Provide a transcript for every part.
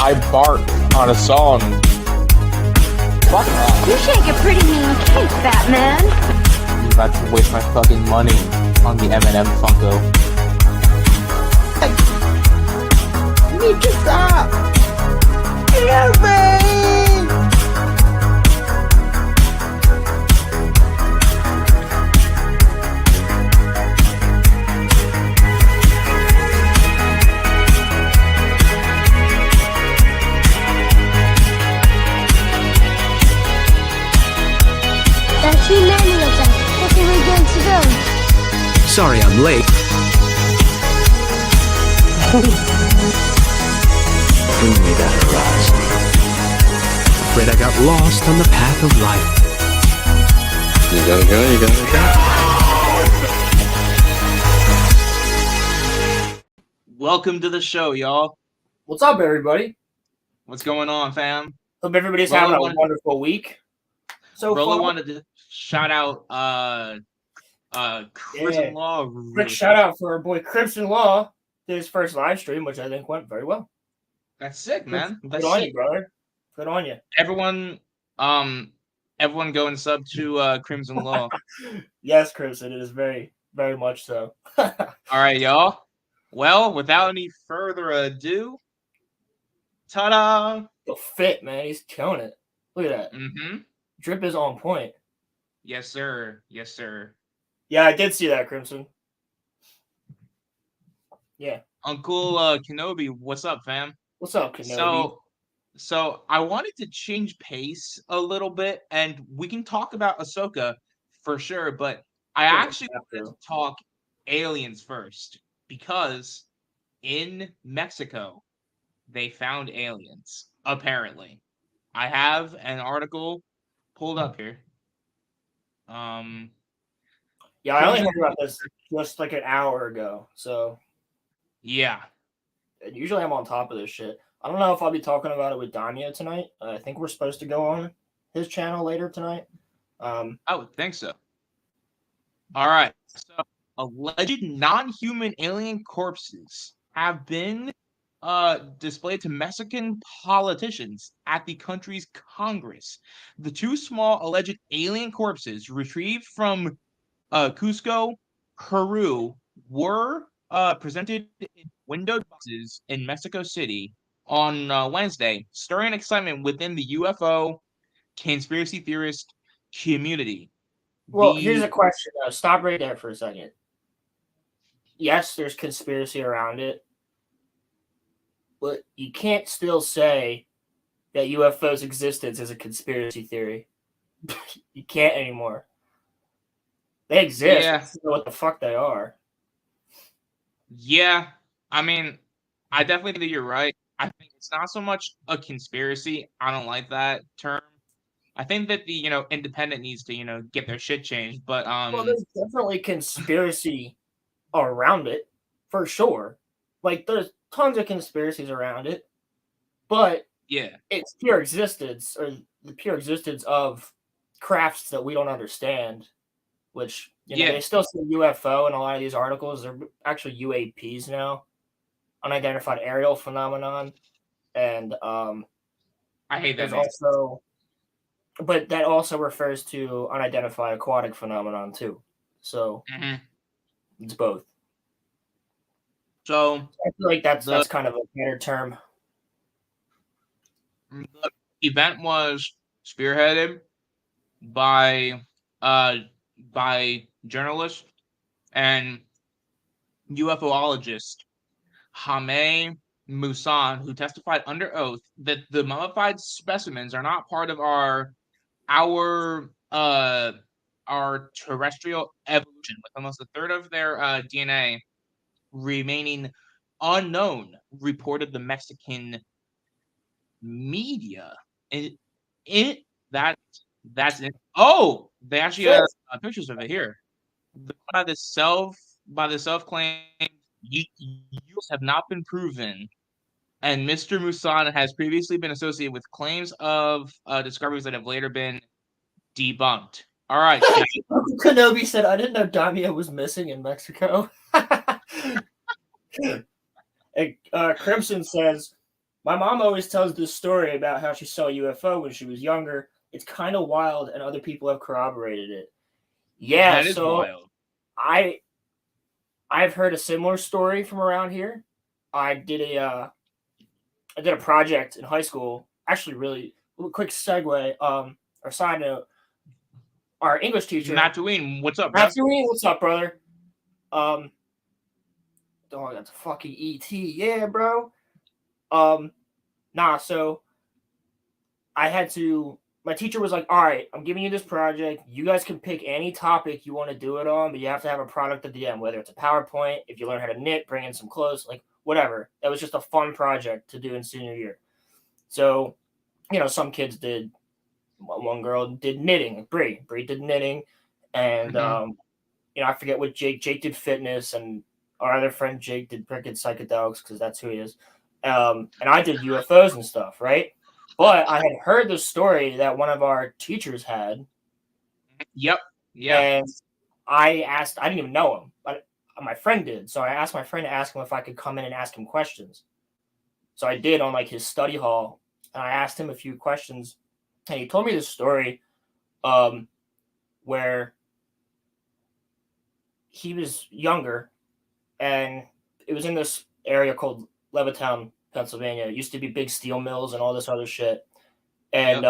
I bark on a song. Fuck off. You shake a pretty mean cake, Batman. I'm about to waste my fucking money on the M&M Funko. You need to stop! Help me! That's you, Manuel. What are we going to do? Sorry I'm late. Bring me that horizon. Afraid I got lost on the path of life. You gotta go, you gotta go. Welcome to the show, y'all. What's up, everybody? What's going on, fam? Hope everybody's Rolo having a wanted- wonderful week. So Rolo far. wanted to shout out Chris Yeah. and Law. Quick shout out for our boy Crimson Law. Did his first live stream, which I think went very well. That's sick, man. Good That's on sick. you, brother. Good on you. Everyone go and sub to Crimson Law. Yes, Crimson, it is very, very much so. All right, y'all. Well, without any further ado, ta-da! The fit, man. He's killing it. Look at that. Mm-hmm. Drip is on point. Yes, sir. Yes, sir. Yeah, I did see that, Crimson. Yeah. Uncle Kenobi, what's up, fam? What's up, Kenobi? So I wanted to change pace a little bit, and we can talk about Ahsoka for sure, but I actually wanted to talk aliens first because in Mexico they found aliens, apparently. I have an article pulled up here. Yeah, I only heard about this just like an hour ago. So Yeah. and usually I'm on top of this shit. I don't know if I'll be talking about it with Danya tonight. I think we're supposed to go on his channel later tonight. I would think so. All right. So alleged non-human alien corpses have been displayed to Mexican politicians at the country's Congress. The two small alleged alien corpses retrieved from Cusco, Peru, were presented in windowed boxes in Mexico City on Wednesday, stirring excitement within the UFO conspiracy theorist community. Well, here's a question. Stop right there for a second. Yes, there's conspiracy around it, but you can't still say that UFOs' existence is a conspiracy theory. You can't anymore. They exist. Yeah. I don't know what the fuck they are. Yeah, I mean, I definitely think you're right. I think it's not so much a conspiracy. I don't like that term. I think that the independent needs to get their shit changed. But Well, there's definitely conspiracy around it, for sure. Like, there's tons of conspiracies around it, but yeah, it's pure existence, or the pure existence of crafts that we don't understand, which, they still say UFO in a lot of these articles. They're actually UAPs now, unidentified aerial phenomenon, and I hate that. there's also, but that also refers to unidentified aquatic phenomenon too. So it's both. So I feel like that's kind of a better term. the event was spearheaded by journalist and UFOologist Jaime Musan, who testified under oath that the mummified specimens are not part of our terrestrial evolution, with almost a third of their DNA remaining unknown, reported the Mexican media. That's it. Oh, they actually have pictures of it here. By the self-claimed UFOs have not been proven, and Mr. Musan has previously been associated with claims of discoveries that have later been debunked. All right. Uncle Kenobi said, "I didn't know Damia was missing in Mexico." Crimson says, My mom always tells this story about how she saw a UFO when she was younger. It's kind of wild, and other people have corroborated it. Yeah, That is so wild. I've heard a similar story from around here. I did a project in high school. Actually, really quick segue. Or side note, our English teacher, Mattuine, what's up, bro? Matthew, what's up, brother? Dog, that's a fucking ET, yeah, bro. So I had to. My teacher was like, "All right, I'm giving you this project. You guys can pick any topic you want to do it on, but you have to have a product at the end. Whether it's a PowerPoint, if you learn how to knit, bring in some clothes, like whatever. That was just a fun project to do in senior year. So, some kids did. One girl did knitting. Bree did knitting, and I forget what Jake did fitness, and our other friend Jake did freaking psychedelics because that's who he is. And I did UFOs and stuff, right? But I had heard the story that one of our teachers had. Yep. Yeah. And I didn't even know him, but my friend did. So I asked my friend to ask him if I could come in and ask him questions. So I did on like his study hall, and I asked him a few questions, and he told me this story where he was younger, and it was in this area called Levittown, Pennsylvania. It used to be big steel mills and all this other shit. And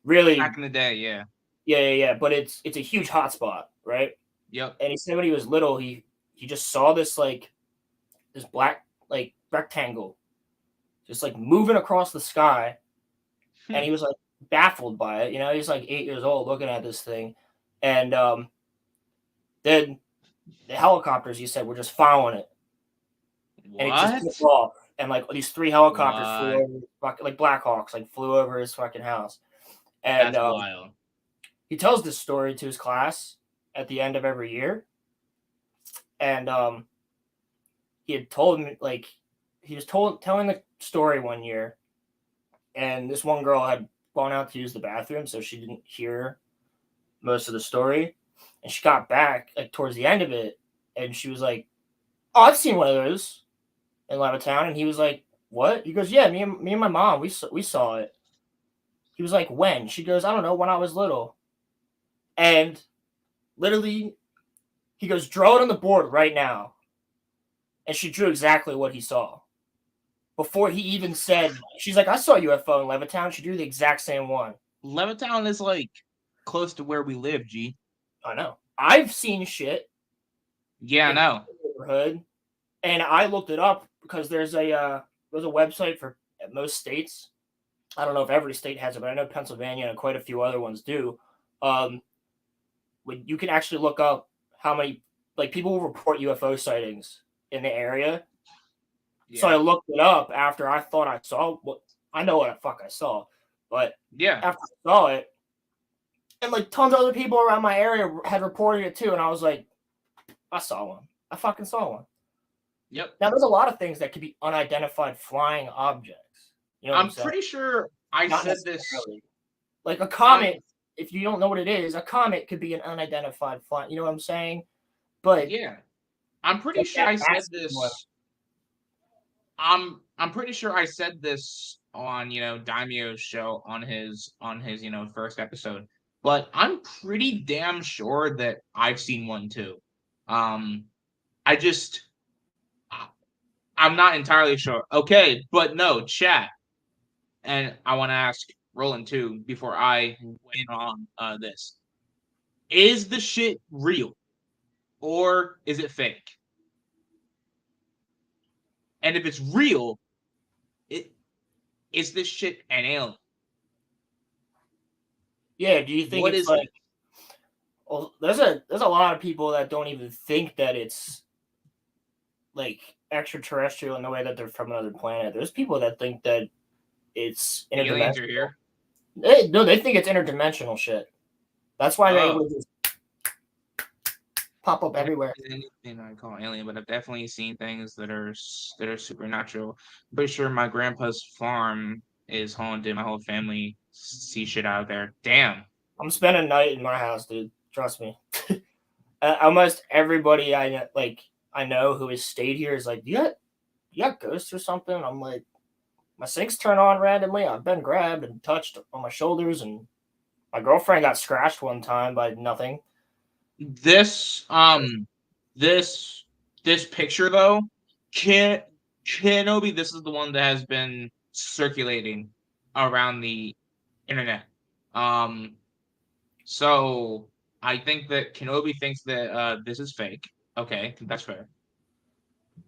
really back in the day, yeah. Yeah. But it's a huge hotspot, right? Yep. And he said when he was little, he just saw this this black like rectangle just like moving across the sky. And he was like baffled by it. He's like 8 years old looking at this thing. And then the helicopters, he said, were just following it. What? And it just took off. And like these 3 helicopters flew over, like Blackhawks, like flew over his fucking house. And that's wild. He tells this story to his class at the end of every year. And he had told me, like, he was telling the story one year, and this one girl had gone out to use the bathroom, so she didn't hear most of the story. And she got back like towards the end of it, and she was like, "Oh, I've seen one of those in Levittown." And he was like, "What?" He goes, "Yeah, me and my mom, we saw it." He was like, "When?" She goes, "I don't know, when I was little." And literally, he goes, "Draw it on the board right now." And she drew exactly what he saw. Before he even said, she's like, "I saw a UFO in Levittown." She drew the exact same one. Levittown is like close to where we live, G. I know. I've seen shit. Yeah, I know. Neighborhood, and I looked it up because there's a website for most states. I don't know if every state has it, but I know Pennsylvania and quite a few other ones do. When you can actually look up how many people will report UFO sightings in the area. Yeah. So I looked it up after I thought I saw I know what the fuck I saw, but after I saw it, and tons of other people around my area had reported it too, and I was like, I saw one. I fucking saw one. Yep. Now there's a lot of things that could be unidentified flying objects. I'm pretty sure I said this. Like a comet, if you don't know what it is, a comet could be an unidentified flying. You know what I'm saying? But yeah, I'm pretty sure I said this. I'm pretty sure I said this on Daimyo's show on his first episode. But I'm pretty damn sure that I've seen one too. I'm not entirely sure. Okay, but no, chat. And I want to ask Roland too before I weigh in on this. Is the shit real or is it fake? And if it's real, is this shit an alien? Yeah, do you think it's like? Well, there's a lot of people that don't even think that it's like extraterrestrial in the way that they're from another planet. There's people that think that it's interdimensional. Aliens are here. They think it's interdimensional shit. That's why they would just pop up everywhere. Anything I call alien, but I've definitely seen things that are supernatural. I'm pretty sure my grandpa's farm is haunted. My whole family see shit out there. Damn. I'm spending a night in my house, dude. Trust me. Almost everybody I know who has stayed here is like, you got ghosts or something? I'm like, My sinks turn on randomly. I've been grabbed and touched on my shoulders, and my girlfriend got scratched one time by nothing. This this picture though, Kenobi, this is the one that has been circulating around the internet. So I think that Kenobi thinks that this is fake. Okay, that's fair.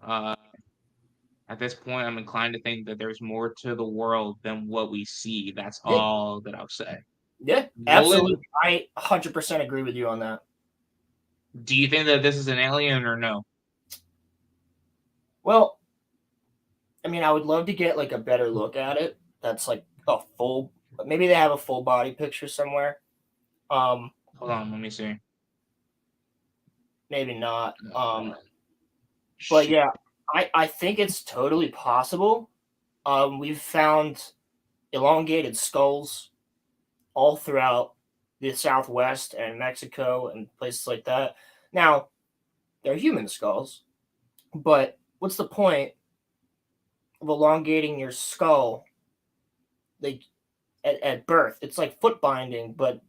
Uh, at this point, I'm inclined to think that there's more to the world than what we see. That's Yeah. all that I'll say. Yeah, Nolan, absolutely. I 100% agree with you on that. do you think that this is an alien or no? Well, I mean, I would love to get like a better look at it. That's like a full. Maybe they have a full body picture somewhere. Hold on, let me see. Maybe not. But Shit. yeah, I think it's totally possible. We've found elongated skulls all throughout the Southwest and Mexico and places like that. Now, they're human skulls, but what's the point of elongating your skull like at birth? It's like foot binding, but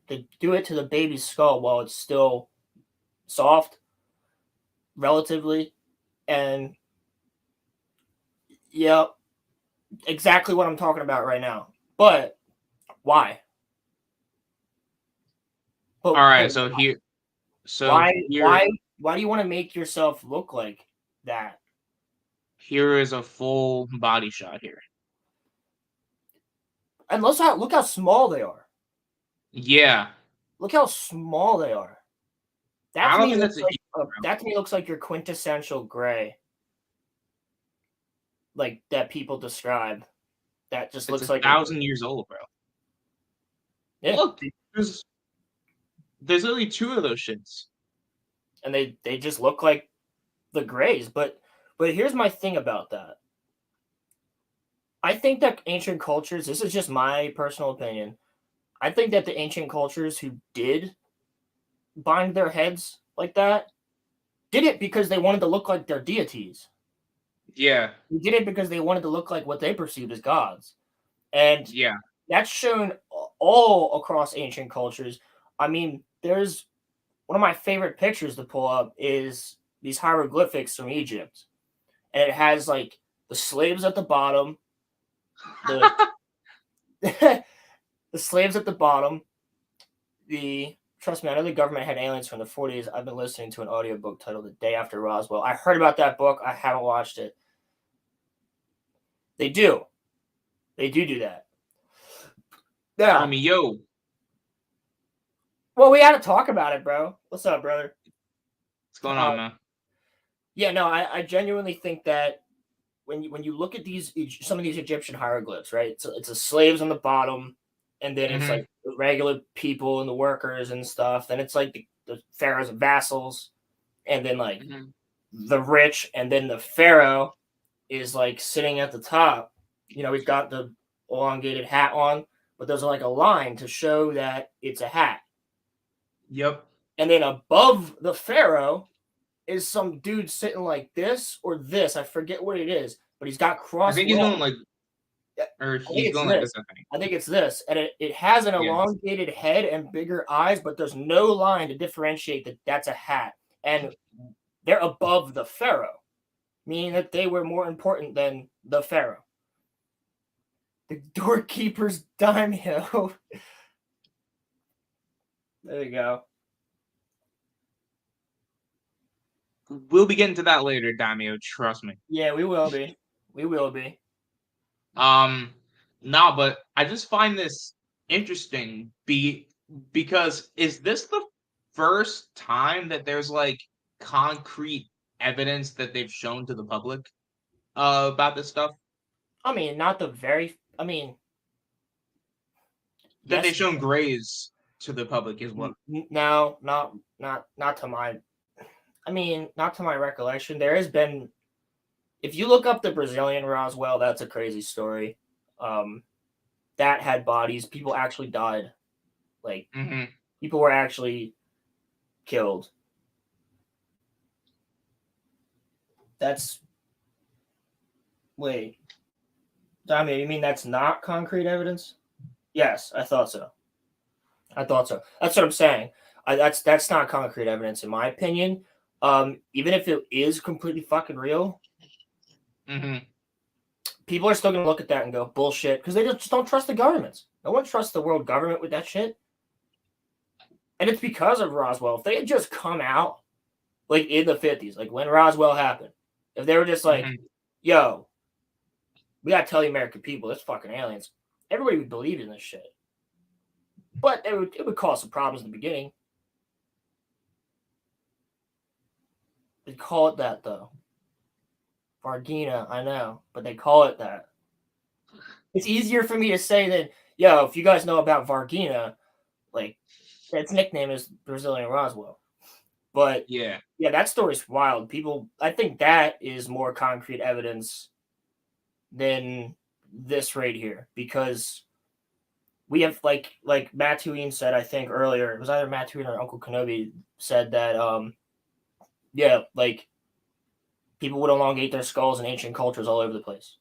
they do it to the baby's skull while it's still soft, relatively, and yeah, exactly what I'm talking about right now. But why? All right, so here, why do you want to make yourself look like that? here is a full body shot here. And look how small they are. Yeah, Look how small they are. I That to don't me think looks that's a like human, that to me looks like your quintessential gray, like that people describe. That just it's looks like 1,000 years old, bro. yeah, Look, there's only two of those shits. and they just look like the grays. But here's my thing about that. I think that ancient cultures. This is just my personal opinion. I think that the ancient cultures who did bind their heads like that did it because they wanted to look like their deities. Yeah, They did it because they wanted to look like what they perceived as gods. And yeah. that's shown all across ancient cultures. I mean, there's one of my favorite pictures to pull up is these hieroglyphics from Egypt. And it has like the slaves at the bottom, the the slaves at the bottom, trust me, I know the government had aliens from the 40s. I've been listening to an audiobook titled The Day After Roswell. I heard about that book. I haven't watched it. They do. They do that. I Now, mean, yo, well, we had to talk about it, bro. What's up, brother? what's going on, man? Yeah, no, I genuinely think that when you look at some of these Egyptian hieroglyphs, right? It's the slaves on the bottom, and then it's like the regular people and the workers and stuff. Then it's like the pharaoh's vassals, and then like the rich, and then the pharaoh is like sitting at the top. You know, he's got the elongated hat on, but there's like a line to show that it's a hat. Yep. And then above the pharaoh is some dude sitting like this or this. I forget what it is, but he's got crossed. I think he's going like, or he's going like this. I think it's this, and it has an elongated head and bigger eyes, but there's no line to differentiate that that's a hat, and they're above the pharaoh, meaning that they were more important than the pharaoh. The doorkeeper's daimyo. There you go. We'll be getting to that later, Daimyo. Trust me. Yeah, we will be. We will be. No, but I just find this interesting because is this the first time that there's like concrete evidence that they've shown to the public about this stuff? I mean, not the very. I mean, that they've shown grays to the public as well. No, not to my. I mean, not to my recollection. There has been, if you look up the Brazilian Roswell, that's a crazy story. That had bodies. People actually died. Like, people were actually killed. Wait. Dami, you mean that's not concrete evidence? Yes, I thought so. That's what I'm saying. That's not concrete evidence in my opinion. Even if it is completely fucking real, people are still gonna look at that and go bullshit because they just don't trust the governments. No one trusts the world government with that shit, and it's because of Roswell. If they had just come out like in the 50s, like when Roswell happened, if they were just like, "Yo, we gotta tell the American people, it's fucking aliens," everybody would believe in this shit. But it would cause some problems in the beginning. They call it that though. Vargina, I know, but they call it that. It's easier for me to say than, yo, if you guys know about Vargina, like, its nickname is Brazilian Roswell. But Yeah, that story's wild. People, I think that is more concrete evidence than this right here because we have like Matt Tuine said, I think earlier, it was either Matt Tuine or Uncle Kenobi said that, like people would elongate their skulls in ancient cultures all over the place.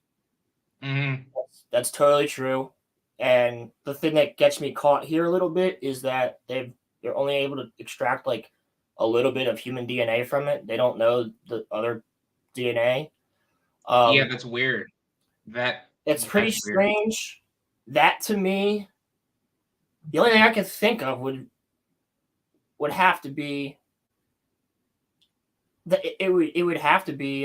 That's totally true. And the thing that gets me caught here a little bit is that they're only able to extract like a little bit of human DNA from it. They don't know the other DNA. Yeah, that's weird. It's pretty strange. That to me, the only thing I can think of would have to be that it would have to be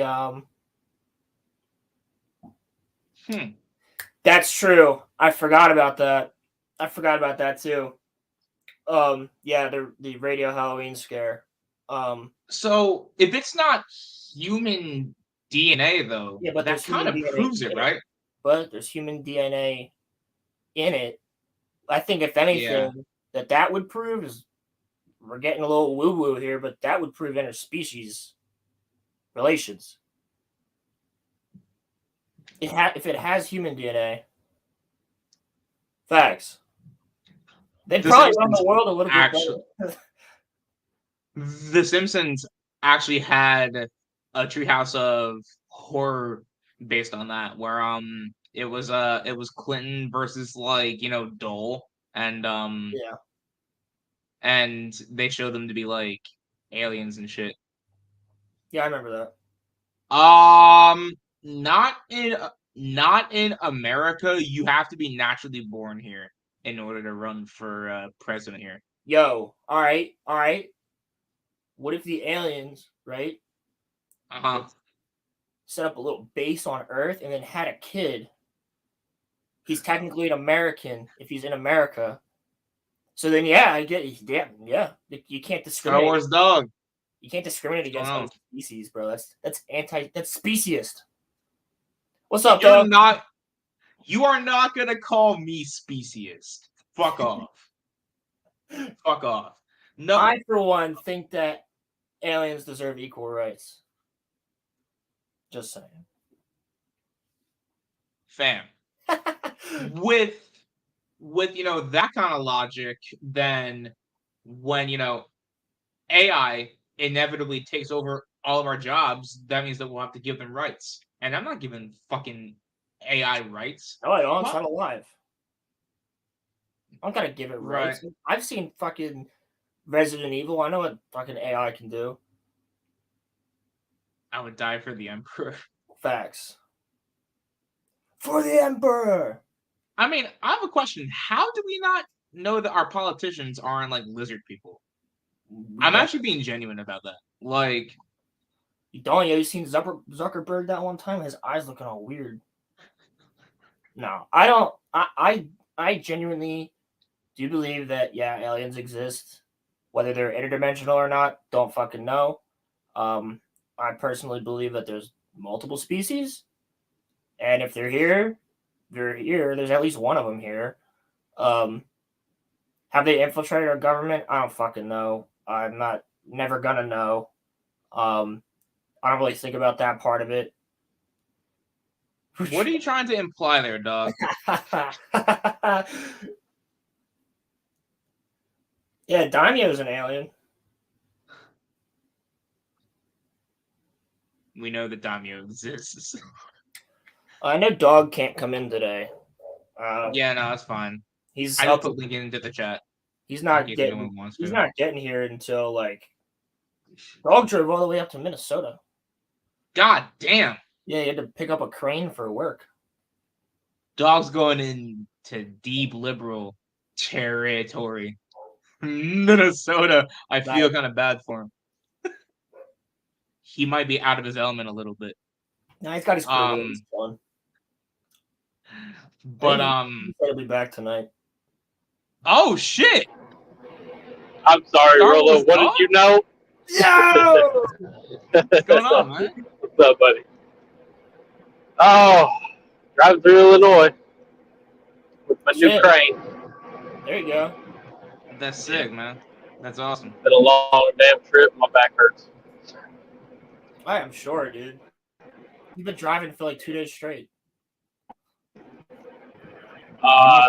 That's true. I forgot about that. Too. Yeah, the radio Halloween scare. So if it's not human DNA though, Yeah, but that kind of proves it, right? But there's human DNA in it. I think if anything that would prove is we're getting a little woo woo here, but that would prove interspecies relations. If it has human DNA, facts. They'd probably run the world a little bit better. The Simpsons actually had a Treehouse of Horror based on that, where it was Clinton versus like Dole, and and they showed them to be like aliens and shit. Yeah, I remember that. Not in America. You have to be naturally born here in order to run for president here. Yo, all right. What if the aliens, right? Set up a little base on Earth and then had a kid. He's technically an American if he's in America. So then, I get it. Yeah. You can't discriminate. Star Wars dog. You can't discriminate against other species, bro. That's speciesist. What's up, dog? You are not gonna call me speciesist. Fuck off. Fuck off. No. I, for one, think that aliens deserve equal rights. Just saying. Fam. with that kind of logic, then when AI inevitably takes over all of our jobs, that means that we'll have to give them rights. And I'm not giving fucking AI rights. Oh, it's not alive. I'm gonna give it rights. Right. I've seen fucking Resident Evil. I know what fucking AI can do. I would die for the Emperor. Facts. For the Emperor. I mean, I have a question. How do we not know that our politicians aren't like lizard people? I'm actually being genuine about that. Like, you seen Zuckerberg that one time? His eyes looking all weird. No, I don't. I genuinely do believe that aliens exist, whether they're interdimensional or not. Don't fucking know. I personally believe that there's multiple species, and if they're here, they're here. There's at least one of them here. Have they infiltrated our government? I don't fucking know. I'm never gonna know. I don't really think about that part of it. What are you trying to imply there, dog? Yeah, Daimyo's an alien. We know that Daimyo exists. I know Dog can't come in today. Yeah, no, that's fine. He's I just up. put Lincoln into the chat. He's in not case getting. anyone wants He's to. not getting here until like. Dog drove all the way up to Minnesota. God damn. Yeah, he had to pick up a crane for work. Dog's going into deep liberal territory. Minnesota. I feel kind of bad for him. He might be out of his element a little bit. No, he's got his privileges on. But he'll be back tonight. Oh shit! I'm sorry, Rolo. What did you know? Yo! What's going on, man? What's up, buddy? Oh, driving through Illinois with my new crane. There you go. That's sick, man. That's awesome. Been a long damn trip. My back hurts. I am sure, dude. You've been driving for like 2 days straight.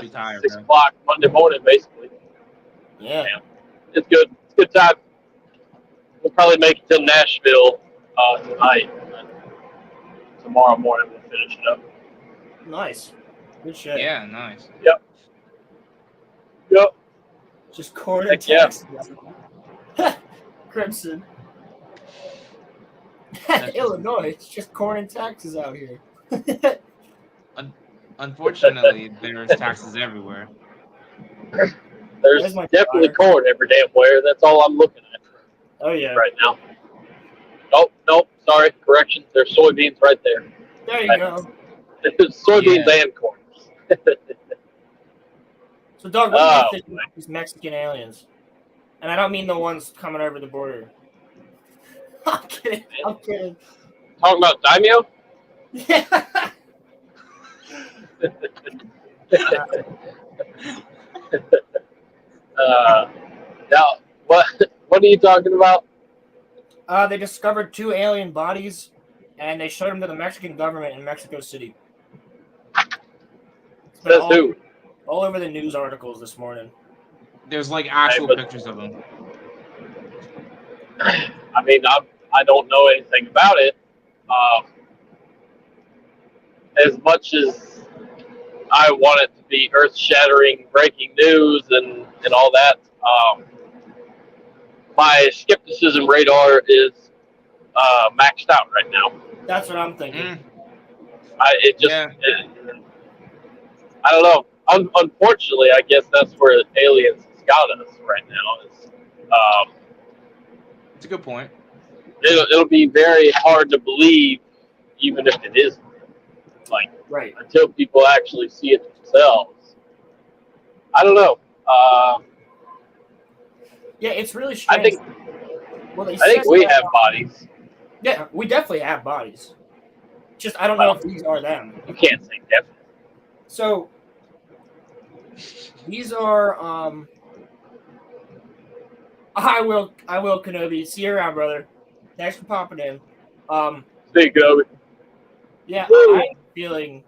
6 o'clock Monday morning, basically. Yeah. It's good. It's a good time. We'll probably make it till Nashville tonight. And tomorrow morning we'll finish it up. Nice. Good shit. Yeah, nice. Yep. Just corn and Texas. Crimson. Illinois, it's just corn and taxes out here. Unfortunately, there's taxes everywhere. There's definitely corn every damn where. That's all I'm looking at. Oh yeah. Right now. Nope. Sorry. Correction. There's soybeans right there. There you go. There's soybeans and corn. So, Doug, what do you think about these Mexican aliens? And I don't mean the ones coming over the border. I'm kidding. Talking about Daimyo? Yeah. Now, what are you talking about? They discovered 2 alien bodies, and they showed them to the Mexican government in Mexico City. Says who? All over the news articles this morning. There's like actual pictures of them. I mean, I don't know anything about it. As much as I want it to be earth-shattering breaking news and all that, my skepticism radar is maxed out right now. That's what I'm thinking. I don't know. Unfortunately, I guess that's where aliens has got us right now. It's a good point. It'll be very hard to believe, even if it is, like, until people actually see it themselves. I don't know. Yeah, it's really strange. I think we have bodies. Yeah, we definitely have bodies. Just I don't know if these are them. You can't say definitely. So these are I will Kenobi. See you around, brother. Thanks for popping in. See you, Kenobi. Yeah, I'm feeling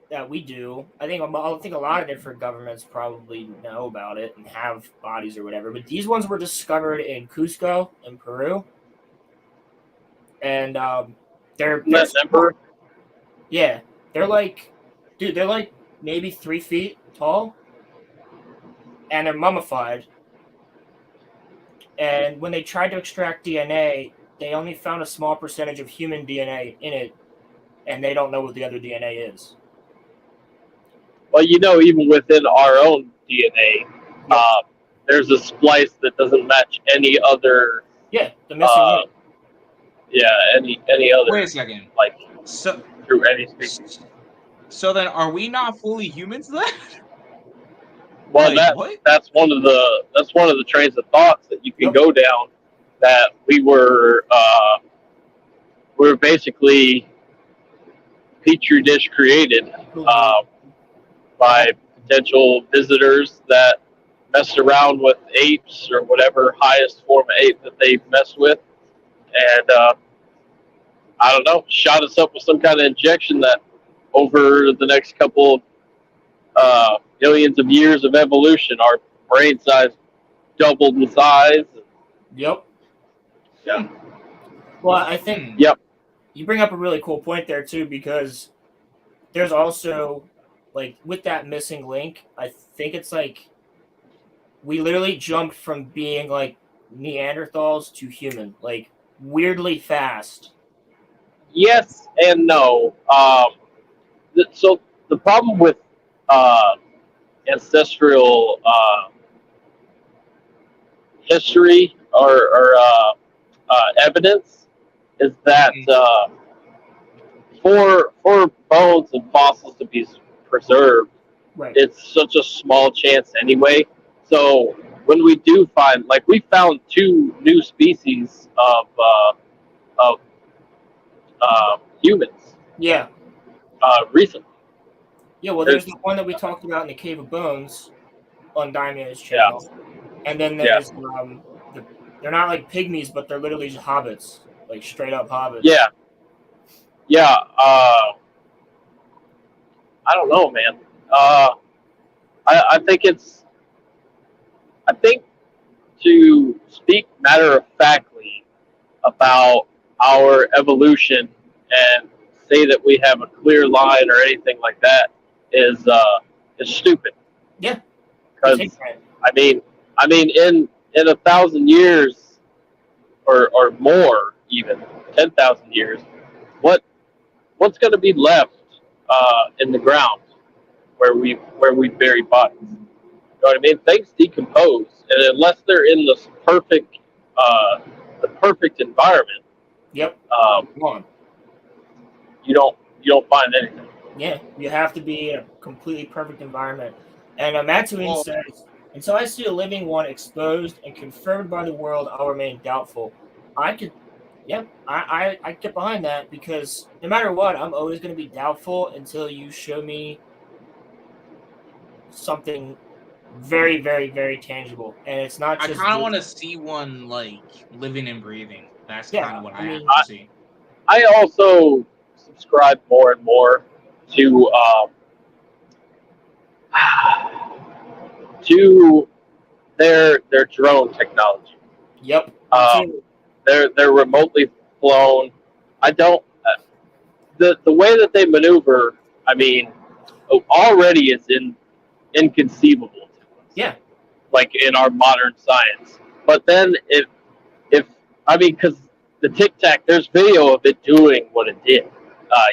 that we do. I think a lot of different governments probably know about it and have bodies or whatever. But these ones were discovered in Cusco in Peru, and they're Emperor. Yeah, they're like maybe 3 feet tall, and they're mummified. And when they tried to extract DNA, they only found a small percentage of human DNA in it, and they don't know what the other DNA is. Well, even within our own DNA, there's a splice that doesn't match any other. Yeah, the missing. Any other. Wait a second. Like so through any species. So then, are we not fully humans then? Well, that's one of the trains of thoughts that you can go down. That we were basically petri dish created by potential visitors that messed around with apes or whatever highest form of ape that they messed with, and I don't know, shot us up with some kind of injection that over the next couple of millions of years of evolution, our brain size doubled in size. Yep. Yeah. Well, I think you bring up a really cool point there too, because there's also like with that missing link, I think it's like we literally jumped from being like Neanderthals to human, like weirdly fast. Yes and no. So the problem with ancestral history or evidence is that for bones and fossils to be preserved, Right. it's such a small chance anyway. So when we do find, like, we found 2 new species of humans Yeah. recently. Yeah, well, there's the one that we talked about in the Cave of Bones on Daime's channel, and then there's they're not like pygmies, but they're literally just hobbits, like straight up hobbits. Yeah. I don't know, man. I think to speak matter of factly about our evolution and say that we have a clear line or anything like that is stupid. Yeah. Because I mean, in 1,000 years or more, even 10,000 years, what's going to be left in the ground where we bury bodies? You know what I mean? Things decompose, and unless they're in the perfect environment, Yep. you don't find anything. Yeah, you have to be in a completely perfect environment. And Matsuin says, until I see a living one exposed and confirmed by the world, I'll remain doubtful. I get behind that, because no matter what, I'm always going to be doubtful until you show me something very, very, very tangible. And it's not just. I kind of want to see one like living and breathing. That's kind of what I have to see. I also subscribe more and more to their drone technology. Yep. They're remotely flown. I don't the way that they maneuver. I mean, already is inconceivable to us. Yeah. Like in our modern science. But then if I mean, because the Tic Tac, there's video of it doing what it did.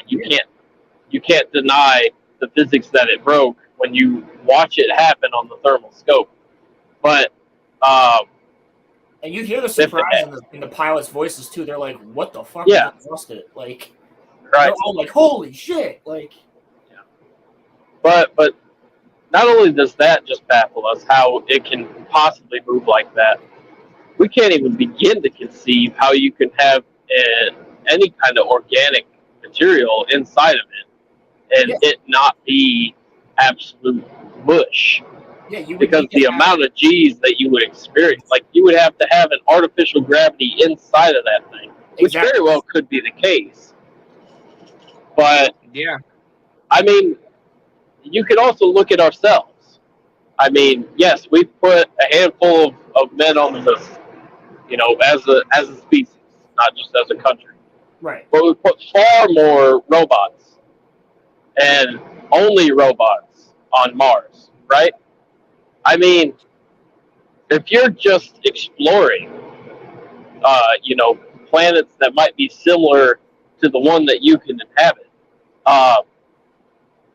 You can't deny the physics that it broke when you watch it happen on the thermal scope. But and you hear the surprise in the pilots' voices too. They're like, "What the fuck? Yeah. I lost it!" Like, right. They're all like, "Holy shit!" Like, yeah. But not only does that just baffle us, how it can possibly move like that, we can't even begin to conceive how you can have any kind of organic material inside of it and it not be absolute mush. Yeah, because the amount of G's that you would experience, like you would have to have an artificial gravity inside of that thing, which very well could be the case. But yeah, I mean, you could also look at ourselves. I mean, yes, we've put a handful of men on the list, you know, as a species, not just as a country. Right. But we put far more robots and only robots on Mars, right? I mean, if you're just exploring, you know, planets that might be similar to the one that you can inhabit,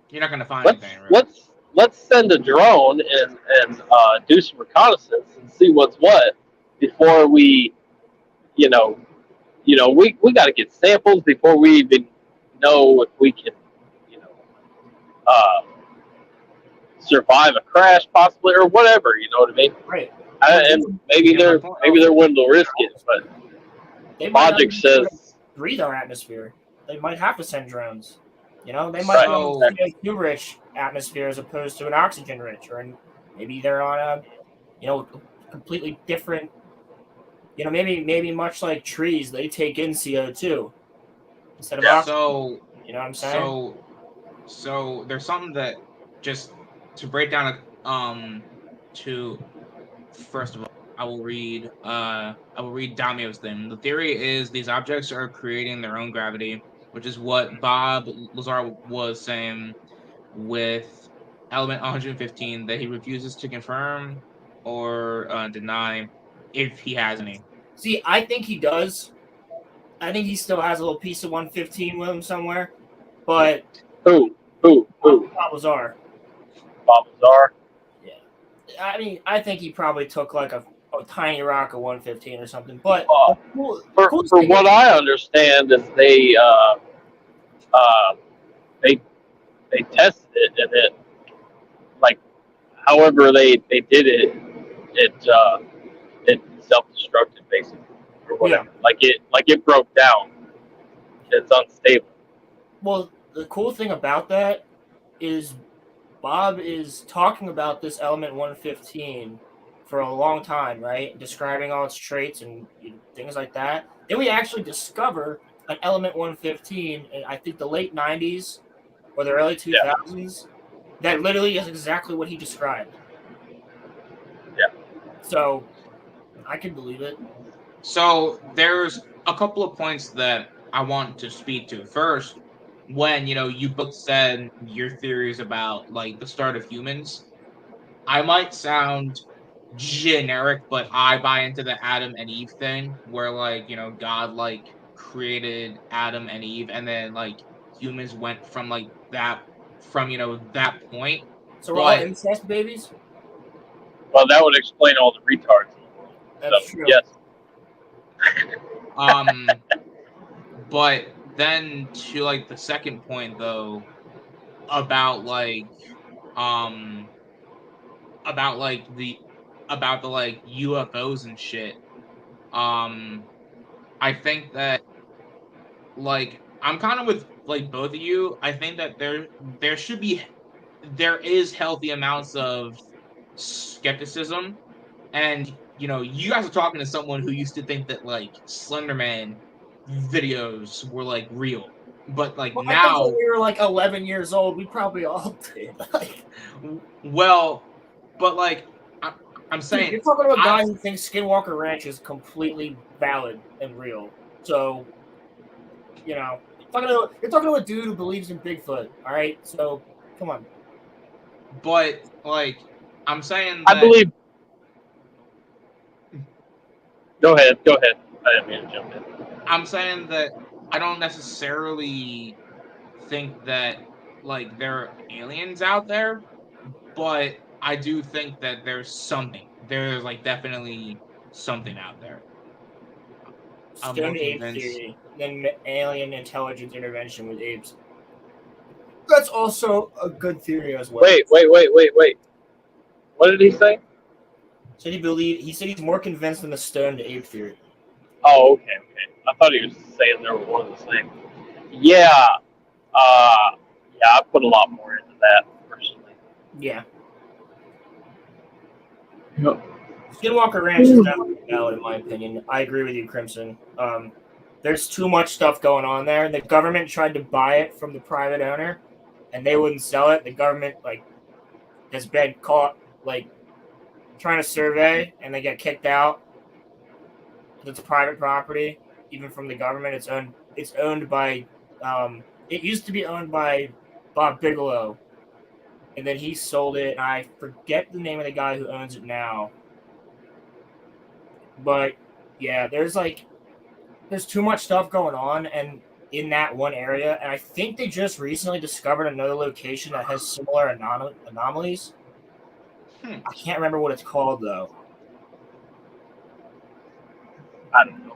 you're not going to find anything, right? Let's send a drone and do some reconnaissance and see what's what before we, we got to get samples before we even know if we can, survive a crash possibly or whatever. You know what I mean? Right. And maybe they're willing to risk it, but logic says breathe our atmosphere. They might have to send drones. You know, they might have a CO2-rich atmosphere as opposed to an oxygen-rich, or maybe they're on a, completely different. Maybe much like trees, they take in CO2 instead of oxygen. So you know what I'm saying? So there's something that just to break down to first of all, I will read Damio's thing. The theory is these objects are creating their own gravity, which is what Bob Lazar was saying with element 115, that he refuses to confirm or deny if he has any. See, I think he does. I think he still has a little piece of 115 with him somewhere. But Who? Bob Lazar. Bob Lazar? Yeah. I mean, I think he probably took like a tiny rock of 115 or something. But For what I understand is they tested it, and it, like, however they did it, it self-destructed basically, or whatever. Yeah. Like it broke down. It's unstable. Well, the cool thing about that is Bob is talking about this element 115 for a long time, right? Describing all its traits and things like that. Then we actually discover an element 115 in, I think, the late 90s or the early 2000s that literally is exactly what he described. Yeah. So I can believe it. So there's a couple of points that I want to speak to. First, when you both said your theories about like the start of humans, I might sound generic, but I buy into the Adam and Eve thing, where like God like created Adam and Eve, and then like humans went from like that that point. So we're all incest babies? Well, that would explain all the retards in the world. That's so, true. Yes. But then to like the second point though, about the UFOs and shit. I think that like I'm kind of with like both of you. I think that there is healthy amounts of skepticism, and you guys are talking to someone who used to think that like Slenderman videos were like real, but like now I think when we were like 11 years old, we probably all did. Well, but like I'm saying, you're talking about a guy who thinks Skinwalker Ranch is completely valid and real. So, you're talking to a dude who believes in Bigfoot. All right, so come on. But like, I'm saying that I believe. Go ahead. I didn't mean to jump in. I'm saying that I don't necessarily think that like there are aliens out there, but I do think that there's something. There's like definitely something out there. Stone ape theory, then alien intelligence intervention with apes. That's also a good theory as well. Wait. What did he say? He said he's more convinced than the stone ape theory. Oh, okay. I thought he was saying they were one of the same. Yeah. I put a lot more into that personally. Yeah. Yep. Skinwalker Ranch is definitely valid in my opinion. I agree with you, Crimson. There's too much stuff going on there. The government tried to buy it from the private owner, and they wouldn't sell it. The government has been caught trying to survey, and they get kicked out. It's private property, even from the government. It's owned by. It used to be owned by Bob Bigelow, and then he sold it. And I forget the name of the guy who owns it now. But yeah, there's too much stuff going on, and in that one area, and I think they just recently discovered another location that has similar anomalies. I can't remember what it's called though. I don't know.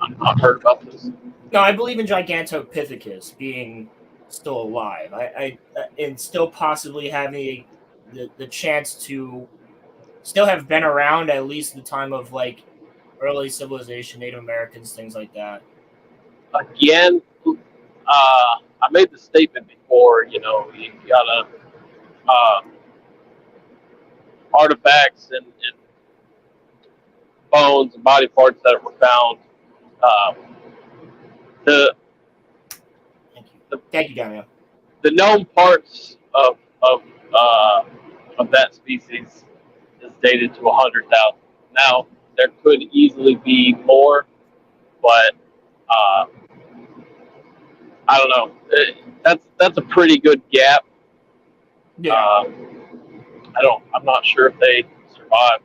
I've not heard about this. No, I believe in Gigantopithecus being still alive. I and still possibly having the chance to still have been around at least the time of early civilization, Native Americans, things like that. Again, I made the statement before. You got artifacts and bones and body parts that were found. Thank you, Daniel. The known parts of that species is dated to 100,000. Now there could easily be more, but I don't know. That's a pretty good gap. Yeah. I'm not sure if they survive.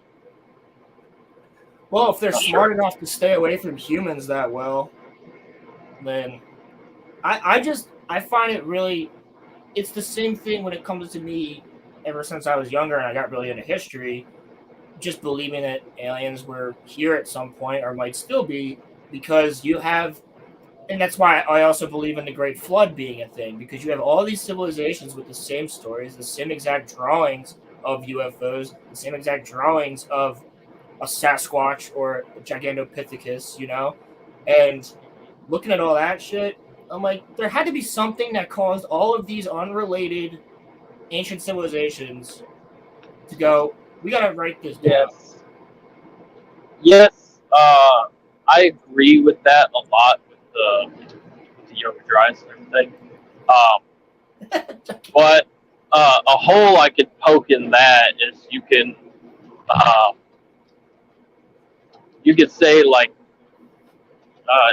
Well, if they're Not smart sure. enough to stay away from humans that well, then I find it really. It's the same thing when it comes to me. Ever since I was younger and I got really into history, just believing that aliens were here at some point or might still be, because you have, and that's why I also believe in the Great Flood being a thing, because you have all these civilizations with the same stories, the same exact drawings of UFOs, the same exact drawings of a Sasquatch or a Gigantopithecus, and looking at all that shit, I'm like, there had to be something that caused all of these unrelated ancient civilizations to go, we gotta write this down. Yes. I agree with that a lot with the yoga dries and everything. But a hole I could poke in that is you could say like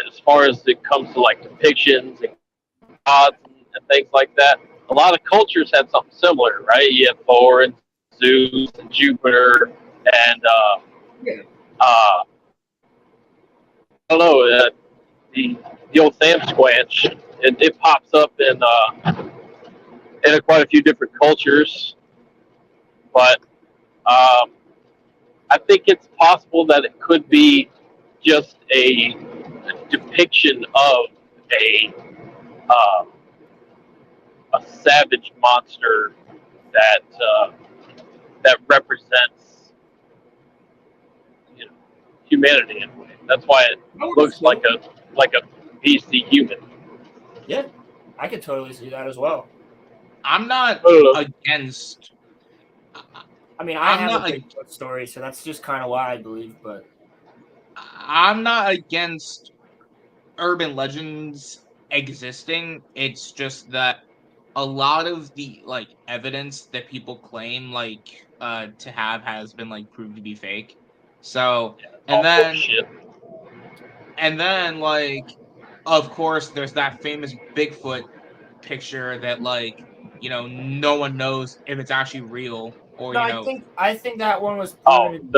as far as it comes to like depictions and gods and things like that, a lot of cultures had something similar, right? You have Thor and Zeus and Jupiter and I don't know the old Sam Squanch. It pops up in quite a few different cultures, but I think it's possible that it could be just a depiction of a uh, a savage monster that represents, you know, humanity in a way. That's why it looks like a beastly human. Yeah, I could totally see that as well. I'm not Oh. against. I mean, I I'm have a not. Bigfoot story, so that's just kind of why I believe. But I'm not against urban legends existing. It's just that a lot of the like evidence that people claim to have has been like proved to be fake. So and All then bullshit. and then like of course there's that famous Bigfoot picture that no one knows if it's actually real or no, I think that one was Oh, proven.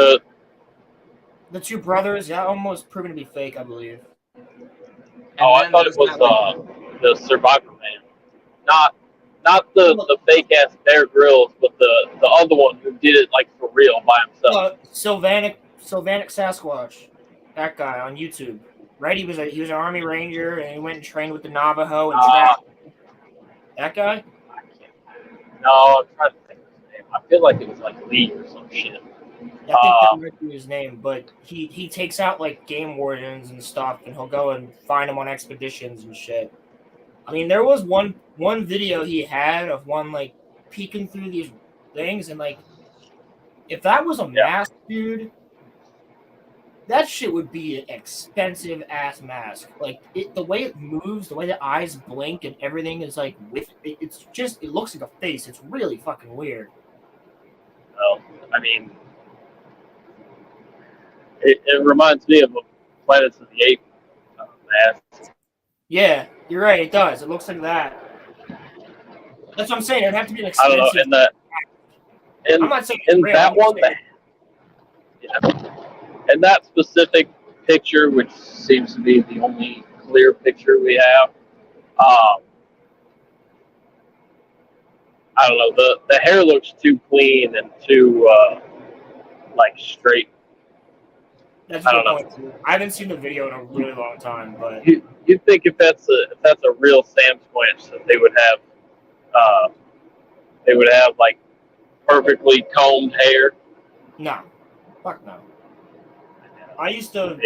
The two brothers, that one was proven to be fake, I believe. I thought it was the Survivor Man, not the fake ass Bear Grylls, but the other one who did it like for real by himself. Sylvanic Sasquatch, that guy on YouTube, right? He was an Army Ranger and he went and trained with the Navajo and trapped. That guy? No, I'm trying to think of his name. I feel like it was like Lee or some shit. I think that might be his name, but he takes out like game wardens and stuff, and he'll go and find them on expeditions and shit. I mean, there was one video he had of one like peeking through these things, and like, if that was a mask, dude, that shit would be an expensive ass mask. Like the way it moves, the way the eyes blink, and everything is like it's just, it looks like a face. It's really fucking weird. Well, I mean, it reminds me of a Planets of the Apes mask. Yeah, you're right. It does. It looks like that. That's what I'm saying. It'd have to be an expensive. I don't know. I'm not saying in real, that one, and that specific picture, which seems to be the only clear picture we have, I don't know. The hair looks too clean and too like straight. That's a good point. I haven't seen the video in a really long time, but you'd think if that's a real Sam Squanch that they would have like perfectly combed hair. No, fuck no. I used to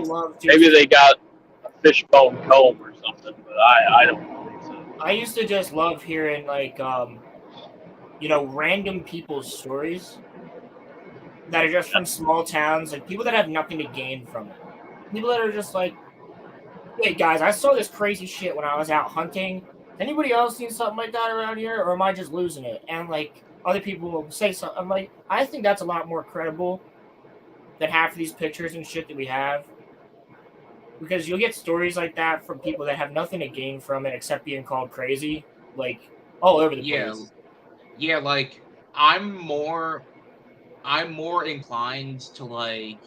love. Maybe they got a fishbone comb or something, but I don't think so. I used to just love hearing like random people's stories that are just from small towns, like people that have nothing to gain from it. People that are just like, hey guys, I saw this crazy shit when I was out hunting. Anybody else seen something like that around here, or am I just losing it? And like other people will say something. I'm like, I think that's a lot more credible than half of these pictures and shit that we have. because you'll get stories like that from people that have nothing to gain from it except being called crazy, like all over the place. Yeah, like I'm more inclined to like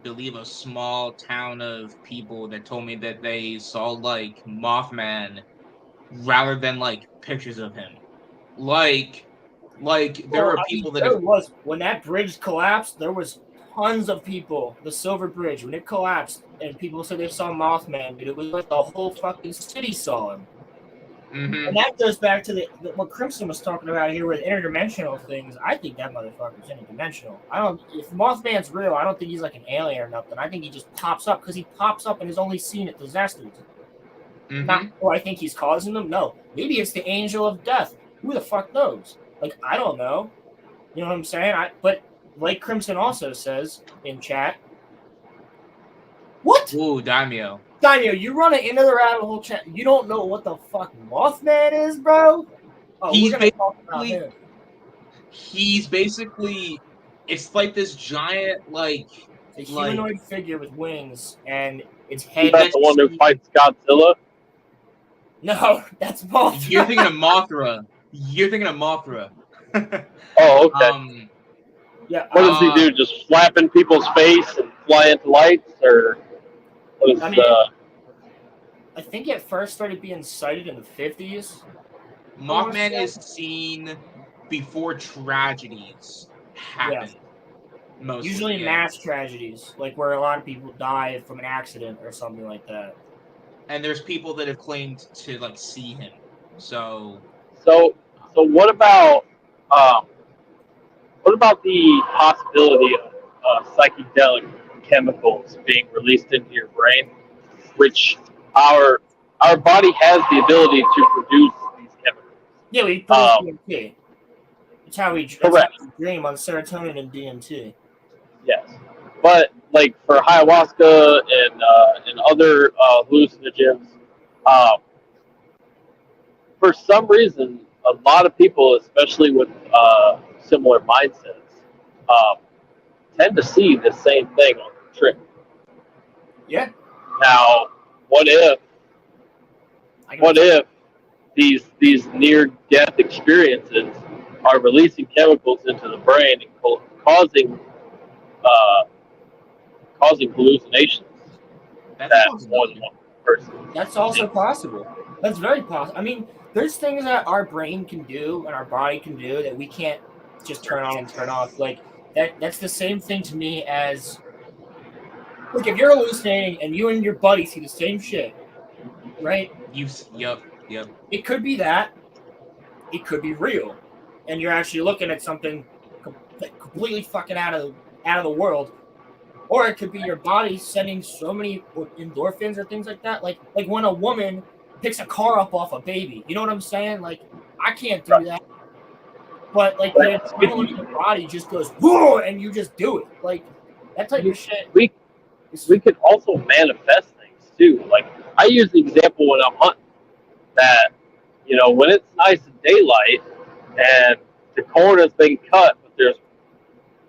believe a small town of people that told me that they saw like Mothman rather than like pictures of him. Like there are people that there have was when that bridge collapsed, there was tons of people. The Silver Bridge, when it collapsed, and people said they saw Mothman, dude, it was like the whole fucking city saw him. And that goes back to what Crimson was talking about here with interdimensional things. I think that motherfucker's interdimensional. If Mothman's real, I don't think he's like an alien or nothing. I think he just pops up because he pops up and is only seen at disasters. Not, I think he's causing them. No, maybe it's the angel of death. Who the fuck knows? Like, I don't know. You know what I'm saying? But like Crimson also says in chat. What? Ooh, Daimyo. Daimyo, you run it into the rabbit hole chat. You don't know what the fuck Mothman is, bro? Oh, He's we're gonna talk about him. He's basically, it's like this giant, like, a humanoid figure with wings, and its head. Is that the one who fights Godzilla? No, that's Mothra. You're thinking of Mothra. Oh, okay. Yeah. What does he do? Just slap in people's face and fly into lights, or what is? I think it first started being sighted in the 50s. Mothman is seen before tragedies happen. Yeah. Mostly, usually mass tragedies, like where a lot of people die from an accident or something like that. And there's people that have claimed to like see him. So what about the possibility of psychedelic chemicals being released into your brain, which our body has the ability to produce these chemicals? Yeah, we produce DMT. That's how we dream on serotonin and DMT. Yes, but like for ayahuasca and other hallucinogens, for some reason, a lot of people, especially with similar mindsets, tend to see the same thing on the trip. Yeah. Now, what if these near-death experiences are releasing chemicals into the brain and causing hallucinations? That's more than one person. That's also possible. That's very possible. I mean, there's things that our brain can do and our body can do that we can't just turn on and turn off. Like that's the same thing to me as, look, if you're hallucinating and you and your buddy see the same shit, right? Yep. It could be that. It could be real, and you're actually looking at something completely fucking out of the world. Or it could be your body sending so many endorphins or things like that. Like when a woman picks a car up off a baby. You know what I'm saying? Like, I can't do that. But, like, the adrenaline in your body just goes, whoa, and you just do it. Like, that type of shit. We could also manifest things, too. Like, I use the example when I'm hunting that, you know, when it's nice and daylight and the corn has been cut, but there's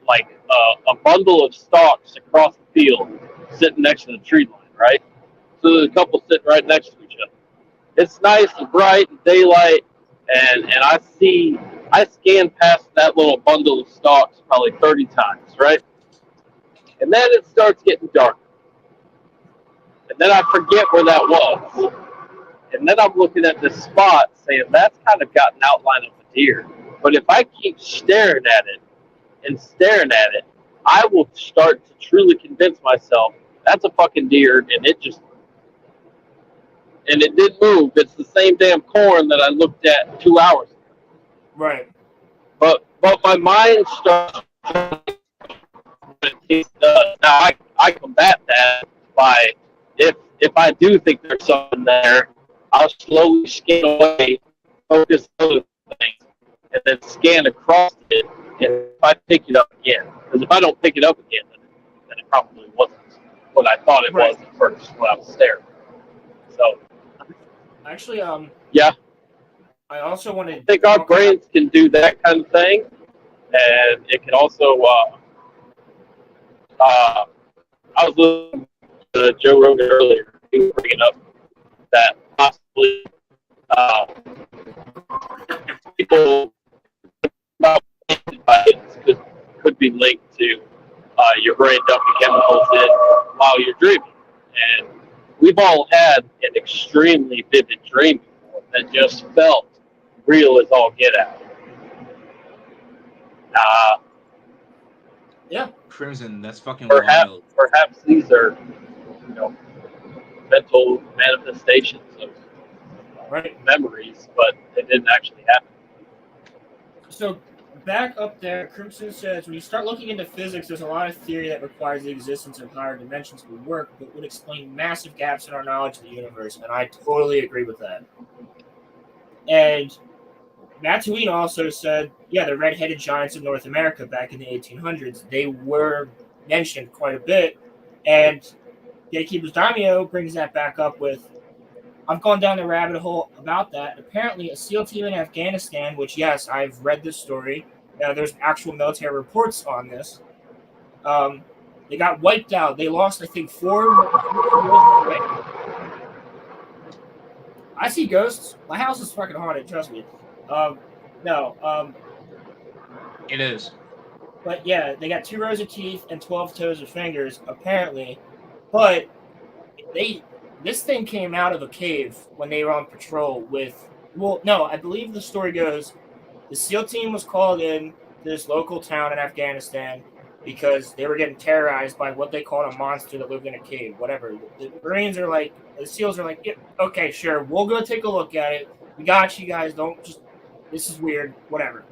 like a bundle of stalks across the field sitting next to the tree line, right? So there's a couple sitting right next to each other. It's nice and bright and daylight, and I scan past that little bundle of stalks probably 30 times, right? And then it starts getting dark. And then I forget where that was. And then I'm looking at this spot saying, that's kind of got an outline of a deer. But if I keep staring at it, I will start to truly convince myself that's a fucking deer, and it did move. It's the same damn corn that I looked at 2 hours ago. Right. But my mind starts. Now I combat that by if I do think there's something there, I'll slowly scan away, focus on other things, and then scan across it. And if I pick it up again, because if I don't pick it up again, then it probably wasn't what I thought it was at first when I was staring. So, actually, yeah, I also want to. I think our brains can do that kind of thing, and it can also. I was listening Joe Rogan earlier. He was bringing up that possibly people could be linked to your brain dumping chemicals in while you're dreaming. And we've all had an extremely vivid dream before that just felt real as all get out. Yeah. Crimson, that's fucking Perhaps, wild. perhaps these are, mental manifestations of memories, but it didn't actually happen. So back up there, Crimson says, when you start looking into physics, there's a lot of theory that requires the existence of higher dimensions would work, but would explain massive gaps in our knowledge of the universe, and I totally agree with that. And Tatooine also said, yeah, the red-headed giants of North America back in the 1800s, they were mentioned quite a bit, and Gatekeeper's Daimyo brings that back up with, I've gone down the rabbit hole about that. Apparently, a SEAL team in Afghanistan, which, yes, I've read this story. There's actual military reports on this. They got wiped out. They lost, I think, 4. I see ghosts. My house is fucking haunted, trust me. It is. But yeah, they got 2 rows of teeth and 12 toes of fingers, apparently. But this thing came out of a cave when they were on patrol with. Well, no, I believe the story goes the SEAL team was called in to this local town in Afghanistan because they were getting terrorized by what they called a monster that lived in a cave. Whatever. The Marines are like, the SEAls are like, yeah, okay, sure, we'll go take a look at it. We got you guys. Don't just. This is weird. Whatever.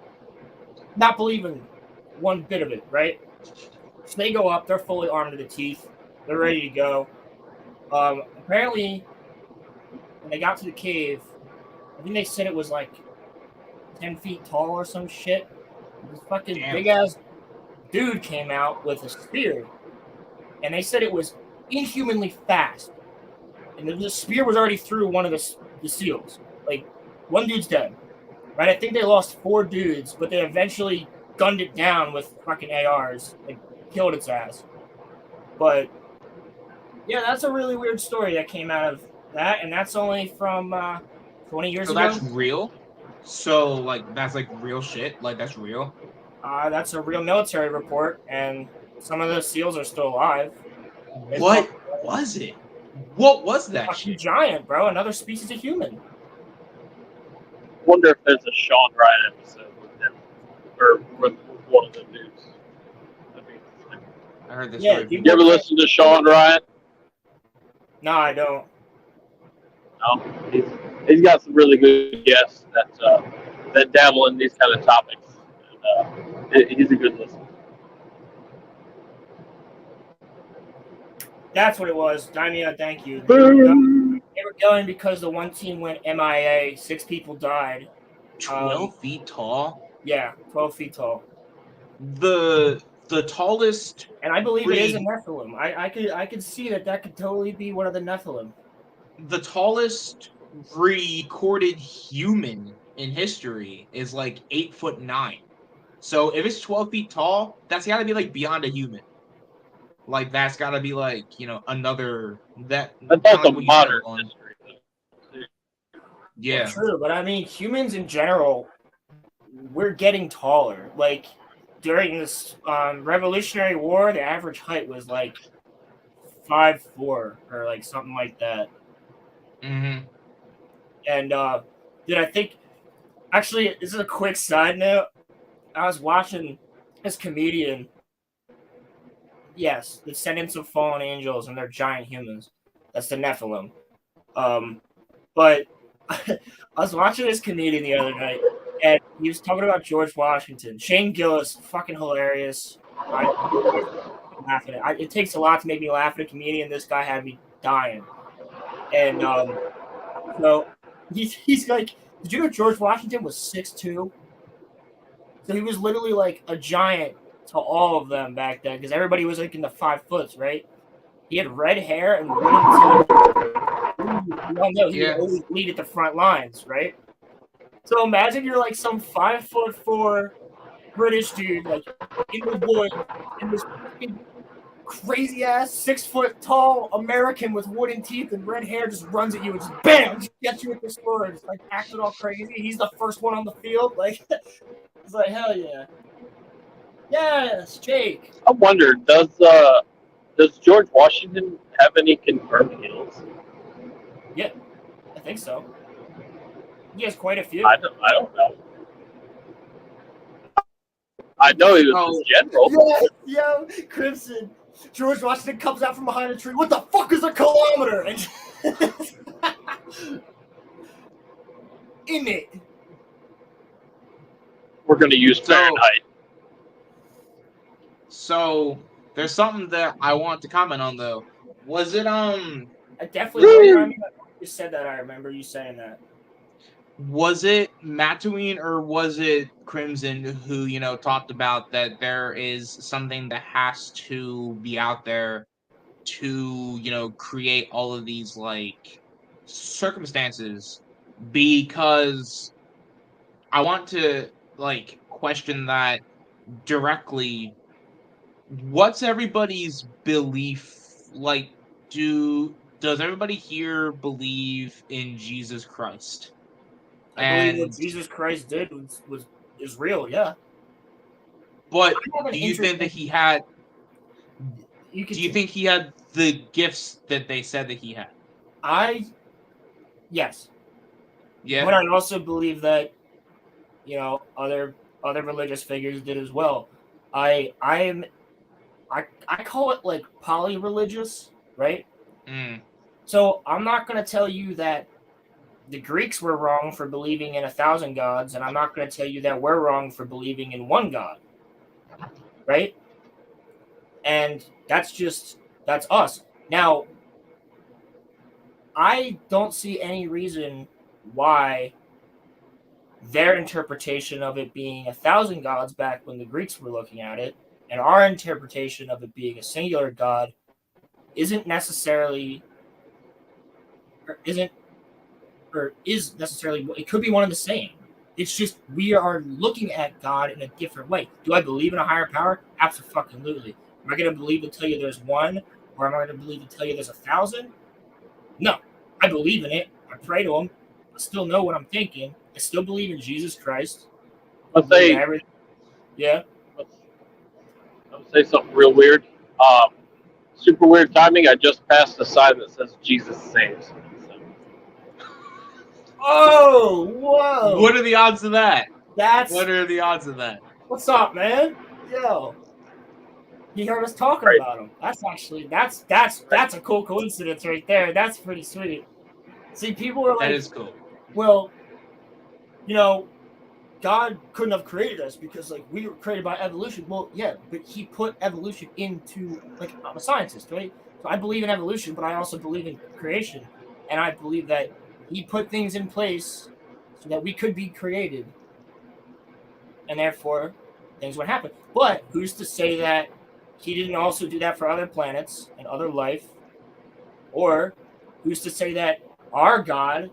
Not believing one bit of it, right? So they go up. They're fully armed to the teeth. They're ready to go. Apparently, when they got to the cave, I think they said it was like 10 feet tall or some shit. This fucking big-ass dude came out with a spear. And they said it was inhumanly fast. And the spear was already through one of the SEALs. Like, one dude's dead. Right? I think they lost 4 dudes, but they eventually gunned it down with fucking ARs and killed its ass. But yeah, that's a really weird story that came out of that, and that's only from 20 years ago. So that's real? So, like, that's, like, real shit? Like, that's real? That's a real military report, and some of the SEAls are still alive. What was it? What was that shit? Giant, bro. Another species of human. Wonder if there's a Sean Ryan episode with them, or with one of the dudes. I heard this. Yeah, you ever listen to Sean Ryan? No, I don't. No, he's got some really good guests that dabble in these kind of topics. And, he's a good listener. That's what it was. Daimyo, thank you. They were going because the one team went MIA. 6 people died. 12 feet tall? Yeah, 12 feet tall. The tallest, and I believe it is a Nephilim. I could see that could totally be one of the Nephilim. The tallest recorded human in history is like 8'9". So if it's 12 feet tall, that's got to be like beyond a human. Like that's got to be like another that's also like modern history. Yeah, well, true, but I mean humans in general, we're getting taller. Like during this Revolutionary War, the average height was like 5'4" or like something like that. Mm-hmm. And I think actually this is a quick side note. I was watching this comedian. Yes, the Descendants of Fallen Angels, and they're giant humans. That's the Nephilim. But I was watching this comedian the other night, and he was talking about George Washington. Shane Gillis, fucking hilarious. Laughing at it takes a lot to make me laugh at a comedian. This guy had me dying. And so he's like, did you know George Washington was 6'2"? So he was literally like a giant to all of them back then, because everybody was like in the 5 foot, right? He had red hair and he would always lead at the front lines, right? So imagine you're like some 5'4" British dude, like in the woods, in this crazy ass 6 foot tall American with wooden teeth and red hair just runs at you and just bam, just gets you with the sword, just like acting all crazy. He's the first one on the field, like it's like hell yeah. Yes, Jake. I wonder, does George Washington have any confirmed kills? Yeah, I think so. He has quite a few. I don't know. I know he was his general. Yeah, Crimson. George Washington comes out from behind a tree. What the fuck is a kilometer? And in it. We're going to use Fahrenheit. So there's something that I want to comment on though. Was it I definitely you said that. I remember you saying that. Was it Tatooine or was it Crimson who, you know, talked about that there is something that has to be out there to, you know, create all of these like circumstances? Because I want to like question that directly. What's everybody's belief like? Does everybody here believe in Jesus Christ? I believe what Jesus Christ did is real, yeah. But do you think that he had? Do you think he had the gifts that they said that he had? Yes. Yeah. But I also believe that, you know, other religious figures did as well. I call it like poly-religious, right? Mm. So I'm not going to tell you that the Greeks were wrong for believing in 1,000 gods, and I'm not going to tell you that we're wrong for believing in one God, right? And that's us. Now, I don't see any reason why their interpretation of it being 1,000 gods back when the Greeks were looking at it, and our interpretation of it being a singular God is necessarily, it could be one and the same. It's just we are looking at God in a different way. Do I believe in a higher power? Absolutely. Am I going to believe to tell you there's one, or am I going to believe to tell you there's 1,000? No, I believe in it. I pray to him. I still know what I'm thinking. I still believe in Jesus Christ. Let's say something real weird. Super weird timing. I just passed a sign that says Jesus saves. Oh, whoa! What are the odds of that? What are the odds of that? What's up, man? Yo, you heard us talking about him. That's actually that's a cool coincidence right there. That's pretty sweet. See, people are like, that is cool. Well, you know, God couldn't have created us because like we were created by evolution. Well, yeah, but he put evolution into, like, I'm a scientist, right? So I believe in evolution, but I also believe in creation, and I believe that he put things in place so that we could be created, and therefore things would happen. But who's to say that he didn't also do that for other planets and other life? Or who's to say that our God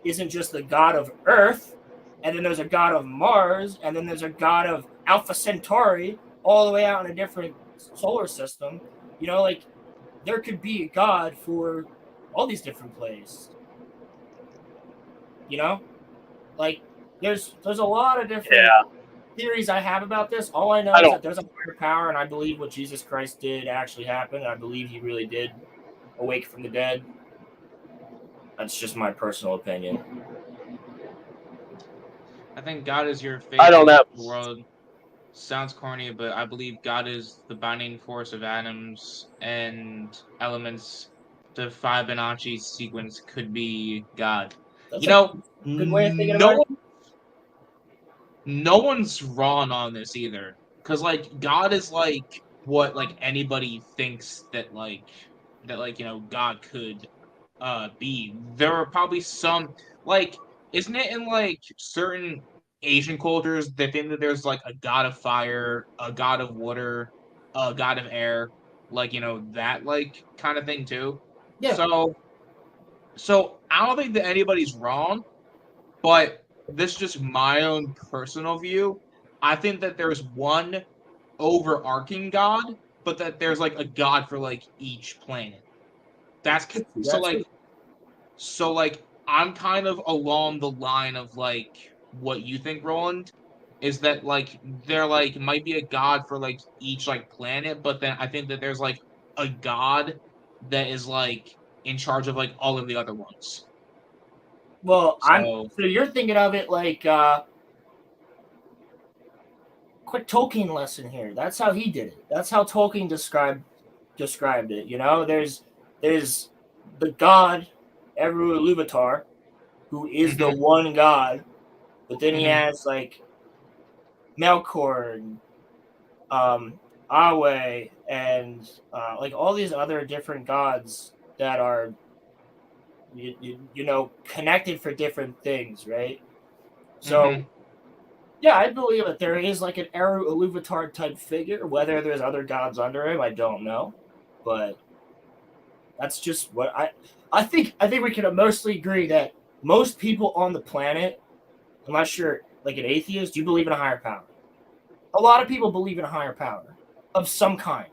isn't just the God of Earth, and then there's a God of Mars, and then there's a God of Alpha Centauri, all the way out in a different solar system? You know, like, there could be a God for all these different places. You know? Like, there's a lot of different theories I have about this. All I know is that there's a higher power, and I believe what Jesus Christ did actually happened, and I believe he really did awake from the dead. That's just my personal opinion. I think God is your favorite in the world. Sounds corny, but I believe God is the binding force of atoms and elements. The Fibonacci sequence could be God. That's you know, good way of thinking about it. No one's wrong on this either, because like God is like what like anybody thinks that you know God could be. There are probably some, like, isn't it in like certain Asian cultures they think that there's like a god of fire, a god of water, a god of air, like, you know, that like kind of thing too. Yeah. So I don't think that anybody's wrong, but this is just my own personal view. I think that there's one overarching God, but that there's like a god for like each planet. That's so like I'm kind of along the line of like what you think, Roland, is that like there like might be a god for like each like planet, but then I think that there's like a god that is like in charge of like all of the other ones. Well, So so you're thinking of it like quick Tolkien lesson here. That's how he did it. That's how Tolkien described it. You know, there's the god Eru Ilúvatar, who is the one god, but then he has like Melkor and Awe and like all these other different gods that are you know connected for different things, right? So yeah, I believe that there is like an Eru Ilúvatar type figure. Whether there's other gods under him, I don't know, but that's just what I think. I think we can mostly agree that most people on the planet, unless you're like an atheist, you believe in a higher power. A lot of people believe in a higher power of some kind.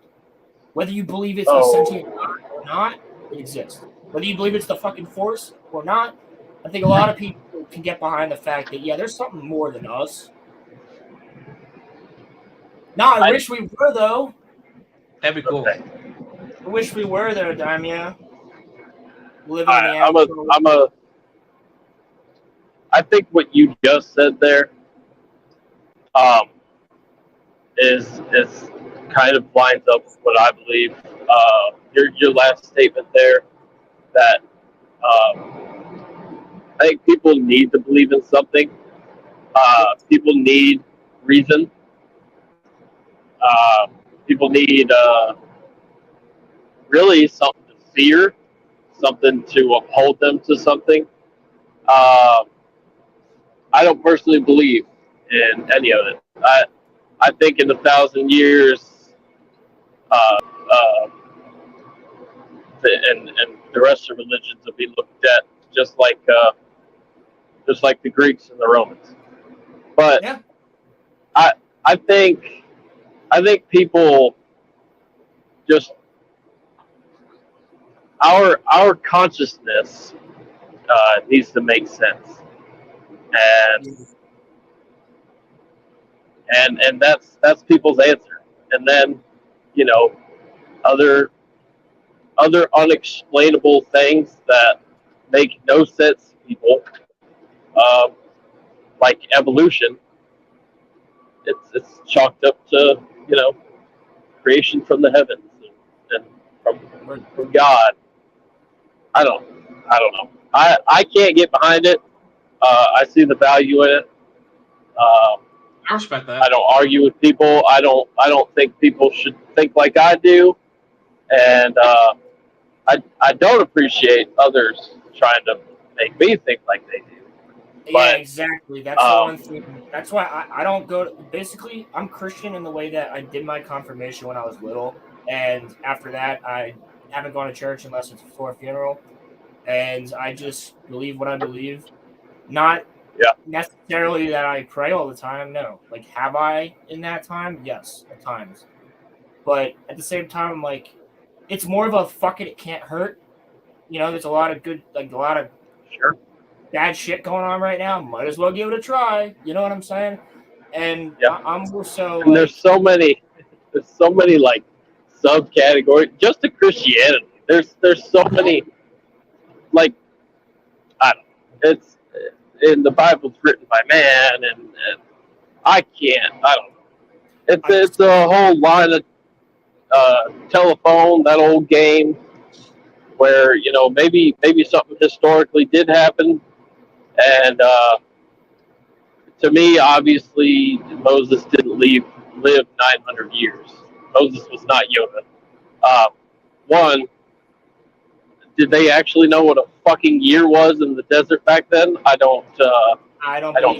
Whether you believe it's a sentient god or not, it exists. Whether you believe it's the fucking force or not, I think a lot of people can get behind the fact that, yeah, there's something more than us. I wish we were, though. that'd be cool. Okay. I wish we were there, Damia. Living in the I think what you just said there is kind of lines up with what I believe. Your last statement there, that I think people need to believe in something. People need reason. People need really something to fear, something to uphold them to something. I don't personally believe in any of it. I think in 1,000 years, and the rest of religions will be looked at just like the Greeks and the Romans. But yeah. I think people just our consciousness needs to make sense, and that's people's answer. And then, you know, other unexplainable things that make no sense to people, like evolution. It's chalked up to, you know, creation from the heavens and from God. I don't know. I can't get behind it. I see the value in it. I respect that. I don't argue with people. I don't think people should think like I do, and I don't appreciate others trying to make me think like they do. Yeah, exactly. That's the one thing. That's why I don't go to, basically, I'm Christian in the way that I did my confirmation when I was little. And after that, I haven't gone to church unless it's for a funeral. And I just believe what I believe. Not necessarily that I pray all the time. No. Like, have I in that time? Yes, at times. But at the same time, I'm like, it's more of a fuck it can't hurt. You know, there's a lot of good, like a lot of bad shit going on right now. Might as well give it a try. You know what I'm saying? And I'm more so. And there's so many like subcategories just to Christianity. There's so many, like, I don't know. It's in the Bible's written by man, and I don't know. It's a whole line of telephone, that old game where, you know, maybe something historically did happen, and to me, obviously, Moses didn't live 900 years. Moses was not Yoda. One, did they actually know what a fucking year was in the desert back then? I don't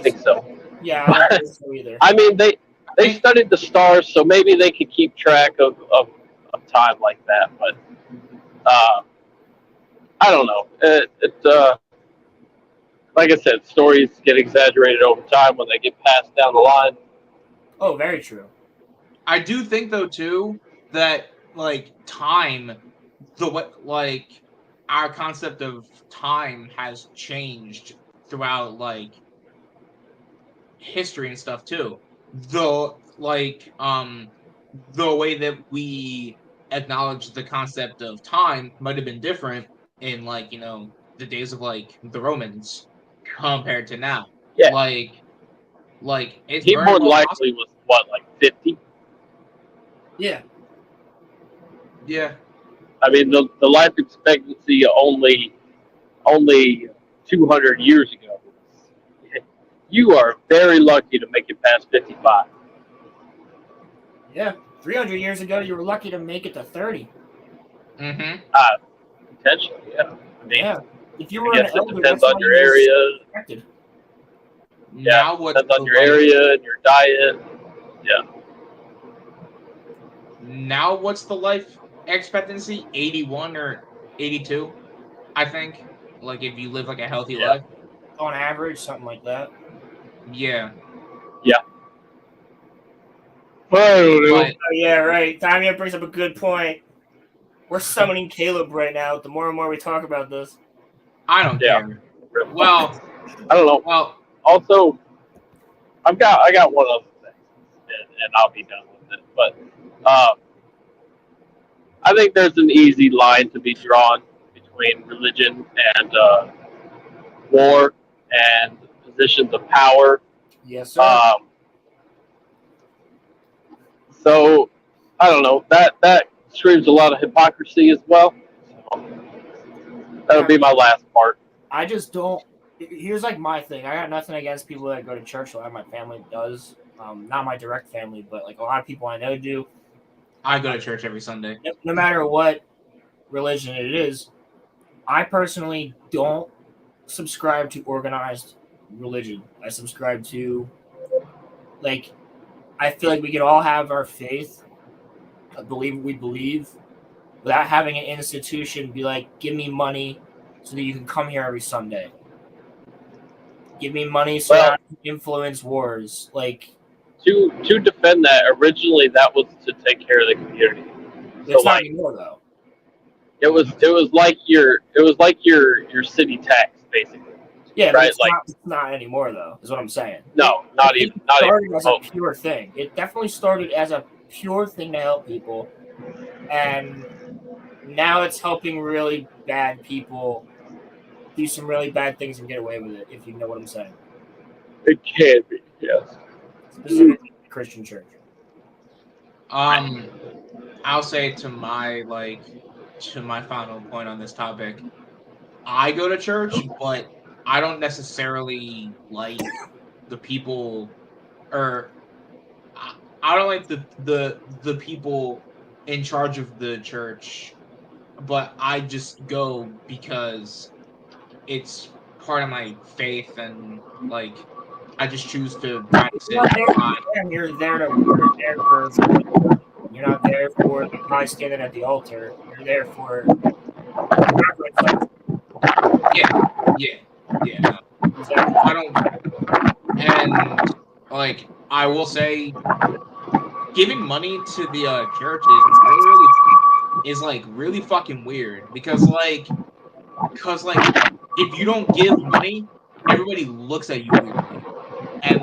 think so. Yeah, I don't think so either. I mean, they studied the stars, so maybe they could keep track of time like that. But I don't know. Like I said, stories get exaggerated over time when they get passed down the line. Oh, very true. I do think, though, too, that like time, the what like our concept of time has changed throughout like history and stuff too. The the way that we acknowledge the concept of time might have been different in like, the days of like the Romans compared to now. Yeah. Like it's He very more well likely was what, like 50? Yeah. Yeah. I mean, the life expectancy only 200 years ago. You are very lucky to make it past 55. Yeah. 300 years ago, you were lucky to make it to 30. Mm-hmm. Potentially, yeah. I mean, Yeah. If you I were an guess it elder, depends that's on how your you was area. expected. Yeah, Now what's depends on the your area and your diet. Yeah. Now what's the life expectancy? 81 or 82, I think. Like if you live like a healthy Yeah. life. On average, something like that. Yeah. Yeah. I don't know. But Oh, yeah, right. Tanya brings up a good point. We're summoning Caleb right now. The more and more we talk about this. I don't Yeah. care. Well, I don't know. well, Also, I got one other thing, and I'll be done with it. But I think there's an easy line to be drawn between religion and war and positions of power. Yes, sir. So I don't know, that screams a lot of hypocrisy as well. So, that would be my last part. I just don't. Here's like my thing. I got nothing against people that go to church. A lot of my family does. Not my direct family, but like a lot of people I know do. I go to church every Sunday. No matter what religion it is, I personally don't subscribe to organized religion. I subscribe to, like, I feel like we can all have our faith, believe what we believe, without having an institution be like, give me money so that you can come here every Sunday. Give me money so that I can influence wars. Like, to defend that, originally that was to take care of the community. it's So not like anymore though. it was like your city tax basically. Yeah, but right? it's not anymore though. Is what I'm saying. No, not even. Not started even. as a pure thing. It definitely started as a pure thing to help people, and now it's helping really bad people do some really bad things and get away with it. If you know what I'm saying. It can be. Yes. Specifically, the Christian church. I'll say to my final point on this topic, I go to church, but I don't necessarily like the people, or I don't like the people in charge of the church, but I just go because it's part of my faith, and like I just choose to practice it. You're there for. You're not there for the guy standing at the altar. You're there for. Yeah. No. I don't, and like I will say, giving money to the church is really fucking weird because if you don't give money, everybody looks at you weirdly, and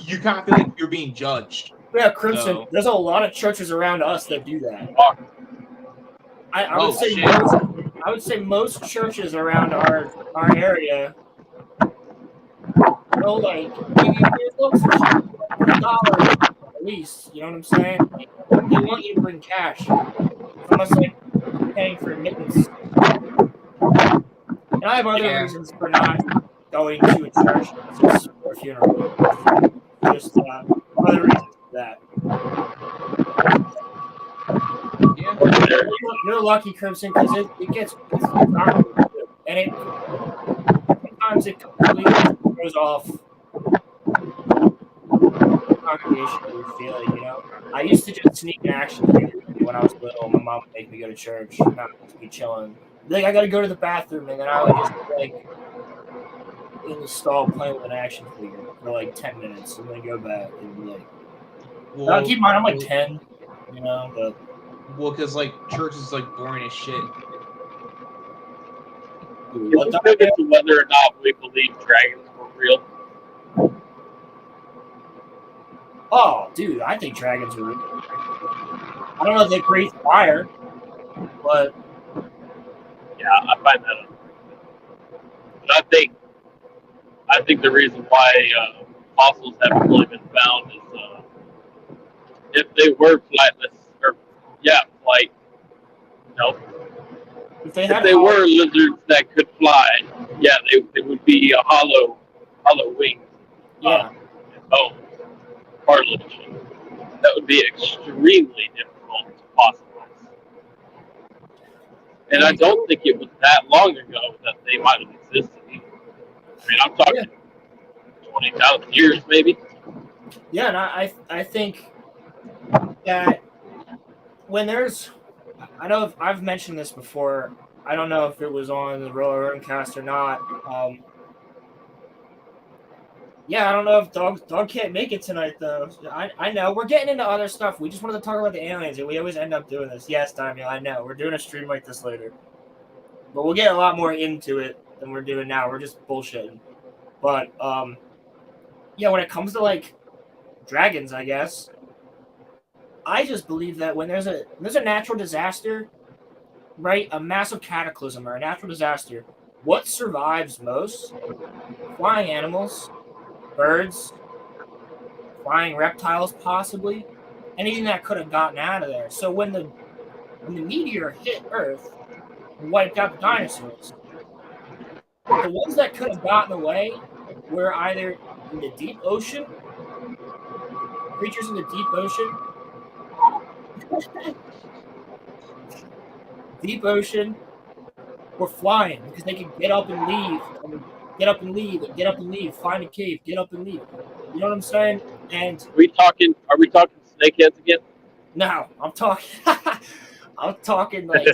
you kind of feel like you're being judged. Yeah, Crimson. So, there's a lot of churches around us that do that. I would say most churches around our area will like give you $1 at least. You know what I'm saying? They want you to bring cash. It's almost like paying for admittance. And I have other reasons for not going to a church or a funeral. Just other reasons for that. Yeah. You're lucky, Crimson, because it gets complicated. And sometimes it completely throws off the congregation that you're feeling, you know? I used to just sneak in action when I was little. My mom would make me go to church, and I would just be chilling. Like, I gotta go to the bathroom, and then I would just be like in the stall playing with an action figure for like 10 minutes, and then go back and be like, keep in mind, I'm like 10. you know. But Well, because like church is like boring as shit. Can we pivot to whether or not we believe dragons were real? Oh, dude, I think dragons are real. I don't know if they breathe fire, but Yeah, I find that unreal. But I think the reason why fossils haven't really been found is if they were flightless, or flight. No, if they if had they were lizards that could fly, they would be a hollow wing. yeah. Bone, cartilage. That would be extremely difficult to fossilize. And I don't think it was that long ago that they might have existed. I mean, I'm talking 20,000 years, maybe. Yeah, and I think that when there's, I know I've mentioned this before. I don't know if it was on the RoloRome cast or not. Yeah, I don't know if dog can't make it tonight though. I know we're getting into other stuff. We just wanted to talk about the aliens, and we always end up doing this. Yes, Daniel, I know we're doing a stream like this later, but we'll get a lot more into it than we're doing now. We're just bullshitting. But yeah, when it comes to like dragons, I guess I just believe that when there's a natural disaster, right, a massive cataclysm or a natural disaster, what survives most? Flying animals, birds, flying reptiles, possibly anything that could have gotten out of there. So when the meteor hit Earth and wiped out the dinosaurs, the ones that could have gotten away were either in the deep ocean, creatures in the deep ocean, or flying because they could get up and leave, get up and leave, and get up and leave, find a cave, get up and leave. You know what I'm saying? And Are we talking snakeheads again? no, I'm talking I'm talking like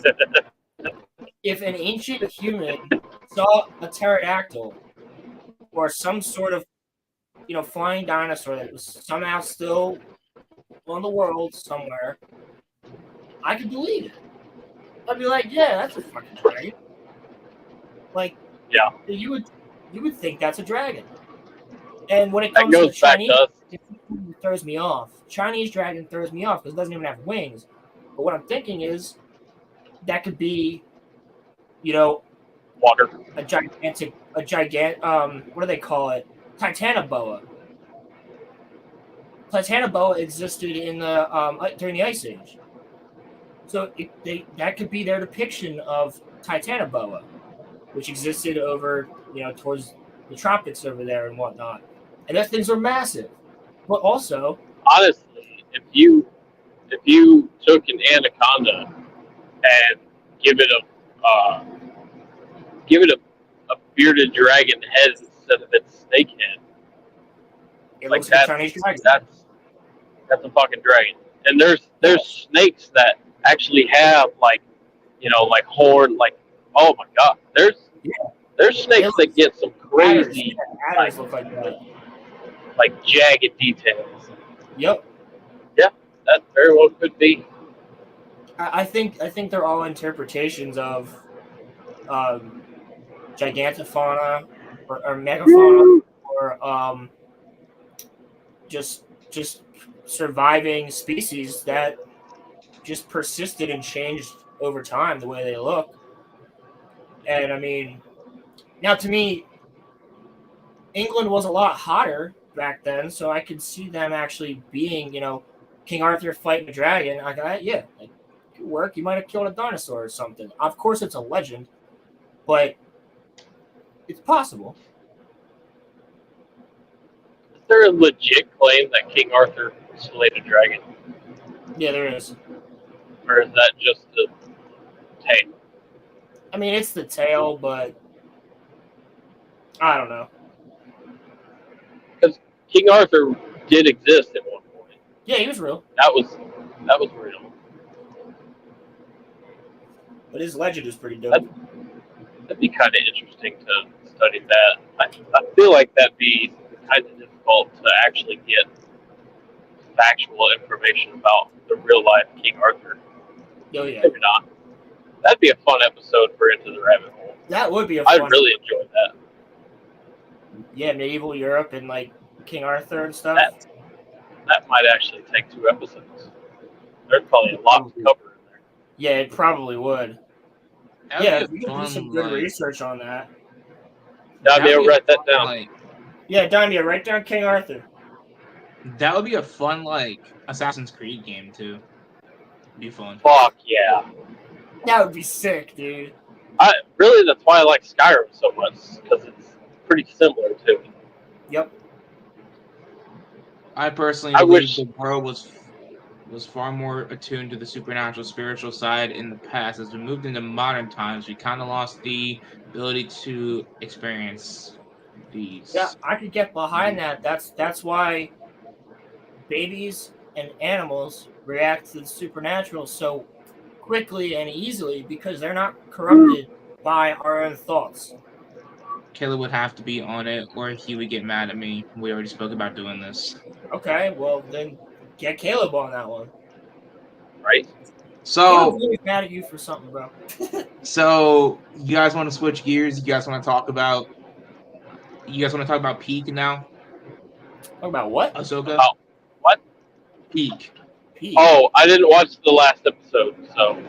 if an ancient human saw a pterodactyl or some sort of flying dinosaur that was somehow still on the world somewhere, I could believe it. I'd be like, yeah, that's a fucking dragon. Like, Yeah, you would think that's a dragon. And when it that comes to the goes back Chinese, to us. it throws me off. Chinese dragon throws me off because it doesn't even have wings. But what I'm thinking is that could be, Water. a gigantic, what do they call it? Titanoboa. Titanoboa existed in the during the Ice Age. So that could be their depiction of Titanoboa, which existed over, towards the tropics over there and whatnot. And those things are massive. But also, Honestly, if you took an anaconda and give it a bearded dragon head instead of its snake head, it like looks like a Chinese dragon. that's a fucking dragon. And there's snakes that actually have like horn, like, oh my god, there's snakes that get some crazy Adders look like that. like jagged details. Yep. Yeah, that very well could be. I think they're all interpretations of gigantofauna or megafauna or just surviving species that just persisted and changed over time the way they look. And I mean, now to me, England was a lot hotter back then, so I could see them actually being, King Arthur fighting a dragon. It could work. He might have killed a dinosaur or something. Of course, it's a legend, but it's possible. Is there a legit claim that King Arthur slayed a dragon? Yeah, there is. Or is that just the tale? I mean, it's the tale, but I don't know. Because King Arthur did exist at one point. Yeah, he was real. That was real. But his legend is pretty dope. That'd be kind of interesting to study that. I feel like that'd be kind of difficult to actually get factual information about the real life King Arthur. Oh yeah, Maybe not. That'd be a fun episode for Into the Rabbit Hole. that would be a I fun. really enjoyed that. Yeah, medieval Europe and like King Arthur and stuff. That might actually take 2 episodes. There's probably a lot to cover in there. Yeah, it probably would. That Yeah, would we be can do fun, some good like- research on that. I'll be able to write that fun, down. like- Yeah, Damia, write down King Arthur. that would be a fun, like, Assassin's Creed game, too. Be fun. Fuck yeah. That would be sick, dude. Really, that's why I like Skyrim so much, because it's pretty similar to it. Yep. I personally I believe wish- the world was far more attuned to the supernatural, spiritual side in the past. As we moved into modern times, we kind of lost the ability to experience these. Yeah, I could get behind that. That's why babies and animals react to the supernatural so quickly and easily because they're not corrupted by our own thoughts. Caleb would have to be on it, or he would get mad at me. We already spoke about doing this. Okay, well then get Caleb on that one. Right? So, Caleb's always mad at you for something, bro. so you guys want to switch gears? You guys want to talk about? You guys want to talk about Peak now? Talk about what? Ahsoka. Oh, what? Peak. Pete. Oh, I didn't watch the last episode, so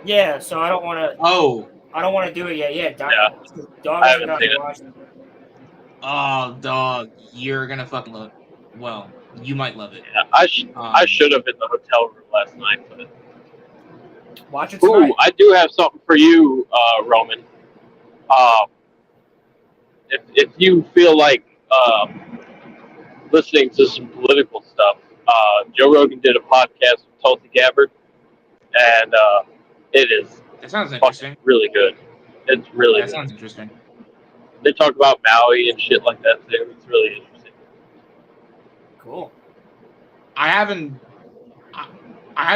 Yeah, so I don't want to. Oh, I don't want to do it yet. Yeah, Dog I hasn't haven't gotten seen to it. watch it. oh, dog! You're gonna fucking love. Well, you might love it. yeah, I should have in the hotel room last night. But Watch it tonight. ooh, I do have something for you, Roman. If you feel like listening to some political stuff, Joe Rogan did a podcast with Tulsi Gabbard, and it is That sounds fucking interesting. really good. It's really That good. sounds interesting. They talk about Maui and shit like that too. It's really interesting. Cool. I haven't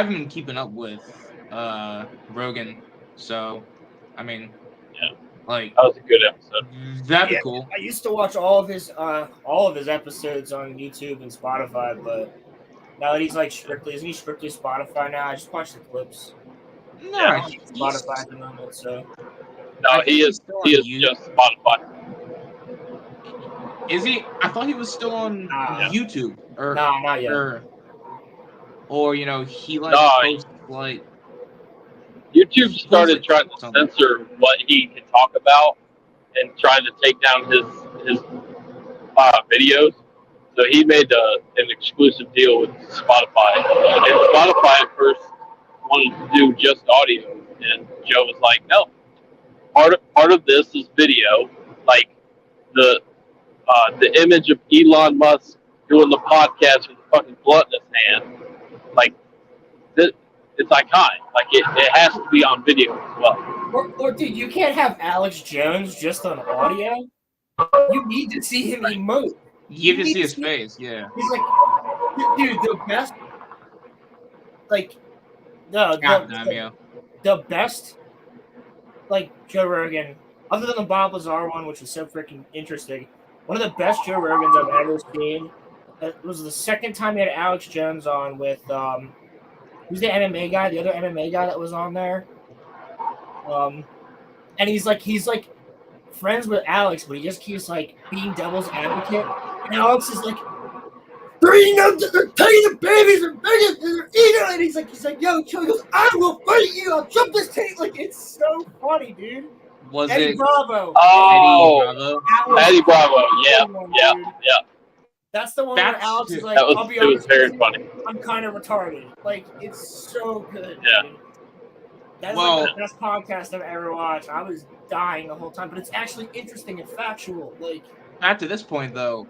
been keeping up with Rogan, so I mean, Yeah. like That was a good episode. that'd be Yeah. cool. I used to watch all of his episodes on YouTube and Spotify, but now that he's like isn't he strictly Spotify now? I just watch the clips. No, I don't he's- use Spotify at the moment, so No, I think he he's is. still He on is YouTube. just Spotify. Is he? I thought he was still on Nah. YouTube, or nah, not yet. or you know, he like No, posts like YouTube started trying to censor what he can talk about and trying to take down his videos. So he made an exclusive deal with Spotify. And Spotify at first wanted to do just audio, and Joe was like, "No, part of this is video, like the image of Elon Musk doing the podcast with the fucking blunt in his hand, like this." It's iconic. Like it has to be on video as well. Or dude, you can't have Alex Jones just on audio. You need to see him emote. you can see his face. Yeah, He's like, dude, the best. Like, no, goddamn, yeah. the best, like Joe Rogan, other than the Bob Lazar one, which was so freaking interesting. One of the best Joe Rogans I've ever seen. It was the second time he had Alex Jones on with who's the MMA guy? The other MMA guy that was on there. And he's like friends with Alex, but he just keeps like being devil's advocate. And Alex is like, they're taking the babies and bringing they're eating it. And he's like, yo, Joe, he goes, I will fight you. I'll jump this tape. Like, it's so funny, dude. Was Eddie it Bravo. Oh, Eddie Bravo? That was Eddie Bravo. Yeah, the one, yeah, dude. yeah. That's the one That's- where Alex is like, That was I'll be it was honest, very funny. I'm kind of retarded. Like, it's so good. Yeah. Dude. That's Well- like the best podcast I've ever watched. I was dying the whole time, but it's actually interesting and factual. Like, Back to this point though,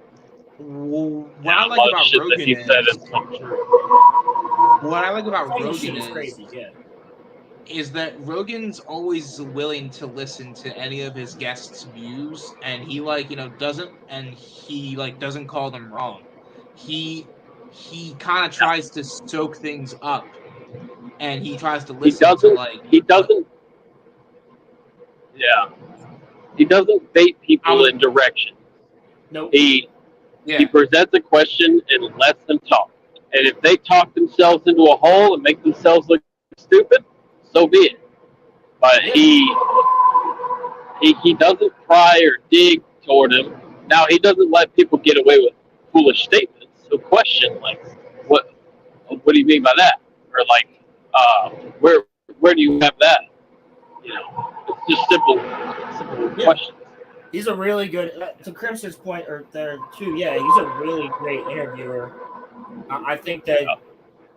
what Yeah, I a like lot of about shit Rogan that he is said is come true. what I like about funny shit Rogan is crazy. Yeah. is that Rogan's always willing to listen to any of his guests' views, and he doesn't call them wrong. He kind of tries to soak things up, and he tries to listen to like He doesn't. Yeah. He doesn't bait people in direction. Nope. He yeah. presents a question and lets them talk. And if they talk themselves into a hole and make themselves look stupid, so be it. But he doesn't pry or dig toward him. Now he doesn't let people get away with foolish statements. So question like, what do you mean by that? Or like, where do you have that? You know, it's just simple questions. He's a really good. To Crimson's point, or there too. Yeah, he's a really great interviewer. I think that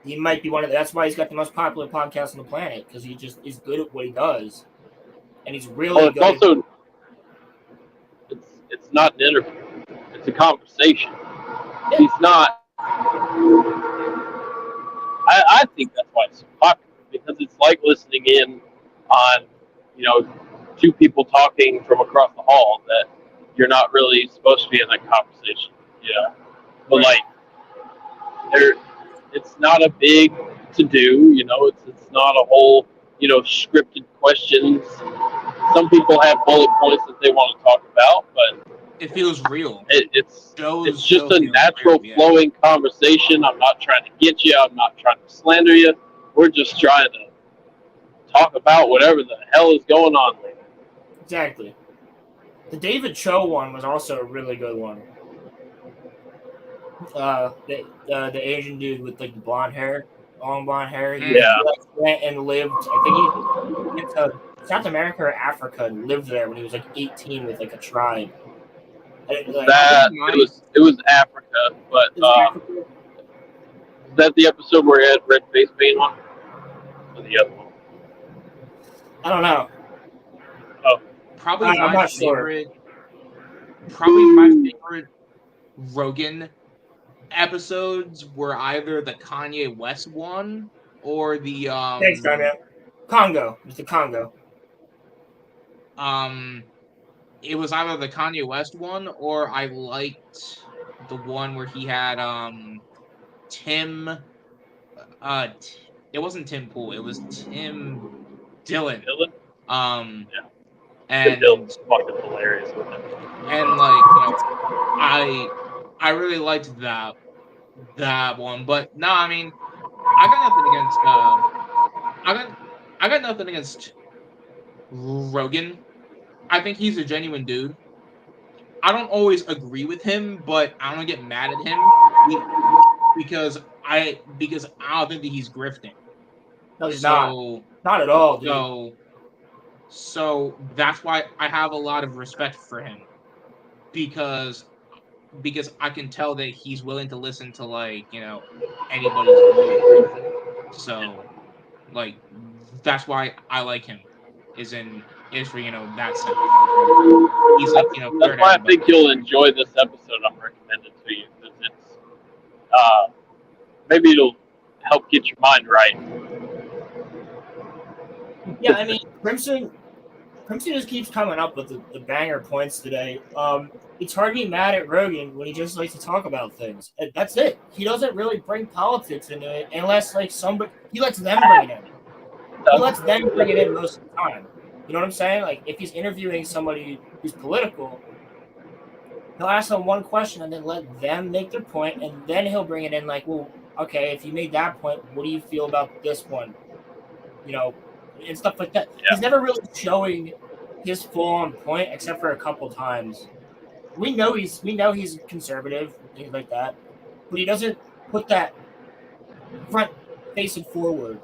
he might be one of. That's why he's got the most popular podcast on the planet, because he just is good at what he does, and he's really good. Also, it's not an interview; it's a conversation. Yeah. He's not. I think that's why it's so popular, because it's like listening in on, two people talking from across the hall that you're not really supposed to be in that conversation. Yeah, but like, it's not a big to do. It's not a whole scripted questions. Some people have bullet points that they want to talk about, but it feels real. It's just a natural flowing conversation. I'm not trying to get you. I'm not trying to slander you. We're just trying to talk about whatever the hell is going on there. Exactly. The David Cho one was also a really good one. The Asian dude with like the blonde hair, long blonde hair. He went and lived. I think he went to South America or Africa and lived there when he was like 18 with like a tribe. It was Africa, but is that the episode where he had red face paint on? Or the other one? I don't know. Oh, probably my favorite. Probably my favorite Rogan episodes were either the Kanye West one or the Thanks, man. Congo. It's the Congo. It was either the Kanye West one or I liked the one where he had Tim. It wasn't Tim Pool. It was Tim Dillon. And Tim Dillon's fucking hilarious with it. And like, I really liked that one. But no, I mean, I got nothing against Rogan. I think he's a genuine dude. I don't always agree with him, but I don't get mad at him because I don't think that he's grifting. No, he's not. Not at all, dude. So that's why I have a lot of respect for him, because I can tell that he's willing to listen to anybody's view. So like that's why I like him. Is for that sense. He's like That's why I think you'll enjoy this episode. I'm recommending to you because it's maybe it'll help get your mind right. Yeah, I mean, Crimson just keeps coming up with the banger points today. It's hard to be mad at Rogan when he just likes to talk about things. And that's it. He doesn't really bring politics into it unless he lets them bring it in. He lets them bring it in most of the time. You know what I'm saying? Like, if he's interviewing somebody who's political, he'll ask them one question and then let them make their point, and then he'll bring it in like, well, okay, if you made that point, what do you feel about this one? And stuff like that. Yeah. He's never really showing his full-on point except for a couple times. We know he's conservative, things like that, but he doesn't put that front facing forward.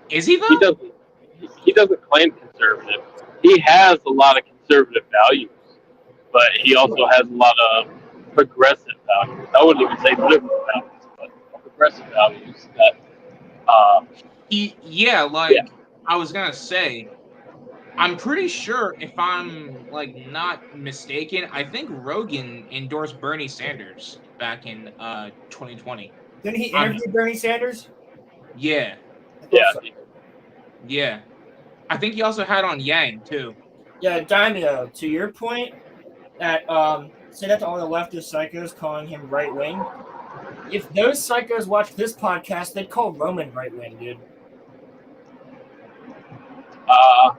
Is he though? He doesn't claim conservative. He has a lot of conservative values, but he also has a lot of progressive values. I wouldn't even say liberal values, but progressive values that. I was gonna say, I'm pretty sure if I'm not mistaken, I think Rogan endorsed Bernie Sanders back in 2020. Didn't he interview Bernie Sanders? Yeah. Yeah. So. Yeah. I think he also had on Yang too. Yeah, Daimyo, to your point, that say that to all the leftist psychos calling him right wing. If those psychos watch this podcast, they'd call Roman right wing, dude. I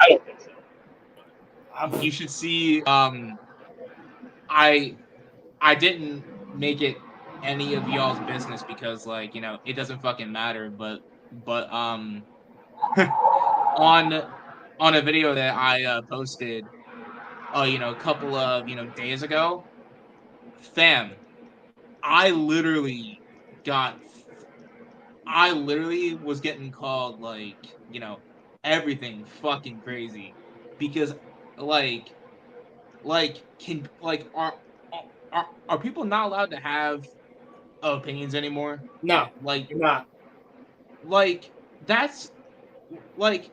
don't think so. You should see. I didn't make it any of y'all's business because, like, you know, it doesn't fucking matter. But on a video that I posted, you know, a couple of days ago, fam, I literally got I literally was getting called, like, you know, everything fucking crazy because, like can like are people not allowed to have opinions anymore? No, Like you're not. That's like,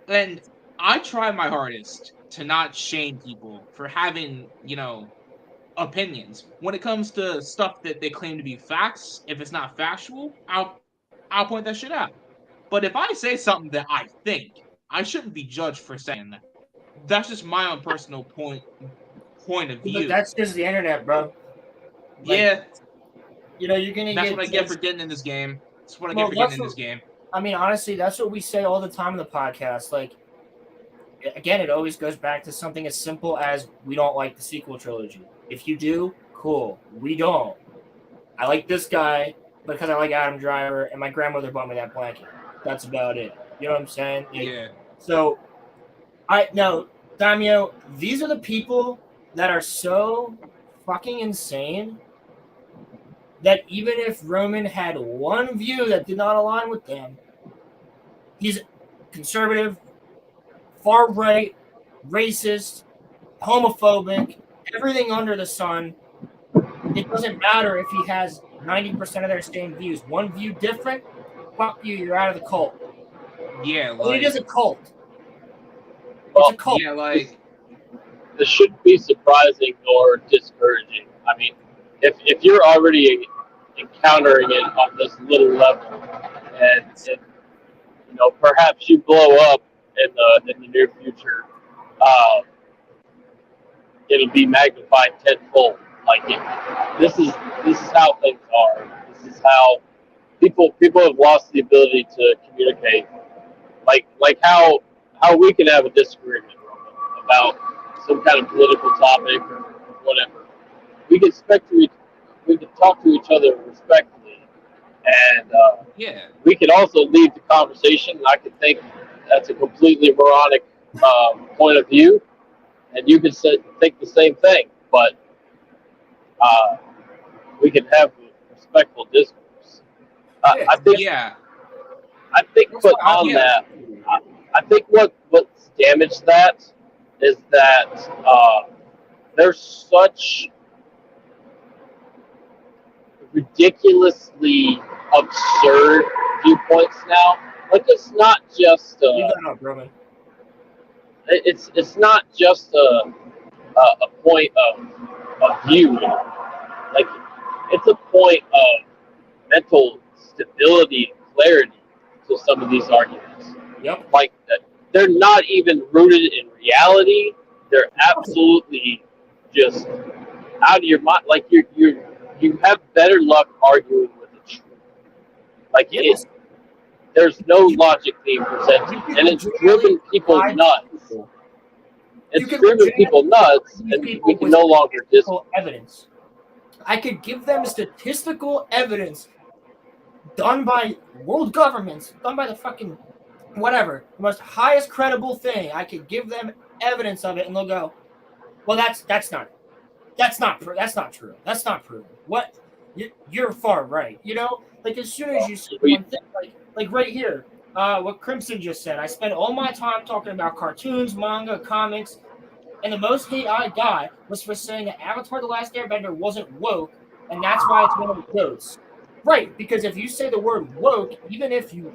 and I try my hardest to not shame people for having, you know, opinions when it comes to stuff that they claim to be facts. If it's not factual, I'll point that shit out. But if I say something that I think, I shouldn't be judged for saying that. That's just my own personal point of But view. that's just the internet, bro. Like, Yeah, you know, you're gonna that's get what I get for getting in this game. That's what I get for getting in this game. I mean, honestly, that's what we say all the time in the podcast. Like, again, it always goes back to something as simple as we don't like the sequel trilogy. If you do, cool. We don't. I like this guy because I like Adam Driver, and my grandmother bought me that blanket. That's about it. You know what I'm saying? Like, Yeah. So, Damio, these are the people that are so fucking insane that even if Roman had one view that did not align with them, he's conservative, far right, racist, homophobic, everything under the sun. It doesn't matter if he has 90% of their same views. One view different, fuck you, you're out of the cult. Yeah, like, it is a cult. Well, It's a cult. yeah, like, this shouldn't be surprising nor discouraging. I mean, if you're already encountering it on this little level, and you know, perhaps you blow up in the near future, it'll be magnified tenfold. Like, this is how things are. This is how people have lost the ability to communicate. Like how we can have a disagreement about some kind of political topic or whatever. We can talk to each other respectfully, and yeah, we can also lead the conversation. I can think that's a completely moronic point of view, and you can think the same thing, but we can have respectful discourse. I think. yeah, I think, but on that, I think what's damaged that is that there's such ridiculously absurd viewpoints now. Like, it's not just Leave that up, Roman. it's not just a point of view. Like, it's a point of mental stability and clarity to some of these arguments. Yep. Like, they're not even rooted in reality. They're absolutely just out of your mind. Like, you have better luck arguing with the truth. Like, there's no logic being presented, and it's driven people nuts. It's driven people nuts, and we can no longer evidence. I could give them statistical evidence done by world governments, done by the fucking whatever, the most highest credible thing. I could give them evidence of it, and they'll go, "Well, that's not true. That's not proven. What? You're far right. You know, like, as soon as you see one thing, like right here, what Crimson just said. I spent all my time talking about cartoons, manga, comics, and the most hate I got was for saying that Avatar: The Last Airbender wasn't woke, and that's why it's one of the goats. Right, because if you say the word woke, even if you're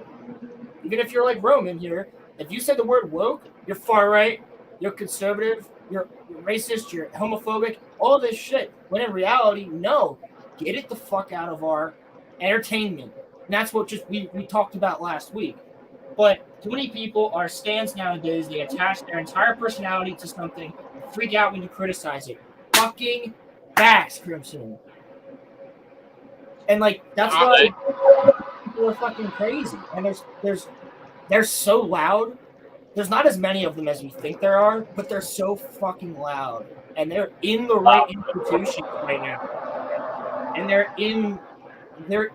like Roman here, if you say the word woke, you're far right, you're conservative, you're racist, you're homophobic, all this shit. When in reality, no, get it the fuck out of our entertainment. And that's what we talked about last week. But too many people are stands nowadays. They attach their entire personality to something and freak out when you criticize it. Fucking facts, Crimson. And like, that's why people are fucking crazy. And they're so loud. There's not as many of them as we think there are, but they're so fucking loud. And they're in the right institutions right now. and they're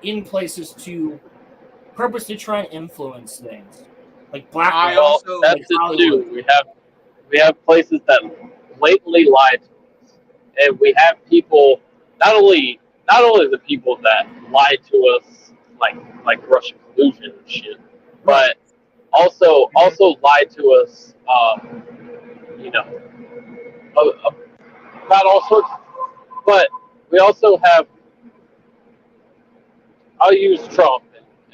in places to purposely try and influence things, like black. I Well, also that's like it Hollywood. too. We have places that blatantly lie to us, and we have people not only the people that lie to us like Russian collusion and shit, but also lie to us. You know, about all sorts. But we also have. I'll use Trump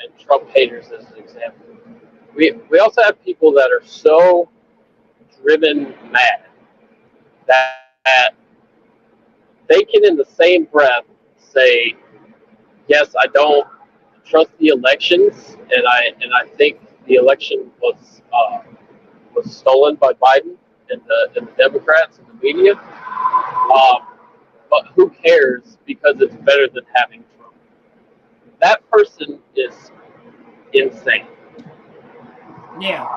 and Trump haters as an example. We also have people that are so driven mad that they can, in the same breath, say, "Yes, I don't trust the elections, and I think the election was stolen by Biden and the Democrats and the media." But who cares because it's better than having Trump? That person is insane. Yeah.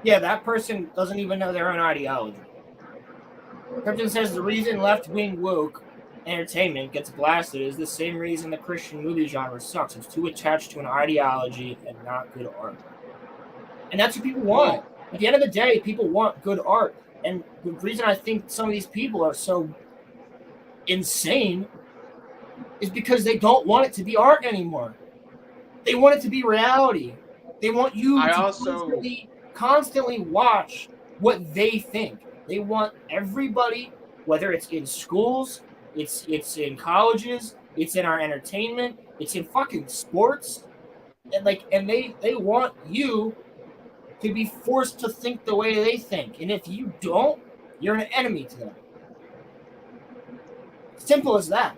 Yeah, that person doesn't even know their own ideology. Krypton says the reason left-wing woke entertainment gets blasted is the same reason the Christian movie genre sucks. It's too attached to an ideology and not good art. And that's what people want. At the end of the day, people want good art. And the reason I think some of these people are so insane is because they don't want it to be art anymore. They want it to be reality. They want you to constantly watch what they think. They want everybody, whether it's in schools, it's in colleges, it's in our entertainment, it's in fucking sports, and they want you to be forced to think the way they think. And if you don't, you're an enemy to them. Simple as that.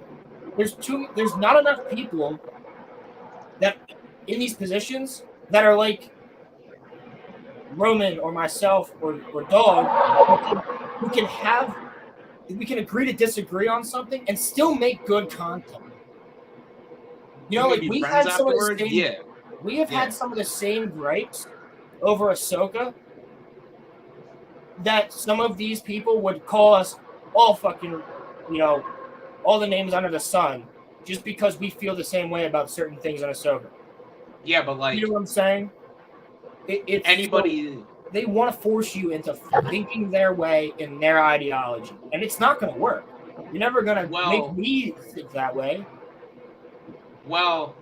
There's not enough people that in these positions that are like Roman or myself or Dog who can agree to disagree on something and still make good content. You know, like we had some of the same, we have had some of the same gripes over Ahsoka that some of these people would call us all fucking, all the names under the sun just because we feel the same way about certain things on Ahsoka. Yeah, but like, you know what I'm saying? It's anybody. They want to force you into thinking their way in their ideology, and it's not going to work. You're never going to make me think that way. Well,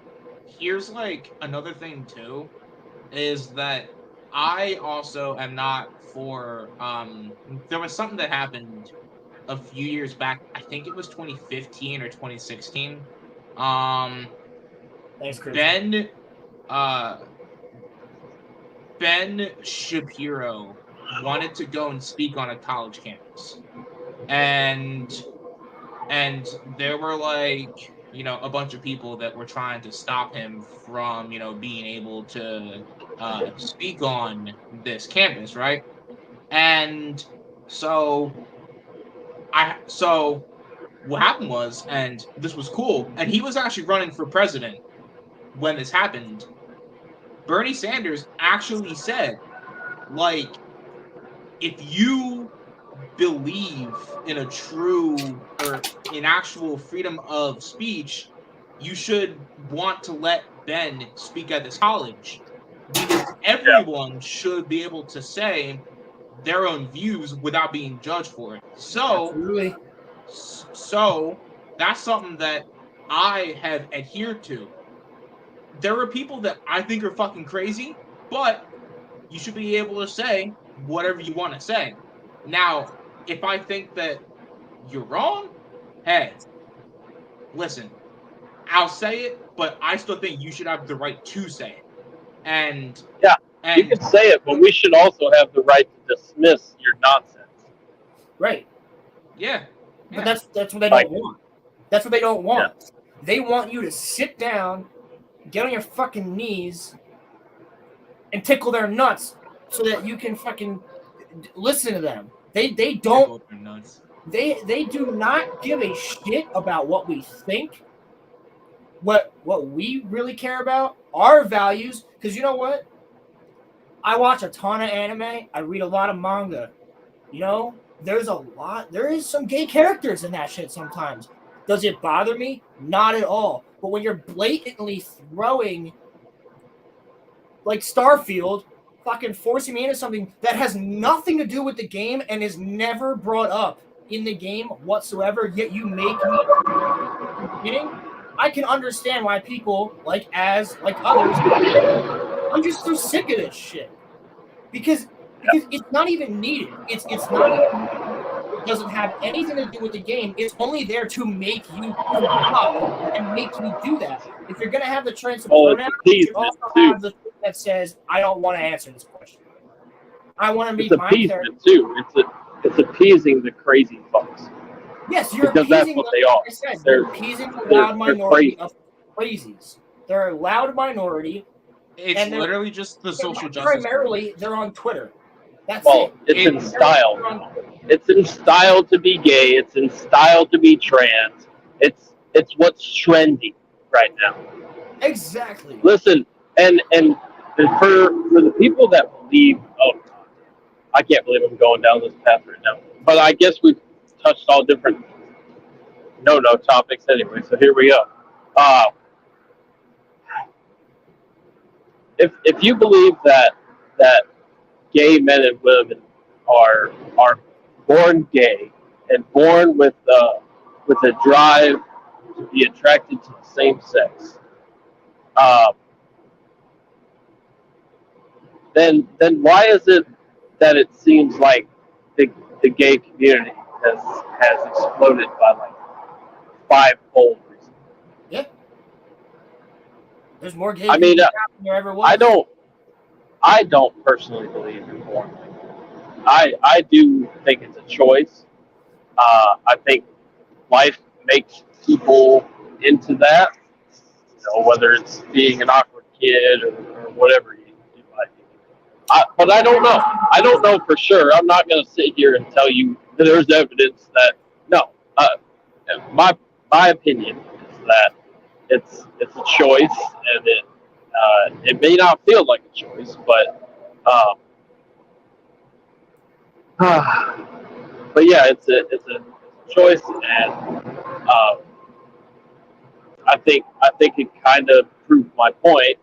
here's like another thing too, is that I also am not for. There was something that happened a few years back. I think it was 2015 or 2016. Thanks, Chris. Ben Shapiro wanted to go and speak on a college campus, and there were like a bunch of people that were trying to stop him from being able to speak on this campus, right? And so what happened was, and this was cool, and he was actually running for president when this happened. Bernie Sanders actually said, like, if you believe in a true or in actual freedom of speech, you should want to let Ben speak at this college, because everyone should be able to say their own views without being judged for it. So that's something that I have adhered to. There are people that I think are fucking crazy, but you should be able to say whatever you want to say. Now, if I think that you're wrong, hey, listen, I'll say it, but I still think you should have the right to say it. And you can say it, but we should also have the right to dismiss your nonsense. Right. Yeah. But that's what they don't want. That's what they don't want. Yeah. They want you to sit down, get on your fucking knees, and tickle their nuts so that you can fucking listen to them. They don't. They do not give a shit about what we think. What we really care about, our values. Because you know what? I watch a ton of anime. I read a lot of manga. There is some gay characters in that shit sometimes. Does it bother me? Not at all. But when you're blatantly throwing, like Starfield, fucking forcing me into something that has nothing to do with the game and is never brought up in the game whatsoever, yet you make me beginning, I can understand why people like others, I'm just so sick of this shit. Because it's not even needed. It's not even, it doesn't have anything to do with the game. It's only there to make you up and make you do that. If you're gonna have the choice of pronouns, you should also have the thing that says, I don't want to answer this question. I want to meet my character. Too. It's appeasing the crazy fucks. Yes, you're because appeasing that's what they are. Like I said, they're appeasing the loud minority of crazies. They're a loud minority. It's literally just the social justice. Primarily, they're on Twitter. That's it. It's in style. It's in style to be gay. It's in style to be trans. It's what's trendy right now. Exactly. Listen, and for the people that believe, I can't believe I'm going down this path right now. But I guess we've touched all different no topics anyway. So here we go. If you believe that gay men and women are born gay and born with a drive to be attracted to the same sex, then why is it that it seems like the gay community has exploded by like 5-fold recently? Yeah. There's more gay people than there ever was. I don't personally believe in porn. I do think it's a choice. I think life makes people into that. Whether it's being an awkward kid or whatever you might be. But I don't know. I don't know for sure. I'm not going to sit here and tell you that there's evidence that no. My opinion is that it's a choice, and it may not feel like a choice, but yeah, it's a choice, and I think it kind of proved my point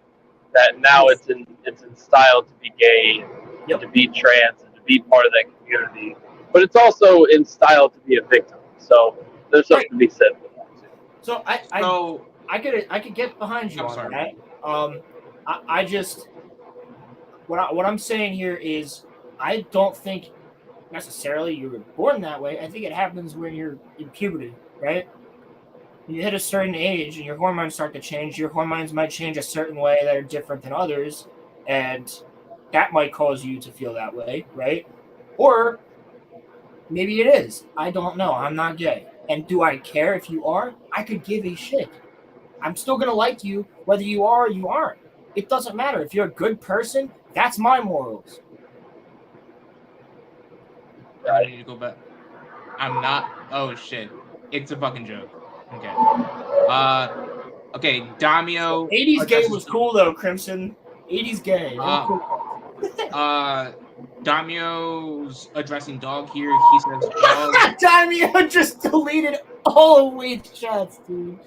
that now it's in style to be gay and to be trans and to be part of that community, but it's also in style to be a victim. So there's something to be said for that too. So I could get behind you on that. I just what I'm saying here is I don't think necessarily you were born that way. I think it happens when you're in puberty, right? When you hit a certain age and your hormones start to change, your hormones might change a certain way that are different than others, and that might cause you to feel that way, right? Or maybe it is. I don't know. I'm not gay. And do I care if you are? I could give a shit. I'm still going to like you whether you are or you aren't. It doesn't matter. If you're a good person, that's my morals. I need to go back. I'm not. Oh, shit. It's a fucking joke. Okay. Okay, Damio. 80s gay was cool, though, Crimson. 80s gay. Cool. Damio's addressing dog here. He says, dog. Damio just deleted all of Wade's chats, dude.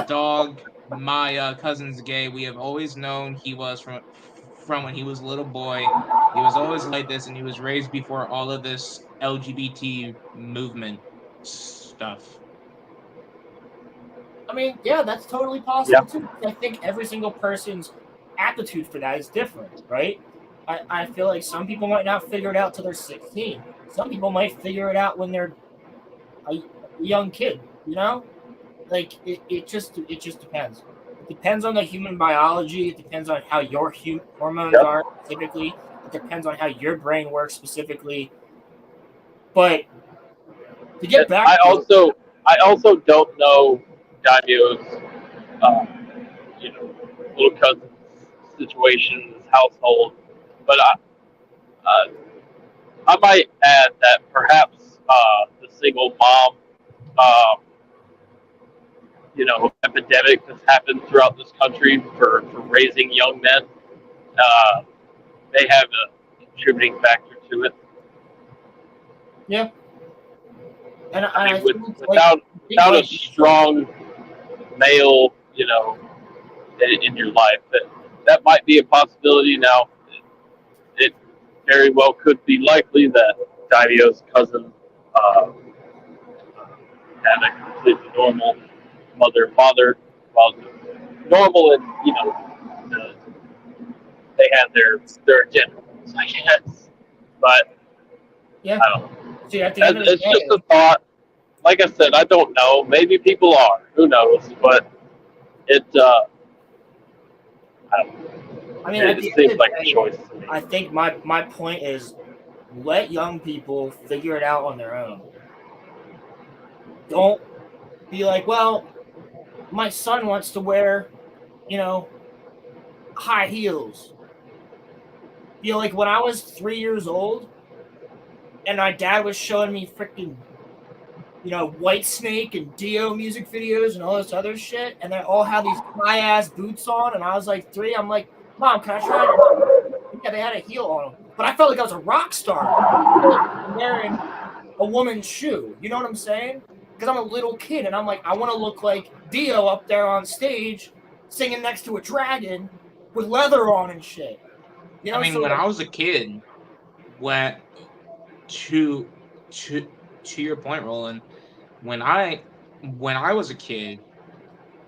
Dog, my cousin's gay. We have always known he was from when he was a little boy. He was always like this, and he was raised before all of this LGBT movement stuff. I mean, yeah, that's totally possible, too. I think every single person's aptitude for that is different, right? I feel like some people might not figure it out till they're 16. Some people might figure it out when they're a young kid, Like, it just depends. It depends on the human biology. It depends on how your hormones are specifically. It depends on how your brain works specifically. But to get back I also don't know Damio's little cousin's situation, his household, but I might add that perhaps the single mom epidemic that's happened throughout this country for raising young men may have a contributing factor to it. Yeah. And without a strong male, in your life, that might be a possibility. Now, it very well could be likely that Daimyo's cousin had a completely normal mother and father. Well, normal, and they had their agenda, I guess. But Yeah. I don't know. See, at the end of the It's day, just a thought. Like I said, I don't know. Maybe people are. Who knows? But it. I don't know. I mean, at It the end seems of like the a day, choice to me. I think my point is, let young people figure it out on their own. Don't be like, well, my son wants to wear, high heels. Like when I was 3 years old, and my dad was showing me freaking, White Snake and Dio music videos and all this other shit, and they all have these high ass boots on, and I was like 3. I'm like, Mom, can I try it? Yeah, they had a heel on them, but I felt like I was a rock star wearing a woman's shoe. You know what I'm saying? Because I'm a little kid, and I'm like, I want to look like Dio up there on stage singing next to a dragon with leather on and shit. I mean, when I was a kid, when to your point, Roland, when I was a kid,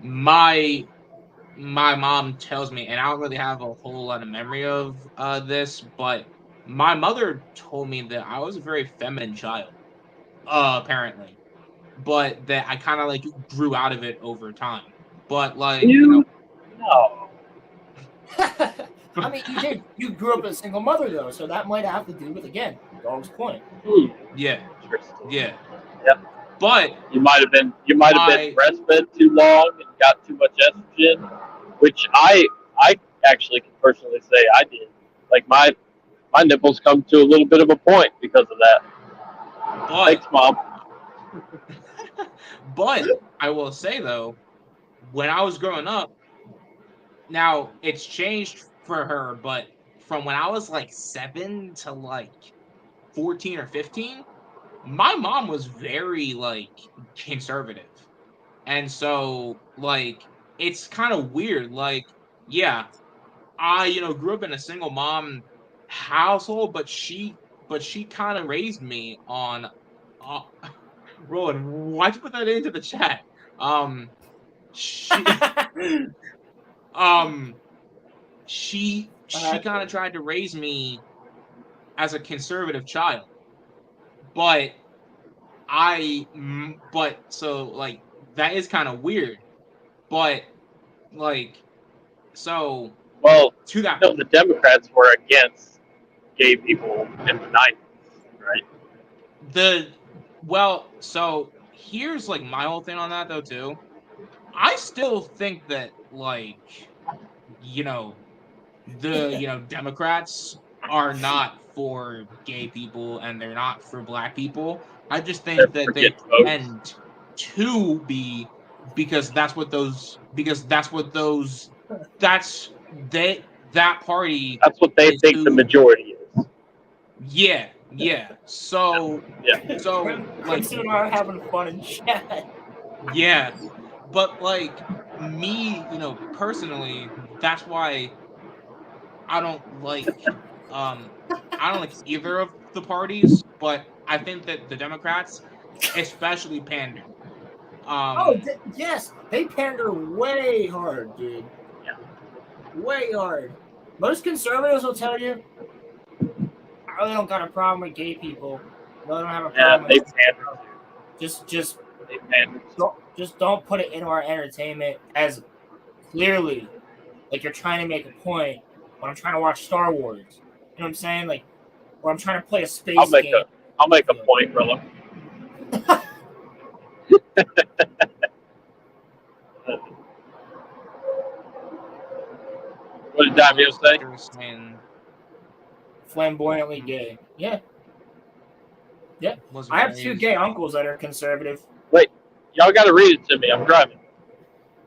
my mom tells me, and I don't really have a whole lot of memory of this, but my mother told me that I was a very feminine child, apparently, but that I kind of like grew out of it over time. But like, No. I mean, you did. You grew up with a single mother, though, so that might have to do with, again, dog's point. Yeah. Yep. But you might have been breastfed too long and got too much estrogen, which I actually can personally say I did. Like my nipples come to a little bit of a point because of that. Thanks, Mom. But I will say though, when I was growing up, now it's changed for her, but from when I was like 7 to like 14 or 15, my mom was very like conservative. And so like it's kind of weird. Like, yeah, I grew up in a single mom household, but she kind of raised me on Roland, why'd you put that into the chat? She she kind of tried to raise me as a conservative child, but so like that is kind of weird, but like so well to that the Democrats were against gay people in the 90s, right? So here's like my whole thing on that though too. I still think that like the Democrats are not for gay people and they're not for black people. I just think that they tend to be because that's what they think the majority is. Yeah. So like Prince and I are having fun in chat. Yeah. But like me, personally, that's why I don't like either of the parties, but I think that the Democrats especially pander. Yes, they pander way hard, dude. Yeah. Way hard. Most conservatives will tell you, I really don't got a problem with gay people. I really don't have a problem with they pander. Just they pander. Don't put it into our entertainment as clearly like you're trying to make a point when I'm trying to watch Star Wars. You know what I'm saying? Like, or I'm trying to play a space game. I'll make a point, Rilla. What did Damio say? Flamboyantly gay. Yeah. Yeah. I have 2 gay uncles that are conservative. Wait, y'all got to read it to me. I'm driving.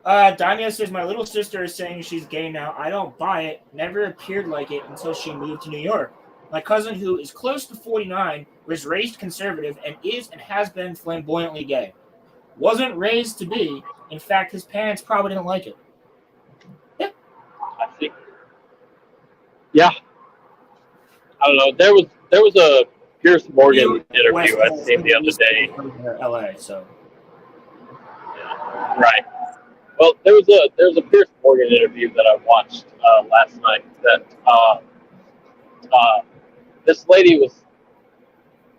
Daimyo says, my little sister is saying she's gay now. I don't buy it. Never appeared like it until she moved to New York. My cousin, who is close to 49, was raised conservative and is and has been flamboyantly gay. wasn't raised to be. In fact, his parents probably didn't like it. I think. Yeah. I don't know. There was a Pierce Morgan interview I seen the other day. LA, so. Yeah, right. Well, there was a Pierce Morgan interview that I watched last night. That this lady was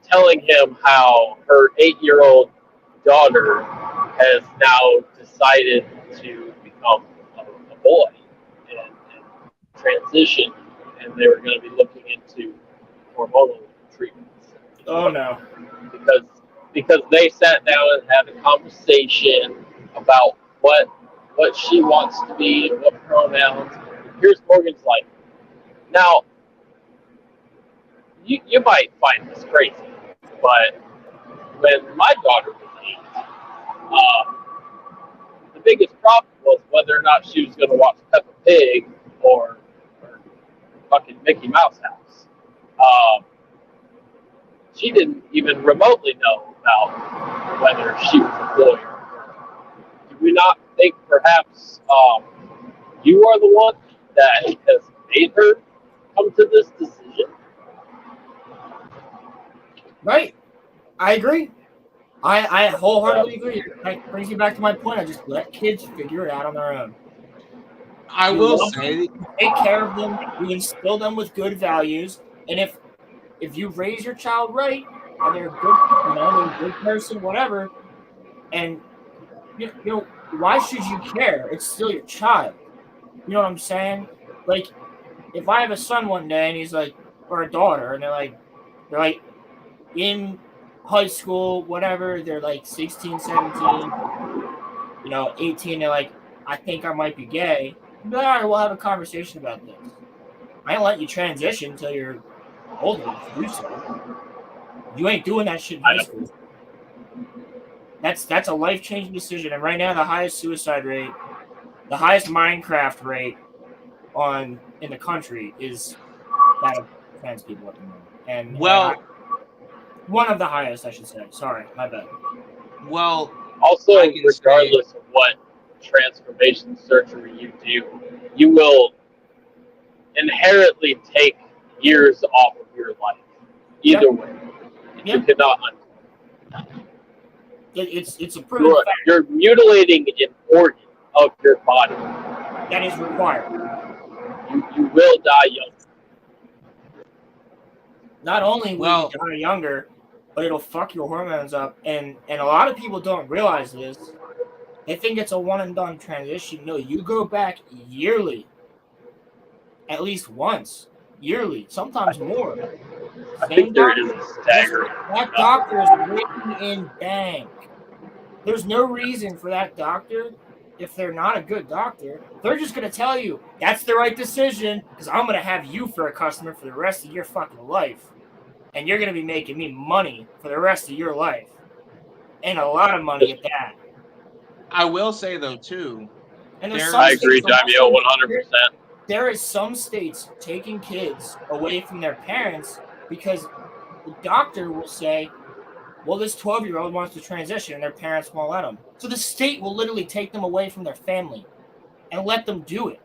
telling him how her 8-year-old daughter has now decided to become a boy and transition, and they were going to be looking into hormonal treatments. Oh no! Because they sat down and had a conversation about what she wants to be and what pronouns. Pierce Morgan's like, now you might find this crazy, but when my daughter was 8, the biggest problem was whether or not she was going to watch Peppa Pig or fucking Mickey Mouse House. She didn't even remotely know about whether she was a boy or a girl. Do we not think perhaps you are the one that has made her come to this decision? Right. I agree. I wholeheartedly agree. That brings me back to my point. I just let kids figure it out on their own. I will say, take care of them. You instill them with good values, and if you raise your child right and they're good, they're a good person, whatever, and you know, why should you care? It's still your child. You know what I'm saying? Like, if I have a son one day and he's like, or a daughter, and they're like in high school, whatever, they're like 16, 17, 18, they're like, I think I might be gay. I'll be like, all right, we'll have a conversation about this. I ain't let you transition until you're old enough to do so. You ain't doing that shit in high school. That's a life-changing decision. And right now, the highest suicide rate, the highest Minecraft rate in the country is that of trans people at the moment. And one of the highest, I should say. Sorry, my bad. Well, also, regardless of what transformation surgery you do, you will inherently take years off of your life. Either way. You cannot undo. It's a proven fact. You're mutilating an organ of your body. That is required. You will die young. Not only will you die younger, but it'll fuck your hormones up. And a lot of people don't realize this. They think it's a one and done transition. No, you go back yearly. At least once. Yearly. Sometimes more. I think there is a staggering. That doctor is written in bank. There's no reason for that doctor, if they're not a good doctor, they're just going to tell you, that's the right decision, because I'm going to have you for a customer for the rest of your fucking life. And you're going to be making me money for the rest of your life. And a lot of money at that. I will say, though, too. And I agree, Jamio, 100%. There is some states taking kids away from their parents because the doctor will say, well, this 12-year-old wants to transition and their parents won't let them. So the state will literally take them away from their family and let them do it.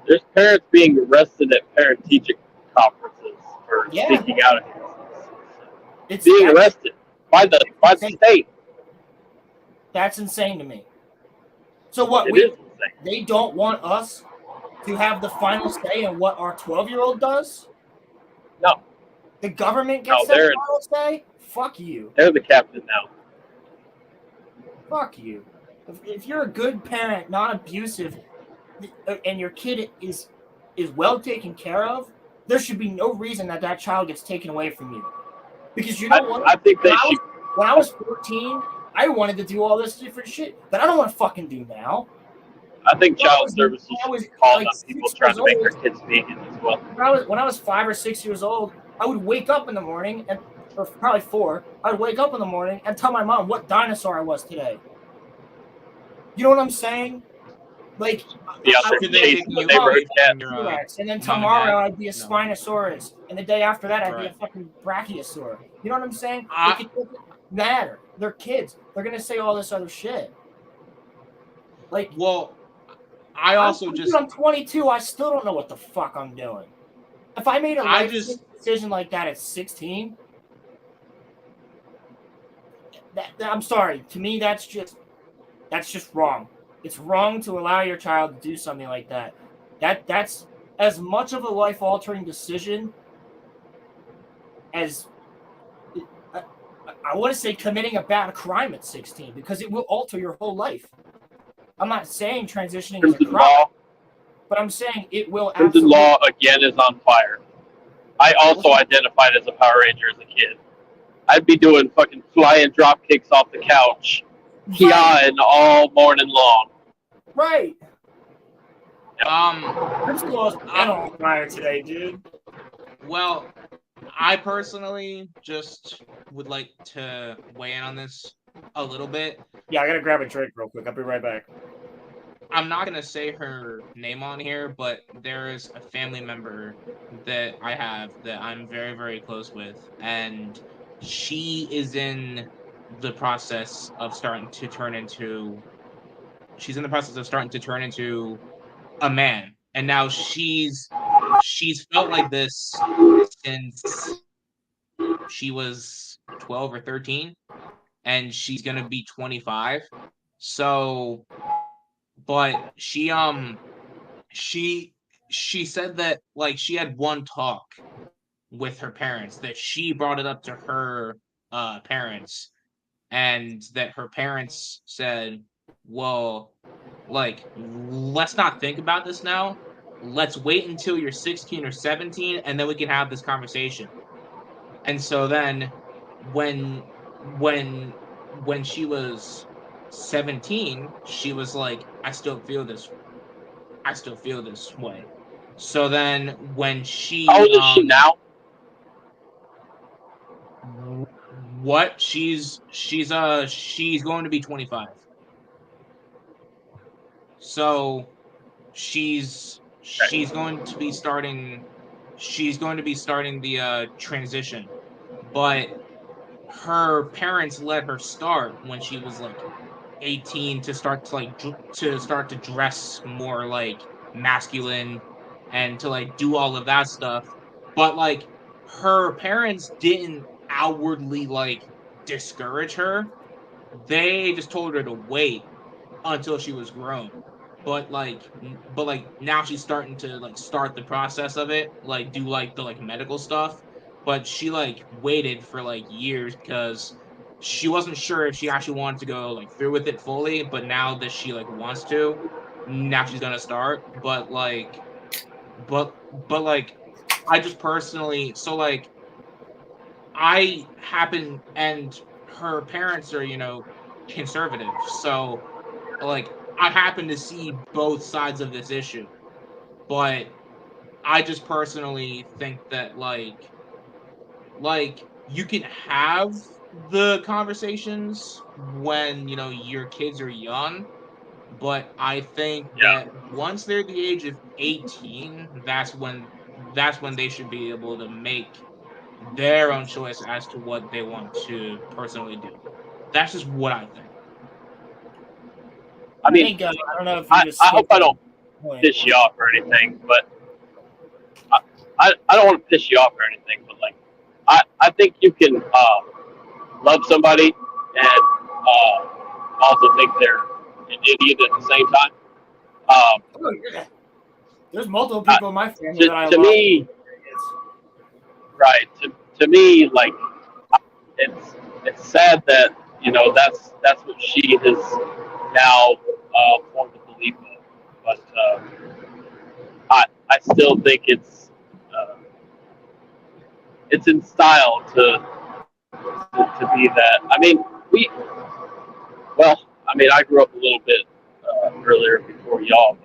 There's parents being arrested at parent-teacher conferences for speaking out against this. It's being arrested by the state. That's insane to me. So what? They don't want us to have the final say in what our 12-year-old does? No. The government gets that final say? Fuck you. They're the captain now. Fuck you. If you're a good parent, not abusive, and your kid is well taken care of, there should be no reason that child gets taken away from you. Because you know what? I think they should. When I was 14, I wanted to do all this different shit that I don't want to fucking do now. I think child services should call on people trying to make their kids vegan as well. When I was 5 or 6 years old, I would wake up in the morning, or probably 4, I would wake up in the morning and tell my mom what dinosaur I was today. You know what I'm saying? Like, the neighborhood cat. And then tomorrow I'd be a Spinosaurus, and the day after that I'd be a fucking Brachiosaur. You know what I'm saying? matter. They're kids. They're gonna say all this other shit. Like, well, I also I'm 22. I still don't know what the fuck I'm doing. If I made a life decision like that at 16, I'm sorry. To me, that's just wrong. It's wrong to allow your child to do something like that. That's as much of a life-altering decision as I want to say committing a bad crime at 16, because it will alter your whole life. I'm not saying transitioning is a crime, but I'm saying it will. Prison law again is on fire. I also identified as a Power Ranger as a kid. I'd be doing fucking flying drop kicks off the couch, yawing all morning long. Right. Prison laws on fire today, dude. Well, I personally just would like to weigh in on this a little bit. Yeah, I gotta grab a drink real quick. I'll be right back. I'm not gonna say her name on here, but there is a family member that I have that I'm very, very close with, and she is in the process of starting to turn into. She's in the process of starting to turn into a man, and now she's felt like this since she was 12 or 13, and she's gonna be 25. So, but she said that like she had one talk with her parents, that she brought it up to her parents, and that her parents said, well, like, let's not think about this now. Let's wait until you're 16 or 17, and then we can have this conversation. And so then when she was 17, she was like, I still feel this way. So then when she How old is she now? What? She's going to be 25. So she's going to be starting the transition. But her parents let her start when she was like 18 to start to dress more like masculine and to like do all of that stuff. But like her parents didn't outwardly like discourage her. They just told her to wait until she was grown. But now she's starting to like start the process of it, like do like the like medical stuff. But she like waited for like years because she wasn't sure if she actually wanted to go like through with it fully. But now that she like wants to, now she's gonna start. But like I just personally, so like I happen, and her parents are, conservative. So like I happen to see both sides of this issue. But I just personally think that like you can have the conversations when, your kids are young, but I think that once they're the age of 18, that's when they should be able to make their own choice as to what they want to personally do. That's just what I think. I mean, I don't know if I hope I don't piss you off or anything, but I don't want to piss you off or anything, but like I think you can love somebody and also think they're an idiot at the same time. There's multiple people in my family that I love. To me, right? To me, like it's sad that that's what she has now formed a belief in, but I still think it's in style to be that. I mean, I grew up a little bit earlier before y'all,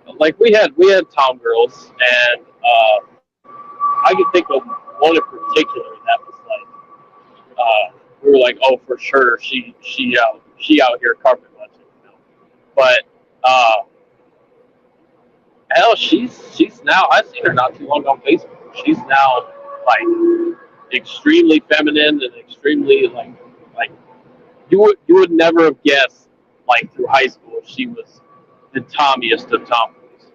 but like we had town girls, and I can think of one in particular that was like we were like, oh, for sure, she out here carpet bunching, but hell, she's now, I've seen her not too long on Facebook. She's now like extremely feminine and extremely like Like you would never have guessed, like through high school, she was the Tommiest of tomboys.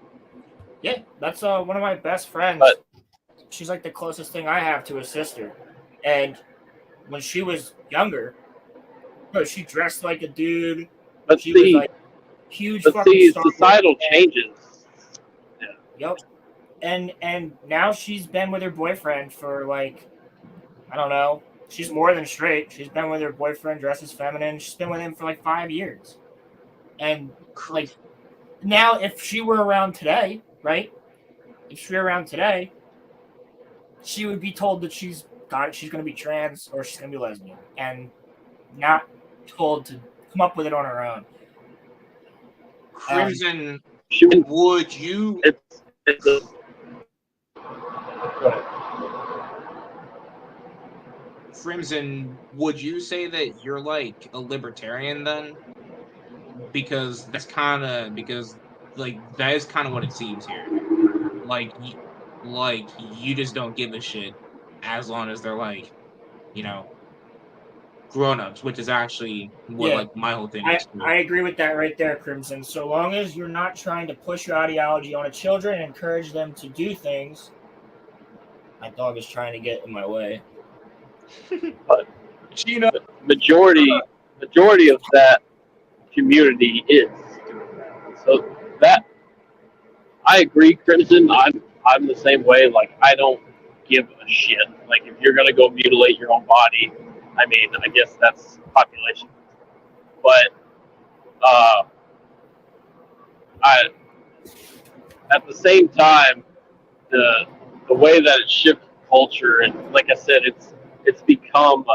Yeah, that's one of my best friends. But she's like the closest thing I have to a sister. And when she was younger, she dressed like a dude. but She was see, like huge fucking Star Wars societal fan. changes. Yep. And now she's been with her boyfriend for like, I don't know. She's more than straight. She's been with her boyfriend, dresses feminine. She's been with him for like 5 years. And like now, if she were around today, right? If she were around today, she would be told that she's going to be trans or she's going to be lesbian, and not told to come up with it on her own. Crimson, She would you? it's a, Crimson, would you say that you're like a libertarian then? Because that is kind of what it seems here. Like you just don't give a shit as long as they're like, grown-ups, which is actually what like my whole thing is. I agree with that right there, Crimson. So long as you're not trying to push your ideology onto children and encourage them to do things. My dog is trying to get in my way. But majority of that community is doing that. So that I agree, Crimson. I'm the same way. Like I don't give a shit. Like if you're gonna go mutilate your own body, I mean, I guess that's population. But at the same time, the way that it shifted culture, and like I said, it's become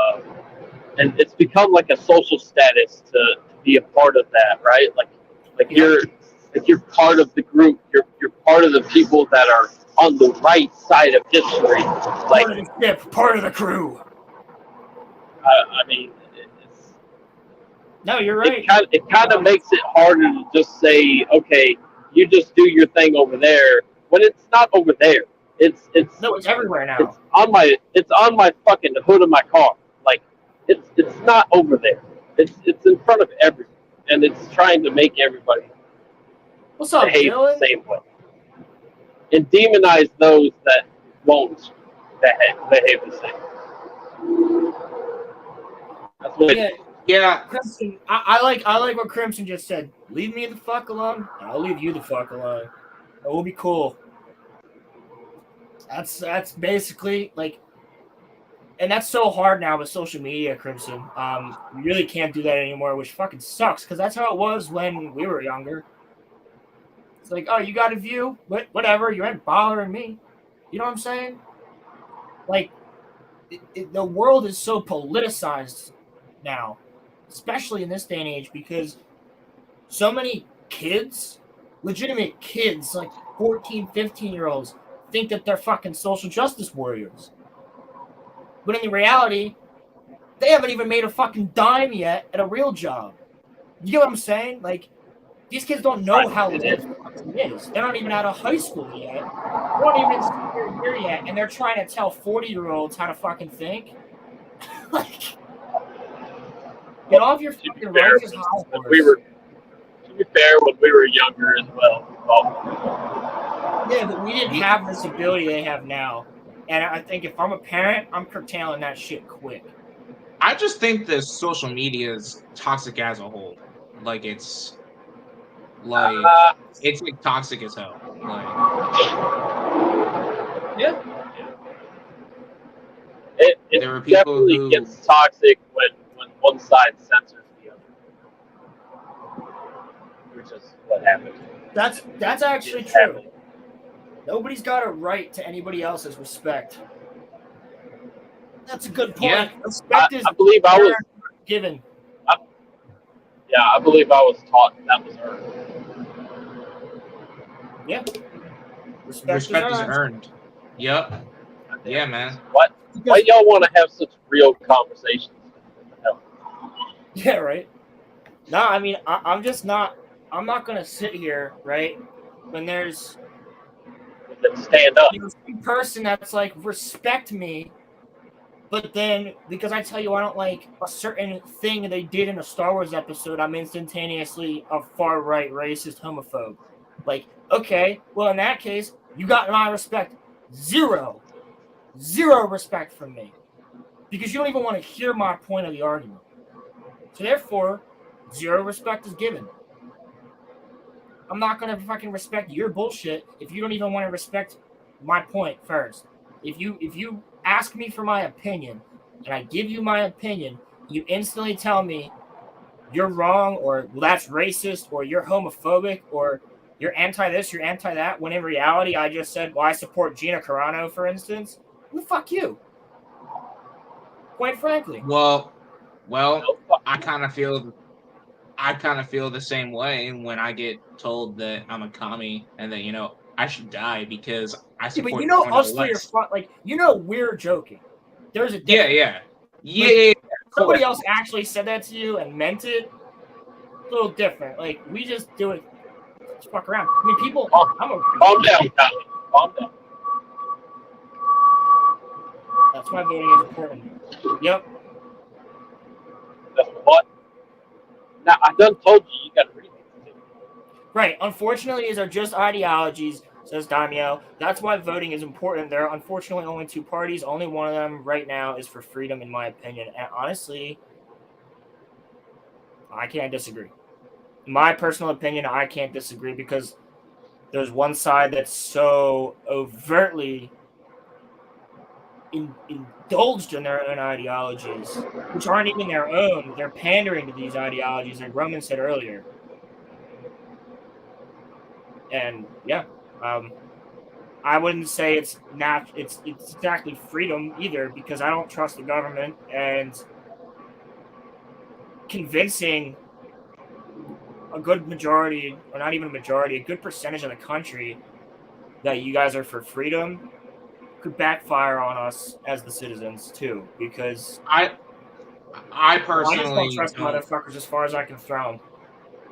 like a social status to be a part of that, right? Like you're part of the group. You're part of the people that are on the right side of history. Like Part of the ship, part of the crew. I mean, No, you're right. it kind of makes it harder to just say, okay, you just do your thing over there, when it's not over there. It's everywhere now. It's on my fucking hood of my car. Like it's not over there. It's in front of everyone, and it's trying to make everybody What's up, behave Dylan? the same way, and demonize those that won't behave the same. That's what Yeah. Crimson, I like what Crimson just said. Leave me the fuck alone. I'll leave you the fuck alone. It will be cool. That's basically like, and that's so hard now with social media, Crimson. You really can't do that anymore, which fucking sucks because that's how it was when we were younger. It's like, oh, you got a view? Whatever. You ain't bothering me. You know what I'm saying? Like, the world is so politicized now, especially in this day and age, because so many kids, legitimate kids, like 14, 15-year-olds, think that they're fucking social justice warriors. But in the reality, they haven't even made a fucking dime yet at a real job. You get what I'm saying? Like, these kids don't know how life fucking is. They're not even out of high school yet. They're not even in senior year yet, and they're trying to tell 40-year-olds how to fucking think. Like, get off your fucking righteous high horse. To be fair, when we were younger as well. Yeah, but we didn't have this ability they have now. And I think if I'm a parent, I'm curtailing that shit quick. I just think that social media is toxic as a whole. Like it's like toxic as hell. Like yeah. It there are people definitely who gets toxic when one side censors the other, which is what happened. That's actually true. Nobody's got a right to anybody else's respect. That's a good point. Yeah, Respect is I believe I was given. I believe I was taught that was earned. Yeah. Respect is earned. Yep. Yeah, man. Why y'all want to have such real conversations? Yeah, right. No, I mean, I'm not going to sit here, right, when there's stand up. some person that's like, respect me, But then, because I tell you I don't like a certain thing they did in a Star Wars episode, I'm instantaneously a far-right racist homophobe. Like, okay, well, in that case, you got my respect. Zero respect from me. Because you don't even want to hear my point of the argument. So therefore, zero respect is given. I'm not going to fucking respect your bullshit if you don't even want to respect my point first. If you ask me for my opinion and I give you my opinion, you instantly tell me you're wrong or well, that's racist or you're homophobic or you're anti this, you're anti that, when in reality I just said, well, I support Gina Carano, for instance. Well, fuck you. Quite frankly. Well, I kind of feel the same way when I get told that I'm a commie and that I should die because I Yeah, but support you know going to us the three are West. fun. Like, you know we're joking. There's a Yeah, difference. yeah. Somebody else actually said that to you and meant it. It's a little different. Like, we just do it. Just fuck around. I mean, people. Calm down, Tommy. Calm down. That's why voting is important. Yep. That's what? Now, I done told you you got to read it. Right. Unfortunately, these are just ideologies, says Damiel. That's why voting is important. There are unfortunately only two parties. Only one of them right now is for freedom, in my opinion. And honestly, I can't disagree. In my personal opinion, I can't disagree because there's one side that's so overtly indulged in their own ideologies, which aren't even their own. They're pandering to these ideologies, like Roman said earlier. And yeah, I wouldn't say it's exactly freedom either, because I don't trust the government, and convincing a good majority, or not even a majority, a good percentage of the country that you guys are for freedom could backfire on us as the citizens too, because I I just personally don't trust motherfuckers as far as I can throw them.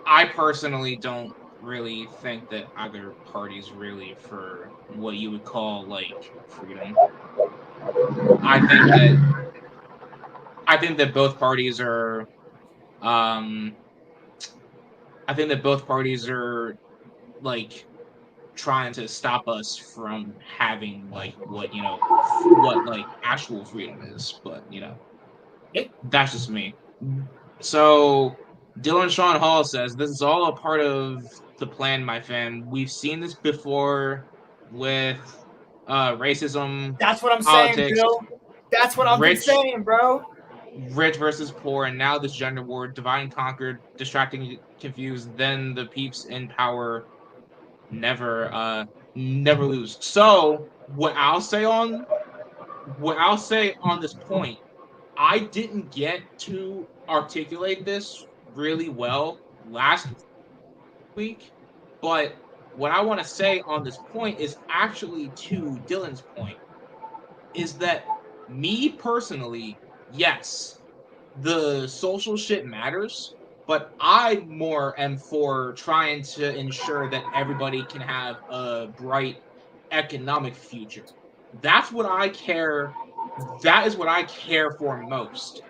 I personally don't really think that either party's really for what you would call like freedom. I think that both parties are I think that both parties are like trying to stop us from having like what like actual freedom is, but that's just me. So Dylan Sean Hall says this is all a part of the plan, my fan. We've seen this before with racism, That's what I'm saying, politics, Bill. That's what I've been saying, bro. rich versus poor, and now this gender war, divide and conquer, distracting, confused. Then the peeps in power never lose. So what I'll say on this point, I didn't get to articulate this really well last week, but what I want to say on this point is actually to Dylan's point, is that me personally, yes, the social shit matters, but I more am for trying to ensure that everybody can have a bright economic future. That's what I care. That is what I care for most.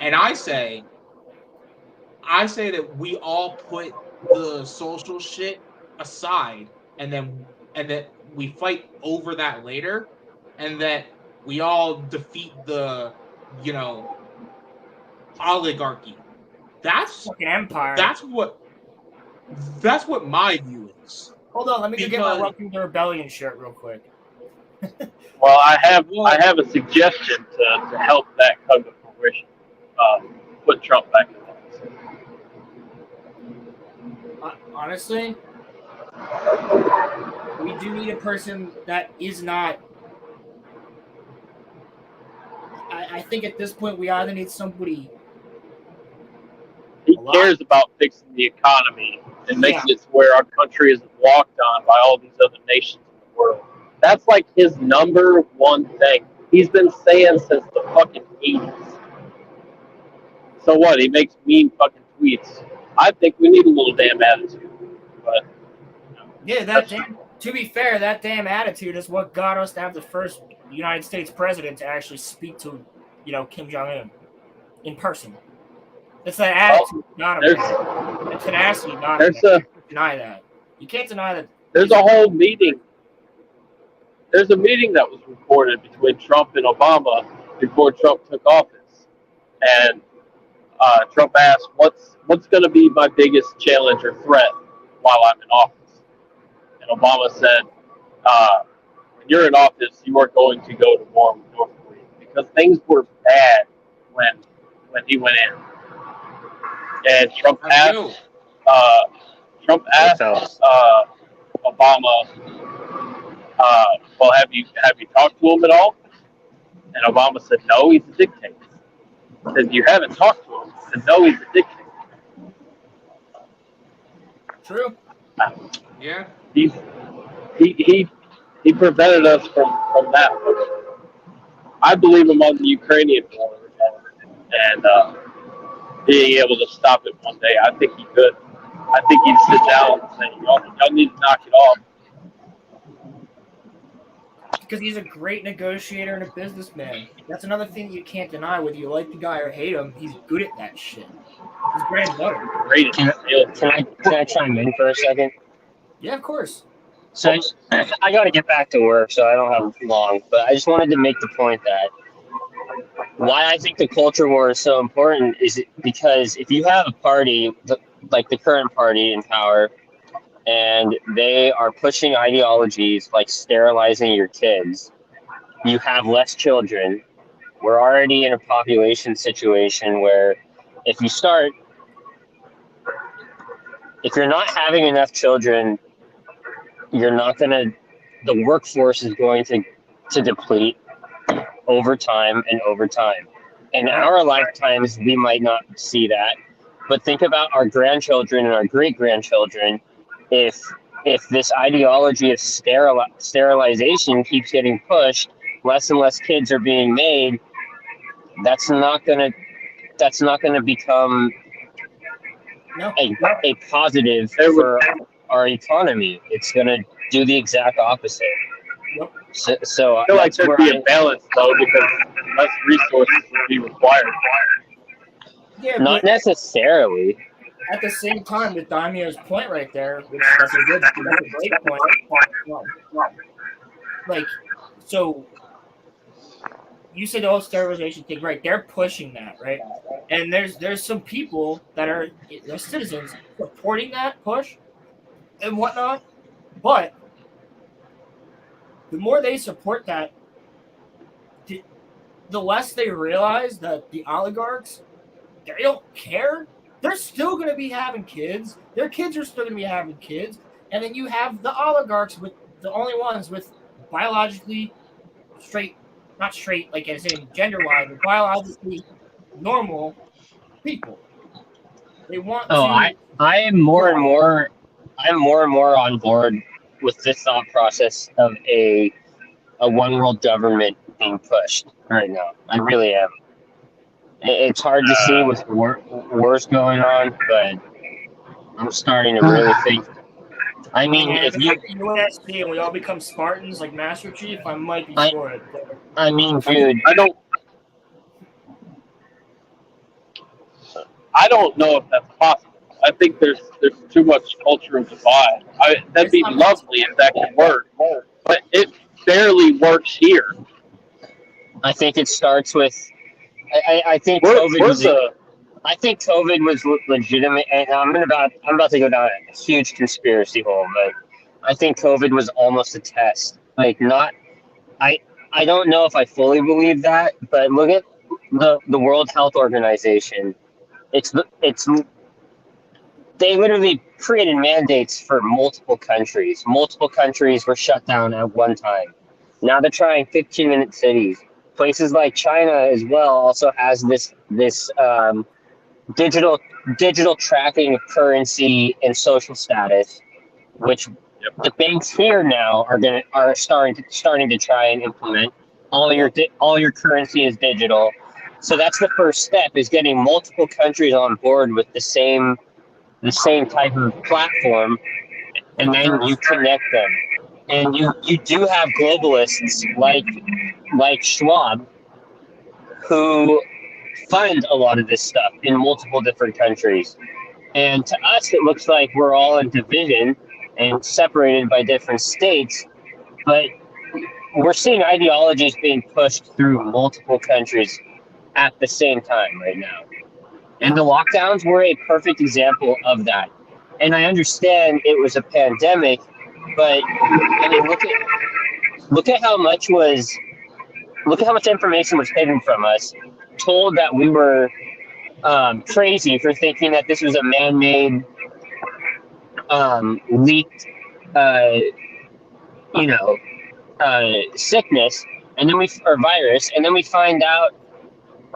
And I say that we all put the social shit aside and that we fight over that later, and that we all defeat the oligarchy. That's fucking empire. That's what my view is. Hold on, let me go get my Welcome to Rebellion shirt real quick. Well, I have a suggestion to help that come to fruition. Put Trump back in office. Honestly, we do need a person that is not. I think at this point we either need somebody. He cares about fixing the economy and making it where our country is walked on by all these other nations in the world. That's like his number one thing. He's been saying since the fucking 80s. So what? He makes mean fucking tweets. I think we need a little damn attitude. But yeah, to be fair, that damn attitude is what got us to have the first United States president to actually speak to Kim Jong Un in person. It's that attitude, not a man. It's tenacity, not a man. You can't deny that. You can't deny that. There's a whole meeting. There's a meeting that was reported between Trump and Obama before Trump took office, and Trump asked, "What's going to be my biggest challenge or threat while I'm in office?" And Obama said, "When you're in office, you are going to go to war with North Korea because things were bad when he went in." And Trump asked Obama, "Well, have you talked to him at all?" And Obama said, "No, he's a dictator." He said, "You haven't talked to him?" He said, "No, he's a dictator." True. Yeah. He prevented us from that. I believe him on the Ukrainian war and being able to stop it one day. I think he could. I think he'd sit down and say, y'all need to knock it off. Because he's a great negotiator and a businessman. That's another thing you can't deny, whether you like the guy or hate him. He's good at that shit. He's bread and butter. Great. Can I chime in for a second? Yeah, of course. So I got to get back to work, so I don't have long. But I just wanted to make the point that why I think the culture war is so important is because if you have a party like the current party in power, and they are pushing ideologies like sterilizing your kids, you have less children. We're already in a population situation where if you're not having enough children, the workforce is going to deplete over time and over time. In our lifetimes, we might not see that, but think about our grandchildren and our great-grandchildren. If this ideology of sterilization keeps getting pushed, less and less kids are being made. That's not gonna become a positive for our economy. It's gonna do the exact opposite. Yep. So I feel like there'd be a balance though, because less resources would be required. Yeah, not necessarily. At the same time, with Daimyo's point right there, which that's a great point. Like, so you said the whole sterilization thing, right? They're pushing that, right? And there's some people that are citizens supporting that push and whatnot, but the more they support that, the less they realize that the oligarchs, they don't care. They're still going to be having kids. Their kids are still going to be having kids. And then you have the oligarchs with the only ones with biologically not straight, like as in gender-wise, but biologically normal people. They want to. I am more and more on board with this thought process of a one world government being pushed right now. I really am. It's hard to see with wars going on, but I'm starting to really think. I mean, if you USC and we all become Spartans like Master Chief, I might be for it. I mean, dude, I don't know if that's possible. I think there's too much cultural divide. That'd be lovely if that could work, but it barely works here. I think it starts with. I think COVID was legitimate, and I'm about to go down a huge conspiracy hole, but I think COVID was almost a test. Like, not, I don't know if I fully believe that, but look at the World Health Organization. They literally created mandates for multiple countries. Multiple countries were shut down at one time. Now they're trying 15-minute cities. Places like China as well also has this digital tracking of currency and social status, which the banks here now are starting to try and implement. All your currency is digital, so that's the first step, is getting multiple countries on board with the same type of platform, and then you connect them. And you do have globalists like Schwab, who fund a lot of this stuff in multiple different countries. And to us, it looks like we're all in division and separated by different states, but we're seeing ideologies being pushed through multiple countries at the same time right now. And the lockdowns were a perfect example of that. And I understand it was a pandemic, but I mean, look at how much information was hidden from us, told that we were crazy for thinking that this was a man-made leaked sickness, and then or virus, and then we find out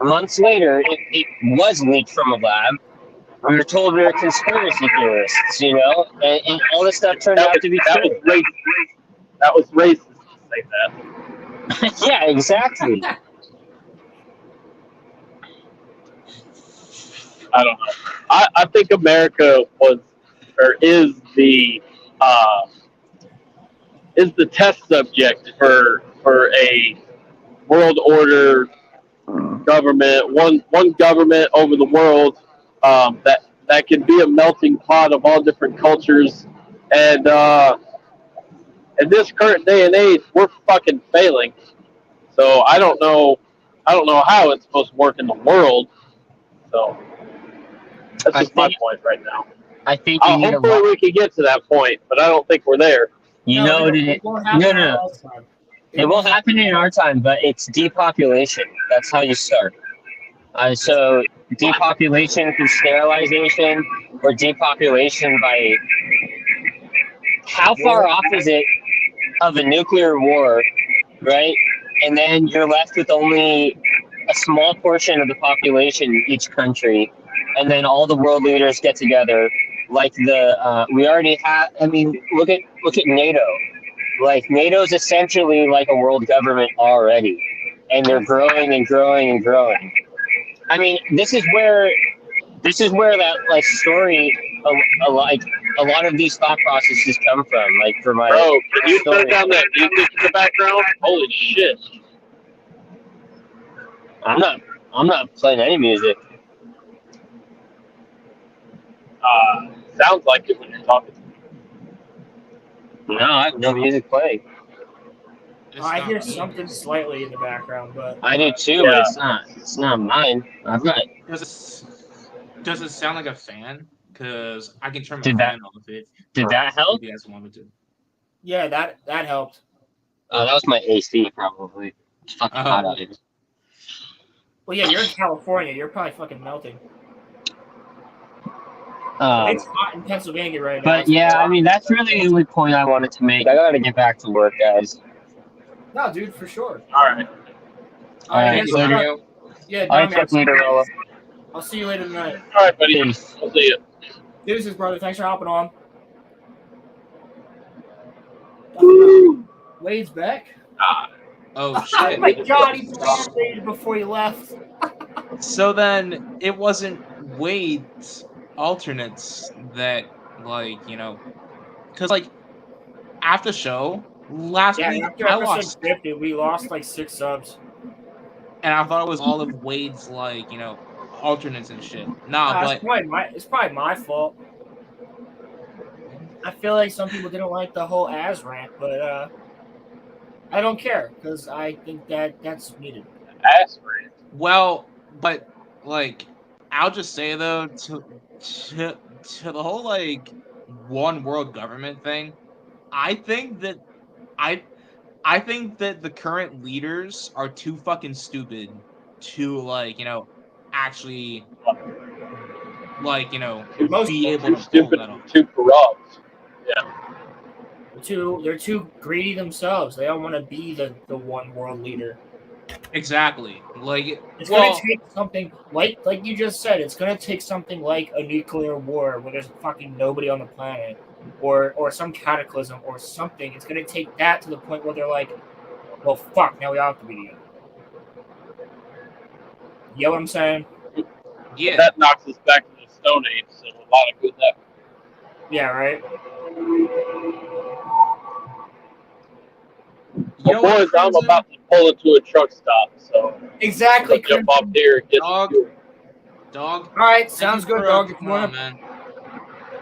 months later it was leaked from a lab. We were told we were conspiracy theorists, and all this stuff turned out to be true. That was racist to say that. Yeah, exactly. I don't know. I think America is the test subject for a world order government, one government over the world, that can be a melting pot of all different cultures, and in this current day and age, we're fucking failing. So I don't know how it's supposed to work in the world. So that's just my point right now. I think hopefully we can get to that point, but I don't think we're there. It won't happen in our time, but it's depopulation. That's how you start. So depopulation through sterilization, or depopulation by how far off is it of a nuclear war, right? And then you're left with only a small portion of the population in each country, and then all the world leaders get together. Like we already have. I mean, look at NATO. Like NATO's essentially like a world government already, and they're growing and growing and growing. I mean, this is where that like story, a lot of these thought processes come from. Like for my bro, can you turn down that music in the background? Holy shit! I'm not playing any music. Sounds like it when you're talking. No, I have no music playing. I hear something slightly in the background, but I do too, but it's not mine. I've got. Does it sound like a fan? Because I can turn my Did fan off it. Did that help? If you guys wanted to. yeah, that helped. Oh, that was my AC probably. It's fucking hot out here. Well, yeah, you're in California. You're probably fucking melting. It's hot in Pennsylvania right now. But yeah, I mean, that's really the only point I wanted to make. I gotta get back to work, guys. No, dude, for sure. All right. All right, later. Yeah, All right, later, Rolo. I'll see you later tonight. All right, buddy. Peace. I'll see you. Deuces, brother. Thanks for hopping on. Wade's back. Oh Oh shit! my god, he band-aided before he left. So then it wasn't Wade's alternates that, because after show last week after I episode lost, 50, we lost like 6 subs. and I thought it was all of Wade's alternates and shit. Nah, but it's probably my fault. I feel like some people didn't like the whole Az rant, but I don't care because I think that's needed. Az rant. well, but I'll just say though, to the whole one world government thing, I think that the current leaders are too fucking stupid to actually be able to pull that off. Too corrupt. Yeah. They're too greedy themselves. They don't want to be the one world leader. Exactly. It's gonna take something like you just said. It's gonna take something like a nuclear war where there's fucking nobody on the planet, or some cataclysm or something. It's gonna take that to the point where they're like, well, fuck, now we all have to be together. You know what I'm saying? Yeah. That knocks us back to the Stone Age, so a lot of good that. Yeah, right. You know Well, what, boys, I'm Crimson? about to pull into a truck stop, so Exactly. I'll jump off here and get Dog. some fuel. Dog. All right, Thank sounds you good, for, dog. If coming on, man.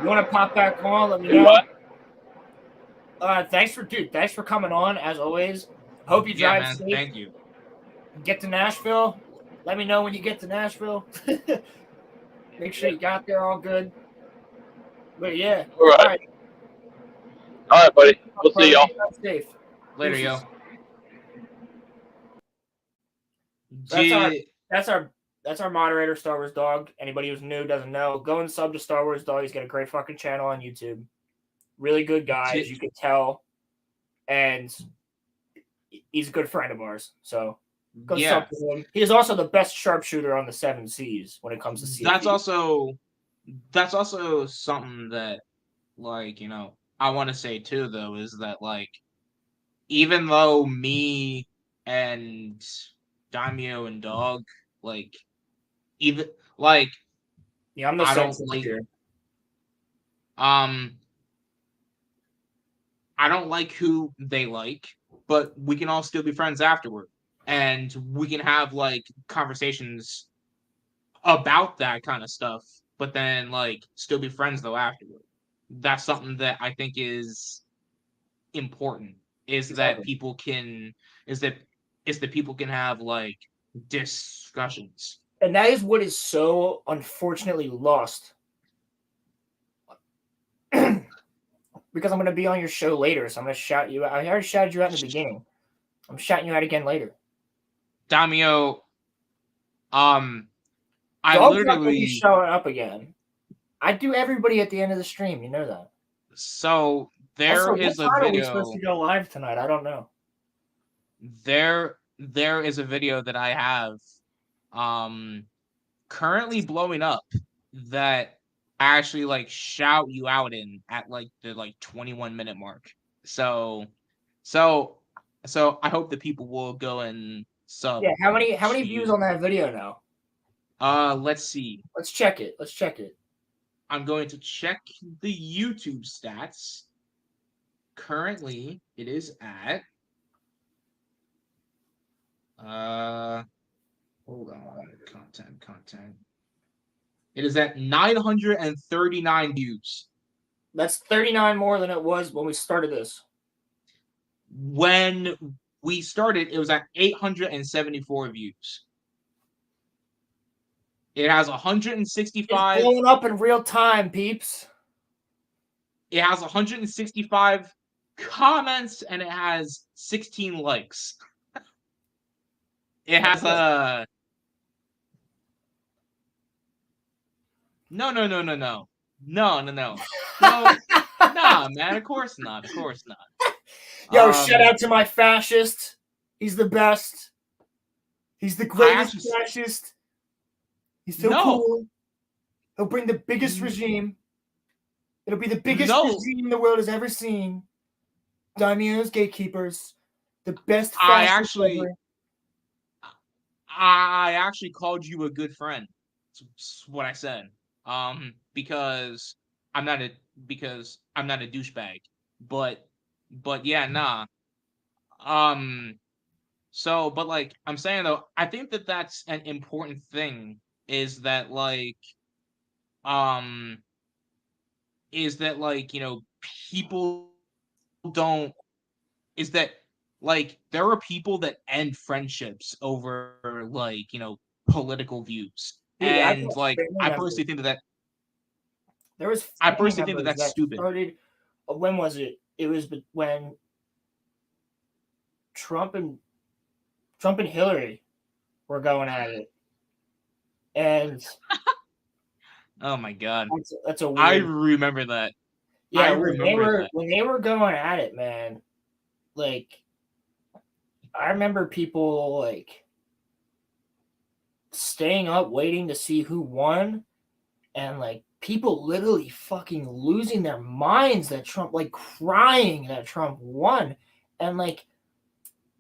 you want to pop back on, let me Do know. what? Thanks for coming on as always. Hope you Yeah, drive man. safe. Thank you. Get to Nashville. Let me know when you get to Nashville. Make sure you got there all good. But yeah, All right. All right, buddy. We'll see y'all. Drive safe. Later, yo. That's our moderator, Star Wars Dog. Anybody who's new doesn't know, go and sub to Star Wars Dog. He's got a great fucking channel on YouTube. Really good guy, as you can tell, and he's a good friend of ours. So go sub to him. He is also the best sharpshooter on the 7 Seas when it comes to CFP. That's also something that, like, you know, I want to say too, though, is that, like, even though me and Daimyo and Dog, like, even like, yeah, I'm the I don't sensitive like here. I don't like who they like, but we can all still be friends afterward, and we can have like conversations about that kind of stuff, but then like still be friends though afterward. That's something that I think is important. That people can have like discussions. And that is what is so unfortunately lost. Because I'm going to be on your show later, so I'm going to shout you out. I already shouted you out in the beginning. I'm shouting you out again later. Daimyo, I Dog's literally not going to be showing up again. I do everybody at the end of the stream. You know that. So there also, is what a time video. Are we supposed to go live tonight? I don't know. There is a video that I have, currently blowing up that I actually like shout you out in at like the 21-minute mark. So I hope that people will go and sub. Yeah, how many views on that video now? Let's see. Let's check it. I'm going to check the YouTube stats. Currently, it is at hold on, content. It is at 939 views. That's 39 more than it was when we started this. When we started, it was at 874 views. It has 165. It's blowing up in real time, peeps. It has 165 comments and it has 16 likes. It has a no, nah, man, of course not. Yo, shout out to my fascist. He's the best. He's the greatest fascist. He's so cool. He'll bring the biggest regime. It'll be the biggest regime the world has ever seen. Daimyo's Gatekeepers. The best fascist ever. I actually called you a good friend. That's what I said. Because I'm not a douchebag. But yeah, nah. So, but like I'm saying though, I think that that's an important thing. Is that like, you know, people don't. Is that like there are people that end friendships over like, you know, political views, and like I personally think that there was. I personally think that's stupid. Started, when was it? It was when Trump and Hillary were going at it, and oh my god, that's a weird. I remember that. Yeah, when they were going at it, man. Like, I remember people like staying up waiting to see who won, and like people literally fucking losing their minds that Trump, like crying that Trump won, and like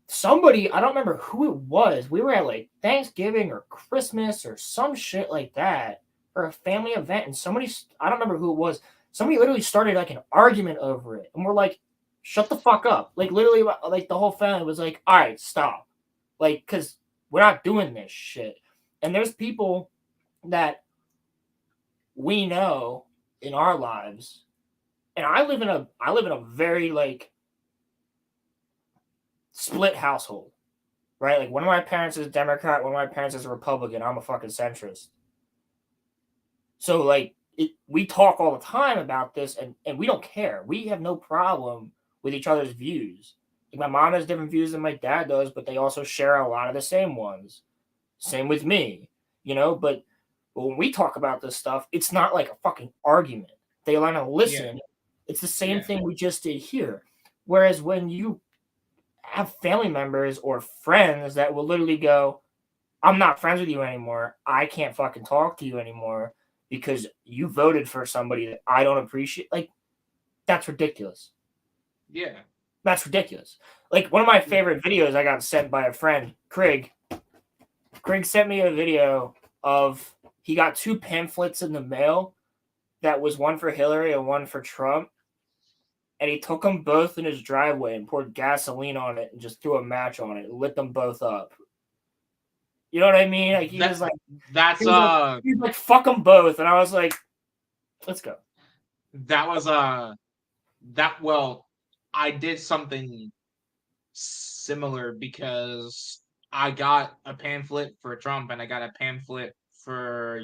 somebody, I don't remember who it was. We were at like Thanksgiving or Christmas or some shit like that for a family event, and somebody, I don't remember who it was. Somebody literally started like an argument over it, and we're like, shut the fuck up. Like, literally, like, the whole family was like, all right, stop. Like, because we're not doing this shit. And there's people that we know in our lives, and I live in a very, like, split household, right? Like, one of my parents is a Democrat, one of my parents is a Republican. I'm a fucking centrist. So, like, we talk all the time about this, and we don't care. We have no problem with each other's views. Like, my mom has different views than my dad does, but they also share a lot of the same ones. Same with me, you know? But when we talk about this stuff, it's not like a fucking argument. They learn to listen. Yeah. It's the same thing we just did here. Whereas when you have family members or friends that will literally go, I'm not friends with you anymore. I can't fucking talk to you anymore because you voted for somebody that I don't appreciate. Like, that's ridiculous. Yeah. That's ridiculous. Like, one of my favorite videos I got sent by a friend, Craig. Craig sent me a video of, he got 2 pamphlets in the mail that was one for Hillary and one for Trump. And he took them both in his driveway and poured gasoline on it and just threw a match on it and lit them both up. You know what I mean? Like, he was like, fuck them both. And I was like, let's go. I did something similar because I got a pamphlet for Trump and I got a pamphlet for,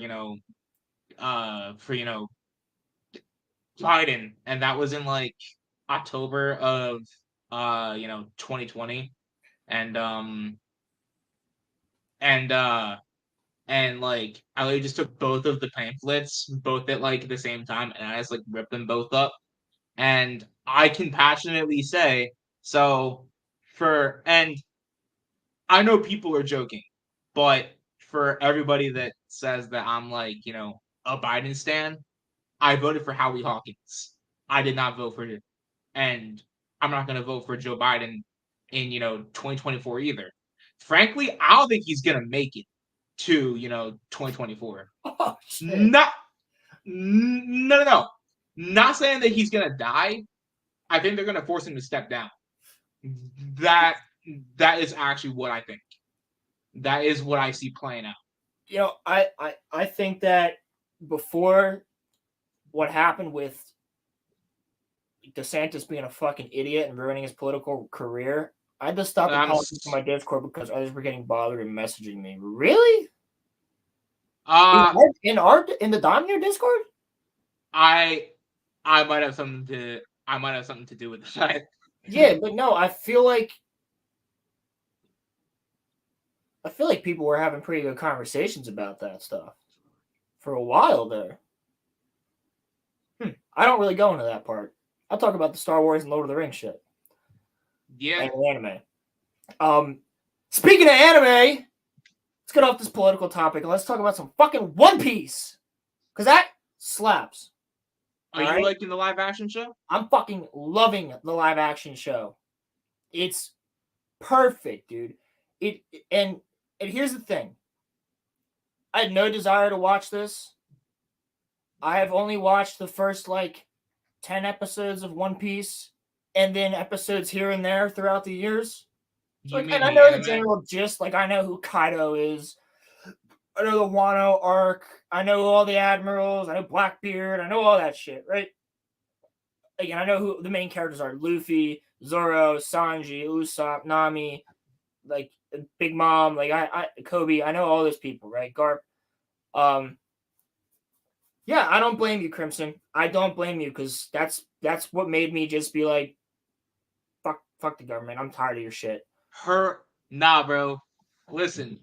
Biden. And that was in like October of 2020. And like I literally just took both of the pamphlets, both at like the same time, and I just like ripped them both up. And I can passionately say, and I know people are joking, but for everybody that says that I'm like, a Biden stan, I voted for Howie Hawkins. I did not vote for him. And I'm not going to vote for Joe Biden in, 2024 either. Frankly, I don't think he's going to make it to, 2024. Oh, shit. No. Not saying that he's going to die. I think they're going to force him to step down. That is actually what I think. That is what I see playing out. I think that before what happened with DeSantis being a fucking idiot and ruining his political career, I had to stop the politics on my Discord because others were getting bothered and messaging me. Really? In the Domino Discord? I might have something to do with that. Yeah, but no, I feel like people were having pretty good conversations about that stuff for a while there. I don't really go into that part. I'll talk about the Star Wars and Lord of the Rings shit. Yeah. And anime. Speaking of anime, let's get off this political topic and let's talk about some fucking One Piece. Because that slaps. Are you liking the live action show? I'm fucking loving the live action show. It's perfect, dude. And here's the thing. I had no desire to watch this. I have only watched the first 10 episodes of One Piece and then episodes here and there throughout the years. So, and I know the general gist. I know who Kaido is. I know the Wano arc. I know all the admirals. I know Blackbeard. I know all that shit, right? Again, I know who the main characters are. Luffy, Zoro, Sanji, Usopp, Nami, Big Mom, Kobe. I know all those people, right? Garp. Yeah, I don't blame you, Crimson. I don't blame you because that's what made me just be like, fuck the government. I'm tired of your shit. Nah, bro. Listen,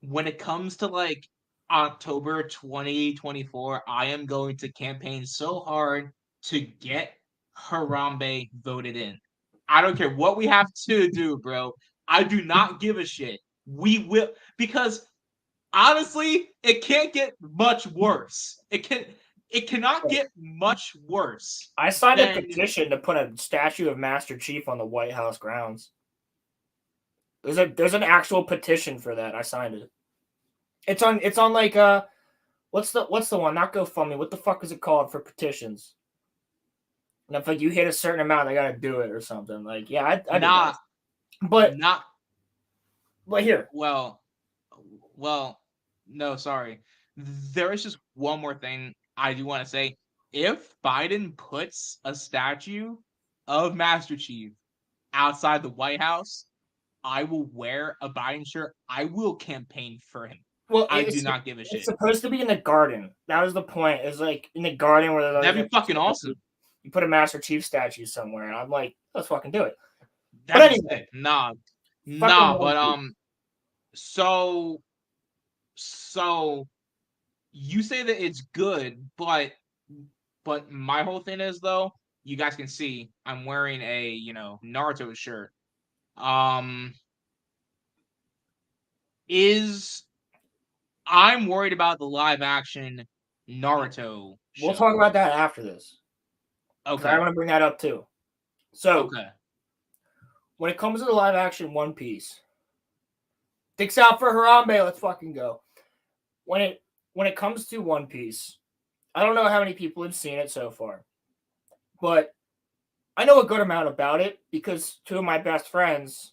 when it comes to October 2024, I am going to campaign so hard to get Harambe voted in. I don't care what we have to do, bro. I do not give a shit. We will, because honestly, it can't get much worse. It cannot get much worse. I signed a petition to put a statue of Master Chief on the White House grounds. There's an actual petition for that. I signed it. It's on what's the one? Not GoFundMe. What the fuck is it called for petitions? And if like you hit a certain amount, I gotta do it or something. Like, yeah, I do Nah, that. But not here, well, no, sorry. There is just one more thing I do want to say. If Biden puts a statue of Master Chief outside the White House, I will wear a Biden shirt. I will campaign for him. well, I do not give a it's shit. supposed to be in the garden. That was the point. It's like in the garden where they're That'd be fucking awesome. You put a Master Chief statue somewhere, and I'm like, let's fucking do it. That'd But be anyway, sick. Nah, fucking but so you say that it's good, but my whole thing is though, you guys can see I'm wearing a Naruto shirt. I'm worried about the live action Naruto show. we'll talk about that after this. Okay. I want to bring that up too. So, Okay. when it comes to the live action One Piece, dicks out for Harambe. Let's fucking go. When it comes to One Piece, I don't know how many people have seen it so far, but I know a good amount about it because two of my best friends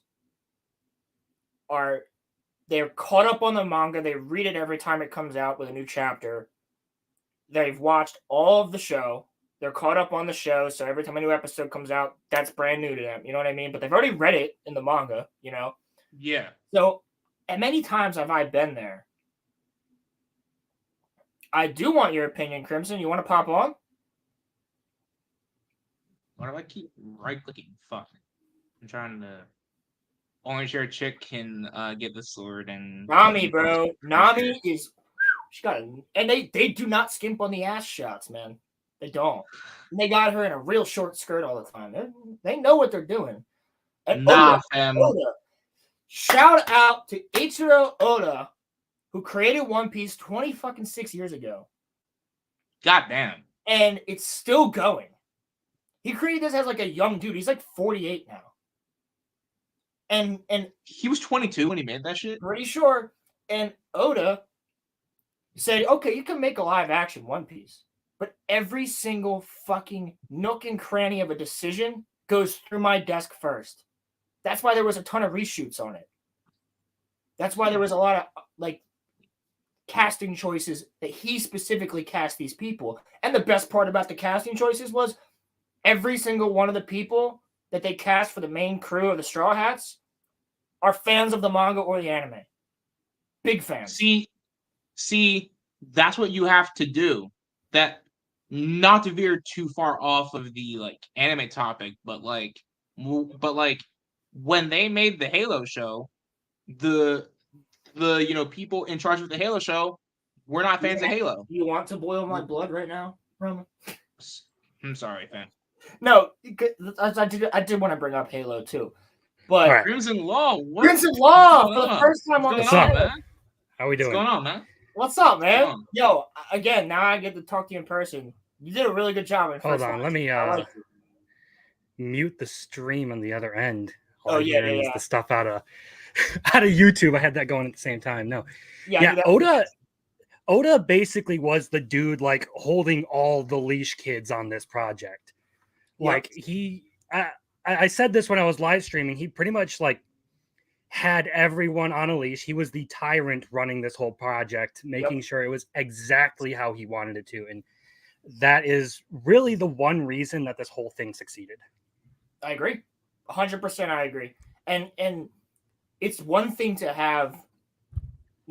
they're caught up on the manga. They read it every time it comes out with a new chapter. They've watched all of the show. They're caught up on the show, so every time a new episode comes out, that's brand new to them. You know what I mean? But they've already read it in the manga, Yeah. So, and many times have I been there. I do want your opinion, Crimson. You want to pop on? Why do I keep right-clicking? Fuck. I'm trying to... Only sure a chick can get the sword and... Nami, bro. Nami is... She got a... And they do not skimp on the ass shots, man. They don't. And they got her in a real short skirt all the time. They know what they're doing. And Nah, Oda, fam. shout out to Ichiro Oda, who created One Piece 26 years ago. God damn. And it's still going. He created this as like a young dude. He's like 48 now. And he was 22 when he made that shit? Pretty sure. And Oda said, okay, you can make a live action One Piece, but every single fucking nook and cranny of a decision goes through my desk first. That's why there was a ton of reshoots on it. That's why there was a lot of like casting choices that he specifically cast these people. And the best part about the casting choices was every single one of the people that they cast for the main crew of the Straw Hats are fans of the manga or the anime. Big fans. See, that's what you have to do. That, not to veer too far off of the like anime topic, but when they made the Halo show, the people in charge of the Halo show were not fans of Halo. You want to boil my blood right now, Roman? I'm sorry, fam. No, I did want to bring up Halo too, but right. Crimson Law. Crimson Law for the first time on the show, man. How we doing? What's going on, man? What's up, man? Yo, again, now I get to talk to you in person. You did a really good job. Hold on, let me mute the stream on the other end. Oh yeah. The stuff out of YouTube. I had that going at the same time. No, yeah. Oda basically was the dude like holding all the leash kids on this project. Like I said this when I was live streaming. He pretty much like had everyone on a leash. He was the tyrant running this whole project, making sure it was exactly how he wanted it to. And that is really the one reason that this whole thing succeeded. I agree. 100% I agree. And it's one thing to have,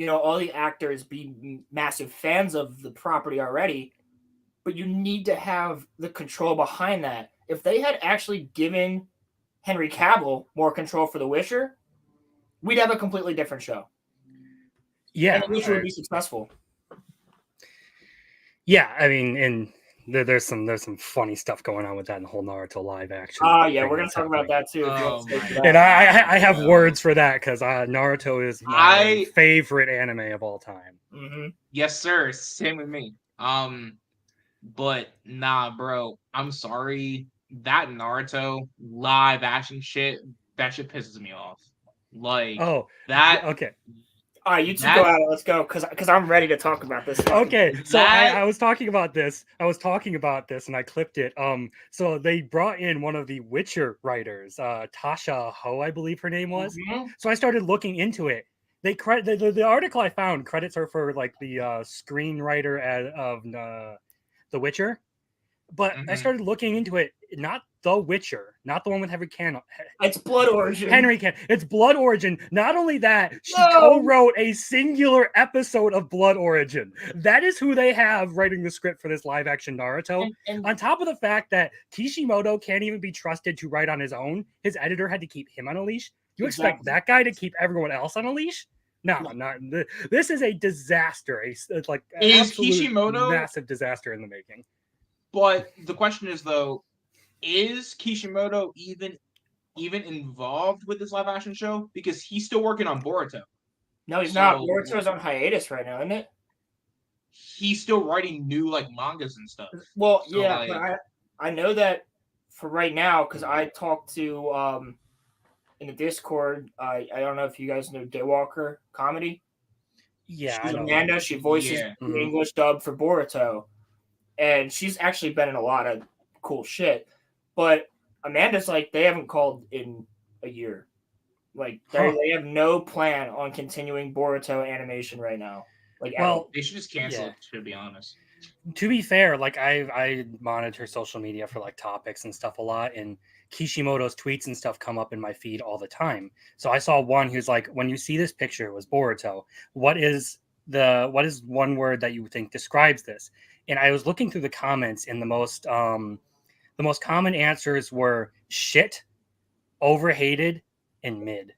all the actors be massive fans of the property already, but you need to have the control behind that. If they had actually given Henry Cavill more control for The Witcher, we'd have a completely different show. Yeah. And The Witcher would be successful. Yeah, I mean, and there's some funny stuff going on with that in the whole Naruto live action. Yeah, we're going to talk about that too. And I have words for that because Naruto is my favorite anime of all time. Mm-hmm. Yes, sir. Same with me. But nah, bro. I'm sorry. That Naruto live action shit, that shit pisses me off. Like, okay. All right, you two go at it. Let's go, because I'm ready to talk about this. Okay, so I was talking about this. And I clipped it. So they brought in one of the Witcher writers, Tasha Ho, I believe her name was. Mm-hmm. So I started looking into it. They credit the article I found credits her for like the screenwriter of The Witcher. But I started looking into it. Not The Witcher, not the one with Henry Cavill. It's Blood Origin. Henry Cavill. It's Blood Origin. Not only that, she co-wrote a singular episode of Blood Origin. That is who they have writing the script for this live-action Naruto. And on top of the fact that Kishimoto can't even be trusted to write on his own, his editor had to keep him on a leash. You expect that guy to keep everyone else on a leash? No, not. This is a disaster. It's like is Kishimoto massive disaster in the making. But the question is, though, is Kishimoto even involved with this live action show? Because he's still working on Boruto. No, he's not. Boruto's on hiatus right now, isn't it? He's still writing new like mangas and stuff. Well, so, yeah, but I know that for right now, because I talked to in the Discord. I don't know if you guys know Daywalker Comedy. Yeah, she's Amanda. She voices the English dub for Boruto. And she's actually been in a lot of cool shit. But Amanda's like, they haven't called in a year. Like, they have no plan on continuing Boruto animation right now. Like, well, they should just cancel it, to be honest. To be fair, like, I monitor social media for, like, topics and stuff a lot. And Kishimoto's tweets and stuff come up in my feed all the time. So I saw one who's like, when you see this picture, it was Boruto. What is one word that you think describes this? And I was looking through the comments, and the most common answers were shit, overhated, and mid.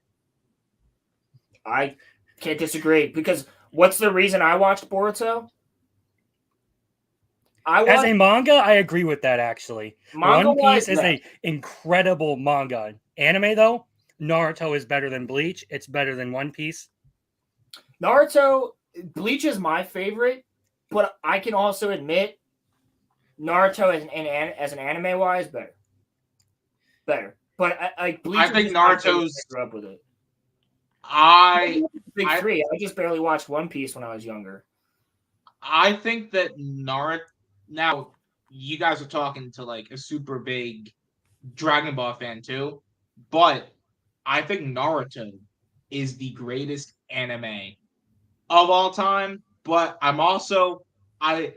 I can't disagree, because what's the reason I watched Boruto? As a manga, I agree with that, actually. One Piece is an incredible manga. Anime, though, Naruto is better than Bleach. It's better than One Piece. Bleach is my favorite. But I can also admit, Naruto as an anime wise, better. But Bleach, I think Naruto's. I grew up with it. Big three. I just barely watched One Piece when I was younger. I think that Naruto. Now, you guys are talking to like a super big Dragon Ball fan too, but I think Naruto is the greatest anime of all time. But I'm also I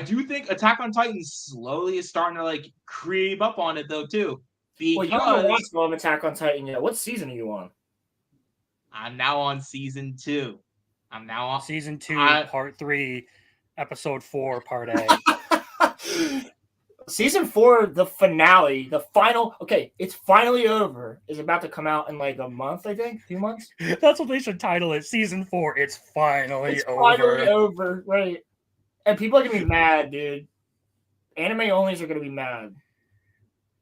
do think Attack on Titan slowly is starting to like creep up on it though too. Because you haven't watched all of Attack on Titan yet. What season are you on? I'm now on season 2. I'm now on season 2, part 3, episode 4, part A. Season 4, the finale, the final. Okay, it's finally over. Is about to come out in like a month, I think, 2 months. That's what they should title it. Season 4. It's finally over. Finally over, right? And people are gonna be mad, dude. Anime onlys are gonna be mad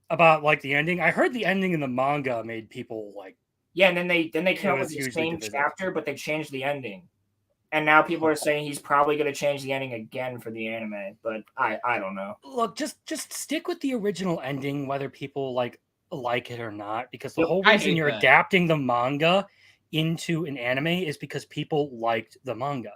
about like the ending. I heard the ending in the manga made people like. Yeah, and then they came up with the same chapter, but they changed the ending. And now people are saying he's probably going to change the ending again for the anime, but I don't know. Look, just stick with the original ending, whether people like it or not, because the whole reason you're adapting the manga into an anime is because people liked the manga.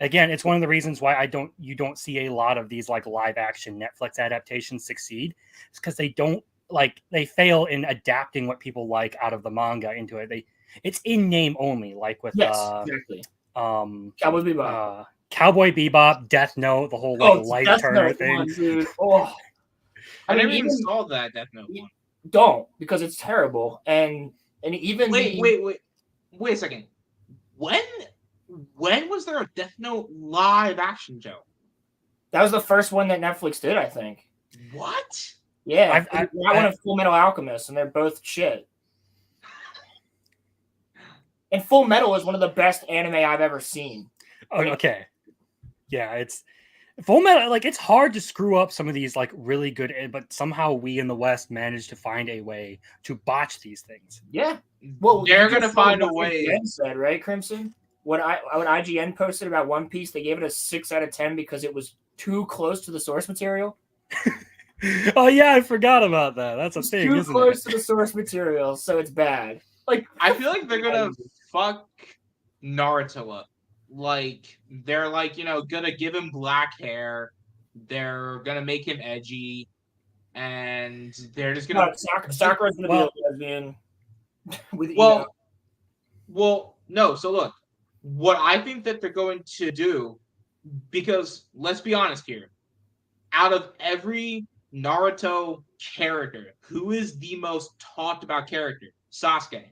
Again, it's one of the reasons why you don't see a lot of these like live action Netflix adaptations succeed. It's because they fail in adapting what people like out of the manga into it. It's in name only, like with exactly. Cowboy Bebop, Death Note, the whole like life turner thing. One, I never even saw that Death Note one. Don't, because it's terrible. And even wait a second. When was there a Death Note live action show? That was the first one that Netflix did, I think. What? Yeah, that one of Full Metal Alchemist, and they're both shit. And Full Metal is one of the best anime I've ever seen. Oh, okay. Yeah, it's Full Metal. Like, it's hard to screw up some of these like really good, but somehow we in the West manage to find a way to botch these things. Yeah, well, they're gonna find a way. IGN said, right, Crimson? When IGN posted about One Piece, they gave it a 6 out of 10 because it was too close to the source material. Oh yeah, I forgot about that. That's a thing. Too close to the source material, so it's bad. Like, I feel like they're gonna fuck Naruto up. Like, they're like, gonna give him black hair. They're gonna make him edgy, and they're just gonna. Sakura's gonna be a lesbian. Well, no. So look, what I think that they're going to do, because let's be honest here, out of every Naruto character, who is the most talked about character? Sasuke.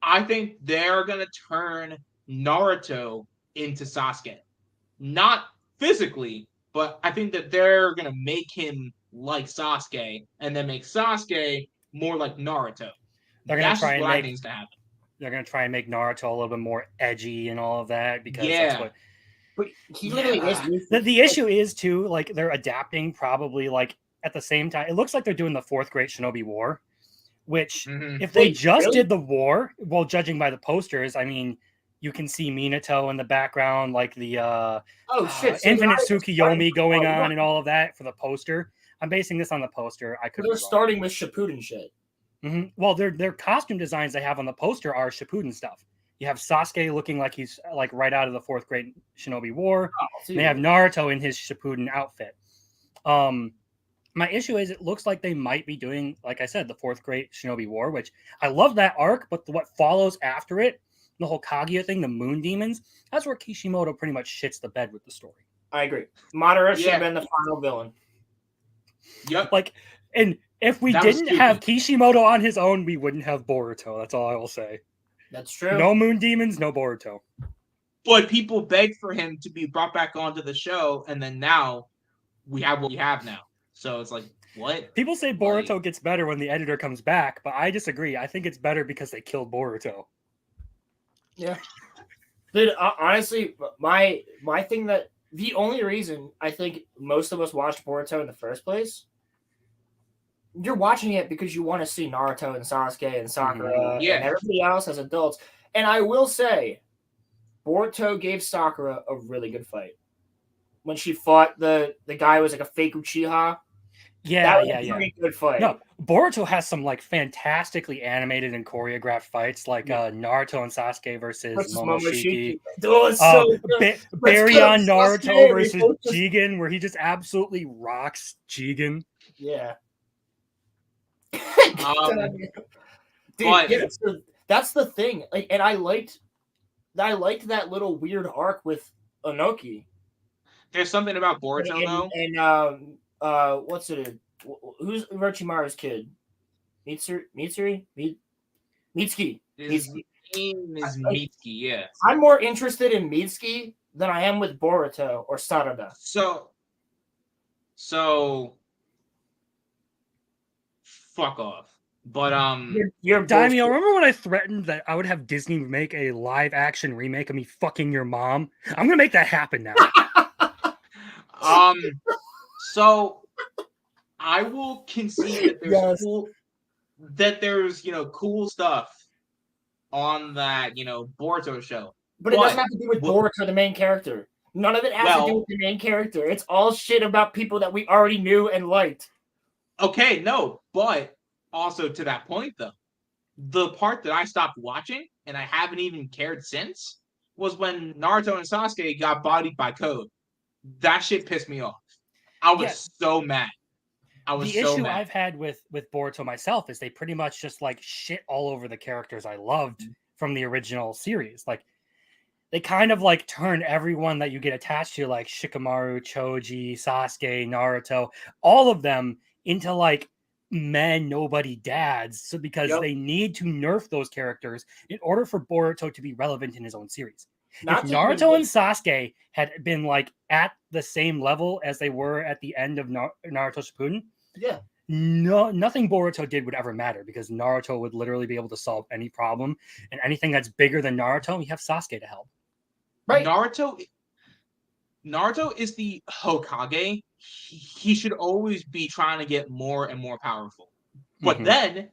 I think they're gonna turn Naruto into Sasuke. Not physically, but I think that they're gonna make him like Sasuke, and then make Sasuke more like Naruto. They're gonna try and make needs to happen. They're gonna try and make Naruto a little bit more edgy and all of that because that's what. But he literally is. The issue is too, like they're adapting probably like at the same time. It looks like they're doing the 4th Great Shinobi War, which if they did the war, well, judging by the posters, I mean, you can see Minato in the background, like the Infinite Tsukiyomi going on and all of that for the poster. I'm basing this on the poster. They're starting with Shippuden shit. Mm-hmm. Well, their costume designs they have on the poster are Shippuden stuff. You have Sasuke looking like he's like right out of the 4th Great Shinobi War. And they have Naruto in his Shippuden outfit. My issue is it looks like they might be doing, like I said, the 4th Great Shinobi War, which I love that arc, but what follows after it, the whole Kaguya thing, the moon demons, that's where Kishimoto pretty much shits the bed with the story. I agree. Madara should have been the final villain. Yep. Like, and if we didn't have Kishimoto on his own, we wouldn't have Boruto. That's all I will say. That's true. No moon demons, no Boruto. But people begged for him to be brought back onto the show, and then now we have what we have now. So it's like, what? People say Boruto gets better when the editor comes back, but I disagree. I think it's better because they killed Boruto. Yeah. Dude, honestly, my thing that the only reason I think most of us watched Boruto in the first place, you're watching it because you want to see Naruto and Sasuke and Sakura and everybody else as adults. And I will say, Boruto gave Sakura a really good fight. When she fought the guy who was like a fake Uchiha. Yeah, that was a pretty good fight. No, Boruto has some like fantastically animated and choreographed fights, like Naruto and Sasuke versus Momoshiki. Oh, it's so good. Barry on Naruto versus Jigen, where he just absolutely rocks Jigen. Yeah. Dude, so that's the thing. Like, and I liked that little weird arc with Inoki. There's something about Boruto though. And what's it? Who's Orochimaru's kid? Mitsuki. His name is Mitsuki. Yeah. I'm more interested in Mitsuki than I am with Boruto or Sarada. So fuck off. But you're Daimyo, remember when I threatened that I would have Disney make a live action remake of me fucking your mom? I'm gonna make that happen now. So I will concede that there's cool stuff on that Boruto show. But it doesn't have to do with Boruto, the main character. None of it has to do with the main character. It's all shit about people that we already knew and liked. Okay, no, but also to that point though, the part that I stopped watching and I haven't even cared since was when Naruto and Sasuke got bodied by Code. That shit pissed me off. I was so mad. The issue I've had with Boruto myself is they pretty much just like shit all over the characters I loved from the original series. Like they kind of like turn everyone that you get attached to, like Shikamaru, Choji, Sasuke, Naruto, all of them into like men, nobody dads. So because they need to nerf those characters in order for Boruto to be relevant in his own series. If Naruto and Sasuke had been like at the same level as they were at the end of Naruto Shippuden, nothing Boruto did would ever matter because Naruto would literally be able to solve any problem, and anything that's bigger than Naruto, you have Sasuke to help. Right. Naruto is the Hokage. He should always be trying to get more and more powerful. But then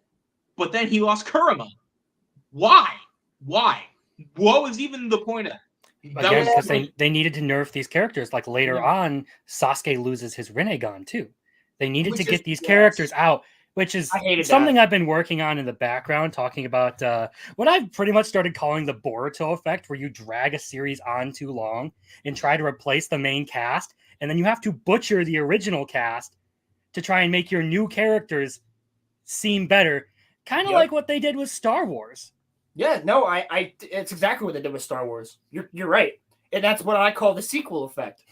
he lost Kurama. Why? What was even the point of that? Again, because they needed to nerf these characters. Like later on, Sasuke loses his Rinnegan too. They needed to get these characters out which is I hated something that. I've been working on in the background, talking about what I've pretty much started calling the Boruto effect, where you drag a series on too long and try to replace the main cast, and then you have to butcher the original cast to try and make your new characters seem better. Kind of like what they did with Star Wars. Yeah, no, it's exactly what they did with Star Wars. You're right. And that's what I call the sequel effect.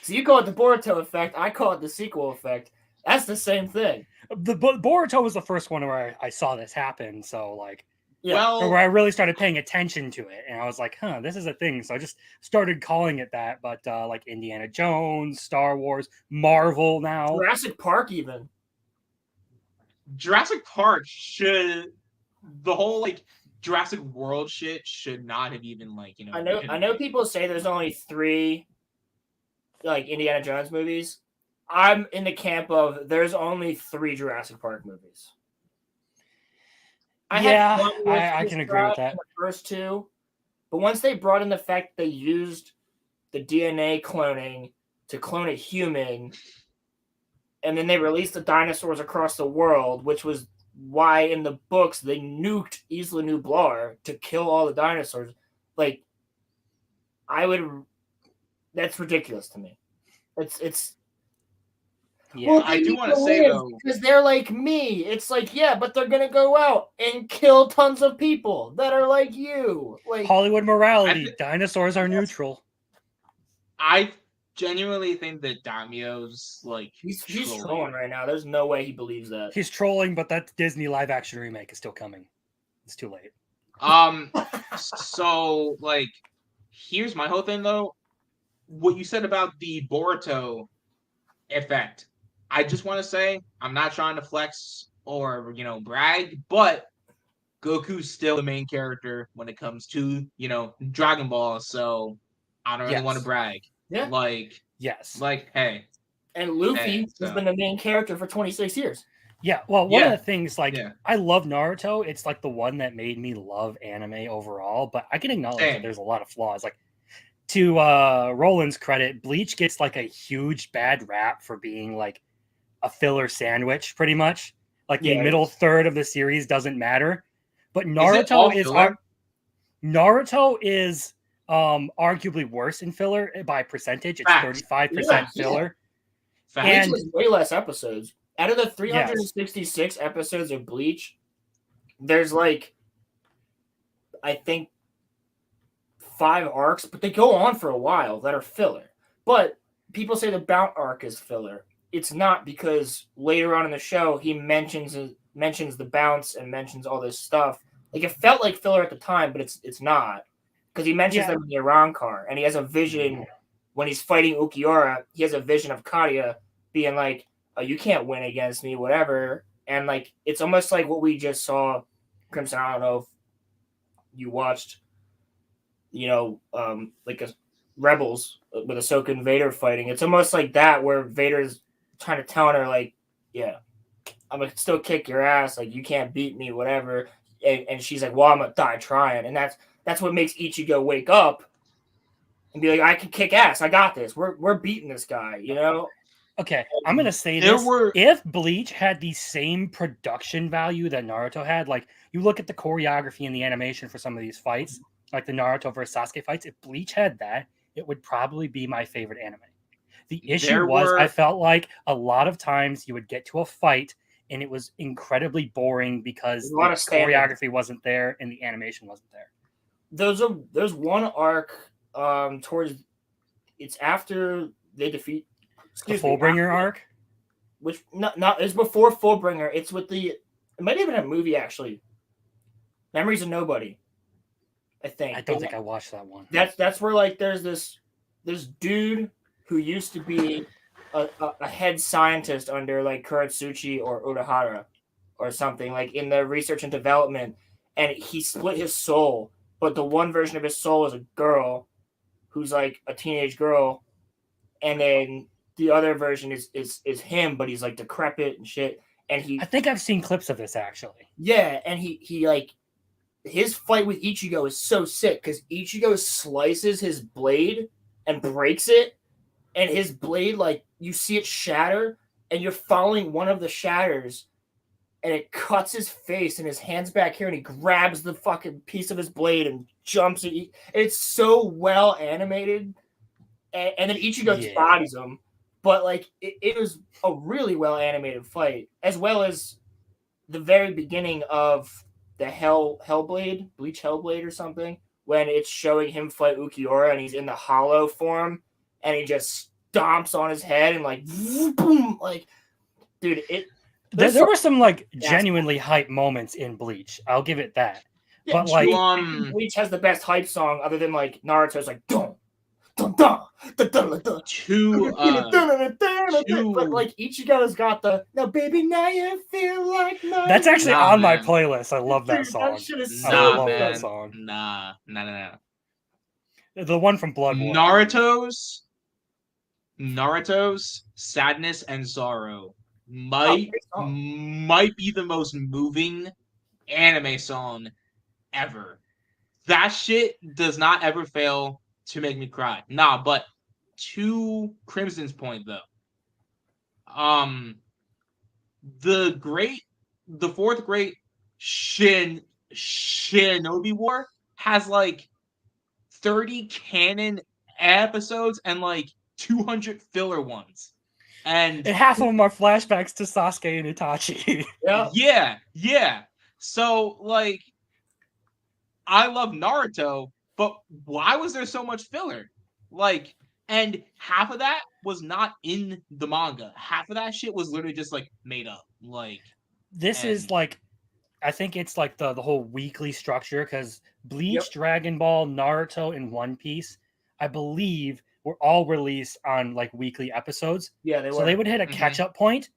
So you call it the Boruto effect, I call it the sequel effect. That's the same thing. The Boruto was the first one where I saw this happen, so like, Well, where I really started paying attention to it, and I was like, "Huh, this is a thing." So I just started calling it that. But like Indiana Jones, Star Wars, Marvel now, Jurassic Park, even Jurassic Park should the whole like Jurassic World shit should not have even like I know people say there's only 3 like Indiana Jones movies. I'm in the camp of there's only 3 Jurassic Park movies. I can agree with that. The first 2, but once they brought in the fact they used the DNA cloning to clone a human, and then they released the dinosaurs across the world, which was why in the books they nuked Isla Nublar to kill all the dinosaurs. Like, that's ridiculous to me. It's yeah. Well, I do want to say though, because they're like me. It's like, yeah, but they're gonna go out and kill tons of people that are like you. Like Hollywood morality, dinosaurs are neutral. I genuinely think that Daimyo's like he's trolling right now. There's no way he believes that. He's trolling, but that Disney live action remake is still coming. It's too late. So like, here's my whole thing though. What you said about the Boruto effect, I just want to say I'm not trying to flex or brag, but Goku's still the main character when it comes to Dragon Ball. So I don't really want to brag. Yeah. Like hey. And Luffy has been the main character for 26 years. Yeah, well, one of the things, I love Naruto. It's like the one that made me love anime overall, but I can acknowledge that there's a lot of flaws. Like, to Roland's credit, Bleach gets like a huge bad rap for being like a filler sandwich, pretty much. Like the middle third of the series doesn't matter. But Naruto is arguably worse in filler by percentage. It's 35% filler. And Bleach has way less episodes. Out of the 366 episodes of Bleach, there's like, I think, 5 arcs, but they go on for a while that are filler. But people say the Bount arc is filler. It's not, because later on in the show he mentions the Bounts and mentions all this stuff. Like, it felt like filler at the time, but it's not, because he mentions them in the Iran-car, and he has a vision when he's fighting Ukiura. He has a vision of Katia being like, "Oh, you can't win against me," whatever. And like, it's almost like what we just saw, Crimson. I don't know if you watched, like a Rebels with Ahsoka and Vader fighting. It's almost like that, where Vader's trying to tell her, like, yeah, I'm gonna still kick your ass, like, you can't beat me, whatever. And she's like, well, I'm gonna die trying. And that's what makes Ichigo wake up and be like, I can kick ass, I got this, we're beating this guy, Okay, I'm gonna say this. If Bleach had the same production value that Naruto had, like, you look at the choreography and the animation for some of these fights, like the Naruto versus Sasuke fights, if Bleach had that, it would probably be my favorite anime. The issue I felt like a lot of times you would get to a fight and it was incredibly boring because the choreography wasn't there and the animation wasn't there. There's one arc it's after they defeat the Fullbringer arc, which not it's before Fullbringer. It's with it might have been a movie, actually. Memories of Nobody, I think. I don't think I watched that one. That's where, like, there's this dude who used to be a head scientist under like Kuratsuchi or Urahara or something, like in the research and development, and he split his soul, but the one version of his soul is a girl who's like a teenage girl, and then the other version is him, but he's like decrepit and shit. And I think I've seen clips of this, actually. Yeah, and he like, his fight with Ichigo is so sick because Ichigo slices his blade and breaks it, and his blade, like, you see it shatter, and you're following one of the shatters, and it cuts his face, and his hand's back here, and he grabs the fucking piece of his blade and jumps. It's so well animated, and then Ichigo just bodies him. But like it was a really well animated fight, as well as the very beginning of the Hellblade, Bleach Hellblade or something, when it's showing him fight Ukiura and he's in the hollow form and he just stomps on his head and like boom, like dude, there were some like genuinely hype moments in Bleach. I'll give it that. Yeah, but like Bleach has the best hype song other than like Naruto's like dun dun dun dun dun dun. But like Ichigo's got the "Now baby now you feel like mine." That's actually on my playlist. I love that song. That shit is so I love that song. Nah. The one from Blood War. Naruto's Sadness and Sorrow might be the most moving anime song ever. That shit does not ever fail to make me cry. Nah, but to Crimson's point though, the fourth great Shinobi War has like 30 canon episodes and like 200 filler ones. And half of them are flashbacks to Sasuke and Itachi. Yeah. So like I love Naruto, but why was there so much filler? Like, and half of that was not in the manga. Half of that shit was literally just like made up. Like is like, I think it's like the whole weekly structure because Bleach, Dragon Ball, Naruto, and One Piece, I believe, were all released on like weekly episodes. Yeah, they were. So they would hit a catch-up point,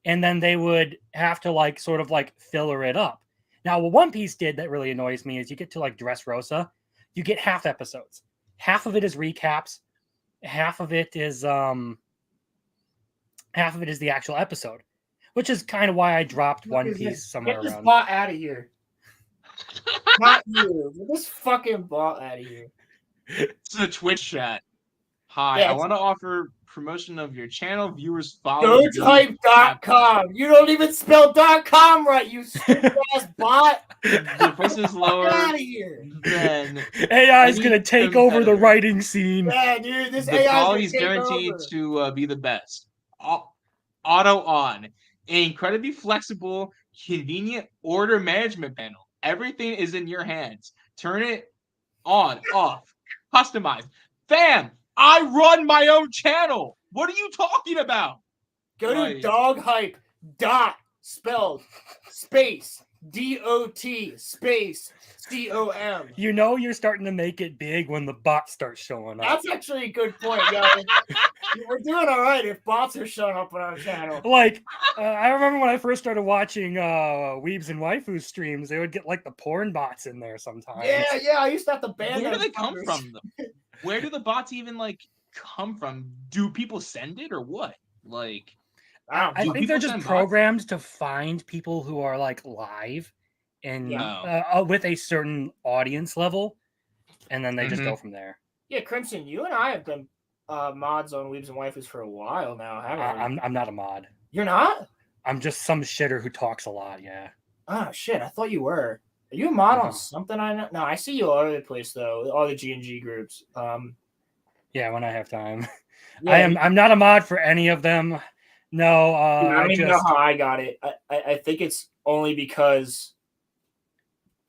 and then they would have to like sort of like filler it up. Now, what One Piece did that really annoys me is you get to like Dressrosa, you get half episodes. Half of it is recaps. Half of it is the actual episode, which is kind of why I dropped One Piece somewhere around. Get this bot out of here. Not you. Get this fucking bot out of here. It's a Twitch chat. Hi, I want to offer promotion of your channel. Viewers follow. Go type .com. You don't even spell .com right, you stupid ass bot. The person is lower. Get out of here. Then AI is gonna take over the writing scene. Yeah, dude, this the AI quality is guaranteed to be the best. Auto on, incredibly flexible, convenient order management panel. Everything is in your hands. Turn it on, off, customize. Fam, I run my own channel. What are you talking about? Go to doghype dot spelled space DOT space COM. You know you're starting to make it big when the bots start showing up. That's actually a good point, guys. We're doing all right if bots are showing up on our channel. Like, I remember when I first started watching Weebs and Waifus streams, they would get like the porn bots in there sometimes. Yeah, I used to have to ban them. Where do they come from, though? Where do the bots even like come from? Do people send it or what? Like, I think they're just programs to find people who are like live and with a certain audience level, and then they just go from there. Yeah, Crimson, you and I have been mods on Weebs and Waifus for a while now, haven't we? I'm not a mod. You're not? I'm just some shitter who talks a lot. Yeah. Oh shit! I thought you were. Are you a mod on something? I know. No, I see you all over the place though. All the G&G groups. Yeah, when I have time. Yeah, I'm not a mod for any of them. No. I don't even know how I got it. I think it's only because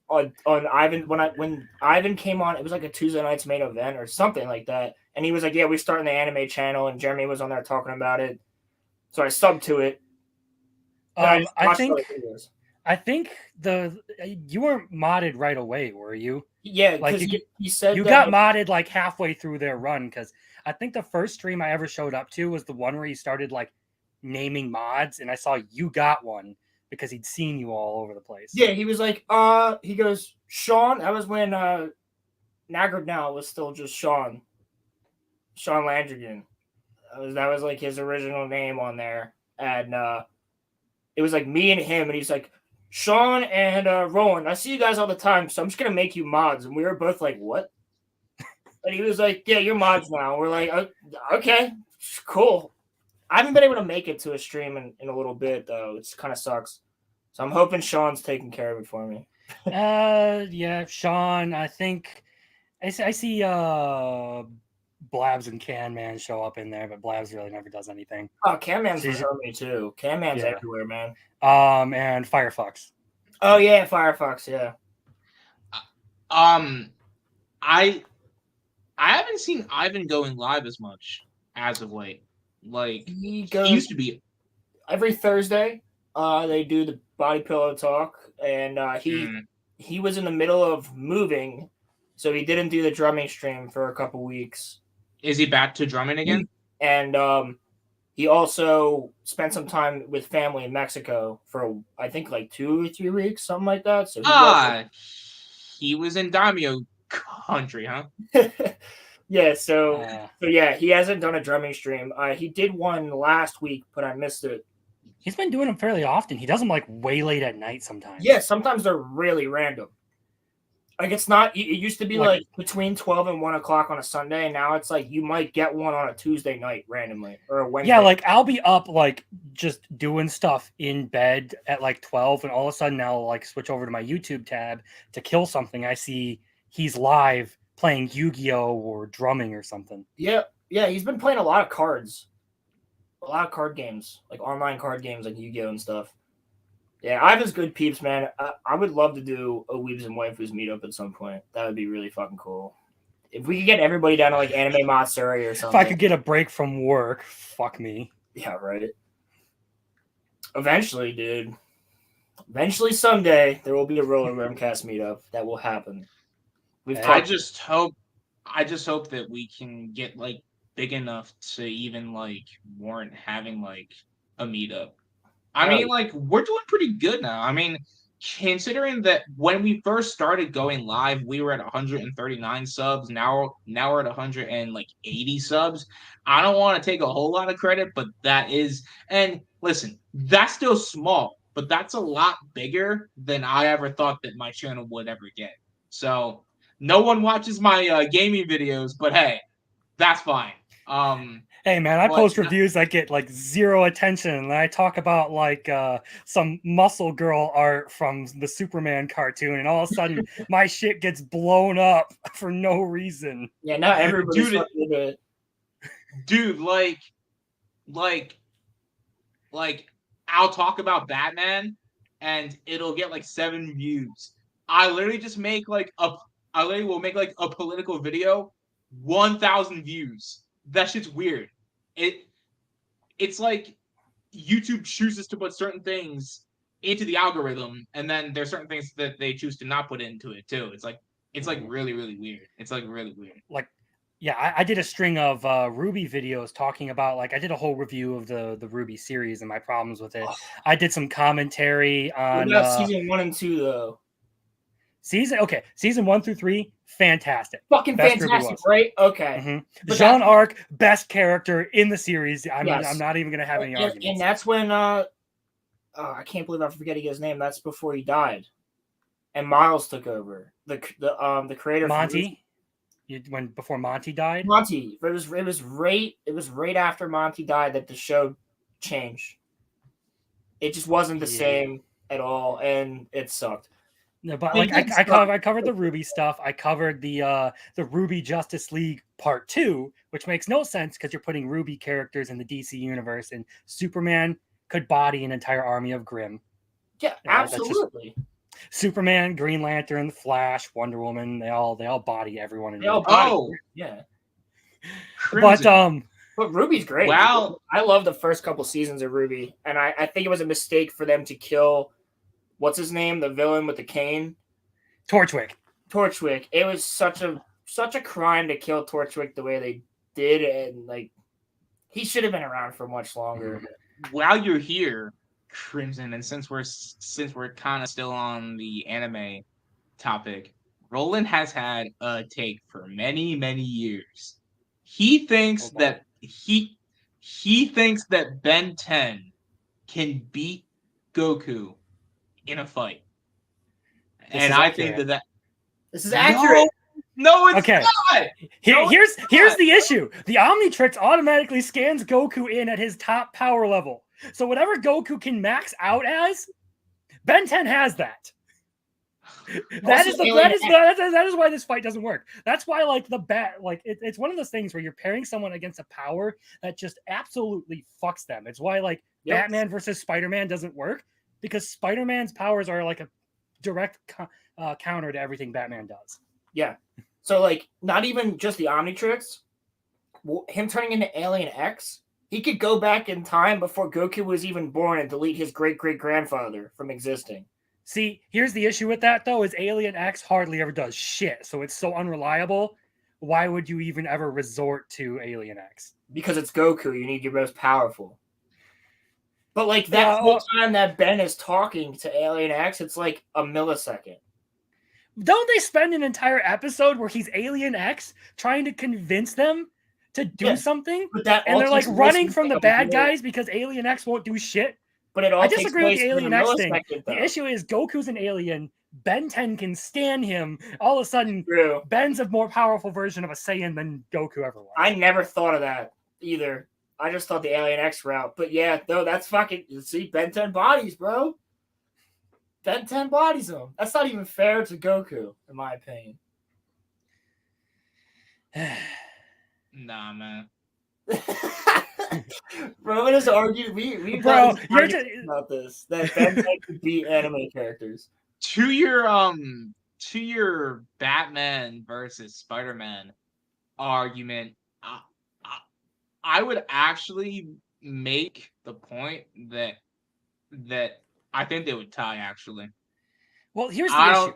on Ivan when Ivan came on, it was like a Tuesday night's main event or something like that, and he was like, "Yeah, we're starting the anime channel," and Jeremy was on there talking about it, so I subbed to it. I think you weren't modded right away, were you? Yeah, like he said you got modded like halfway through their run, because I think the first stream I ever showed up to was the one where he started like naming mods, and I saw you got one because he'd seen you all over the place. Yeah, he was like, he goes, Sean. That was when Nagrad now was still just Sean Landrigan. That was like his original name on there, and it was like me and him, and he's like, Sean and Rowan, I see you guys all the time, so I'm just gonna make you mods. And we were both like, what? And he was like, yeah, you're mods now. We're like, okay, cool. I haven't been able to make it to a stream in a little bit though. It's kind of sucks. So I'm hoping Sean's taking care of it for me. Yeah, Sean. I think I see Blabs and Can Man show up in there, but Blabs really never does anything. Oh, Can Man's with me too. Can Man's everywhere, man. And Firefox. Oh yeah, Firefox. Yeah. I haven't seen Ivan going live as much as of late. Like he used to be every Thursday. They do the Body Pillow Talk, and he was in the middle of moving, so he didn't do the drumming stream for a couple weeks. Is he back to drumming again? And he also spent some time with family in Mexico for I think like 2 or 3 weeks, something like that. So he was in Daimyo country, huh? Yeah. So yeah, he hasn't done a drumming stream. He did one last week, but I missed it. He's been doing them fairly often. He does them like way late at night sometimes. Yeah, sometimes they're really random. Like it's not. It used to be like between 12 and 1 o'clock on a Sunday, and now it's like you might get one on a Tuesday night randomly or a Wednesday. Yeah, like I'll be up like just doing stuff in bed at like 12, and all of a sudden I'll like switch over to my YouTube tab to kill something. I see he's live playing Yu-Gi-Oh or drumming or something. Yeah, he's been playing a lot of cards, a lot of card games, like online card games like Yu-Gi-Oh and stuff. Yeah, Ivan's good peeps, man. I would love to do a Weebs and Waifus meetup at some point. That would be really fucking cool. If we could get everybody down to like Anime Matsuri or something. If I could get a break from work, fuck me. Yeah, right. Eventually, dude. Eventually, someday, there will be a RoloRome cast meetup. That will happen. I just hope that we can get like big enough to even like warrant having like a meetup. I mean, like, we're doing pretty good now. I mean, considering that when we first started going live, we were at 139 subs. Now we're at 180 subs. I don't want to take a whole lot of credit, but that is, and listen, that's still small, but that's a lot bigger than I ever thought that my channel would ever get. So no one watches my gaming videos, but hey, that's fine. Hey man, I post reviews that get like 0 attention, and I talk about like some muscle girl art from the Superman cartoon, and all of a sudden my shit gets blown up for no reason. Yeah, not everybody's fucking it. Dude, like I'll talk about Batman, and it'll get like 7 views. I literally just make like I literally will make like a political video, 1,000 views. That shit's weird. It's like YouTube chooses to put certain things into the algorithm, and then there's certain things that they choose to not put into it too. It's like really, really weird. It's like really weird. Like, yeah, I did a string of Ruby videos talking about like I did a whole review of the Ruby series and my problems with it. I did some commentary on season 1 and 2 though. Season 1 through 3, fantastic. Fucking best fantastic, right? Okay. Mm-hmm. Jean Arc, best character in the series. I'm not even going to have any arguments. And that's when, I can't believe I'm forgetting his name. That's before he died. And Miles took over. The creator. Monty? Before Monty died? Monty. It was right after Monty died that the show changed. It just wasn't the same at all, and it sucked. No, but like I covered the Ruby stuff. I covered the Ruby Justice League Part 2, which makes no sense because you're putting Ruby characters in the DC universe, and Superman could body an entire army of Grimm. Yeah, absolutely. Superman, Green Lantern, Flash, Wonder Woman, they all body everyone in yeah. But Ruby's great. Wow. I love the first couple seasons of Ruby, and I think it was a mistake for them to kill what's his name, the villain with the cane? Torchwick. It was such a crime to kill Torchwick the way they did, and like he should have been around for much longer. While you're here, Crimson, and since we're kind of still on the anime topic, Roland has had a take for many, many years. He thinks that he thinks that Ben 10 can beat Goku in a fight. And I think that this is accurate. No, it's Okay. not. Here's the issue. The Omnitrix automatically scans Goku in at his top power level. So whatever Goku can max out as, Ben 10 has that. That is why this fight doesn't work. That's why it's one of those things where you're pairing someone against a power that just absolutely fucks them. It's why Batman versus Spider-Man doesn't work, because Spider-Man's powers are like a direct counter to everything Batman does. Yeah. So not even just the Omnitrix, him turning into Alien X, he could go back in time before Goku was even born and delete his great-great-grandfather from existing. See, here's the issue with that, though, is Alien X hardly ever does shit, so it's so unreliable. Why would you even ever resort to Alien X? Because it's Goku. You need your most powerful. But that whole time that Ben is talking to Alien X, it's like a millisecond. Don't they spend an entire episode where he's Alien X trying to convince them to do something? And they're running from the bad guys because Alien X won't do shit? But it all I disagree with the Alien X thing. Though. The issue is Goku's an alien. Ben 10 can stand him. All of a sudden, Ben's a more powerful version of a Saiyan than Goku ever was. I never thought of that either. I just thought the Alien X route. But yeah, no, that's fucking... See, Ben 10 bodies, bro. Ben 10 bodies him. That's not even fair to Goku, in my opinion. Nah, man. Bro, just argued. We bro, you're just about this. That Ben 10 could beat anime characters. To your Batman versus Spider-Man argument, I would actually make the point that I think they would tie, actually. Well, here's the issue.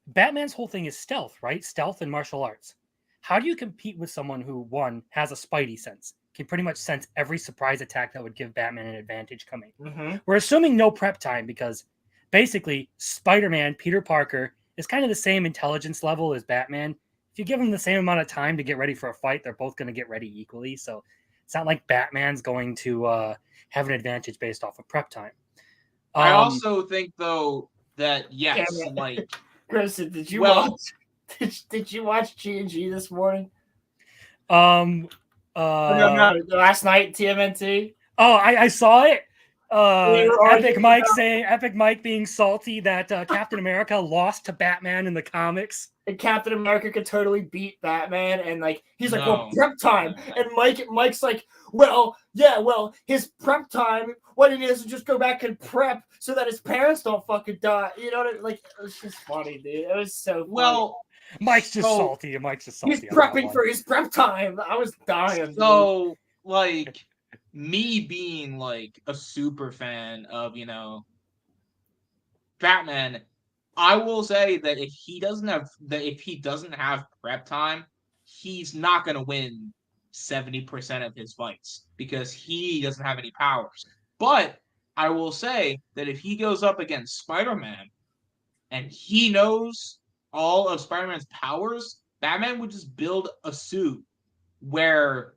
Batman's whole thing is stealth, right? Stealth and martial arts. How do you compete with someone who, one, has a spidey sense, can pretty much sense every surprise attack that would give Batman an advantage coming? Mm-hmm. We're assuming no prep time because basically Spider-Man, Peter Parker, is kind of the same intelligence level as Batman. If you give them the same amount of time to get ready for a fight, they're both going to get ready equally. So it's not like Batman's going to have an advantage based off of prep time. I also think, though, that yes, Chris, did you watch G&G this morning? No, last night TMNT. Oh, I saw it. Epic Mike being salty that Captain America lost to Batman in the comics. And Captain America could totally beat Batman, and he's like, well, prep time. And Mike's like, well, his prep time, what he needs to just go back and prep so that his parents don't fucking die. You know what I mean? It was just funny, dude. It was so funny. Well, Mike's just salty. He's prepping for his prep time. I was dying. So, me being a super fan of, Batman, I will say that if he doesn't have prep time, he's not going to win 70% of his fights because he doesn't have any powers. But I will say that if he goes up against Spider-Man and he knows all of Spider-Man's powers, Batman would just build a suit where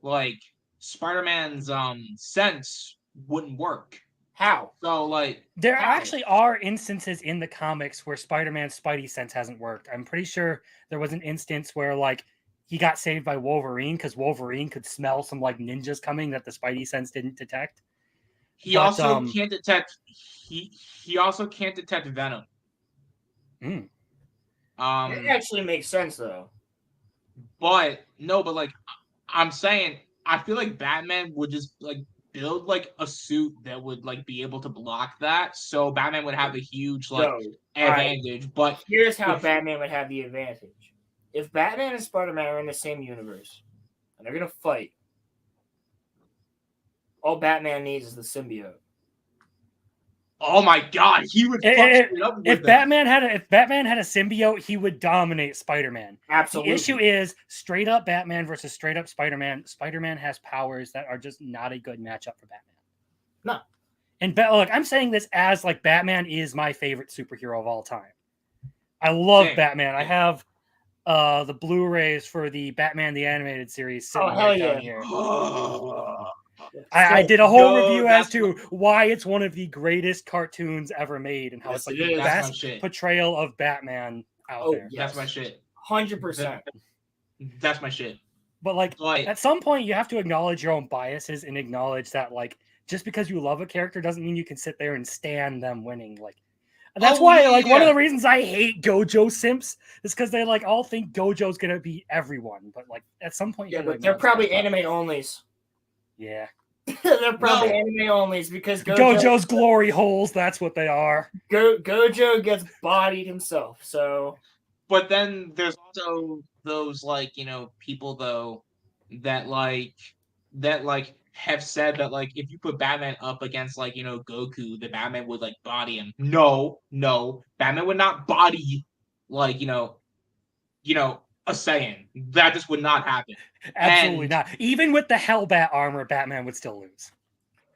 Spider-Man's sense wouldn't work. How? So there actually are instances in the comics where Spider-Man's spidey sense hasn't worked. I'm pretty sure there was an instance where he got saved by Wolverine because Wolverine could smell some ninjas coming that the spidey sense didn't detect. He also can't detect he also can't detect venom. It actually makes sense though. But I'm saying I feel like Batman would just build a suit that would be able to block that, so Batman would have a huge advantage. Right. But here's how Batman would have the advantage: if Batman and Spider-Man are in the same universe and they're gonna fight, all Batman needs is the symbiote. Oh my God, he would fuck it up with if Batman had a symbiote, he would dominate Spider-Man. Absolutely. The issue is straight up Batman versus straight up Spider-Man. Spider-Man has powers that are just not a good matchup for Batman. No. And look, I'm saying this as Batman is my favorite superhero of all time. I love Batman. I have the Blu-rays for the Batman the Animated Series sitting down here. I did a whole review as to why it's one of the greatest cartoons ever made and how it's the best portrayal of Batman out there. That's my shit. 100%. That's my shit. But at some point, you have to acknowledge your own biases and acknowledge that just because you love a character doesn't mean you can sit there and stand them winning. That's why one of the reasons I hate Gojo simps is because they all think Gojo's gonna be everyone, but at some point, but they're probably anime onlys. Yeah, they're probably anime onlys because Gojo's glory holes. That's what they are. Gojo gets bodied himself. So, but then there's also those people though that have said that if you put Batman up against Goku, the Batman would body him. No, Batman would not body a Saiyan. That just would not happen. Absolutely not. Even with the Hellbat armor, Batman would still lose.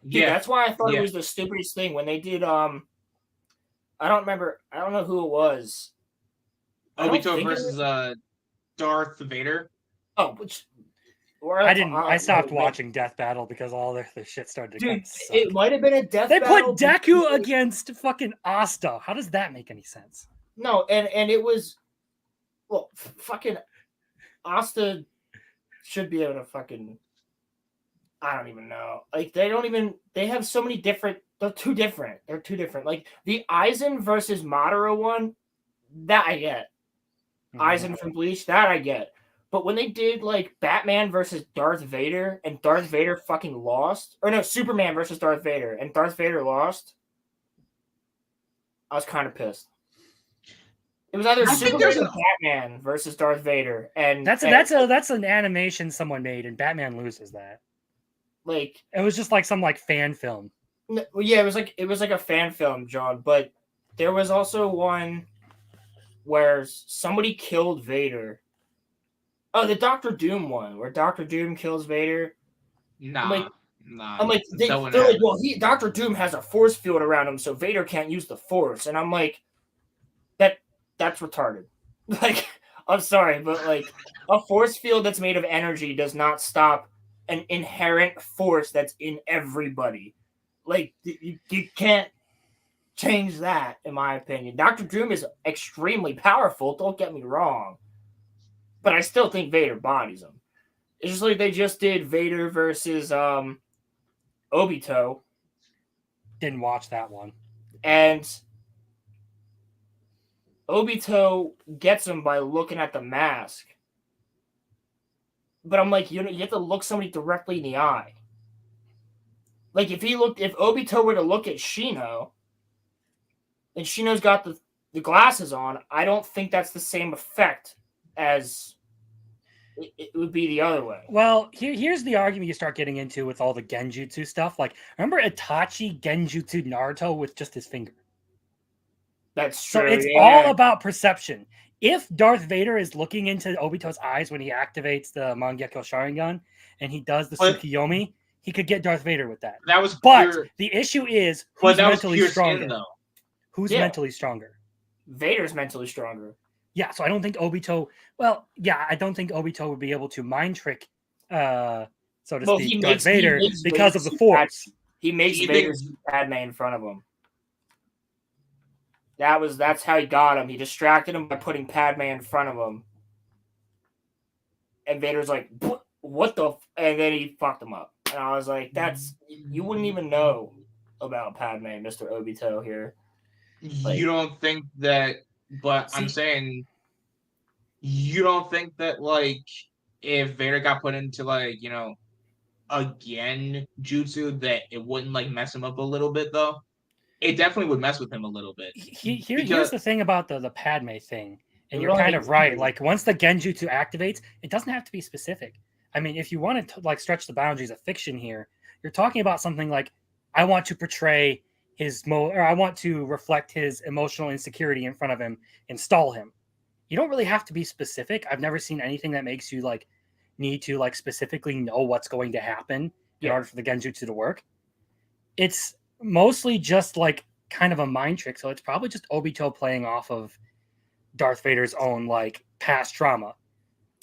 Dude, that's why I thought it was the stupidest thing when they did. I don't know who it was. Obito versus Darth Vader. Oh, I stopped watching Death Battle because all their shit started to suck. It might have been a Death Battle. They put Deku against fucking Asta. How does that make any sense? No, and it was fucking Asta should be able to fucking I don't even know. They have so many different they're too different. The Aizen versus Madara one, that I get. Aizen from Bleach, that I get. But when they did Batman versus Darth Vader and Darth Vader fucking lost, or no, Superman versus Darth Vader and Darth Vader lost, I was kind of pissed. It was either Superman or Batman versus Darth Vader, and that's an animation someone made, and Batman loses that. It was just some fan film. Yeah, it was like a fan film, John. But there was also one where somebody killed Vader. Oh, the Doctor Doom one, where Doctor Doom kills Vader. Nah. They're well, Doctor Doom has a force field around him, so Vader can't use the Force. And I'm like, that's retarded. I'm sorry, but a force field that's made of energy does not stop an inherent force that's in everybody. You can't change that, in my opinion. Doctor Doom is extremely powerful. Don't get me wrong. But I still think Vader bodies him. It's just they just did Vader versus Obito. Didn't watch that one. And Obito gets him by looking at the mask. But I'm you have to look somebody directly in the eye. If Obito were to look at Shino, and Shino's got the glasses on, I don't think that's the same effect as it would be the other way. Well, here's the argument you start getting into with all the Genjutsu stuff. Remember Itachi Genjutsu Naruto with just his finger? That's true. So it's all about perception. If Darth Vader is looking into Obito's eyes when he activates the Mangekyo Sharingan and he does the Tsukiyomi, he could get Darth Vader with that. The issue is who's mentally stronger. Who's mentally stronger? Vader's mentally stronger. Yeah, so I don't think Obito. Well, yeah, I don't think Obito would be able to mind trick, so to speak, Darth Vader because of the Force. He makes Vader's Padme in front of him. That's how he got him. He distracted him by putting Padme in front of him, and Vader's like, "What the?" And then he fucked him up. And I was like, "That's you wouldn't even know about Padme, Mr. Obito here." You don't think that? But I'm saying, you don't think that if Vader got put into again jutsu, that it wouldn't mess him up a little bit though? It definitely would mess with him a little bit. Here's the thing about the Padme thing, and you're kind of right. Once the Genjutsu activates, it doesn't have to be specific. I mean, if you want to stretch the boundaries of fiction here, you're talking about something I want to portray I want to reflect his emotional insecurity in front of him and stall him. You don't really have to be specific. I've never seen anything that makes you need to specifically know what's going to happen in order for the Genjutsu to work. It's mostly just kind of a mind trick. So it's probably just Obito playing off of Darth Vader's own past trauma.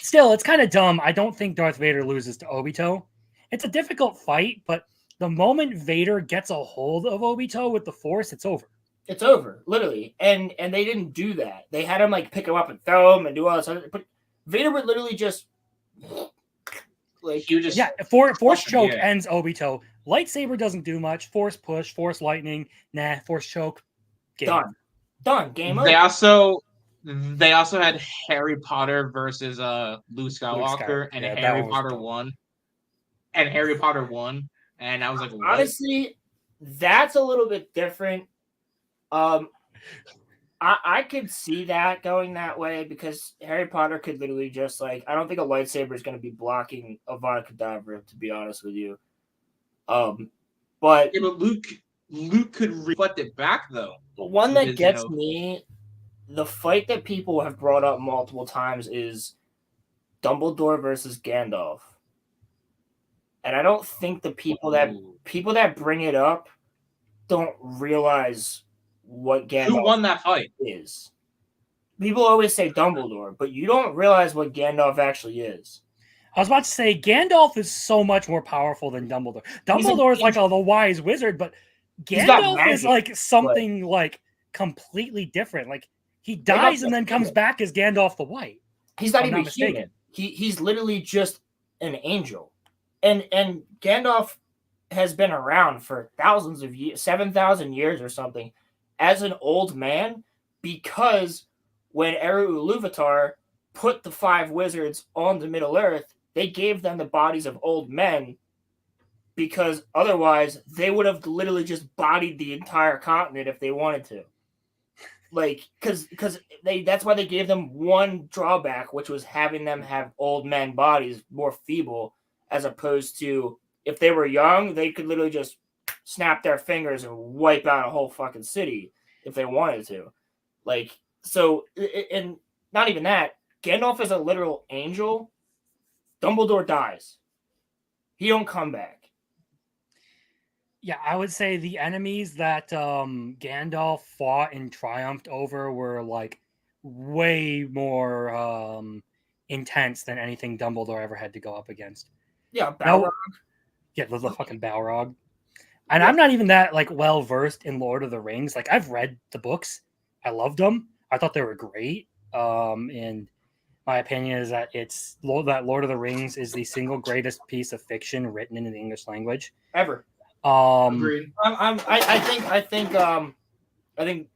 Still, it's kind of dumb. I don't think Darth Vader loses to Obito. It's a difficult fight, but the moment Vader gets a hold of Obito with the Force, it's over. It's over, literally. And they didn't do that. They had him pick him up and throw him and do all this other. But Vader would literally just Like you just Force choke yeah. ends Obito. Lightsaber doesn't do much. Force push, force lightning, force choke. Done. Game They over. also had Harry Potter versus Luke Skywalker, and Harry Potter won. And Harry Potter won, and I was like, what? Honestly, that's a little bit different. I could see that going that way because Harry Potter could literally just like I don't think a lightsaber is going to be blocking Avada Kedavra, to be honest with you. But Luke could reflect it back though. The one that gets me, the fight that people have brought up multiple times is Dumbledore versus Gandalf. And I don't think the people that bring it up don't realize what Gandalf who won that fight is. People always say Dumbledore, but you don't realize what Gandalf actually is. I was about to say Gandalf is so much more powerful than Dumbledore. Dumbledore is like the wise wizard, but Gandalf is like something like completely different. Like he dies and then comes back as Gandalf the White. He's not even human. He's literally just an angel. And Gandalf has been around for thousands of years, 7,000 years or something, as an old man, because when Eru Iluvatar put the 5 wizards on the Middle Earth, they gave them the bodies of old men because otherwise they would have literally just bodied the entire continent if they wanted to. Like, because that's why they gave them one drawback, which was having them have old men bodies, more feeble, as opposed to if they were young, they could literally just snap their fingers and wipe out a whole fucking city if they wanted to. Like, so, and not even that, Gandalf is a literal angel. Dumbledore dies. He don't come back. Yeah, I would say the enemies that Gandalf fought and triumphed over were like way more intense than anything Dumbledore ever had to go up against. Yeah, Balrog. Yeah, the fucking Balrog. And I'm not even that like well versed in Lord of the Rings. Like I've read the books. I loved them. I thought they were great. And my opinion is that that Lord of the Rings is the single greatest piece of fiction written in the English language ever. Agreed. I think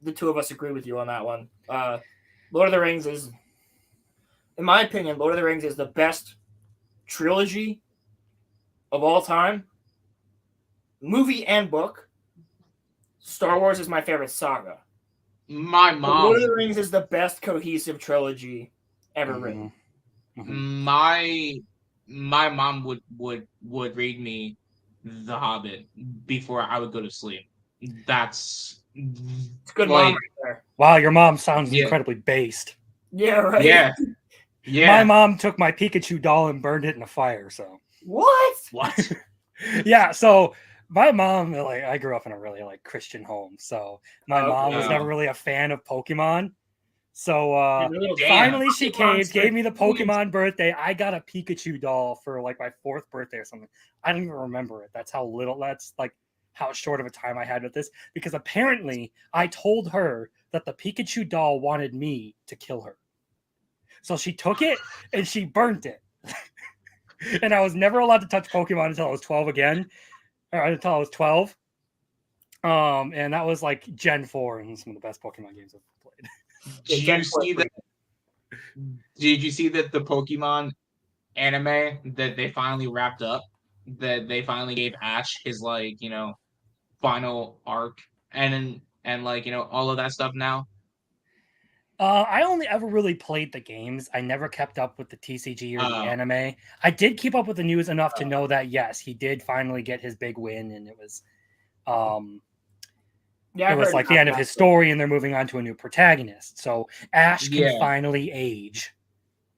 the two of us agree with you on that one. Lord of the Rings is, in my opinion, Lord of the Rings is the best trilogy of all time. Movie and book. Star Wars is my favorite saga. My mom. Lord of the Rings is the best cohesive trilogy ever written. My mom would read me The Hobbit before I would go to sleep. It's good mom right there. Wow, your mom sounds incredibly based. Yeah, right. Yeah. My mom took my Pikachu doll and burned it in a fire. So what? Yeah. So my mom, like, I grew up in a really like Christian home, so my mom was never really a fan of Pokemon. So finally, she gave me the Pokemon birthday. I got a Pikachu doll for like my 4th birthday or something. I don't even remember it. That's how short of a time I had with this, because apparently I told her that the Pikachu doll wanted me to kill her. So she took it and she burnt it. And I was never allowed to touch Pokemon until I was 12 again. Or until I was 12. And that was like Gen 4 and some of the best Pokemon games I've played. Did you see that the Pokemon anime that they finally wrapped up? That they finally gave Ash his final arc and all of that stuff now? I only ever really played the games. I never kept up with the TCG or the anime. I did keep up with the news enough to know that yes, he did finally get his big win, and it was it was like the end of his story, and they're moving on to a new protagonist. So Ash can finally age.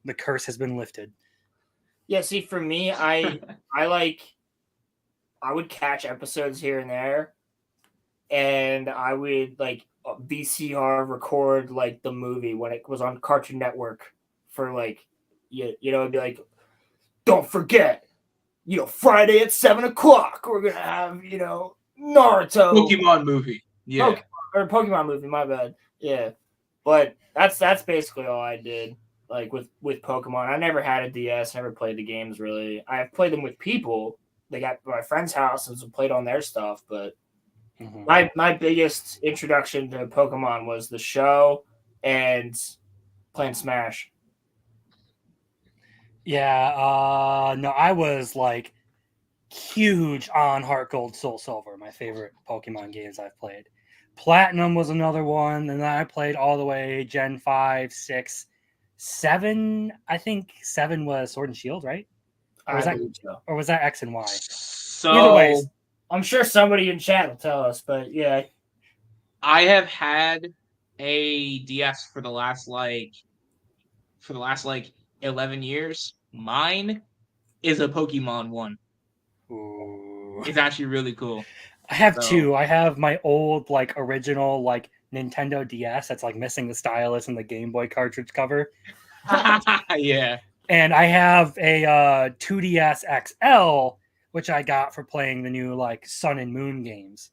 The curse has been lifted. Yeah, see, for me, I would catch episodes here and there, and I would like VCR record like the movie when it was on Cartoon Network for like it'd be like, don't forget, Friday at 7:00 we're gonna have Naruto Pokemon movie. Pokemon movie, my bad. Yeah. But that's basically all I did. like with Pokemon. I never had a DS, never played the games really. I've played them with people. They got my friend's house and played on their stuff, but my biggest introduction to Pokemon was the show and playing Smash. Yeah, no, I was like huge on Heart Gold, Soul Silver, my favorite Pokemon games I've played. Platinum was another one, and then I played all the way Gen 5, 6, 7. I think 7 was Sword and Shield, right? Or was that X and Y? So either way, I'm sure somebody in chat will tell us, but yeah. I have had a DS for the last 11 years. Mine is a Pokemon one. Ooh. It's actually really cool. I have two. I have my old original Nintendo DS that's missing the stylus and the Game Boy cartridge cover. Yeah. And I have a 2DS XL, which I got for playing the new Sun and Moon games.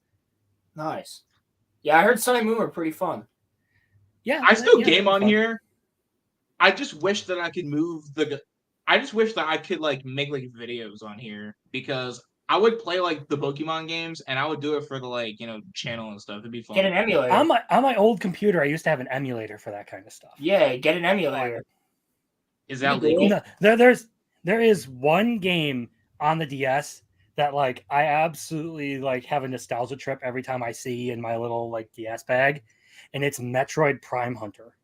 Nice. Yeah, I heard Sun and Moon were pretty fun. Yeah, I still game on here. I just wish that I could I just wish that I could make videos on here, because I would play the Pokemon games and I would do it for the channel and stuff. It'd be fun. Get an emulator. On my old computer, I used to have an emulator for that kind of stuff. Yeah, get an emulator. Is that legal? No, there is one game on the DS that I absolutely have a nostalgia trip every time I see in my little DS bag, and it's Metroid Prime Hunter.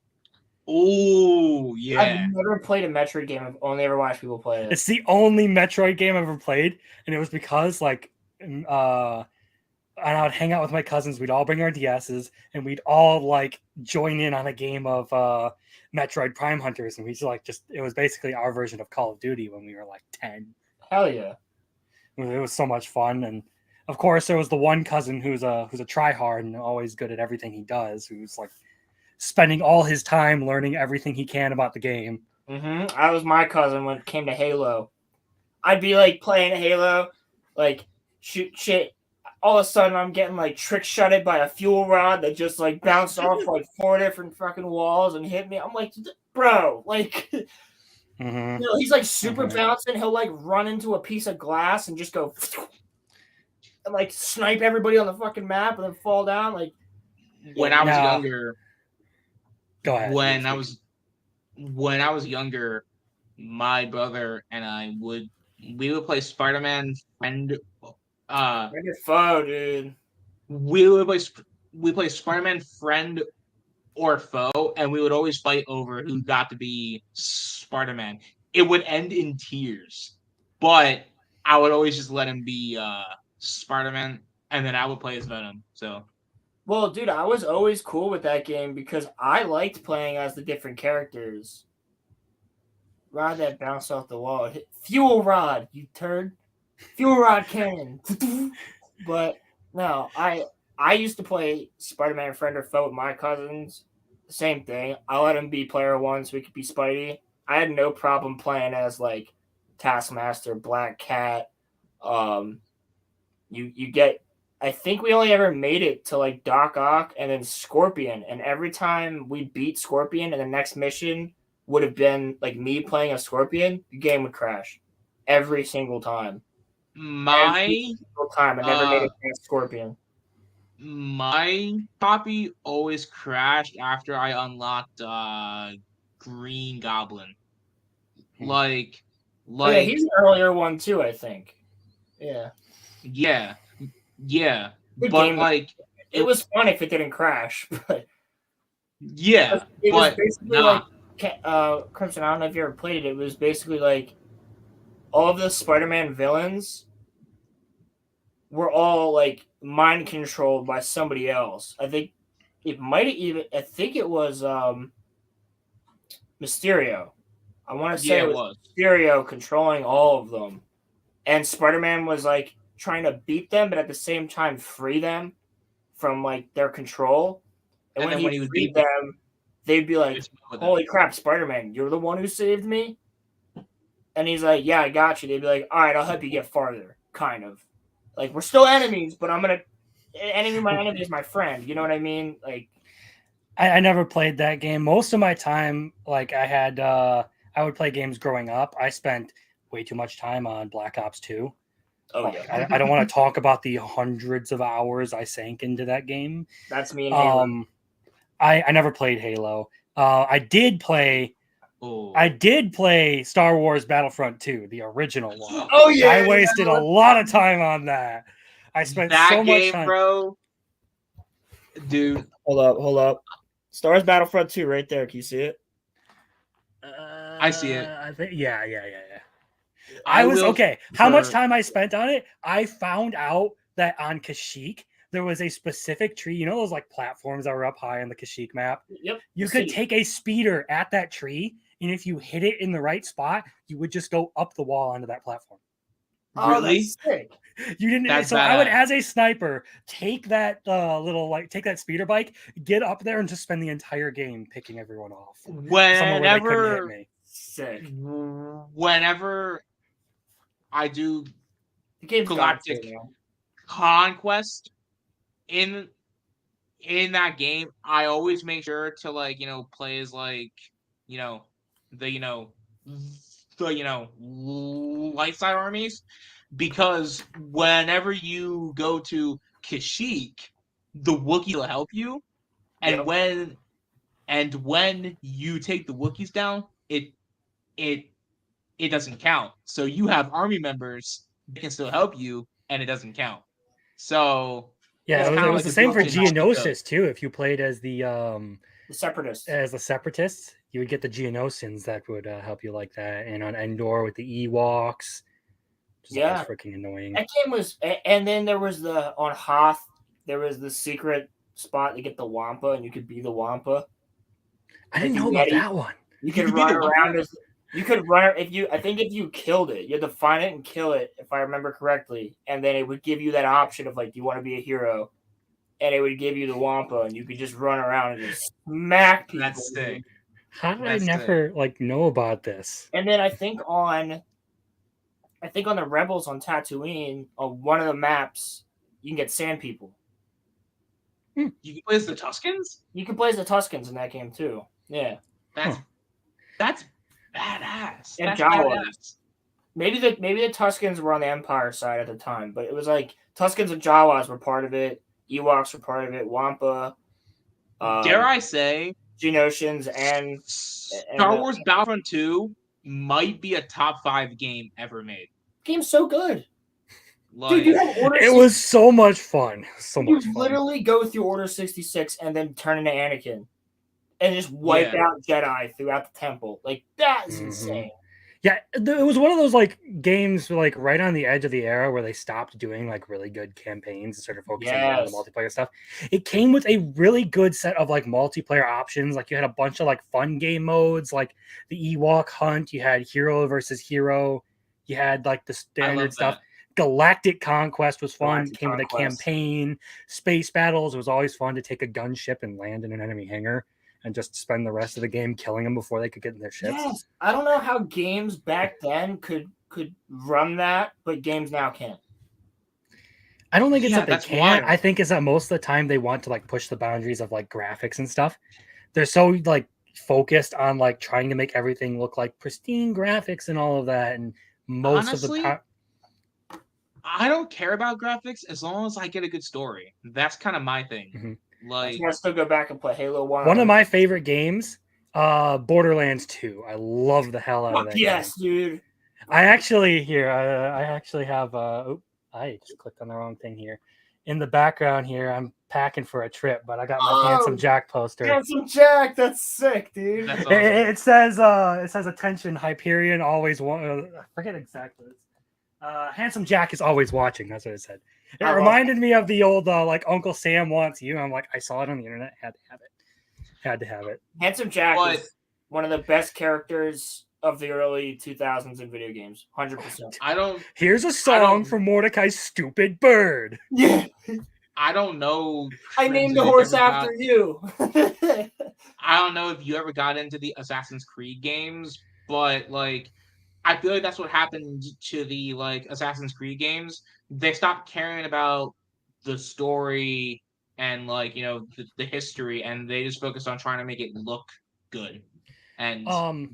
Oh, yeah. I've never played a Metroid game. I've only ever watched people play it. It's the only Metroid game I've ever played, and it was because and I would hang out with my cousins. We'd all bring our DSs, and we'd all join in on a game of Metroid Prime Hunters, and we just it was basically our version of Call of Duty when we were 10. Hell yeah! It was so much fun, and of course there was the one cousin who's a tryhard and always good at everything he does, who's spending all his time learning everything he can about the game. I was my cousin when it came to Halo. I'd be playing Halo, shoot shit. All of a sudden, I'm getting trick shotted by a fuel rod that just bounced off 4 different fucking walls and hit me. I'm like, bro, he's super bouncing. He'll run into a piece of glass and just go and snipe everybody on the fucking map and then fall down. When I was younger. Go ahead. When I was younger, my brother and we would play Spider-Man Friend. Your foe, dude. We play Spider-Man Friend or Foe, and we would always fight over who got to be Spider-Man. It would end in tears, but I would always just let him be Spider-Man, and then I would play as Venom. So. Well, dude, I was always cool with that game because I liked playing as the different characters. Rod that bounced off the wall. Fuel rod, you turd. Fuel rod cannon. But no, I used to play Spider-Man Friend or Foe with my cousins. Same thing. I let him be player 1 so we could be Spidey. I had no problem playing as Taskmaster, Black Cat. You get. I think we only ever made it to Doc Ock and then Scorpion, and every time we beat Scorpion and the next mission would have been me playing a Scorpion, the game would crash every single time. I never made it past Scorpion. My copy always crashed after I unlocked Green Goblin. Yeah, he's an earlier one too, I think. Yeah. Yeah, Good but game. It was fun if it didn't crash, but yeah, it was basically Crimson. I don't know if you ever played it. It was basically all of the Spider-Man villains were all mind controlled by somebody else. I think it might have even. I think it was Mysterio. I want to say it was Mysterio controlling all of them, and Spider-Man was trying to beat them, but at the same time free them from their control. And when he would beat them, they'd be like, "Holy crap, Spider-Man, you're the one who saved me." And he's like, "Yeah, I got you." They'd be like, "All right, I'll help you get farther." Kind of we're still enemies, but my enemy is my friend. You know what I mean? I never played that game. Most of my time, like I would play games growing up. I spent way too much time on Black Ops 2. Oh like, yeah. I don't want to talk about the hundreds of hours I sank into that game. That's me and Halo. I never played Halo. I did play Star Wars Battlefront 2, the original one. Oh yeah. I wasted a lot of time on that. I spent so much time, bro. Dude, hold up. Star Wars Battlefront 2 right there. Can you see it? I see it. I think yeah. I was okay. How much time I spent on it? I found out that on Kashyyyk there was a specific tree. You know those like platforms that were up high on the Kashyyyk map? Yep. You could take a speeder at that tree, and if you hit it in the right spot, you would just go up the wall onto that platform. Oh, that's sick. You didn't. That's so badass. I would, as a sniper, take that take that speeder bike, get up there, and just spend the entire game picking everyone off. Somewhere where they couldn't hit me. Sick. Whenever I do the game's Galactic Conquest in that game, I always make sure to play as the light side armies, because whenever you go to Kashyyyk, the Wookiee will help you, and when you take the Wookiees down, it doesn't count. So you have army members that can still help you, and it doesn't count. So yeah, it was the same for Geonosis too. If you played as the Separatists, you would get the Geonosians that would help you like that, and on Endor with the Ewoks. Yeah, freaking annoying. That game was, and then there was on Hoth, there was the secret spot to get the Wampa, and you could be the Wampa. I didn't know about that one. You could run around as you could run if you killed it, you had to find it and kill it, if I remember correctly, and then it would give you that option of do you want to be a hero, and it would give you the Wampa, and you could just run around and just smack people. That's sick. How did I never know about this? And then I think on the Rebels on Tatooine, on one of the maps, you can get sand people. You can play as the Tuskens? You can play as the Tuskens in that game too. Yeah. That's badass. And That's Jawas. badass. Maybe the Tuskens were on the Empire side at the time, but it was Tuskens and Jawas were part of it. Ewoks were part of it. Wampa. Dare I say, Geonosians and Star Wars Battlefront 2 might be a top 5 game ever made. Game's so good. Dude, it was so much fun. You literally go through Order 66 and then turn into Anakin and just wipe out Jedi throughout the temple. That is insane. Yeah, it was one of those games right on the edge of the era where they stopped doing really good campaigns and started focusing on the multiplayer stuff. It came with a really good set of multiplayer options. You had a bunch of fun game modes, like the Ewok hunt. You had hero versus hero. You had the standard stuff. Galactic Conquest was fun. It came with a campaign. Space battles. It was always fun to take a gunship and land in an enemy hangar and just spend the rest of the game killing them before they could get in their ships. Yes. I don't know how games back then could run that, but games now can't. I don't think it's that they can't. I think it's that most of the time they want to push the boundaries of graphics and stuff. They're so focused on trying to make everything look like pristine graphics and all of that. And most of the time, I don't care about graphics as long as I get a good story. That's kind of my thing. Mm-hmm. I still go back and play Halo 1. One of my favorite games, Borderlands 2. I love the hell out of that. Yes, game. Dude. I actually have I just clicked on the wrong thing here. In the background here, I'm packing for a trip, but I got my Handsome Jack poster. Handsome Jack, that's sick, dude. That's awesome. It says attention, Hyperion always I forget exactly. Handsome Jack is always watching. That's what it said. It reminded me of the old Uncle Sam Wants You. I'm I saw it on the internet. Had to have it. Handsome Jack is one of the best characters of the early 2000s in video games. 100%. Here's a song for Mordecai's Stupid Bird. Yeah. I don't know. I named the horse after you. I don't know if you ever got into the Assassin's Creed games, but I feel like that's what happened to the Assassin's Creed games. They stopped caring about the story and like the history, and they just focused on trying to make it look good, and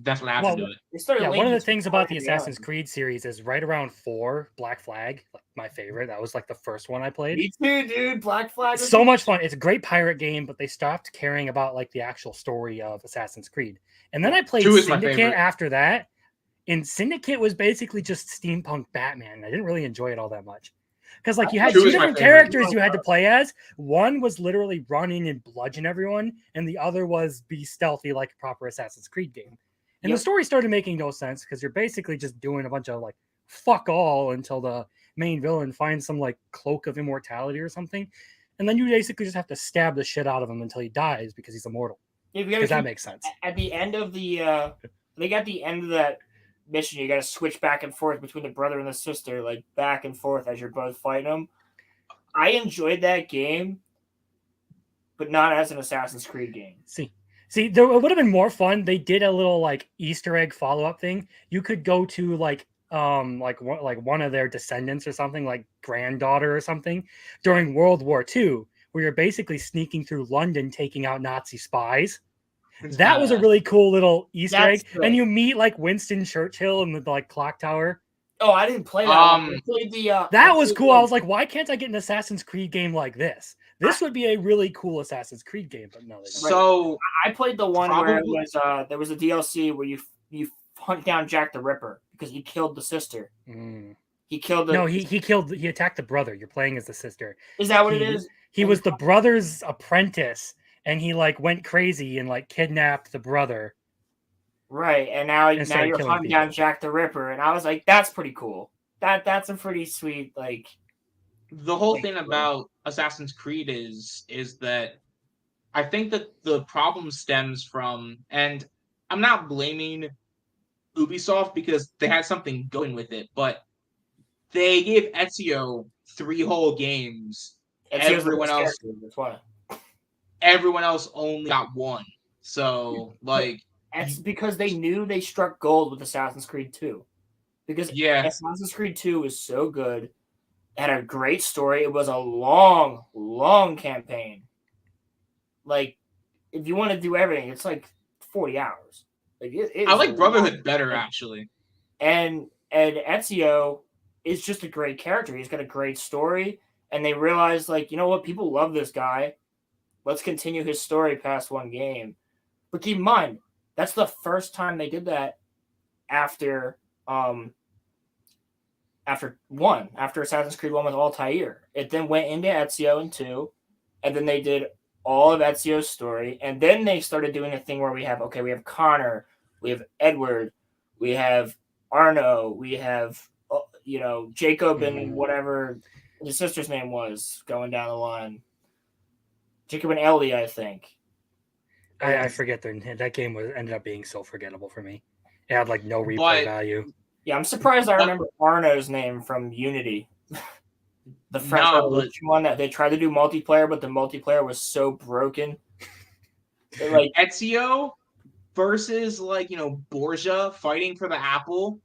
that's what happened to it. One of the things about the Assassin's Creed series is right around 4, Black Flag, like my favorite. That was like the first one I played. Me too, dude. Black Flag. So much fun. It's a great pirate game, but they stopped caring about like the actual story of Assassin's Creed. And then I played Syndicate after that. And Syndicate was basically just steampunk Batman. I didn't really enjoy it all that much. Because like you had 2 different characters you had to play as. One was literally run in and bludgeon everyone, and the other was be stealthy like a proper Assassin's Creed game. And the story started making no sense because you're basically just doing a bunch of like fuck all until the main villain finds some like cloak of immortality or something. And then you basically just have to stab the shit out of him until he dies because he's immortal. Because that makes sense. At the end of the end of that mission, you got to switch back and forth between the brother and the sister, like back and forth as you're both fighting them. I enjoyed that game, but not as an Assassin's Creed game. See, there would have been more fun. They did a little like Easter egg follow-up thing. You could go to like one of their descendants or something, like granddaughter or something, during World War II, where you're basically sneaking through London, taking out Nazi spies. That was a really cool little Easter egg. Good. And you meet like Winston Churchill in the like clock tower. Oh, I didn't play that. I played that was cool. I was like, why can't I get an Assassin's Creed game like this? This would be a really cool Assassin's Creed game, but no. So I played the one where it was there was a DLC where you hunt down Jack the Ripper because he killed the sister. He killed he attacked the brother. You're playing as the sister. Is that what it is? He was the brother's apprentice, and he like went crazy and like kidnapped the brother. Right, and now you're hunting down Jack the Ripper, and I was like, that's pretty cool. That's a pretty sweet like. The whole thing about Assassin's Creed is that I think that the problem stems from, and I'm not blaming Ubisoft because they had something going with it, but they gave Ezio 3 whole games. Everyone else only got 1. So like, it's because they knew they struck gold with Assassin's Creed 2. Because Assassin's Creed 2 is so good. It had a great story. It was a long, long campaign. Like, if you want to do everything, it's like 40 hours. Like I like Brotherhood better, actually. And Ezio is just a great character. He's got a great story. And they realized, like, you know what? People love this guy. Let's continue his story past 1 game. But keep in mind, that's the first time they did that after Assassin's Creed 1 with Altair. It then went into Ezio in 2, and then they did all of Ezio's story, and then they started doing a thing where we have Connor, we have Edward, we have Arno, we have Jacob and whatever his sister's name was going down the line. Jacob and Ellie, I think. I forget that game ended up being so forgettable for me. It had like no replay value. Yeah, I'm surprised I remember Arno's name from Unity. The French Revolution one that they tried to do multiplayer, but the multiplayer was so broken. Like Ezio versus Borgia fighting for the apple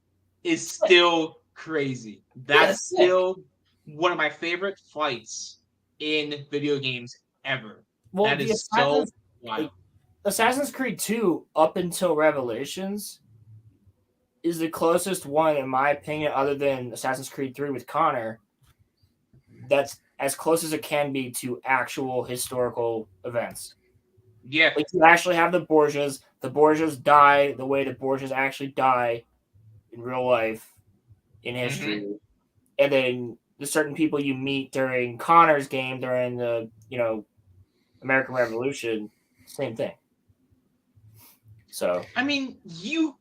is still crazy. That's still one of my favorite fights in video games ever. Well, that is so wild. Assassin's Creed 2 up until Revelations is the closest one, in my opinion, other than Assassin's Creed 3 with Connor, that's as close as it can be to actual historical events. Yeah. Like, you actually have the Borgias. The Borgias die the way the Borgias actually die in real life, in history. And then the certain people you meet during Connor's game, during the, American Revolution, same thing. So. I mean, you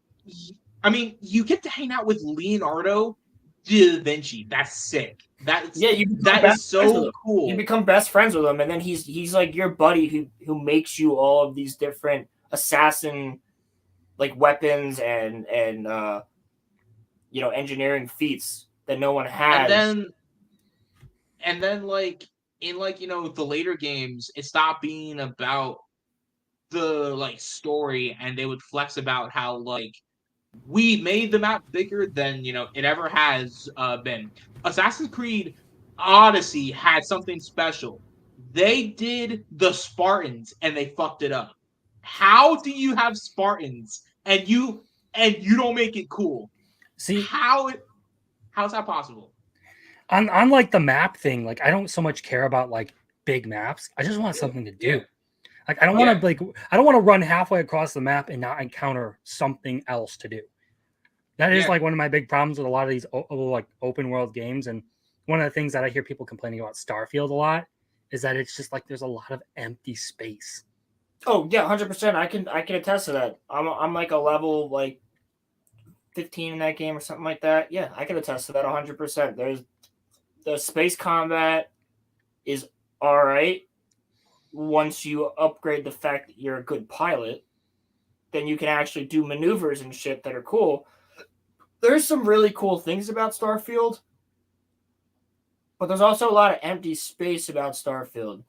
get to hang out with Leonardo da Vinci. That's sick. That is so cool. You become best friends with him, and then he's like your buddy who makes you all of these different assassin like weapons and engineering feats that no one has. And then like in the later games, it stopped being about the story, and they would flex about how we made the map bigger than it ever has been. Assassin's Creed Odyssey had something special They did the Spartans and they fucked it up. How do you have Spartans and you don't make it cool? See, how's that possible? On like the map thing, like I don't so much care about like big maps. I just want something to do. Yeah. Like I don't want to I don't want to run halfway across the map and not encounter something else to do. That is like one of my big problems with a lot of these like open world games. And one of the things that I hear people complaining about Starfield a lot is that it's just like there's a lot of empty space. Oh yeah, 100%. I can attest to that. I'm like a level like 15 in that game or something like that. Yeah, I can attest to that 100%. There's the space combat is all right. Once you upgrade the fact that you're a good pilot, then you can actually do maneuvers and shit that are cool. There's some really cool things about Starfield, but there's also a lot of empty space about Starfield.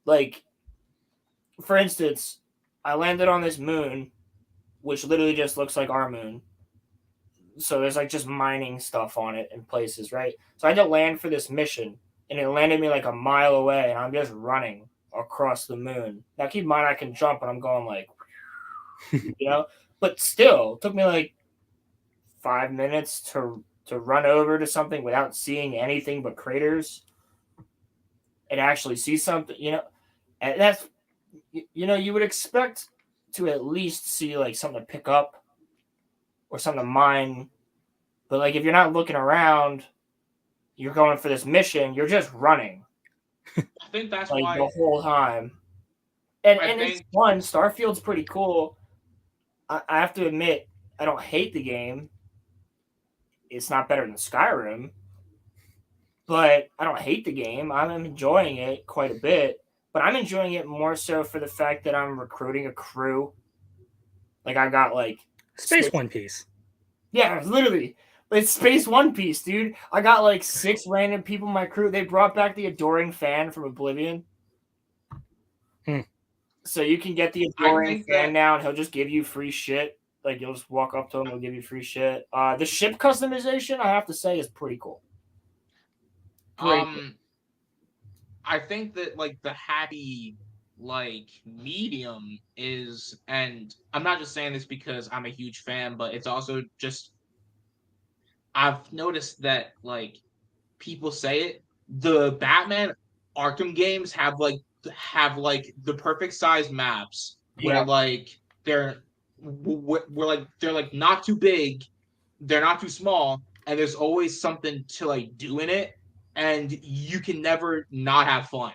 Like, for instance, I landed on this moon, which literally just looks like our moon. So there's like just mining stuff on it in places, right? So I had to land for this mission, and it landed me like a mile away, and I'm just running across the moon. Now keep in mind I can jump, and I'm going like, but still, it took me like 5 minutes to run over to something without seeing anything but craters and actually see something, and that's, you would expect to at least see like something to pick up or something to mine. But like, if you're not looking around, you're going for this mission, you're just running. I think that's like why the whole time. And it's fun. Starfield's pretty cool. I have to admit, I don't hate the game. It's not better than Skyrim, but I don't hate the game. I'm enjoying it quite a bit, but I'm enjoying it more so for the fact that I'm recruiting a crew. Like I got like Space One Piece. Yeah, literally. It's Space One Piece, dude. I got like 6 random people in my crew. They brought back the Adoring Fan from Oblivion. So you can get the Adoring Fan now, and he'll just give you free shit. Like, you'll just walk up to him, he'll give you free shit. The ship customization, I have to say, is pretty cool. I think that, like, the happy, like, medium is, and I'm not just saying this because I'm a huge fan, but it's also just, I've noticed that, like, people say it, the Batman Arkham games have the perfect size maps where like they're not too big, they're not too small, and there's always something to like do in it, and you can never not have fun.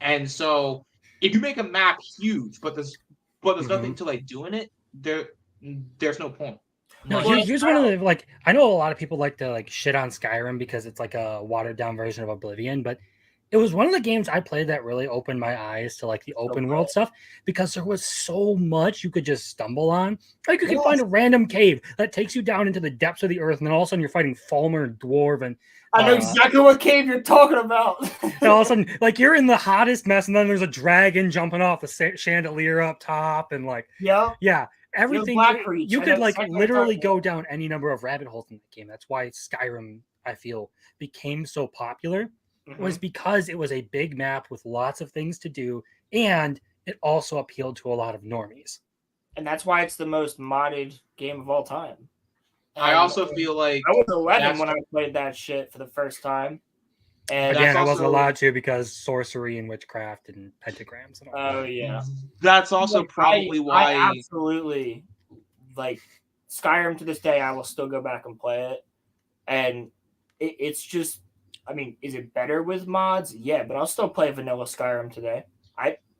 And so if you make a map huge but there's nothing to like do in it, there's no point. No, here's one of the, like, I know a lot of people like to like shit on Skyrim because it's like a watered down version of Oblivion, but it was one of the games I played that really opened my eyes to like the open world stuff, because there was so much you could just stumble on. Like you can find a random cave that takes you down into the depths of the earth, and then all of a sudden you're fighting Falmer and Dwarf, and I know exactly what cave you're talking about. And all of a sudden, like, you're in the hottest mess, and then there's a dragon jumping off the chandelier up top, and like everything. You could like literally go down any number of rabbit holes in the game. That's why Skyrim, I feel, became so popular. Was because it was a big map with lots of things to do, and it also appealed to a lot of normies. And that's why it's the most modded game of all time. I also feel like I was 11 when I played that shit for the first time. And again, I wasn't allowed to because sorcery and witchcraft and pentagrams and all that. Oh yeah. That's also like, probably why I absolutely like Skyrim to this day. I will still go back and play it. And it's just, I mean, is it better with mods? Yeah, but I'll still play vanilla Skyrim today.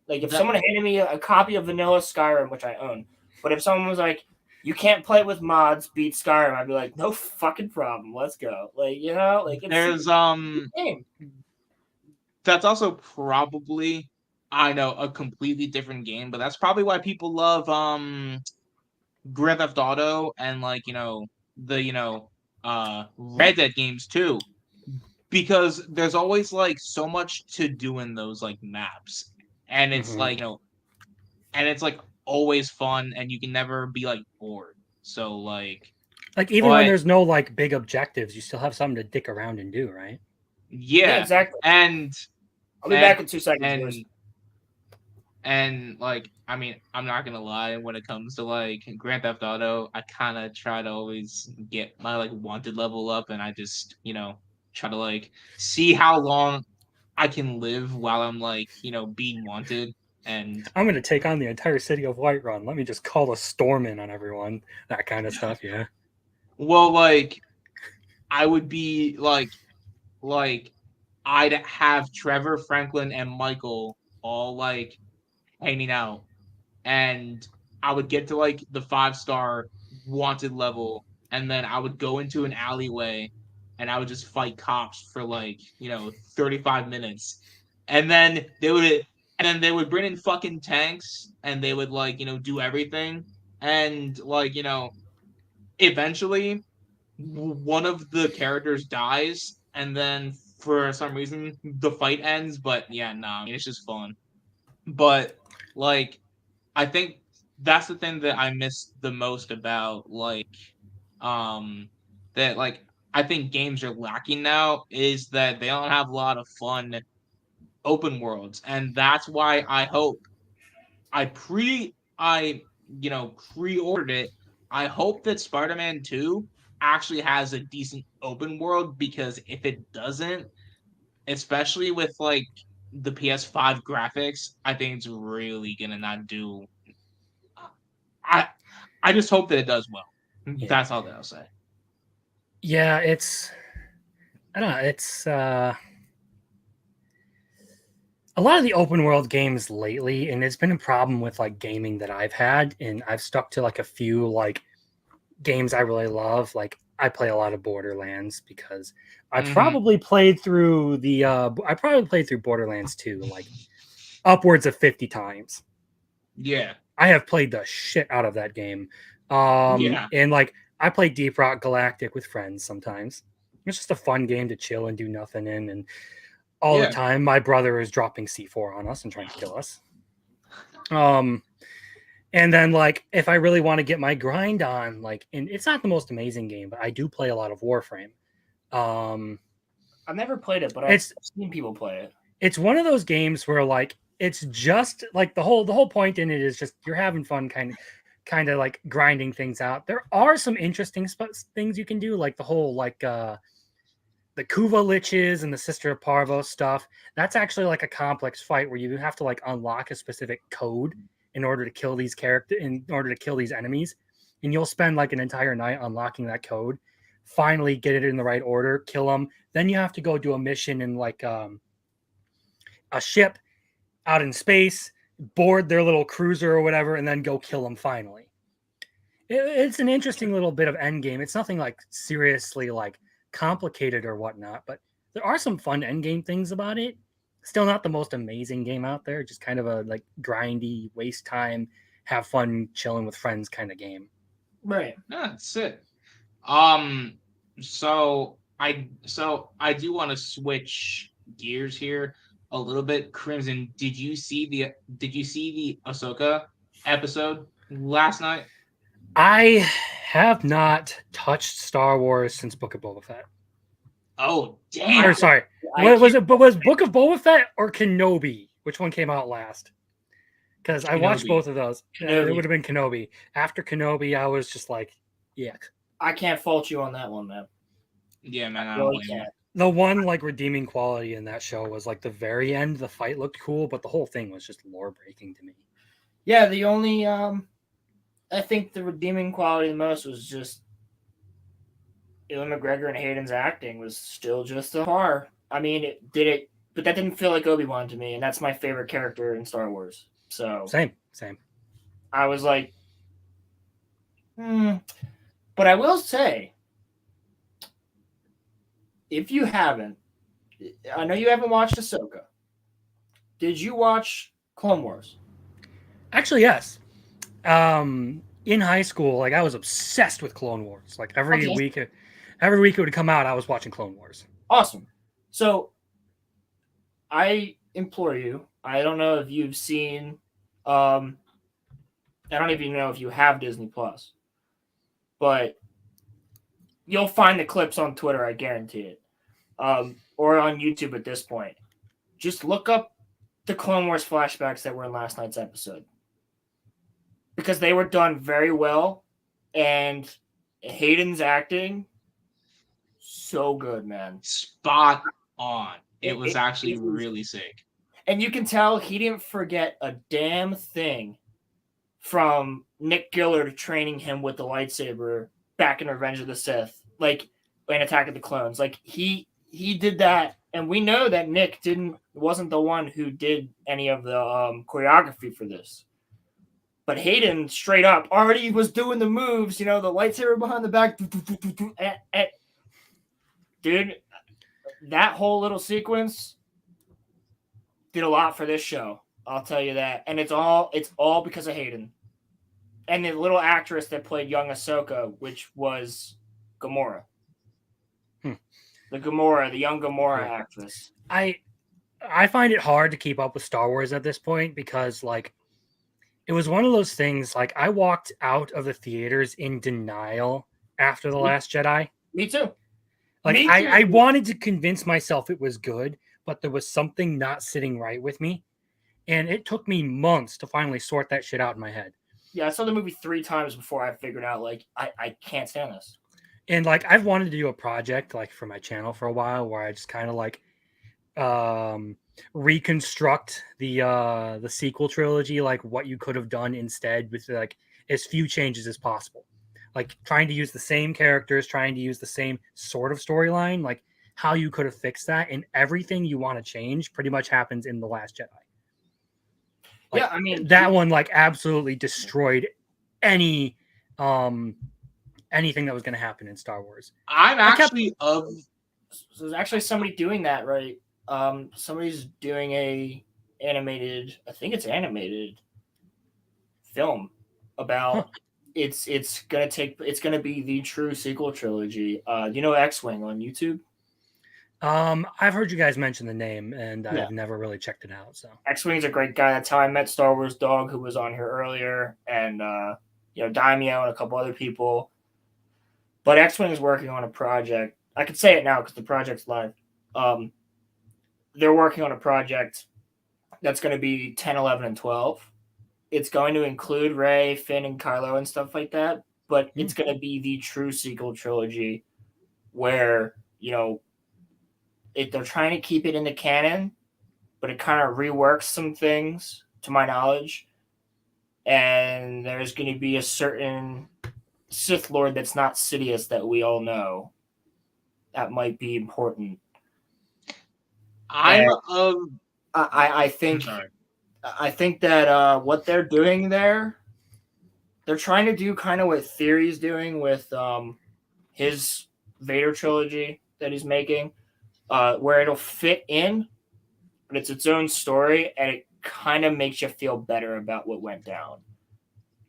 If someone handed me a copy of vanilla Skyrim, which I own, but if someone was like, you can't play it with mods, beat Skyrim, I'd be like, no fucking problem. Let's go. Like, it's there's game. That's also probably, I know, a completely different game, but that's probably why people love Grand Theft Auto and the Red Dead games too. Because there's always like so much to do in those like maps, and it's like and it's like always fun, and you can never be like bored. So like even when there's no like big objectives, you still have something to dick around and do, right? Yeah, exactly. And I'll be back in 2 seconds. And, and like, I mean, I'm not gonna lie. When it comes to like Grand Theft Auto, I kind of try to always get my like wanted level up, and I just try to like see how long I can live while I'm like being wanted. And I'm gonna take on the entire city of Whiterun. Let me just call a storm in on everyone. That kind of stuff. Yeah. Well, like I would be like I'd have Trevor, Franklin, and Michael all like hanging out, and I would get to like the 5-star wanted level, and then I would go into an alleyway, and I would just fight cops for like 35 minutes, and then they would bring in fucking tanks, and they would like do everything, and like eventually one of the characters dies, and then for some reason the fight ends. But yeah, nah, I mean, it's just fun. But like, I think that's the thing that I miss the most about that like I think games are lacking now is that they don't have a lot of fun open worlds, and that's why I hope pre-ordered it. I hope that Spider-Man 2 actually has a decent open world, because if it doesn't, especially with like the PS5 graphics, I think it's really gonna not do. I just hope that it does well. Yeah. That's all that I'll say. Yeah, I don't know, it's a lot of the open world games lately, and it's been a problem with like gaming that I've had, and I've stuck to like a few like games I really love. Like I play a lot of Borderlands because I probably played through Borderlands 2 like upwards of 50 times. Yeah. I have played the shit out of that game. And like I play Deep Rock Galactic with friends sometimes. It's just a fun game to chill and do nothing in, and all the time my brother is dropping C4 on us and trying to kill us. And then like if I really want to get my grind on, like, and it's not the most amazing game, but I do play a lot of Warframe. I've never played it, but I've seen people play it. It's one of those games where like it's just like the whole point in it is just you're having fun, kind of like grinding things out. There are some interesting things you can do, like the whole like the Kuva Liches and the Sister of Parvo stuff. That's actually like a complex fight where you have to like unlock a specific code in order to kill these enemies, and you'll spend like an entire night unlocking that code, finally get it in the right order, kill them. Then you have to go do a mission in like a ship out in space, board their little cruiser or whatever, and then go kill them finally. It's an interesting little bit of end game. It's nothing like seriously like complicated or whatnot, but there are some fun end game things about it. Still not the most amazing game out there, just kind of a like grindy, waste time, have fun chilling with friends kind of game. Right. Yeah, that's it. So I do want to switch gears here a little bit. Crimson, did you see the Ahsoka episode last night? I have not touched Star Wars since Book of Boba Fett. Oh, damn. Or sorry, was Book of Boba Fett or Kenobi? Which one came out last? Because I watched both of those. It would have been Kenobi. After Kenobi, I was just like, yeah. I can't fault you on that one, man. Yeah, man. I really can't. The one like redeeming quality in that show was like the very end. The fight looked cool, but the whole thing was just lore breaking to me. Yeah, the only I think the redeeming quality the most was just Ewan McGregor and Hayden's acting was still just a par. I mean, but that didn't feel like Obi-Wan to me, and that's my favorite character in Star Wars. So same. I was like, But I will say, if you haven't, I know you haven't watched Ahsoka. Did you watch Clone Wars? Actually, yes. In high school, like I was obsessed with Clone Wars. Like every week it would come out, I was watching Clone Wars. Awesome. So I implore you, I don't know if you've seen, I don't even know if you have Disney Plus, but you'll find the clips on Twitter, I guarantee it, or on YouTube at this point. just look up the Clone Wars flashbacks that were in last night's episode. Because they were done very well, and Hayden's acting, so good, man. Spot on. It was actually really sick. And you can tell he didn't forget a damn thing from Nick Gillard training him with the lightsaber back in Revenge of the Sith, like in Attack of the Clones. Like he did that, and we know that Nick wasn't the one who did any of the choreography for this. But Hayden straight up already was doing the moves, the lightsaber behind the back. Dude, that whole little sequence did a lot for this show. I'll tell you that. And it's all because of Hayden. And the little actress that played young Ahsoka, which was Gamora. The young Gamora actress. I find it hard to keep up with Star Wars at this point because, like, it was one of those things, like, I walked out of the theaters in denial after The Last Jedi. Me too. Like, I wanted to convince myself it was good, but there was something not sitting right with me. And it took me months to finally sort that shit out in my head. Yeah, I saw the movie 3 times before I figured out, like, I can't stand this. And, like, I've wanted to do a project, like, for my channel for a while where I just kind of, like, reconstruct the sequel trilogy, like what you could have done instead with, like, as few changes as possible. Like, trying to use the same characters, trying to use the same sort of storyline, like, how you could have fixed that, and everything you want to change pretty much happens in The Last Jedi. Like, yeah, I mean, that one, like, absolutely destroyed anything that was going to happen in Star Wars. So there's actually somebody doing that, right? Somebody's doing I think it's animated film about it's gonna be the true sequel trilogy. X-Wing on YouTube? I've heard you guys mention the name, and Yeah. I've never really checked it out. So X-Wing's a great guy. That's how I met Star Wars Dog, who was on here earlier, and Daimyo and a couple other people. But X-Wing is working on a project. I can say it now because the project's live. They're working on a project that's going to be 10, 11, and 12. It's going to include Rey, Finn, and Kylo and stuff like that, but it's going to be the true sequel trilogy where, they're trying to keep it in the canon, but it kind of reworks some things, to my knowledge. And there's going to be a certain Sith Lord that's not Sidious that we all know. That might be important. I think that what they're doing there, they're trying to do kind of what Theory's doing with his Vader trilogy that he's making, where it'll fit in, but it's its own story, and it kind of makes you feel better about what went down.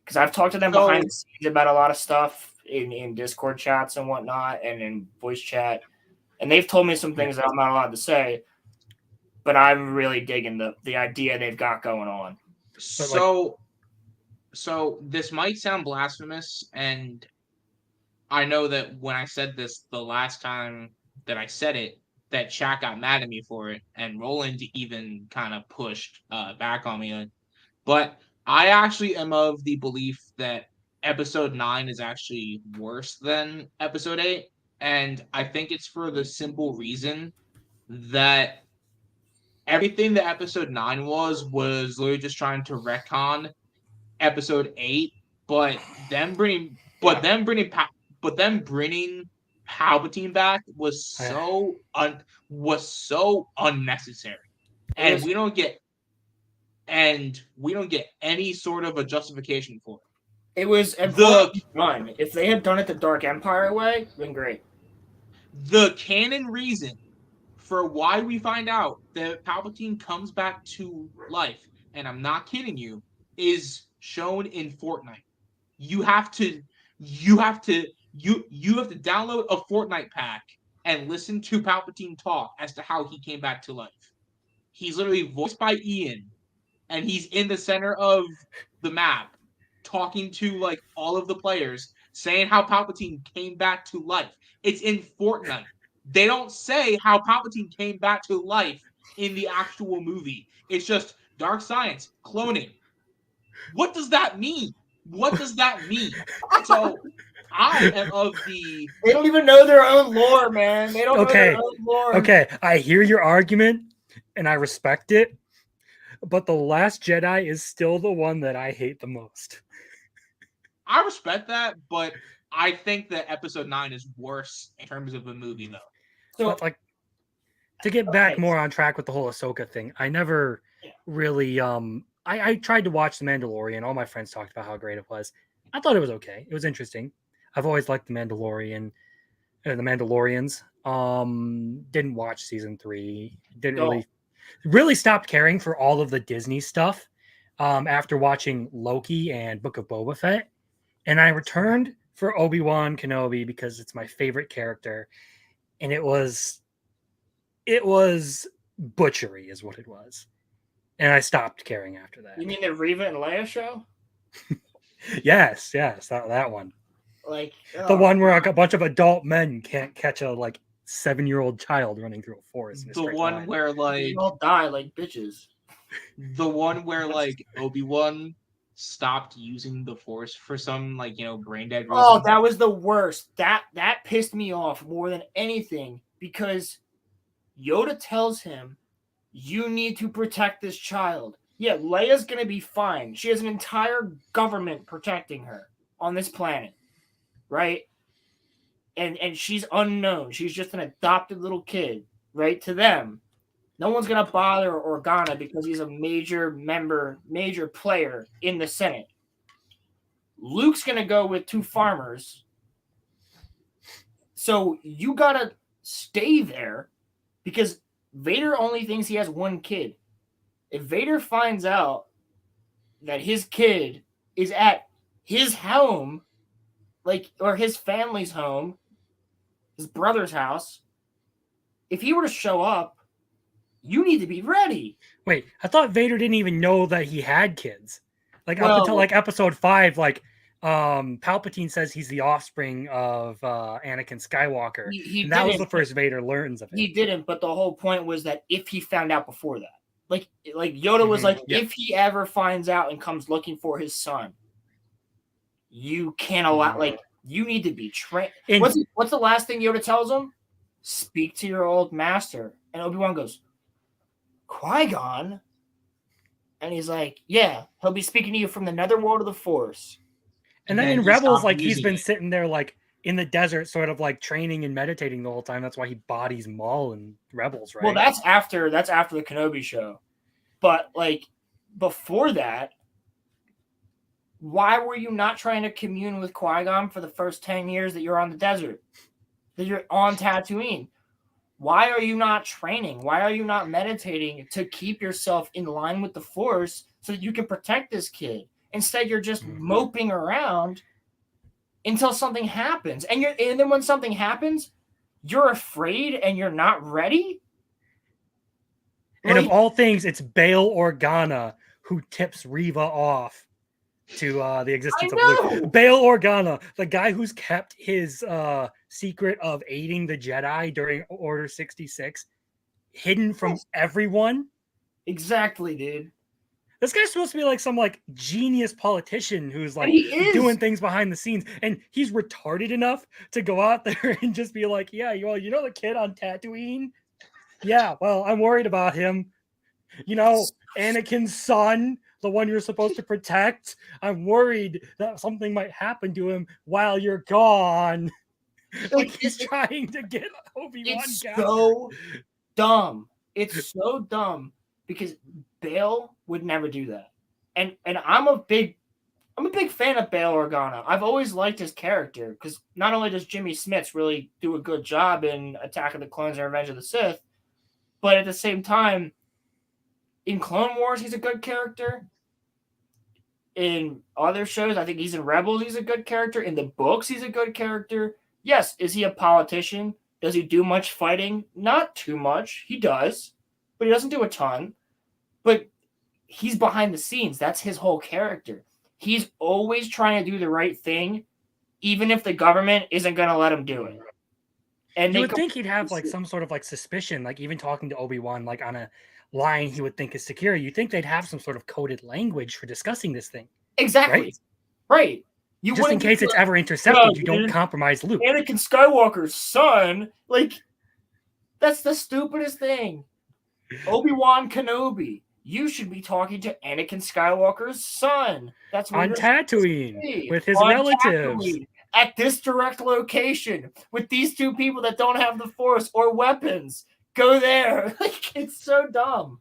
Because I've talked to them behind the scenes about a lot of stuff in Discord chats and whatnot, and in voice chat, and they've told me some things that I'm not allowed to say. But I'm really digging the idea they've got going on. So this might sound blasphemous, and I know that when I said this the last time that I said it, that chat got mad at me for it, and Roland even kind of pushed back on me. But I actually am of the belief that Episode 9 is actually worse than Episode 8, and I think it's for the simple reason that everything that Episode 9 was literally just trying to retcon Episode 8, but them bringing Palpatine back was so unnecessary, and we don't get any sort of a justification for it. It was fun. If they had done it the Dark Empire way, it'd been great. The canon reason for why we find out that Palpatine comes back to life, and I'm not kidding you, is shown in Fortnite. You have to download a Fortnite pack and listen to Palpatine talk as to how he came back to life. He's literally voiced by Ian, and he's in the center of the map talking to like all of the players, saying how Palpatine came back to life. It's in Fortnite. They don't say how Palpatine came back to life in the actual movie. It's just dark science, cloning. What does that mean? What does that mean? So I am of the. They don't even know their own lore, man. They don't know their own lore. Okay, I hear your argument, and I respect it. But The Last Jedi is still the one that I hate the most. I respect that, but I think that Episode 9 is worse in terms of a movie, though. So, but like, to get back more on track with the whole Ahsoka thing, I never really I tried to watch The Mandalorian. All my friends talked about how great it was. I thought it was okay. It was interesting. I've always liked The Mandalorian, the Mandalorians. Didn't watch season 3. Didn't really stopped caring for all of the Disney stuff after watching Loki and Book of Boba Fett. And I returned for Obi-Wan Kenobi because it's my favorite character. And it was butchery is what it was. And I stopped caring after that. You mean the Reva and Leia show? Yes, that one. Like the one where a bunch of adult men can't catch a 7-year-old child running through a forest. The one line. where they all die like bitches. The one where Obi-Wan stopped using the Force for some brain dead reason. Oh, that was the worst. That pissed me off more than anything because Yoda tells him, "You need to protect this child." Yeah, Leia's gonna be fine. She has an entire government protecting her on this planet, right? And she's unknown. She's just an adopted little kid, right? To them, no one's gonna bother Organa because he's a major player in the Senate. Luke's gonna go with 2 farmers, so you gotta stay there because Vader only thinks he has 1 kid. If Vader finds out that his kid is at his home, or his family's home, his brother's house, if he were to show up, you need to be ready. Wait, I thought Vader didn't even know that he had kids. Up until episode 5, Palpatine says he's the offspring of Anakin Skywalker. And that was the first Vader learns of it. He didn't, but the whole point was that if he found out before that, Yoda was if he ever finds out and comes looking for his son, you can't allow. You need to be trained. What's the last thing Yoda tells him? Speak to your old master. And Obi-Wan goes, Qui-Gon? And he's like, yeah, he'll be speaking to you from the netherworld of the Force. And then in Rebels, he's been sitting there in the desert, sort of training and meditating the whole time. That's why he bodies Maul in Rebels, right? Well, that's after the Kenobi show. But before that, why were you not trying to commune with Qui-Gon for the first 10 years that you're on the desert? That you're on Tatooine? Why are you not training? Why are you not meditating to keep yourself in line with the Force so that you can protect this kid? Instead, you're just moping around until something happens. And then when something happens, you're afraid and you're not ready? And of all things, it's Bail Organa who tips Reva off to the existence of Luke. Bail Organa, the guy who's kept his secret of aiding the Jedi during Order 66 hidden from everyone. Exactly, dude. This guy's supposed to be some genius politician who's doing things behind the scenes, and he's retarded enough to go out there and just be yeah, you know the kid on Tatooine? Yeah, well, I'm worried about him. Anakin's son, the one you're supposed to protect. I'm worried that something might happen to him while you're gone. He's trying to get Obi-Wan. It's so dumb. It's so dumb because Bail would never do that. And I'm a big fan of Bail Organa. I've always liked his character because not only does Jimmy Smits really do a good job in Attack of the Clones and Revenge of the Sith, but at the same time, in Clone Wars, he's a good character. In other shows, I think he's in Rebels, he's a good character. In the books, he's a good character. Yes, is he a politician? Does he do much fighting? Not too much. He does, but he doesn't do a ton. But he's behind the scenes. That's his whole character. He's always trying to do the right thing, even if the government isn't going to let him do it. And you would think he'd have like some sort of like suspicion, like even talking to Obi-Wan, like on a line he would think is secure. You think they'd have some sort of coded language for discussing this thing. Exactly. Right. You just in case it's ever intercepted, you don't compromise Luke. Anakin Skywalker's son, like, that's the stupidest thing. Obi-Wan Kenobi, you should be talking to Anakin Skywalker's son. That's on Tatooine with his relatives. Tatooine, at this direct location with these two people that don't have the Force or weapons. Go there. Like, it's so dumb.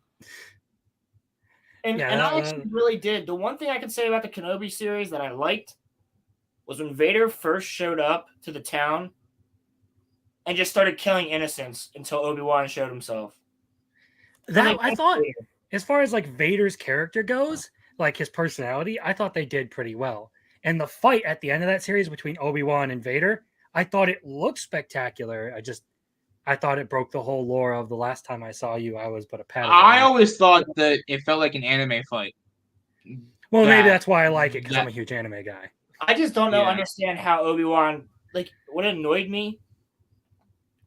And I actually really did. The one thing I can say about the Kenobi series that I liked was when Vader first showed up to the town and just started killing innocents until Obi-Wan showed himself. That I thought, as far as like Vader's character goes, like his personality, I thought they did pretty well. And the fight at the end of that series between Obi-Wan and Vader, I thought it looked spectacular. I thought it broke the whole lore of the last time I saw you, I was but a Padawan. I always thought that it felt like an anime fight. Well, maybe that's why I like it, because I'm a huge anime guy. I just don't understand how Obi-Wan, like, what annoyed me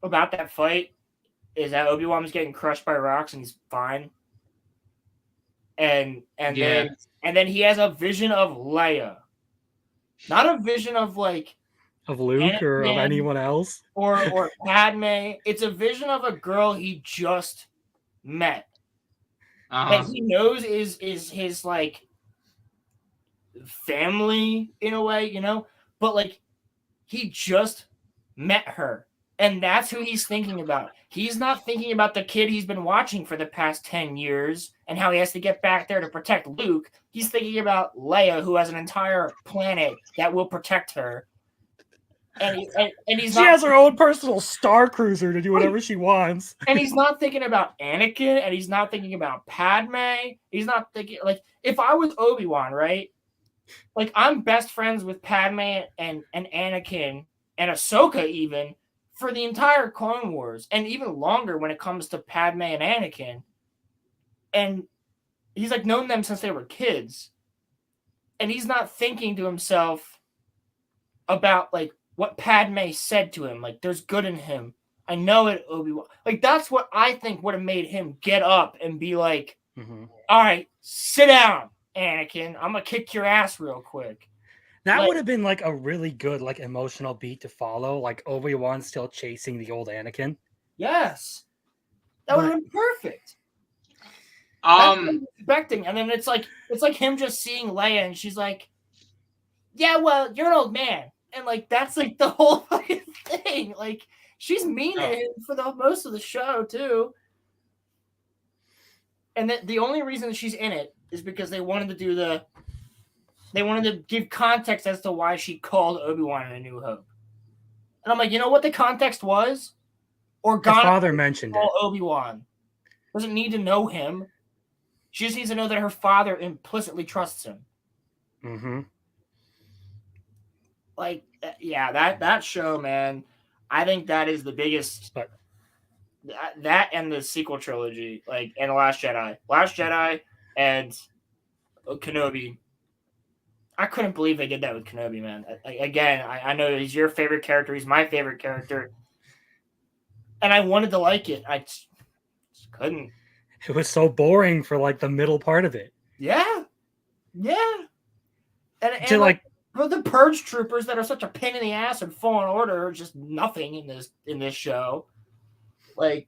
about that fight is that Obi-Wan was getting crushed by rocks and he's fine. And then he has a vision of Leia. Not a vision of like of Luke or of anyone else. Or Padme. It's a vision of a girl he just met. That he knows is his like family in a way, you know? But like he just met her. And that's who he's thinking about. He's not thinking about the kid he's been watching for the past 10 years and how he has to get back there to protect Luke. He's thinking about Leia, who has an entire planet that will protect her. And he's she has her own personal Star Cruiser to do whatever she wants. And he's not thinking about Anakin, and he's not thinking about Padme. He's not thinking, like, if I was Obi-Wan, right? Like, I'm best friends with Padme and Anakin and Ahsoka even for the entire Clone Wars, and even longer when it comes to Padme and Anakin. And he's like known them since they were kids. And he's not thinking to himself about like what Padme said to him. Like, there's good in him. I know it, Obi-Wan. Like, that's what I think would have made him get up and be like, all right, sit down, Anakin. I'm going to kick your ass real quick. That would have been like a really good like emotional beat to follow, like Obi-Wan still chasing the old Anakin. Yes. That would have been perfect. That's what I'm expecting. And then it's like him just seeing Leia and she's like, yeah, well, you're an old man. And like that's like the whole fucking thing. Like she's mean to him for the most of the show too. And the only reason she's in it is because they wanted to give context as to why she called Obi-Wan in A New Hope. And I'm like, you know what the context was? Her father mentioned it. Obi-Wan doesn't need to know him. She just needs to know that her father implicitly trusts him. Mm-hmm. Like, yeah, that show, man, I think that is the biggest. But that and the sequel trilogy, like, and The Last Jedi and Kenobi. I couldn't believe they did that with Kenobi, man. Again, I know he's your favorite character. He's my favorite character. And I wanted to like it. I just couldn't. It was so boring for, like, the middle part of it. Yeah. Yeah. And like the Purge troopers that are such a pain in the ass in Fallen Order are just nothing in this show. Like,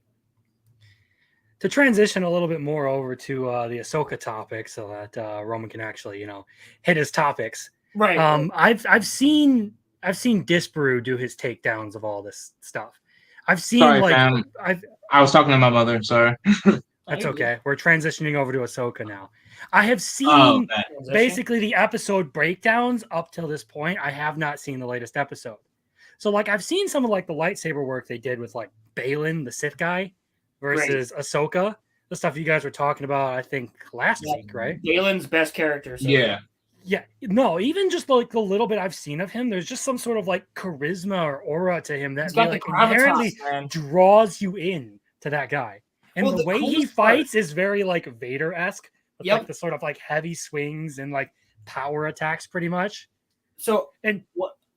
to transition a little bit more over to the Ahsoka topic so that Roman can actually, hit his topics. Right. I've seen Disparu do his takedowns of all this stuff. I've seen I was talking to my mother, sorry. That's okay. We're transitioning over to Ahsoka now. I have seen basically the episode breakdowns up till this point. I have not seen the latest episode. So like I've seen some of like the lightsaber work they did with like Balin, the Sith guy, versus Ahsoka, the stuff you guys were talking about, I think last week, right? Balin's best character. So. Yeah. No, even just like the little bit I've seen of him, there's just some sort of like charisma or aura to him that like inherently draws you in to that guy. And the way he fights is very like Vader-esque, with like the sort of like heavy swings and like power attacks pretty much. So, and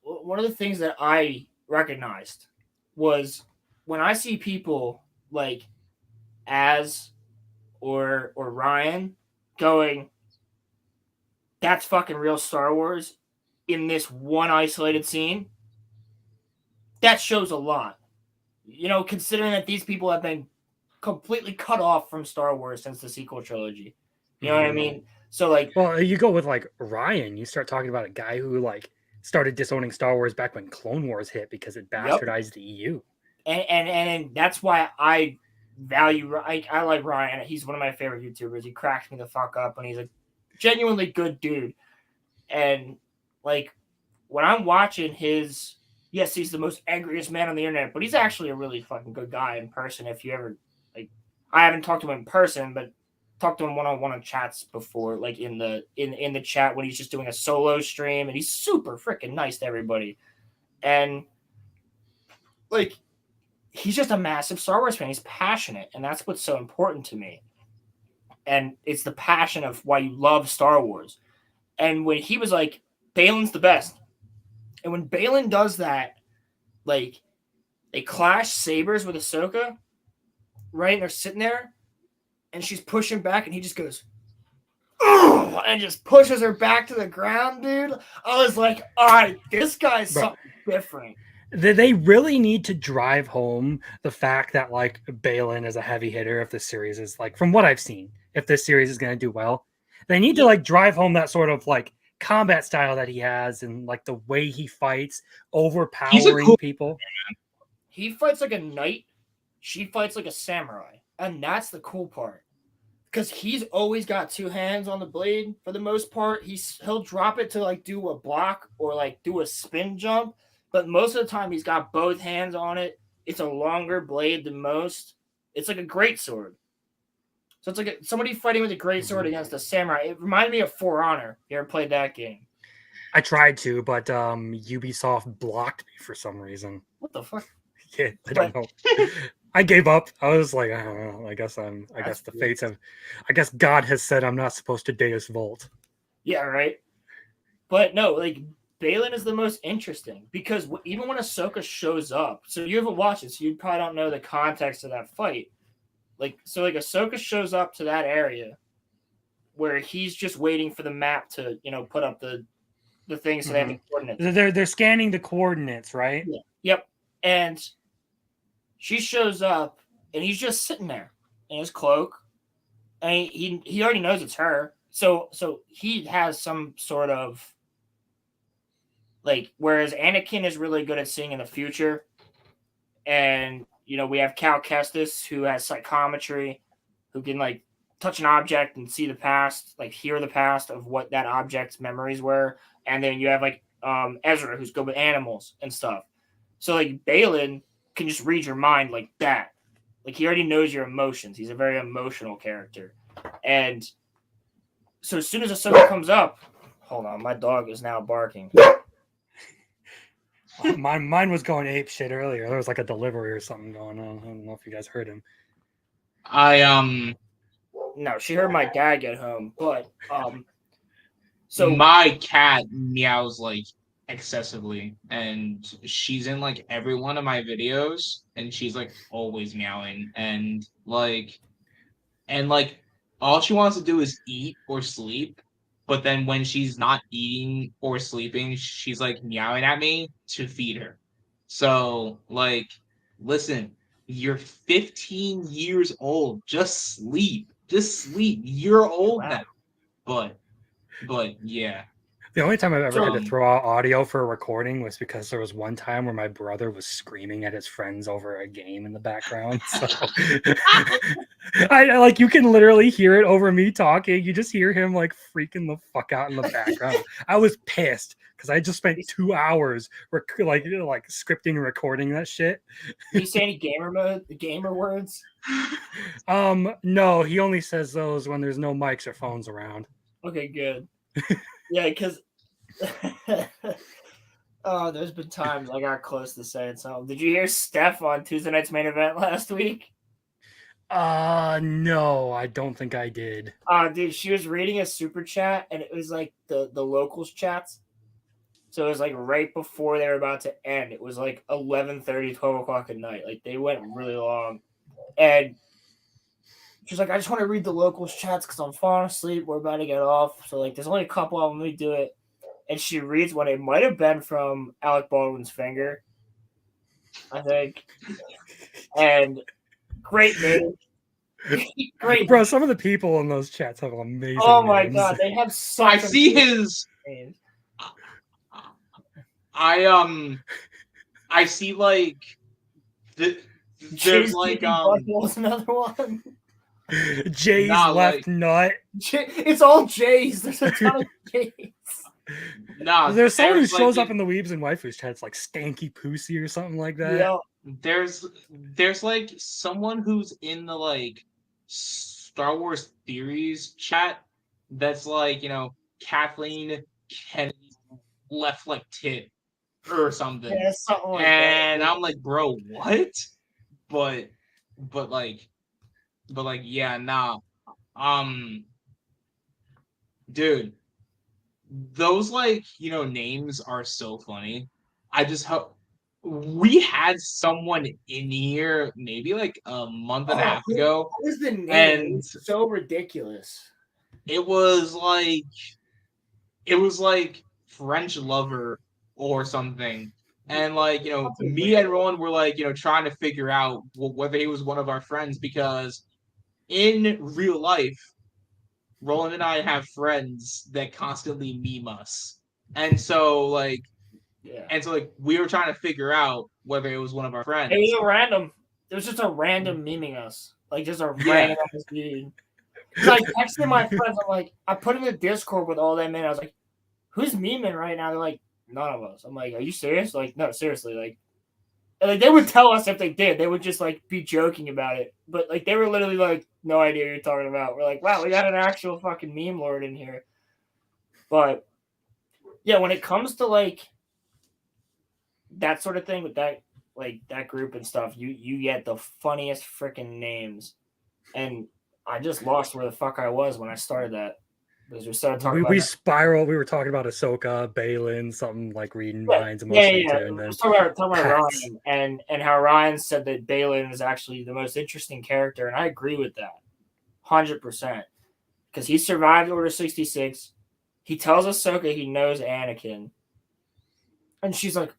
one of the things that I recognized was when I see people like Az or Ryan going, that's fucking real Star Wars in this one isolated scene, that shows a lot. You know, considering that these people have been completely cut off from Star Wars since the sequel trilogy. You know what I mean? So like, well, you go with like Ryan, you start talking about a guy who like started disowning Star Wars back when Clone Wars hit because it bastardized the EU. And that's why I value. I like Ryan. He's one of my favorite YouTubers. He cracks me the fuck up, and he's a genuinely good dude. And like when I'm watching his, yes, he's the most angriest man on the internet, but he's actually a really fucking good guy in person. If you ever like, I haven't talked to him in person, but talked to him one-on-one on chats before, like in the chat when he's just doing a solo stream, and he's super freaking nice to everybody. And like, he's just a massive Star Wars fan. He's passionate, and that's what's so important to me. And it's the passion of why you love Star Wars. And when he was like, Balin's the best. And when Balin does that, like, they clash sabers with Ahsoka, right? And they're sitting there, and she's pushing back, and he just goes, "Ugh," and just pushes her back to the ground, dude. I was like, all right, this guy's something different. They really need to drive home the fact that like Balin is a heavy hitter if this series is like, from what I've seen, if this series is going to do well, they need to like drive home that sort of like combat style that he has and like the way he fights, overpowering people. He fights like a knight. She fights like a samurai. And that's the cool part. Because he's always got two hands on the blade for the most part. He'll drop it to like do a block or like do a spin jump. But most of the time, he's got both hands on it. It's a longer blade than most. It's like a greatsword. So it's like somebody fighting with a greatsword against a samurai. It reminded me of For Honor. You ever played that game? I tried to, but Ubisoft blocked me for some reason. What the fuck? Yeah, I don't know. I gave up. I was like, I don't know. I guess the fates have. I guess God has said I'm not supposed to Deus Vult. Yeah, right. But no, like, Balin is the most interesting because even when Ahsoka shows up, so you haven't watched it, so you probably don't know the context of that fight. Like, so like Ahsoka shows up to that area where he's just waiting for the map to, you know, put up the thing so they have the coordinates. They're scanning the coordinates, right? Yeah. Yep. And she shows up and he's just sitting there in his cloak, and he already knows it's her. So he has some sort of, like, whereas Anakin is really good at seeing in the future, and, you know, we have Cal Kestis, who has psychometry, who can, like, touch an object and see the past, like, hear the past of what that object's memories were. And then you have, like, Ezra, who's good with animals and stuff. So, like, Balin can just read your mind like that. Like, he already knows your emotions. He's a very emotional character. And so as soon as Ahsoka comes up, hold on, my dog is now barking. Mine was going ape shit earlier. There was like a delivery or something going on. I don't know if you guys heard him. No, she heard my dad get home, but so my cat meows like excessively, and she's in like every one of my videos, and she's like always meowing, and all she wants to do is eat or sleep. But then when she's not eating or sleeping, she's like meowing at me to feed her. So, like, listen, you're 15 years old. Just sleep. Just sleep. You're old now. But yeah. The only time I've ever had to throw out audio for a recording was because there was one time where my brother was screaming at his friends over a game in the background. So I like, you can literally hear it over me talking. You just hear him like freaking the fuck out in the background. I was pissed because I just spent 2 hours like scripting and recording that shit. Did you say any gamer words? No, he only says those when there's no mics or phones around. Okay, good. Yeah, because there's been times I got close to saying something. Did you hear Steph on Tuesday Night's Main Event last week? No, I don't think I did. Dude, she was reading a super chat, and it was like the locals chats. So it was like right before they were about to end. It was like 11:30, 12 o'clock at night. Like they went really long. And she's like, I just want to read the locals chats because I'm falling asleep. We're about to get off. So like there's only a couple of them. Let me do it. And she reads what it might have been from Alec Baldwin's finger, I think. And great name. Great. Bro, some of the people in those chats have amazing Oh my names. god, they have such I see his names. I see like there's like Butthole's another one. Jay's left nut. It's all J's. There's a ton of J's. Nah, there's someone who shows like, up in the Weebs and Waifus chats like Stanky Pussy or something like that. Yeah. There's like someone who's in the like Star Wars theories chat that's like, you know, Kathleen Kennedy left like tit or something. Yeah, something like and that. I'm like, bro, what? But yeah, nah. Dude, those like, you know, names are so funny. I just hope we had someone in here maybe like a month and a half ago. What was the name? And it was so ridiculous. It was like French lover or something. And like, you know, me and Roland were like, you know, trying to figure out whether he was one of our friends, because in real life, Roland and I have friends that constantly meme us. And so like we were trying to figure out whether it was one of our friends. It was a random. It was just a random memeing us. Like just a random meme. Like texting my friends, I'm like, I put in the Discord with all them in. I was like, who's memeing right now? They're like, none of us. I'm like, are you serious? Like, no, seriously. Like, and like they would tell us if they did. They would just like be joking about it. But like they were literally like, no idea what you're talking about. We're like, wow, we got an actual fucking meme lord in here. But yeah, when it comes to like that sort of thing with that like that group and stuff, you get the funniest freaking names. And I just lost where the fuck I was when I started that. Because we started talking we spiraled. We were talking about Ahsoka, Balin, something like reading minds and and then talking about Ryan and how Ryan said that Balin is actually the most interesting character, and I agree with that 100%. Because he survived Order 66. He tells Ahsoka he knows Anakin. And she's like,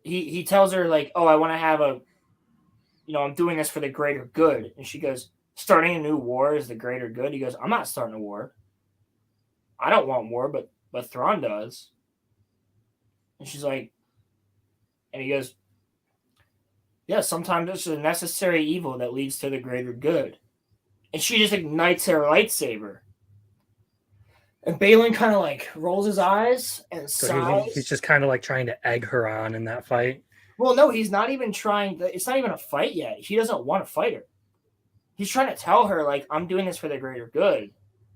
he tells her like, oh, I want to have I'm doing this for the greater good. And she goes, starting a new war is the greater good. He goes, I'm not starting a war. I don't want war, but Thrawn does. And she's like, and he goes, yeah, sometimes it's a necessary evil that leads to the greater good. And she just ignites her lightsaber. And Balin kind of like rolls his eyes and sighs. He's just kind of like trying to egg her on in that fight. Well, no, he's not even trying. It's not even a fight yet. He doesn't want to fight her. He's trying to tell her, like, I'm doing this for the greater good.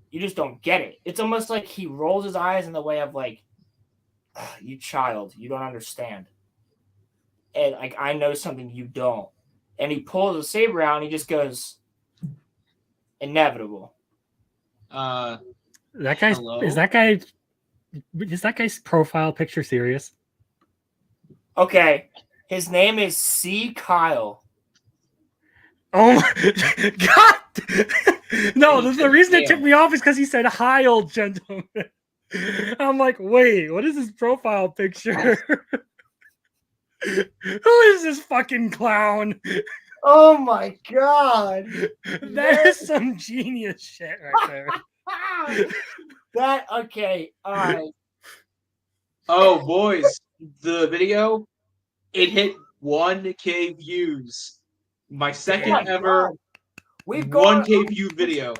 You just don't get it. It's almost like he rolls his eyes in the way of like, you child, you don't understand. And like, I know something you don't. And he pulls a saber out and he just goes, inevitable. Is that guy's profile picture serious? Okay. His name is C. Kyle. Oh God! No, the reason it took me off is because he said, "Hi, old gentleman." I'm like, wait, what is his profile picture? Who is this fucking clown? Oh my God! That is some genius shit right there. Okay, all right. Oh, boys, the video, it hit 1K views. My second ever 1K view video.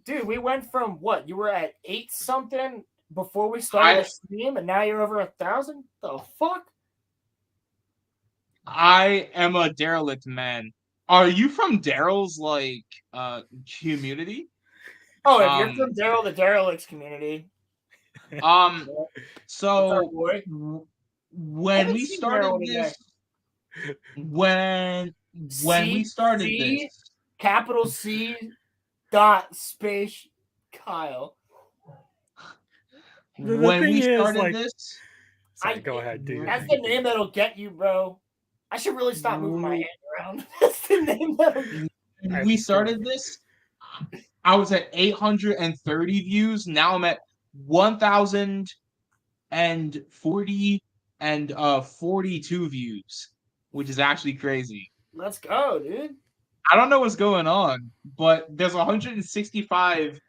Dude, we went from what? You were at 8 something before we started the stream, and now you're over 1,000? The fuck? I am a derelict man. Are you from Daryl's like community? Oh, if you're from Daryl, the derelicts community. So when we started this. When we started this, capital C dot space Kyle. when thing we is, started like- this, Sorry, go ahead, dude. That's the name that'll get you, bro. I should really stop moving my hand around. That's the name that'll get when we started this, I was at 830 views. Now I'm at 1,040 and 42 views, which is actually crazy. Let's go, dude. I don't know what's going on, but there's 165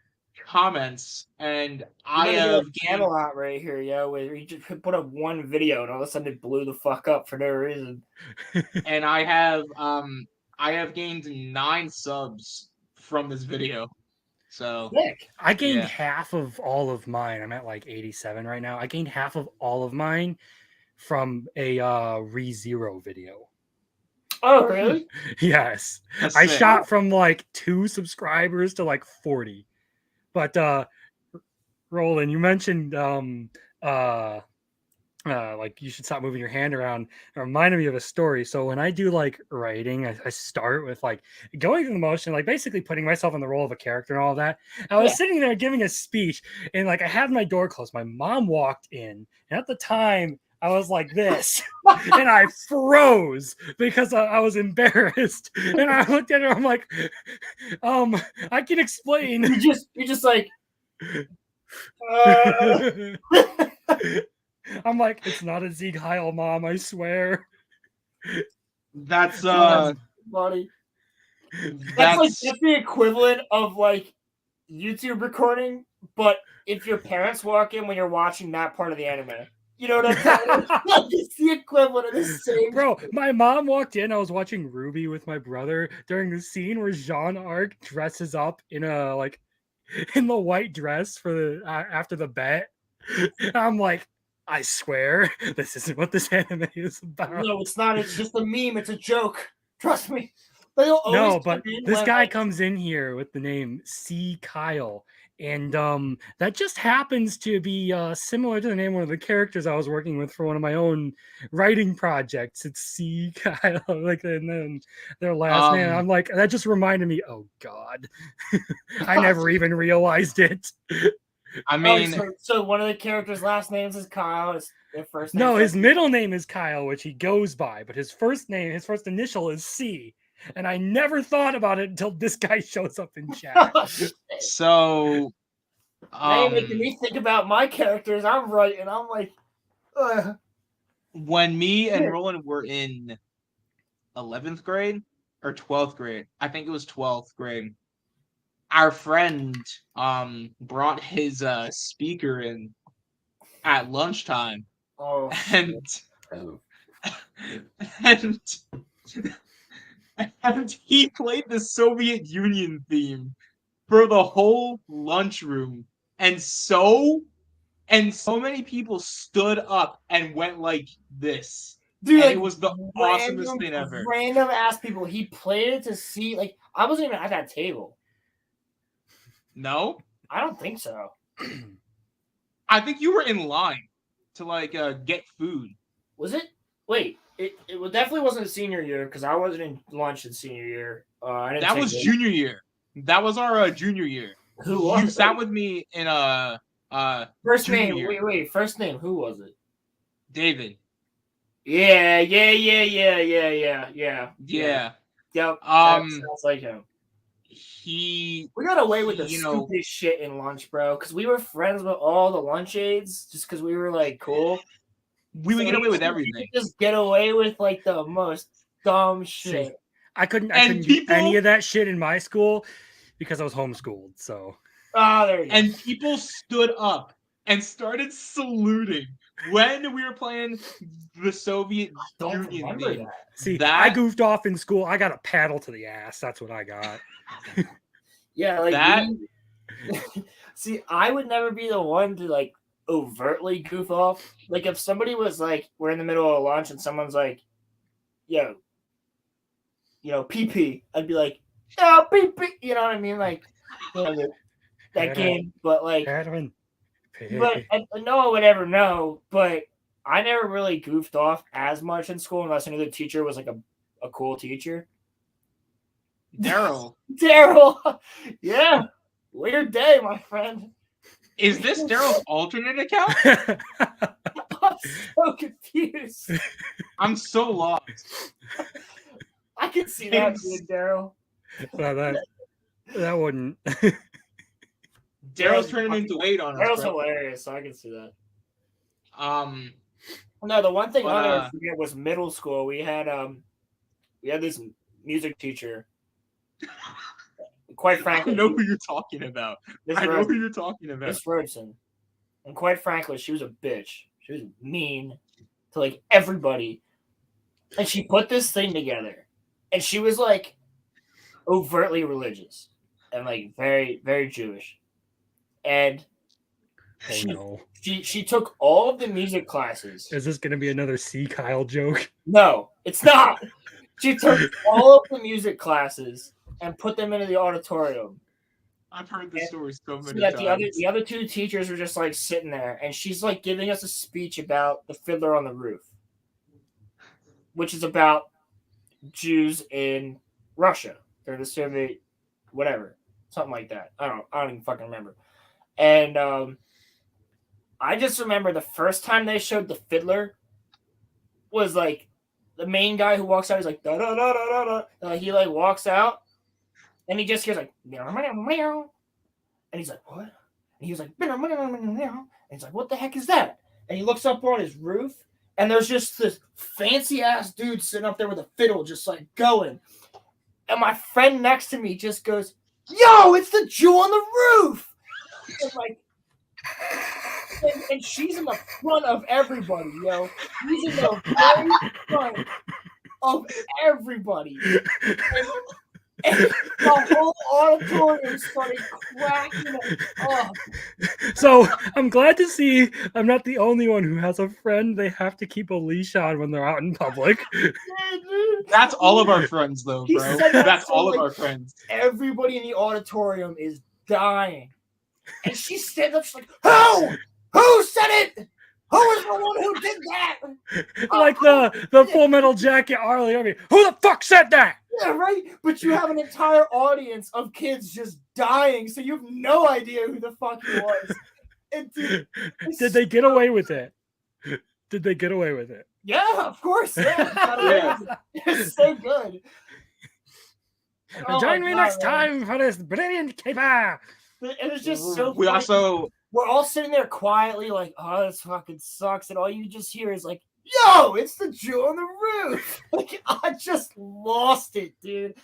comments, and I have Camelot right here, yo. Where you just put up one video, and all of a sudden it blew the fuck up for no reason. and I have gained 9 subs from this video. So Sick. I gained half of all of mine. I'm at like 87 right now. I gained half of all of mine from a ReZero video. Oh, really? Yes. That's I sick. shot from like 2 subscribers to like 40. But Roland, you mentioned like you should stop moving your hand around. It reminded me of a story. So when I do like writing, I start with like going through the motion, like basically putting myself in the role of a character and all that. I was sitting there giving a speech, and like I had my door closed. My mom walked in, and at the time I was like this, and I froze because I was embarrassed. And I looked at her. I'm like, I can explain. You just like. I'm like, it's not a Sieg Heil, Mom, I swear. That's buddy. That's the equivalent of like YouTube recording, but if your parents walk in when you're watching that part of the anime. You know what I'm saying? It's the equivalent of the same. Bro, my mom walked in. I was watching Ruby with my brother during the scene where Jean Arc dresses up in the white dress for the after the bet. I'm like, I swear, this isn't what this anime is about. No, it's not. It's just a meme. It's a joke. Trust me. No, but this guy comes in here with the name C. Kyle. And that just happens to be similar to the name of one of the characters I was working with for one of my own writing projects. It's C. Kyle, and then their last name. I'm like, that just reminded me, oh God. I never even realized it. I mean, so one of the characters' last names is Kyle. Their first name. No, his middle name is Kyle, which he goes by, but his first initial is C. And I never thought about it until this guy shows up in chat. So, now you're making me think about my characters. I'm writing. I'm like, when me and Roland were in 11th grade or 12th grade, I think it was 12th grade. Our friend brought his speaker in at lunchtime. Oh, and he played the Soviet Union theme for the whole lunchroom, and so many people stood up and went like this. Dude, and it was the awesomest thing ever. Random ass people. He played it to see. Like, I wasn't even at that table. No, I don't think so. I think you were in line to like get food. Was it? Wait, it definitely wasn't senior year because I wasn't in lunch in senior year. That was junior year. That was our junior year. Who was you sat with me in first name? Year. Wait. First name. Who was it? David. Yeah. Yep. Sounds like him. We got away with the stupidest shit in lunch, bro, because we were friends with all the lunch aides just because we were like cool. We would get away with everything. We could just get away with like the most dumb shit. See, I couldn't do any of that shit in my school because I was homeschooled. So there you go. And people stood up and started saluting when we were playing the Soviet Union theme. See, I goofed off in school. I got a paddle to the ass. That's what I got. Yeah, like that. See, I would never be the one to like overtly goof off. Like if somebody was like, we're in the middle of lunch and someone's like, yo, PP, I'd be like, yo, PP, you know what I mean? Like that game, but like, but no one would ever know. But I never really goofed off as much in school unless I knew the teacher was like a cool teacher. Daryl. Yeah. Weird day, my friend. Is this Daryl's alternate account? I'm so confused. I'm so lost. I can see that being Daryl. Well, that wouldn't. Daryl's turning into weight on us. Daryl's hilarious, so I can see that. No, the one thing I'll never forget was middle school. We had this music teacher. Quite frankly, I know who you're talking about. Miss Robertson. And quite frankly, she was a bitch. She was mean to like everybody. And she put this thing together. And she was like overtly religious and like very, very Jewish. And she took all of the music classes. Is this gonna be another C. Kyle joke? No, it's not. She took all of the music classes and put them into the auditorium. I've heard this story so many times. The other two teachers were just like sitting there, and she's like giving us a speech about the Fiddler on the Roof, which is about Jews in Russia during the Soviet, whatever, something like that. I don't even fucking remember. And I just remember the first time they showed the Fiddler was like the main guy who walks out is like da da da da da da. He like walks out. And he just hears like, meow, meow, meow. And he's like, what? And he was like, meow, meow, meow, meow. And he's like, what the heck is that? And he looks up on his roof, and there's just this fancy ass dude sitting up there with a fiddle, just like going. And my friend next to me just goes, yo, it's the Jew on the roof. And like, and she's in the front of everybody, yo. She's in the very front of everybody. And the whole auditorium started cracking up. So I'm glad to see I'm not the only one who has a friend they have to keep a leash on when they're out in public. That's all of our friends, though, bro. That's all of our friends. Everybody in the auditorium is dying. And she stands up, she's like, Who said it? Who was the one who did that? Like the Full Metal Jacket Arlie. I mean, who the fuck said that? Yeah, right? But you have an entire audience of kids just dying, so you have no idea who the fuck he was. And dude, did they get away with it? Did they get away with it? Yeah, of course. Yeah. It's so good. Join me next time for this brilliant caper. It was just so funny. We're all sitting there quietly like, oh, this fucking sucks. And all you just hear is like, yo, it's the Jew on the roof. Like, I just lost it, dude.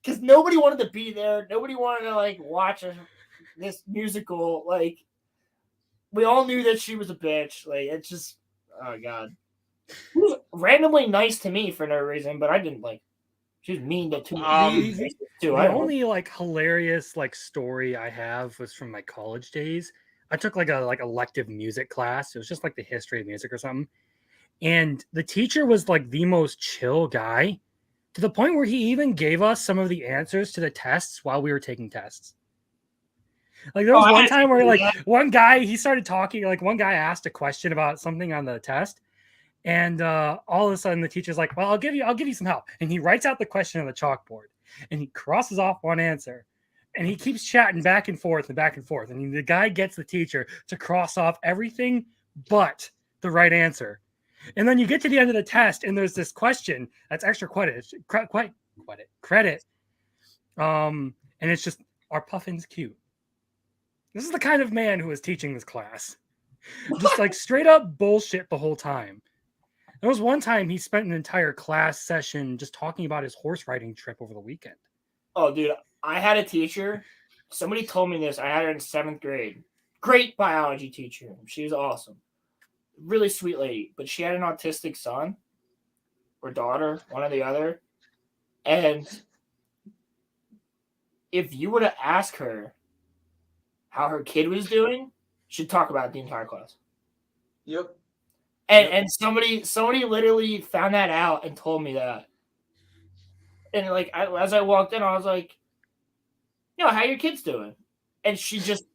Because nobody wanted to be there. Nobody wanted to, like, watch this musical. Like, we all knew that she was a bitch. Like, it's just, oh, God. She was randomly nice to me for no reason, but I didn't, like, she was mean to me. The only like hilarious like story I have was from my college days. I took like a elective music class. It was just like the history of music or something. And the teacher was like the most chill guy to the point where he even gave us some of the answers to the tests while we were taking tests. Like there was one time where like one guy, he started talking, like one guy asked a question about something on the test. And all of a sudden the teacher's like, well, I'll give you some help. And he writes out the question on the chalkboard and he crosses off one answer and he keeps chatting back and forth. And the guy gets the teacher to cross off everything but the right answer. And then you get to the end of the test and there's this question that's extra credit. And it's just, are puffins cute? This is the kind of man who is teaching this class. Just like straight up bullshit the whole time. There was one time he spent an entire class session just talking about his horse riding trip over the weekend. Oh, dude, I had a teacher. Somebody told me this. I had her in 7th grade. Great biology teacher. She was awesome. Really sweet lady. But she had an autistic son or daughter, one or the other. And if you were to ask her how her kid was doing, she'd talk about it the entire class. Yep. And somebody literally found that out and told me that. And like as I walked in, I was like, "Yo, how your kids doing?" And she just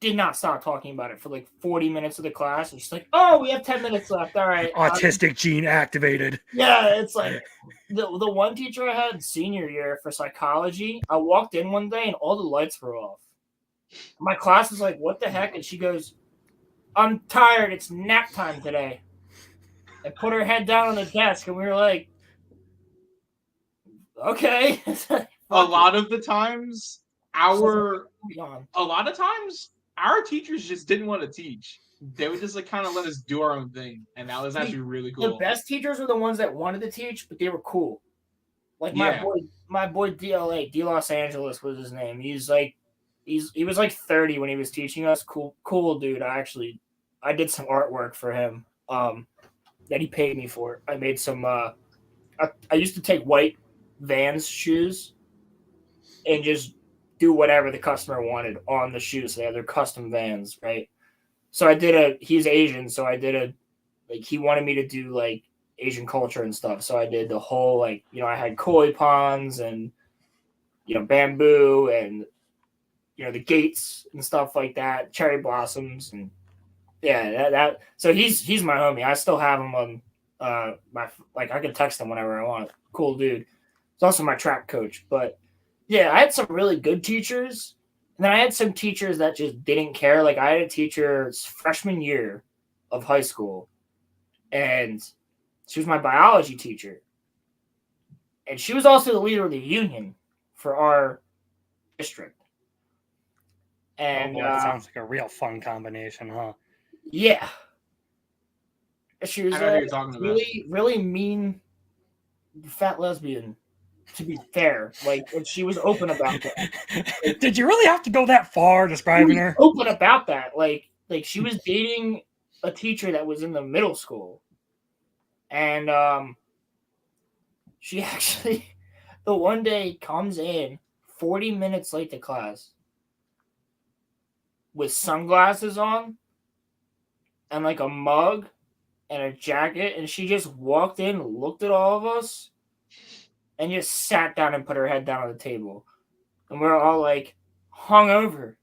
did not stop talking about it for like 40 minutes of the class. And she's like, "Oh, we have 10 minutes left. All right." Autistic gene activated. Yeah, it's like the one teacher I had senior year for psychology. I walked in one day and all the lights were off. My class was like, "What the heck?" And she goes, "I'm tired. It's nap time today." And put her head down on the desk, and we were like, "Okay." A lot of times, our teachers just didn't want to teach. They would just like kind of let us do our own thing, and that was actually really cool. The best teachers were the ones that wanted to teach, but they were cool. Like my boy DLA, D Los Angeles was his name. He was like 30 when he was teaching us. Cool dude. I did some artwork for him. That he paid me for. I made some. I used to take white Vans shoes and just do whatever the customer wanted on the shoes. So they have their custom Vans, right? So he's Asian, so I did he wanted me to do like Asian culture and stuff. So I did the whole I had koi ponds and bamboo and the gates and stuff like that, cherry blossoms and that. So he's my homie. I still have him on I can text him whenever I want. Cool dude. He's also my track coach. But yeah, I had some really good teachers. And then I had some teachers that just didn't care. Like I had a teacher's freshman year of high school, and she was my biology teacher. And she was also the leader of the union for our district. And that sounds like a real fun combination, huh? Yeah. She was really, really mean fat lesbian. To be fair, and she was open about that. Did you really have to go that far describing her? Open about that, like she was dating a teacher that was in the middle school, and she actually, the one day comes in 40 minutes late to class with sunglasses on and like a mug and a jacket, and she just walked in, looked at all of us, and just sat down and put her head down on the table. And we're all like hungover.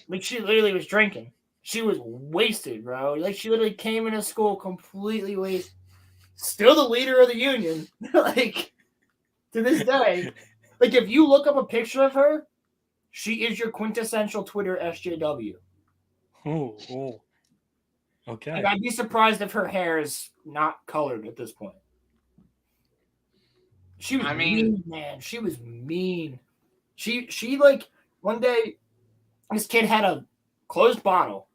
Like she literally was drinking. She was wasted, bro. Like she literally came into school completely wasted. Still the leader of the union. Like to this day. Like if you look up a picture of her, she is your quintessential Twitter SJW. Oh. Okay. Like, I'd be surprised if her hair is not colored at this point. She was mean, man. She was mean. She like one day, this kid had a closed bottle,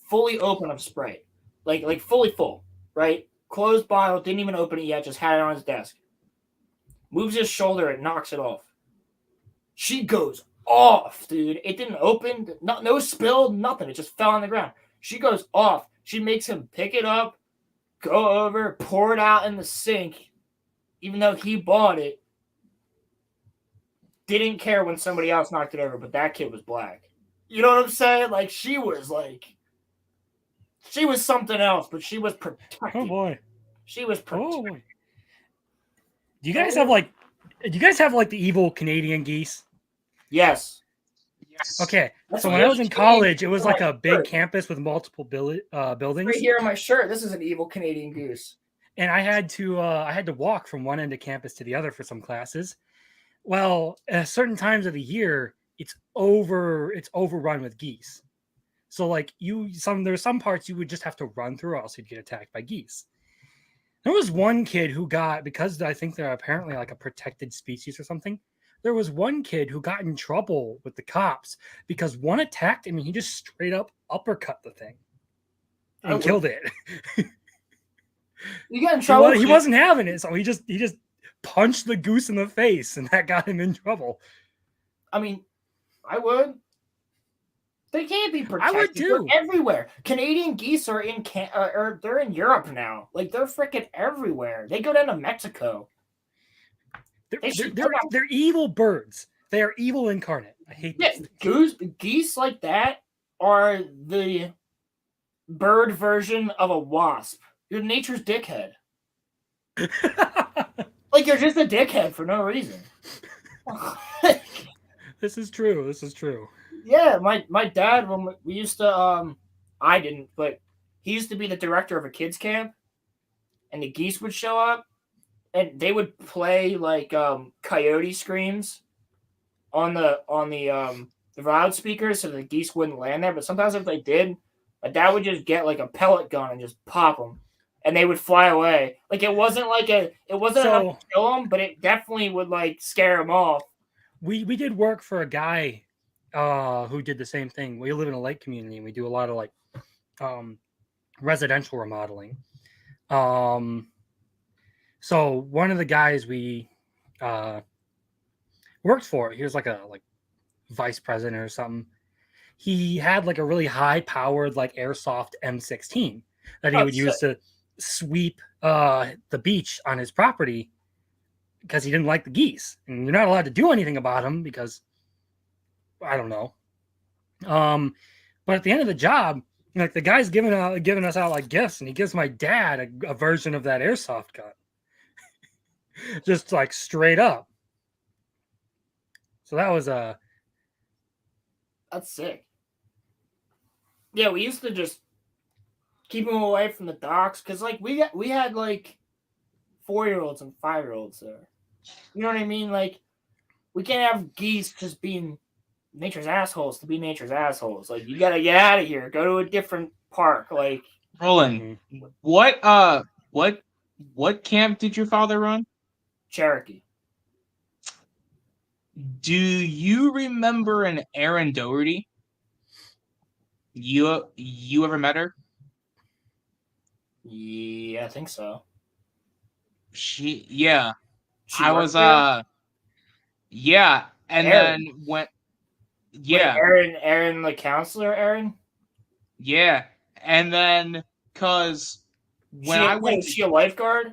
fully open of Sprite, like fully full, right? Closed bottle, didn't even open it yet, just had it on his desk. Moves his shoulder and knocks it off. She goes off, dude. It didn't open, no spill, nothing. It just fell on the ground. She goes off. She makes him pick it up, go over, pour it out in the sink. Even though he bought it, didn't care when somebody else knocked it over, but that kid was black. You know what I'm saying? Like, she was something else, but she was protected. Oh, boy. She was protected. Oh, boy. Do you guys have the evil Canadian geese? Yes. Okay, so when I was in college, it was like a big campus with multiple buildings. Right here on my shirt, this is an evil Canadian goose. And I had to walk from one end of campus to the other for some classes. Well, at certain times of the year, it's overrun with geese. So like there's some parts you would just have to run through, or else you'd get attacked by geese. There was one kid who got, because I think they're apparently like a protected species or something. There was one kid who got in trouble with the cops because one attacked him and he just straight up uppercut the thing and killed it. You got in trouble. He wasn't having it, so he just punched the goose in the face, and that got him in trouble. I mean, I would. They can't be protected. I would too. They're everywhere. Canadian geese are they're in Europe now. Like they're freaking everywhere. They go down to Mexico. They're evil birds. They are evil incarnate. I hate geese like that are the bird version of a wasp. You're nature's dickhead. Like you're just a dickhead for no reason. This is true. Yeah, my dad, when we used to I didn't, but he used to be the director of a kids camp, and the geese would show up and they would play like coyote screams on the the loudspeakers so the geese wouldn't land there. But sometimes if they did, my dad would just get like a pellet gun and just pop them, and they would fly away. Like it wasn't enough to kill them, but it definitely would like scare them off. We did work for a guy who did the same thing. We live in a lake community and we do a lot of like residential remodeling. So one of the guys we worked for, he was like a vice president or something. He had like a really high powered like airsoft M16 that he would use to sweep the beach on his property because he didn't like the geese, and you're not allowed to do anything about them because I don't know. But at the end of the job, like the guy's giving us out like gifts, and he gives my dad a version of that airsoft gun, just like straight up. So that was that's sick. Yeah, we used to just keep them away from the docks because like we had like 4-year-olds and 5-year-olds there. You know what I mean? Like we can't have geese just being nature's assholes to be nature's assholes. Like you gotta get out of here. Go to a different park. Like Roland, what camp did your father run? Cherokee. Do you remember an Erin Doherty? You ever met her? Yeah, I think so. She I was and Erin. Then went Wait, Erin the counselor, Erin? Yeah. And then cause was she a lifeguard?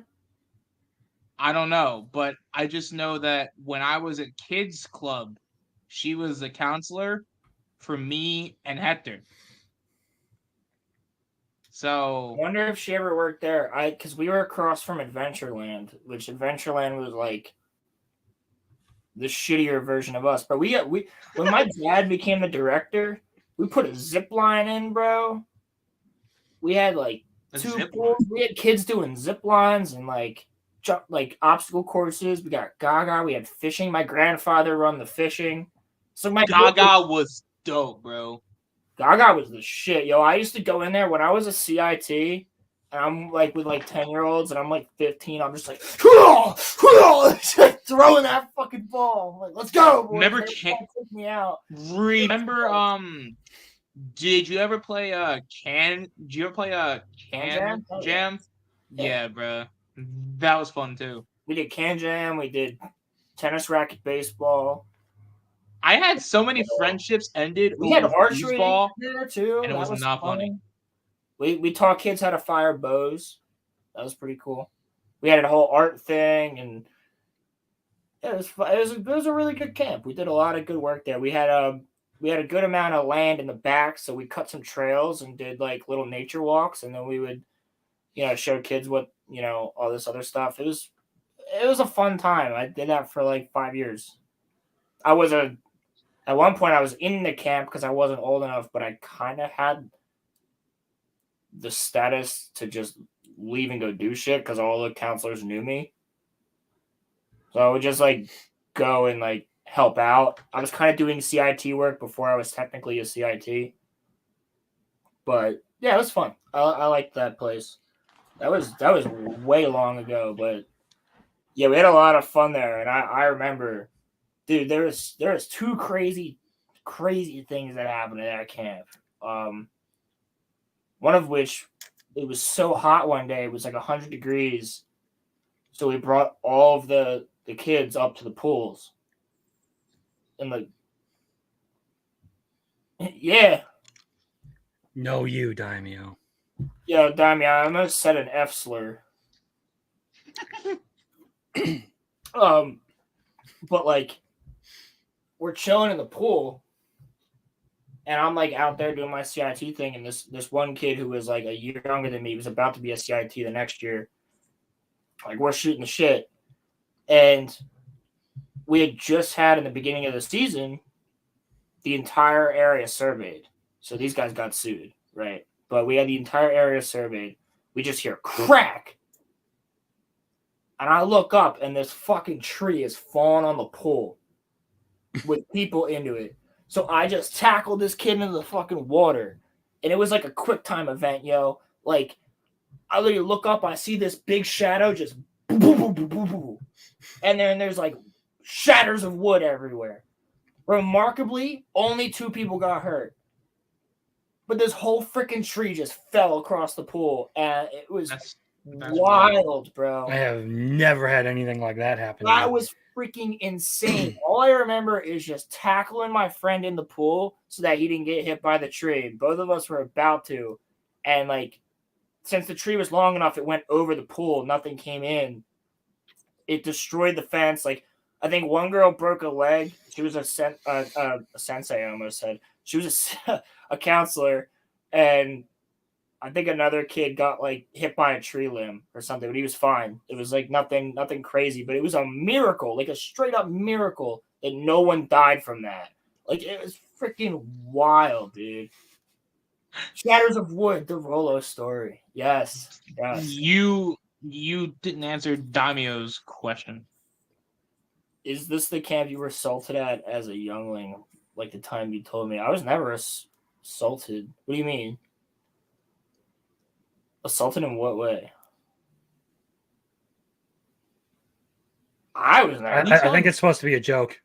I don't know, but I just know that when I was at kids club, she was the counselor for me and Hector. So I wonder if she ever worked there. Because we were across from Adventureland, which Adventureland was like the shittier version of us. But we when my dad became the director, we put a zip line in, bro. We had like 2 pools. We had kids doing zip lines and like obstacle courses. We got Gaga. We had fishing. My grandfather run the fishing. So my Gaga was dope, bro. Gaga was the shit, yo. I used to go in there when I was a CIT, and I'm like with like 10-year-olds, and I'm like 15. I'm just like throwing that fucking ball. I'm like, let's go, boys. Never take me out. Remember, did you ever play Can Jam? Yeah, bro. That was fun too. We did Can Jam. We did tennis racket baseball. I had so many friendships ended. We had archery ball there too, and it was not funny. We taught kids how to fire bows. That was pretty cool. We had a whole art thing, and it was a really good camp. We did a lot of good work there. We had a good amount of land in the back, so we cut some trails and did like little nature walks, and then we would, show kids what all this other stuff. It was a fun time. I did that for like 5 years. At one point, I was in the camp because I wasn't old enough, but I kind of had the status to just leave and go do shit because all the counselors knew me. So I would just like go and like help out. I was kind of doing CIT work before I was technically a CIT. But yeah, it was fun. I liked that place. That was way long ago, but yeah, we had a lot of fun there, and I remember. Dude, there was 2 crazy things that happened at that camp. One of which, it was so hot one day, it was like 100 degrees. So we brought all of the kids up to the pools. And yeah. No, you, Daimyo. Yo, Daimyo, I almost said an F slur. But like, we're chilling in the pool, and I'm like out there doing my CIT thing, and this one kid who was like a year younger than me was about to be a CIT the next year. Like, we're shooting the shit, and we had just had in the beginning of the season the entire area surveyed. So these guys got sued, right? But we had the entire area surveyed. We just hear crack. And I look up, and this fucking tree is falling on the pool with people into it. So I just tackled this kid into the fucking water. And it was like a quick time event, yo. Like, I literally look up, I see this big shadow just boom, boom, boom, boom, boom, boom. And then there's like shatters of wood everywhere. Remarkably, only 2 people got hurt. But this whole freaking tree just fell across the pool. And it was that's wild, bro. I have never had anything like that happen. That was freaking insane. All I remember is just tackling my friend in the pool so that he didn't get hit by the tree. Both of us were about to. And like, since the tree was long enough, it went over the pool. Nothing came in. It destroyed the fence. Like, I think one girl broke a leg. She was a sensei, I almost said. She was a counselor. And I think another kid got like hit by a tree limb or something, but he was fine. It was like nothing crazy, but it was a miracle, like a straight up miracle that no one died from that. Like, it was freaking wild, dude. Shatters of Wood, the Rolo story. Yes. You didn't answer Daimyo's question. Is this the camp you were assaulted at as a youngling? Like the time you told me. I was never assaulted. What do you mean? Assaulted in what way? I was never. I think it's supposed to be a joke.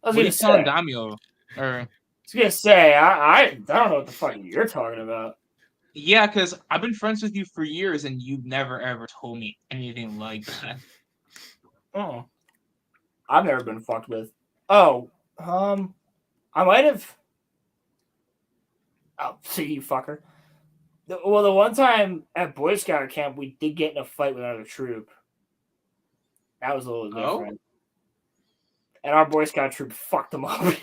I was going to say Daimyo. Or... I was going to say, I don't know what the fuck you're talking about. Yeah, because I've been friends with you for years, and you've never, ever told me anything like that. Oh. I've never been fucked with. Oh, I might have... Oh, see, you fucker. Well, the one time at Boy Scout camp, we did get in a fight with another troop. That was a little different. And our Boy Scout troop fucked them up.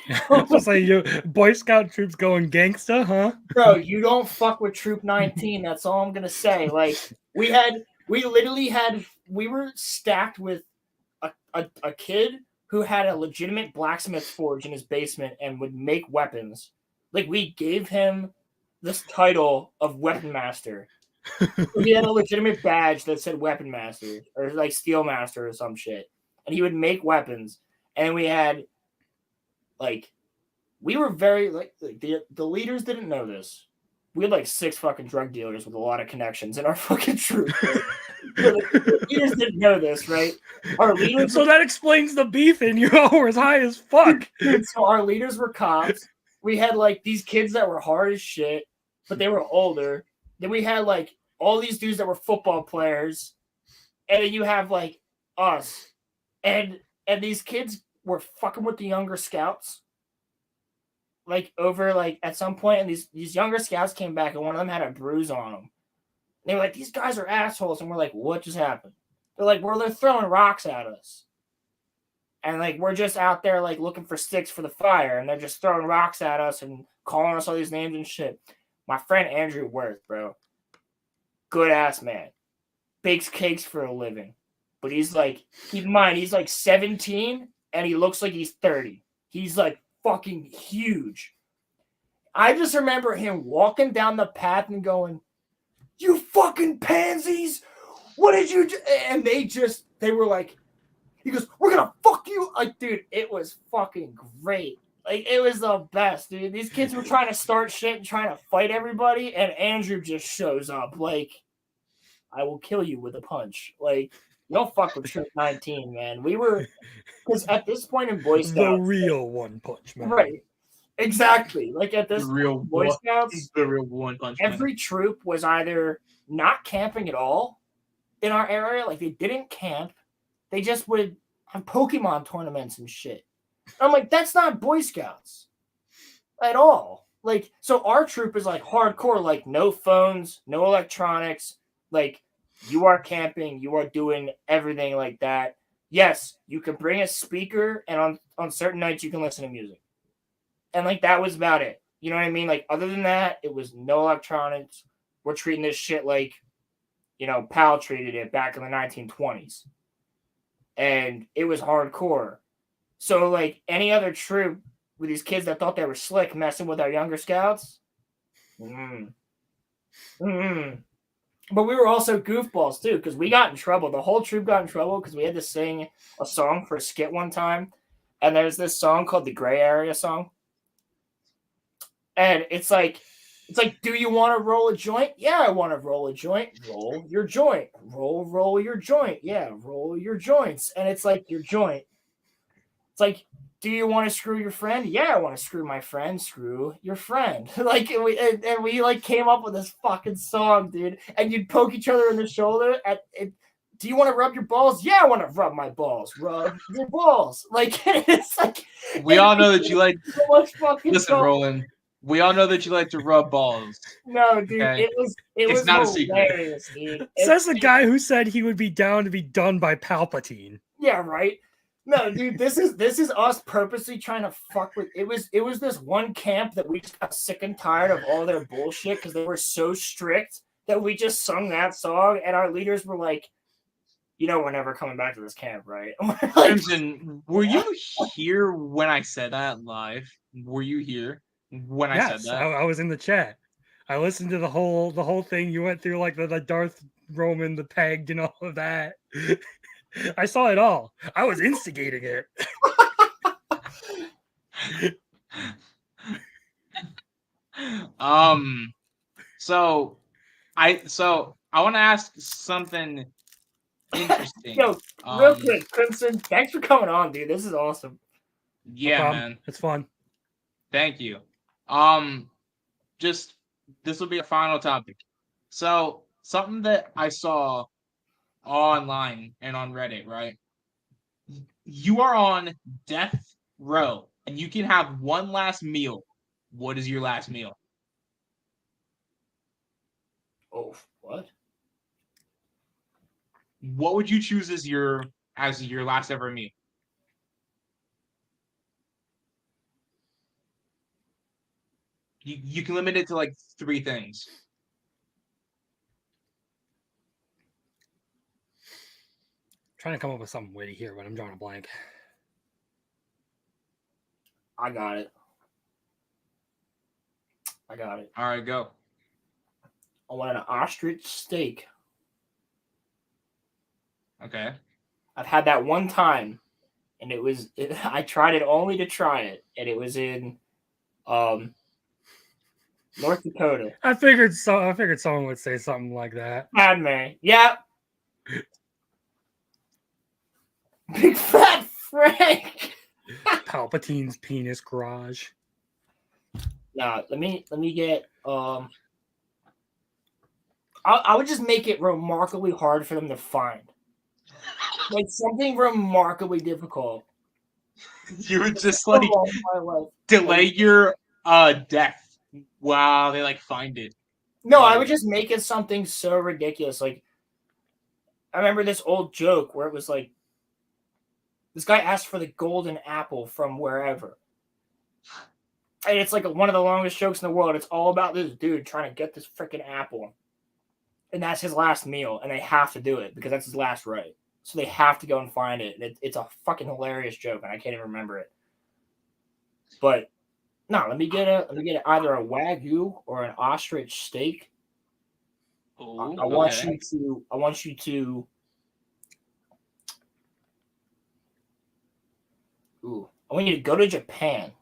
Just like you, Boy Scout troops going gangsta, huh? Bro, you don't fuck with Troop 19. That's all I'm gonna say. Like, we were stacked with a kid who had a legitimate blacksmith forge in his basement and would make weapons. Like, we gave him this title of Weapon Master. He had a legitimate badge that said Weapon Master or like Steel Master or some shit. And he would make weapons. And we had like we were very like the leaders didn't know this. We had like 6 fucking drug dealers with a lot of connections in our fucking troop. The leaders didn't know this, right? Our leaders so that explains the beef in you were as high as fuck. So our leaders were cops. We had like these kids that were hard as shit, but they were older. Then we had like all these dudes that were football players, and then you have like us, and these kids were fucking with the younger scouts. Like over like at some point, and these younger scouts came back, and one of them had a bruise on him. They were like, "These guys are assholes," and we're like, "What just happened?" They're like, "Well, they're throwing rocks at us." And, like, we're just out there, like, looking for sticks for the fire. And they're just throwing rocks at us and calling us all these names and shit. My friend Andrew Worth, bro. Good-ass man. Bakes cakes for a living. But he's, like, keep in mind, he's, like, 17, and he looks like he's 30. He's, like, fucking huge. I just remember him walking down the path and going, "You fucking pansies! What did you do?" And they were like, he goes, "We're gonna fuck you." Like, dude, it was fucking great. Like, it was the best, dude. These kids were trying to start shit and trying to fight everybody, and Andrew just shows up. Like, "I will kill you with a punch." Like, you don't fuck with Troop 19, man. We were, because at this point in Boy Scouts, the real One Punch Man. Right. Exactly. Like, at this real Boy Scouts, the real One Punch Man. Every troop was either not camping at all in our area, like, they didn't camp. They just would have Pokemon tournaments and shit. I'm like, that's not Boy Scouts at all. Like, so our troop is like hardcore, like no phones, no electronics. Like, you are camping, you are doing everything like that. Yes, you can bring a speaker, and on certain nights you can listen to music. And like, that was about it. You know what I mean? Like, other than that, it was no electronics. We're treating this shit like, you know, PAL treated it back in the 1920s. And it was hardcore. So, like, any other troop with these kids that thought they were slick messing with our younger scouts, But we were also goofballs, too, because we got in trouble. The whole troop got in trouble because we had to sing a song for a skit one time. And there's this song called the Gray Area song. And it's like, do you want to roll a joint? Yeah, I want to roll a joint. Roll your joint. Roll your joint. Yeah, roll your joints. And it's like your joint. It's like, do you want to screw your friend? Yeah, I want to screw my friend. Screw your friend. Like, and we like came up with this fucking song, dude. And you'd poke each other in the shoulder. Do you want to rub your balls? Yeah, I want to rub my balls. Rub your balls. Like, it's like. We all know that you like. So much fucking Listen, fun. Roland. We all know that you like to rub balls. No, dude, okay? it was not hilarious, a secret. dude. Says the guy who said he would be down to be done by Palpatine. Yeah, right. No, dude, this is us purposely trying to fuck with. It was this one camp that we just got sick and tired of all their bullshit because they were so strict that we just sung that song, and our leaders were like, "You know, we're never coming back to this camp, right?" Like, Crimson, were you here when I said that live? Were you here when I said that? I was in the chat. I listened to the whole thing. You went through like the Darth Roman, the pegged, and all of that. I saw it all. I was instigating it. So I want to ask something interesting. Yo, real quick, Crimson, thanks for coming on, dude. This is awesome. Yeah, no man. It's fun. Thank you. Just this will be a final topic. So something that I saw online and on Reddit, right? You are on death row and you can have one last meal. What is your last meal? Oh, what? What would you choose as your last ever meal? You can limit it to like 3 things. Trying to come up with something witty here, but I'm drawing a blank. I got it. All right, go. I want an ostrich steak. Okay. I've had that one time, and I tried it only to try it, and it was in North Dakota. I figured someone would say something like that. Padme. Yeah. Big fat Frank. Palpatine's penis garage. Nah, let me get I would just make it remarkably hard for them to find. Like something remarkably difficult. You would just like delay your death while they like find it. No, I would just make it something so ridiculous. Like I remember this old joke where it was like this guy asked for the golden apple from wherever. And it's like one of the longest jokes in the world. It's all about this dude trying to get this freaking apple. And that's his last meal. And they have to do it because that's his last right. So they have to go and find it. And it's a fucking hilarious joke. And I can't even remember it. But no, let me get either a Wagyu or an ostrich steak. Ooh, I want you to I want you to go to Japan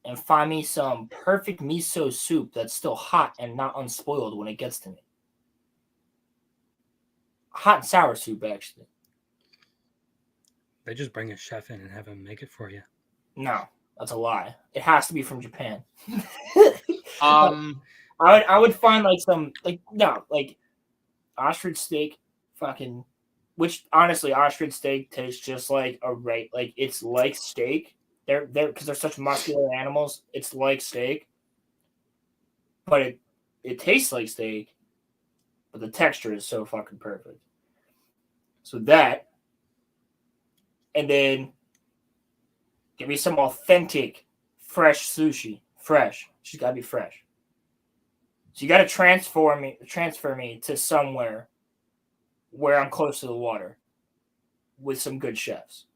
and find me some perfect miso soup that's still hot and not unspoiled when it gets to me. Hot and sour soup, actually. They just bring a chef in and have him make it for you. No, that's a lie. It has to be from Japan. I would find like some ostrich steak, fucking. Which honestly, ostrich steak tastes just like it's like steak. They're because they're such muscular animals. It's like steak, but it tastes like steak, but the texture is so fucking perfect. So that, and then give me some authentic, fresh sushi. Fresh. She's gotta be fresh. So you gotta transfer me to somewhere where I'm close to the water with some good chefs.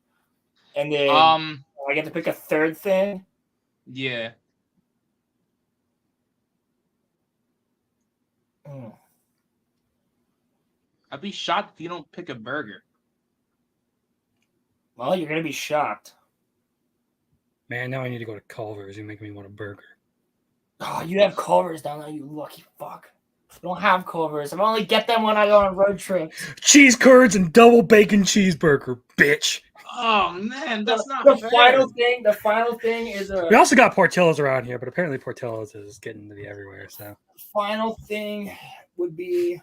And then I get to pick a third thing. Yeah. I'd be shocked if you don't pick a burger. Well, you're going to be shocked. Man, now I need to go to Culver's. You're making me want a burger. Oh, you have Culver's down there, you lucky fuck. I don't have Culver's. I only get them when I go on road trips. Cheese curds and double bacon cheeseburger, bitch. Oh man, that's not the fair. The final thing is we also got Portillo's around here, but apparently Portillo's is getting to be everywhere. So the final thing would be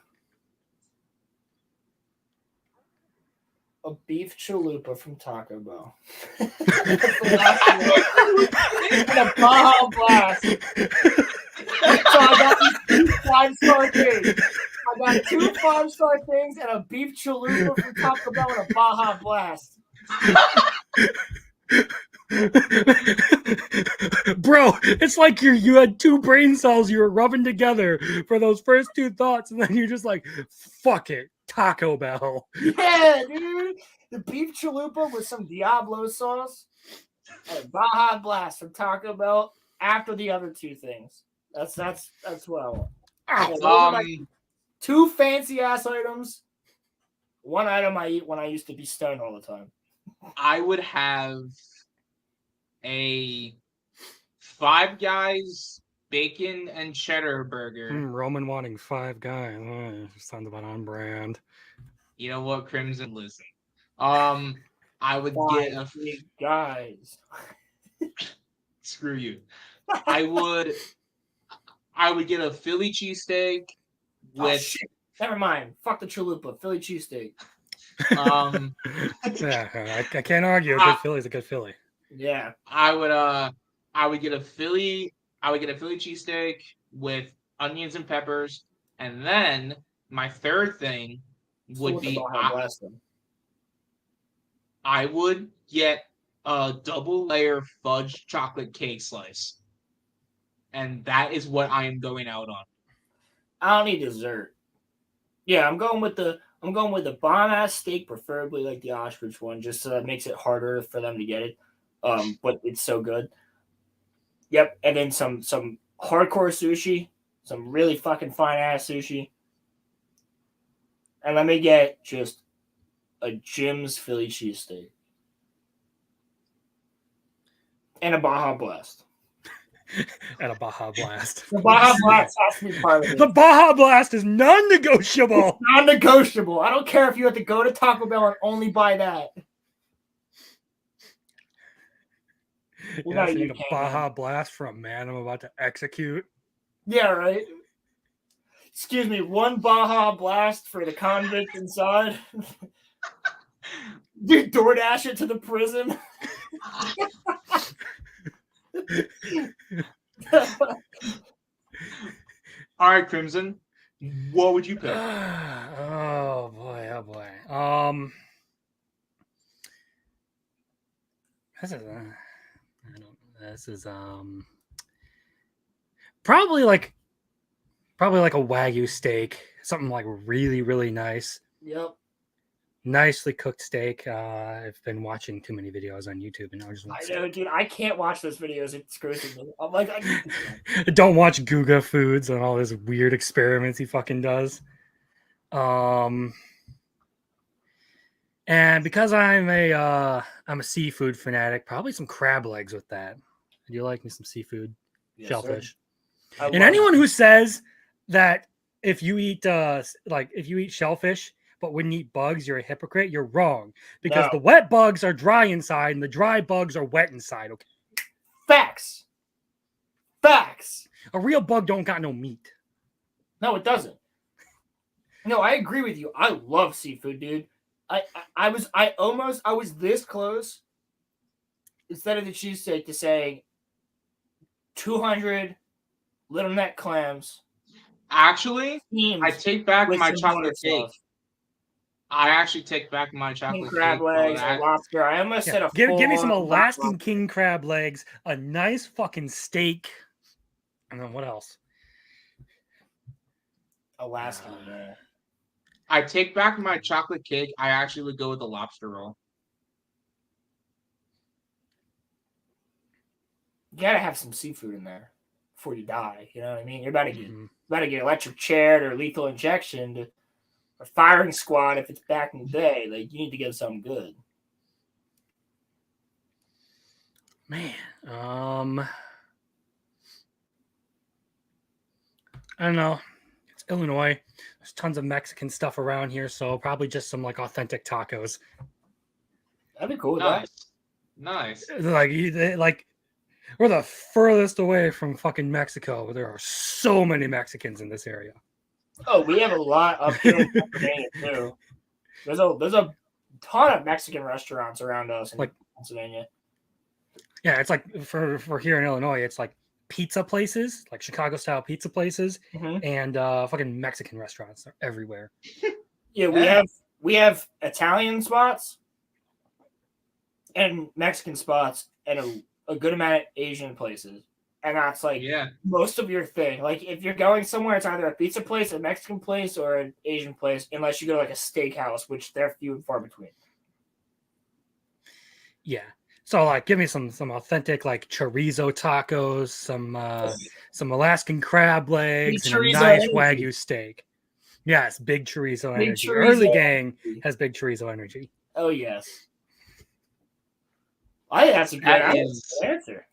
a beef chalupa from Taco Bell. And a Baja Blast. So I got these 2 5-star things. I got 2 5-star things and a beef chalupa from Taco Bell and a Baja Blast. Bro, it's like you had 2 brain cells you were rubbing together for those first 2 thoughts, and then you're just like, fuck it, Taco Bell. Yeah, dude. The beef chalupa with some Diablo sauce and a Baja Blast from Taco Bell after the other 2 things. That's what I want. Those are my 2 fancy ass items. 1 item I eat when I used to be stoned all the time. I would have a Five Guys bacon and cheddar burger. Roman wanting 5 Guys. Sounds about on brand. You know what, Crimson? Listen. I would get a Big Guys. Screw you. I would get a Philly cheesesteak with. Shit. Never mind. Fuck the chalupa. Philly cheesesteak. Yeah, I can't argue. A good Philly's a good Philly. Yeah. I would get a Philly cheesesteak with onions and peppers, and then my third thing would be I would get a double layer fudge chocolate cake slice. And that is what I am going out on. I don't need dessert. Yeah, I'm going with the bomb ass steak, preferably like the ostrich one, just so that makes it harder for them to get it. But it's so good. Yep, and then some hardcore sushi, some really fucking fine ass sushi. And let me get just a Jim's Philly cheesesteak. And a Baja Blast. And a Baja Blast. The Baja Blast has to be part of it. The Baja Blast is non-negotiable. It's non-negotiable. I don't care if you have to go to Taco Bell and only buy that. Yeah, you need a Baja Blast for a man I'm about to execute. Yeah, right. Excuse me, 1 Baja Blast for the convict inside. Dude, DoorDash it to the prison. All right, Crimson. What would you pick? Oh boy. This is probably like a Wagyu steak, something like really, really nice. Yep. Nicely cooked steak. I've been watching too many videos on YouTube, and I just want to. I know, dude. I can't watch those videos. It screws with me. I'm like, don't watch Guga Foods and all his weird experiments he fucking does. And because I'm a seafood fanatic, probably some crab legs with that. Do you like me some seafood? Yes, shellfish. And anyone who says that if you eat shellfish but wouldn't eat bugs, you're a hypocrite. You're wrong, because the wet bugs are dry inside and the dry bugs are wet inside. Okay. Facts. A real bug don't got no meat. No, it doesn't. No, I agree with you. I love seafood, dude. I was this close, instead of the cheesesteak, to saying 200 little neck clams. Actually, I take back my chocolate cake. I actually take back my chocolate crab legs, lobster. I almost said give me some Alaskan king crab legs, a nice fucking steak, and then what else? Alaskan. I take back my chocolate cake. I actually would go with the lobster roll. You gotta have some seafood in there before you die. You know what I mean? You're about to get electric chaired or lethal injection or firing squad if it's back in the day. Like, you need to get something good. Man, I don't know. It's Illinois. There's tons of Mexican stuff around here, so probably just some like authentic tacos. That'd be cool. Nice. Like we're the furthest away from fucking Mexico, but there are so many Mexicans in this area. Oh, we have a lot up here in Pennsylvania too. There's a ton of Mexican restaurants around us in Pennsylvania. Yeah, it's like for here in Illinois, it's like pizza places, like Chicago style pizza places, and fucking Mexican restaurants are everywhere. Yeah, we have Italian spots and Mexican spots and a good amount of Asian places. And that's like most of your thing. Like if you're going somewhere, it's either a pizza place, a Mexican place, or an Asian place, unless you go to like a steakhouse, which they're few and far between. Yeah. So like give me some authentic like chorizo tacos, some Alaskan crab legs, and a nice Wagyu steak. Yes, big chorizo energy. Early gang has big chorizo energy. Oh yes. I think that's a good answer.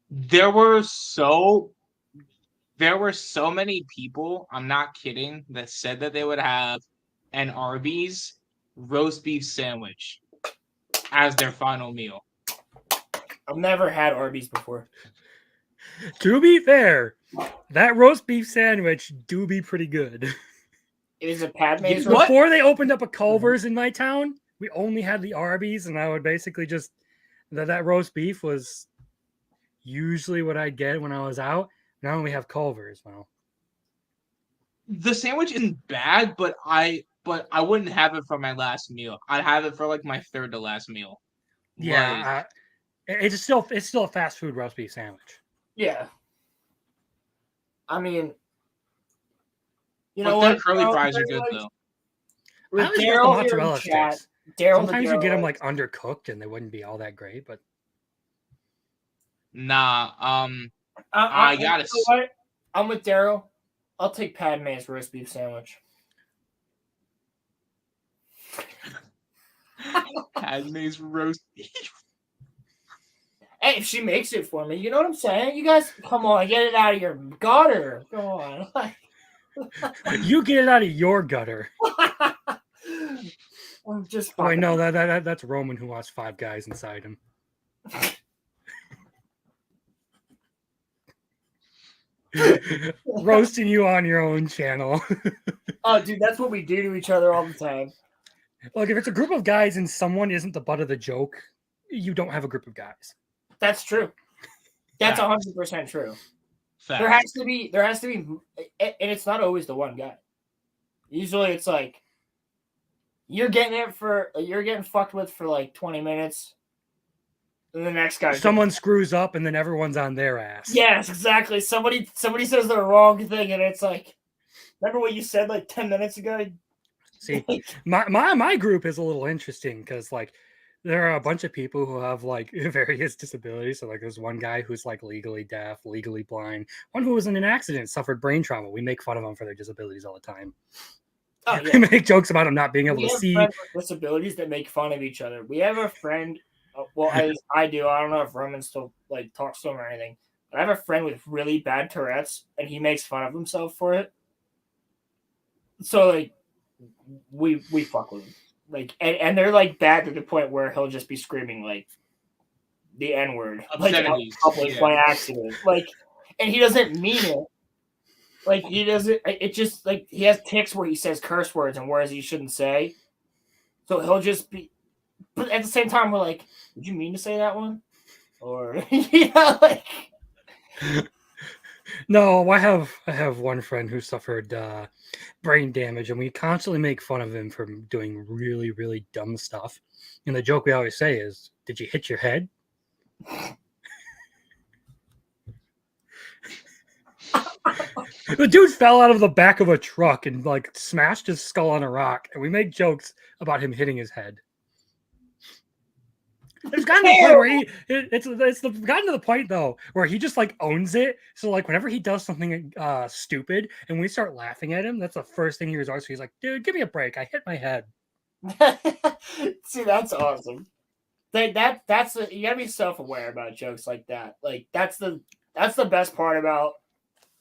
There were so many people, I'm not kidding, that said that they would have an Arby's roast beef sandwich as their final meal. I've never had Arby's before. To be fair, that roast beef sandwich do be pretty good. Is it Padme's? Before they opened up a Culver's in my town, we only had the Arby's, and I would basically just that roast beef was usually what I'd get when I was out. Now we have Culver's. Well, the sandwich isn't bad, but I wouldn't have it for my last meal. I'd have it for like my third to last meal. Yeah, it's still a fast food roast beef sandwich. Yeah, I mean, you know what? Curly fries are good though. With Daryl mozzarella sticks. Sometimes you get them like undercooked and they wouldn't be all that great, but nah. I gotta. You know what? I'm with Daryl. I'll take Padme's roast beef sandwich. Padme's roast beef. Hey, if she makes it for me, you know what I'm saying? You guys, come on, get it out of your gutter. Come on. You get it out of your gutter. I'm just. Oh, I know that's Roman who wants 5 guys inside him. Roasting you on your own channel. Oh, dude, that's what we do to each other all the time. Look, if it's a group of guys and someone isn't the butt of the joke, you don't have a group of guys. That's true. That's 100% true. Fact. There has to be, and it's not always the one guy. Usually, it's like you're getting fucked with for like 20 minutes, and the next guy. Someone screws up, and then everyone's on their ass. Yes, exactly. Somebody says the wrong thing, and it's like, remember what you said like 10 minutes ago? See, my group is a little interesting because like there are a bunch of people who have like various disabilities. So like there's one guy who's like legally deaf, legally blind, one who was in an accident, suffered brain trauma. We make fun of them for their disabilities all the time. Oh, yeah. We make jokes about them not being able to see. Friends with disabilities that make fun of each other. We have a friend. Well, I do. I don't know if Roman still like talks to him or anything. But I have a friend with really bad Tourette's, and he makes fun of himself for it. So like, we fuck with him. Like, and they're like bad to the point where he'll just be screaming like the N-word, like by accident. Like, and he doesn't mean it. Like he doesn't. It just like he has tics where he says curse words and words he shouldn't say. So he'll just be. But at the same time, we're like, did you mean to say that one? Or like. No, I have one friend who suffered brain damage, and we constantly make fun of him for doing really, really dumb stuff. And the joke we always say is, "Did you hit your head?" The dude fell out of the back of a truck and like smashed his skull on a rock, and we make jokes about him hitting his head. It's gotten to the point where it's gotten to the point though where he just like owns it. So like whenever he does something stupid and we start laughing at him, that's the first thing he resorts to. He's like, "Dude, give me a break. I hit my head." See, that's awesome. That's you gotta be self-aware about jokes like that. Like that's the best part about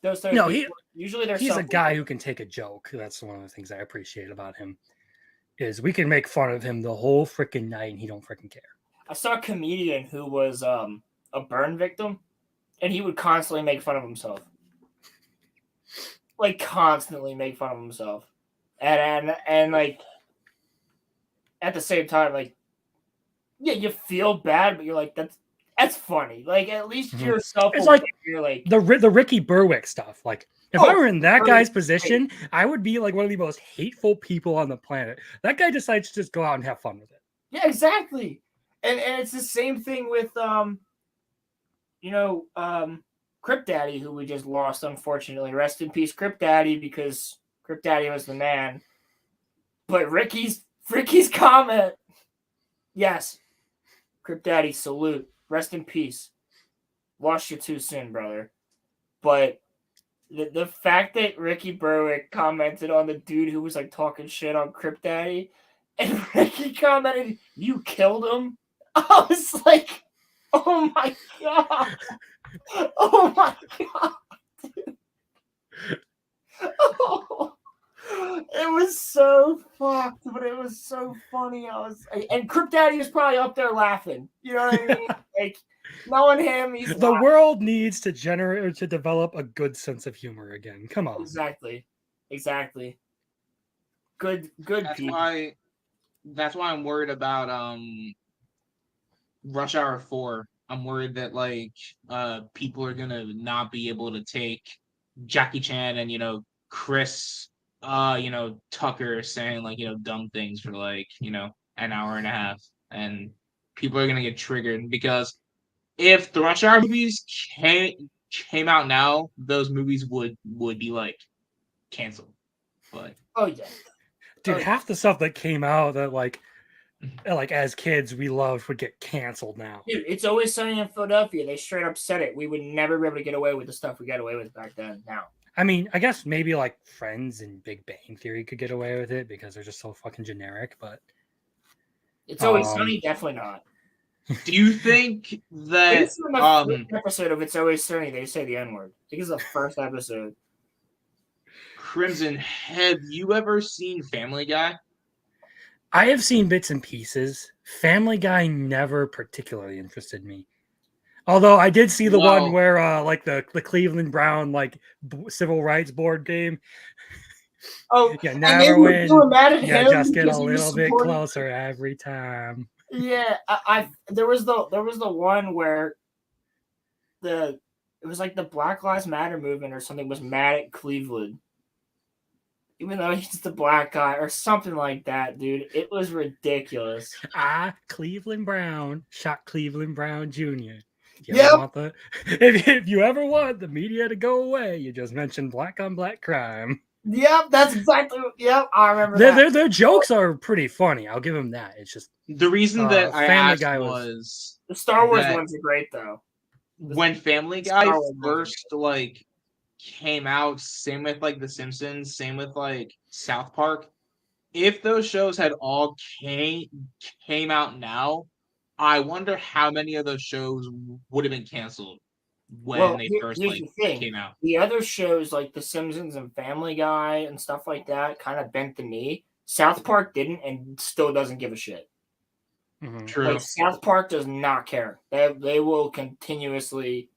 those things. No, usually they're he's a guy who can take a joke. That's one of the things I appreciate about him. Is we can make fun of him the whole freaking night and he don't freaking care. I saw a comedian who was a burn victim, and he would constantly make fun of himself. Like constantly make fun of himself. And like at the same time, like yeah, you feel bad, but you're like that's funny. Like at least you're self. It's like you're like the Ricky Berwick stuff. Like if I were in that guy's position, I would be like one of the most hateful people on the planet. That guy decides to just go out and have fun with it. Yeah, exactly. And it's the same thing with Crip Daddy, who we just lost, unfortunately. Rest in peace, Crip Daddy, because Crip Daddy was the man. But Ricky's comment, yes, Crip Daddy, salute. Rest in peace. Lost you too soon, brother. But the fact that Ricky Berwick commented on the dude who was like talking shit on Crip Daddy, and Ricky commented, "You killed him." I was like, "Oh my god! Oh my god!" Dude. Oh, it was so fucked, but it was so funny. And Crip Daddy was probably up there laughing. You know what I mean? Like knowing him, he's the laughing. World needs to develop a good sense of humor again. Come on. Exactly. Good That's why I'm worried about Rush Hour 4. I'm worried that like people are gonna not be able to take Jackie Chan and Chris Tucker saying like dumb things for like an hour and a half, and people are gonna get triggered because if the Rush Hour movies came out now, those movies would be like canceled. But oh yeah. Dude, half the stuff that came out that like as kids we loved would get canceled now. Dude, It's Always Sunny in Philadelphia. They straight up said it. We would never be able to get away with the stuff we got away with back then. Now, I mean, I guess maybe like Friends and Big Bang Theory could get away with it because they're just so fucking generic. But It's Always Sunny, definitely not. Do you think that first episode of It's Always Sunny they say the N-word? I think it's the first episode. Crimson, have you ever seen Family Guy? I have seen bits and pieces. Family Guy never particularly interested me. Although I did see the one where like the Cleveland Brown like civil rights board game. Oh, yeah, never win. Yeah, just get a little bit supporting... closer every time. Yeah, there was the one where it was like the Black Lives Matter movement or something was mad at Cleveland. Even though he's the black guy or something like that, dude. It was ridiculous. Cleveland Brown shot Cleveland Brown Jr. Yep. If you ever want the media to go away, you just mention black on black crime. Yep, that's exactly. Yep, I remember that. Their jokes are pretty funny. I'll give them that. It's just the reason that I Family asked Guy was the Star Wars ones are great though. When Family Guy first like came out, same with like The Simpsons, same with like South Park. If those shows had all came out now, I wonder how many of those shows would have been canceled when they first came out. The other shows like The Simpsons and Family Guy and stuff like that kind of bent the knee. South Park didn't and still doesn't give a shit. Mm-hmm. True. Like, South Park does not care. They will continuously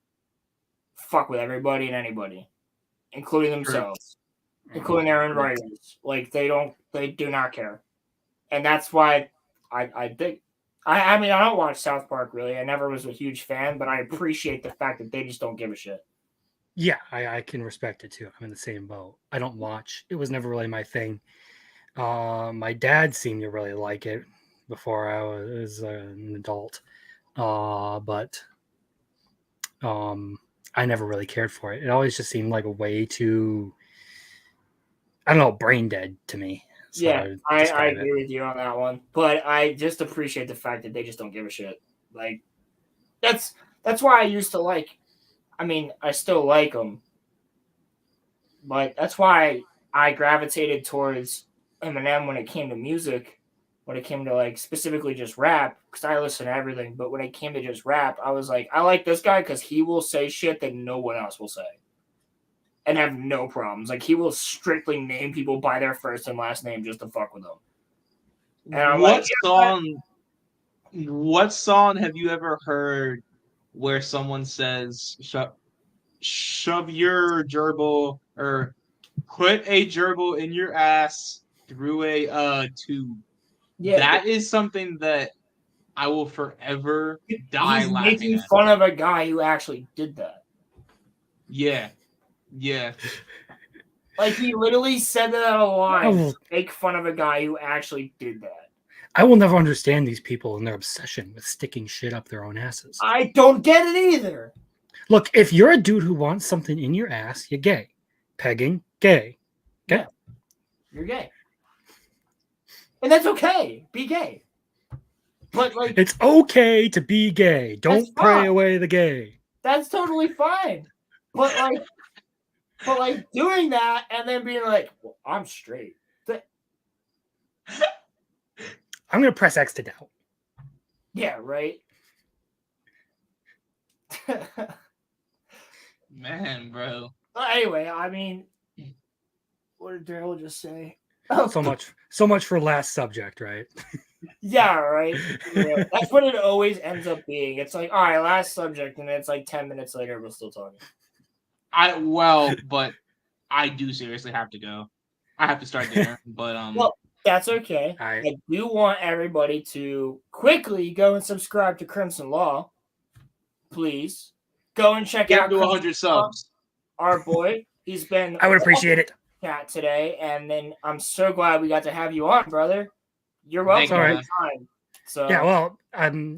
fuck with everybody and anybody, including themselves, including their own writers. Like they do not care, and that's why I dig. I mean, I don't watch South Park really. I never was a huge fan, but I appreciate the fact that they just don't give a shit. Yeah, I can respect it too. I'm in the same boat. I don't watch. It was never really my thing. My dad seemed to really like it before I was an adult, but I never really cared for it. It always just seemed like a way too, I don't know, brain dead to me. So yeah, I agree with you on that one. But I just appreciate the fact that they just don't give a shit. Like, that's why I used to like, I mean, I still like them. But that's why I gravitated towards Eminem when it came to music. when it came to like specifically just rap, because I listen to everything, but when it came to just rap, I was like, I like this guy because he will say shit that no one else will say. And have no problems. Like he will strictly name people by their first and last name just to fuck with them. And I'm what song have you ever heard where someone says shove your gerbil or put a gerbil in your ass through a tube? Yeah, that is something that I will forever die laughing making at. Fun of a guy who actually did that. Yeah. Like he literally said that out of line to make fun of a guy who actually did that. I will never understand these people and their obsession with sticking shit up their own asses. I don't get it either. Look, if you're a dude who wants something in your ass, you're gay. Pegging, gay. Okay? Yeah, you're gay. And that's okay. Be gay. But like, it's okay to be gay. Don't pray away the gay. That's totally fine. But like doing that and then being like, well, I'm straight. I'm going to press X to doubt. Yeah, right? Man, bro. Anyway, I mean, what did Daryl just say? So much for last subject, right? Yeah, right. Yeah, that's what it always ends up being. It's like, all right, last subject, and it's like 10 minutes later, we're still talking. But I do seriously have to go. I have to start dinner, but well, that's okay. I do want everybody to quickly go and subscribe to Crimson Law. Please go and check out to 100 subs. Our boy, he's been. I would appreciate it. Chat today, and then I'm so glad we got to have you on, brother. You're welcome. Anytime. So yeah, well,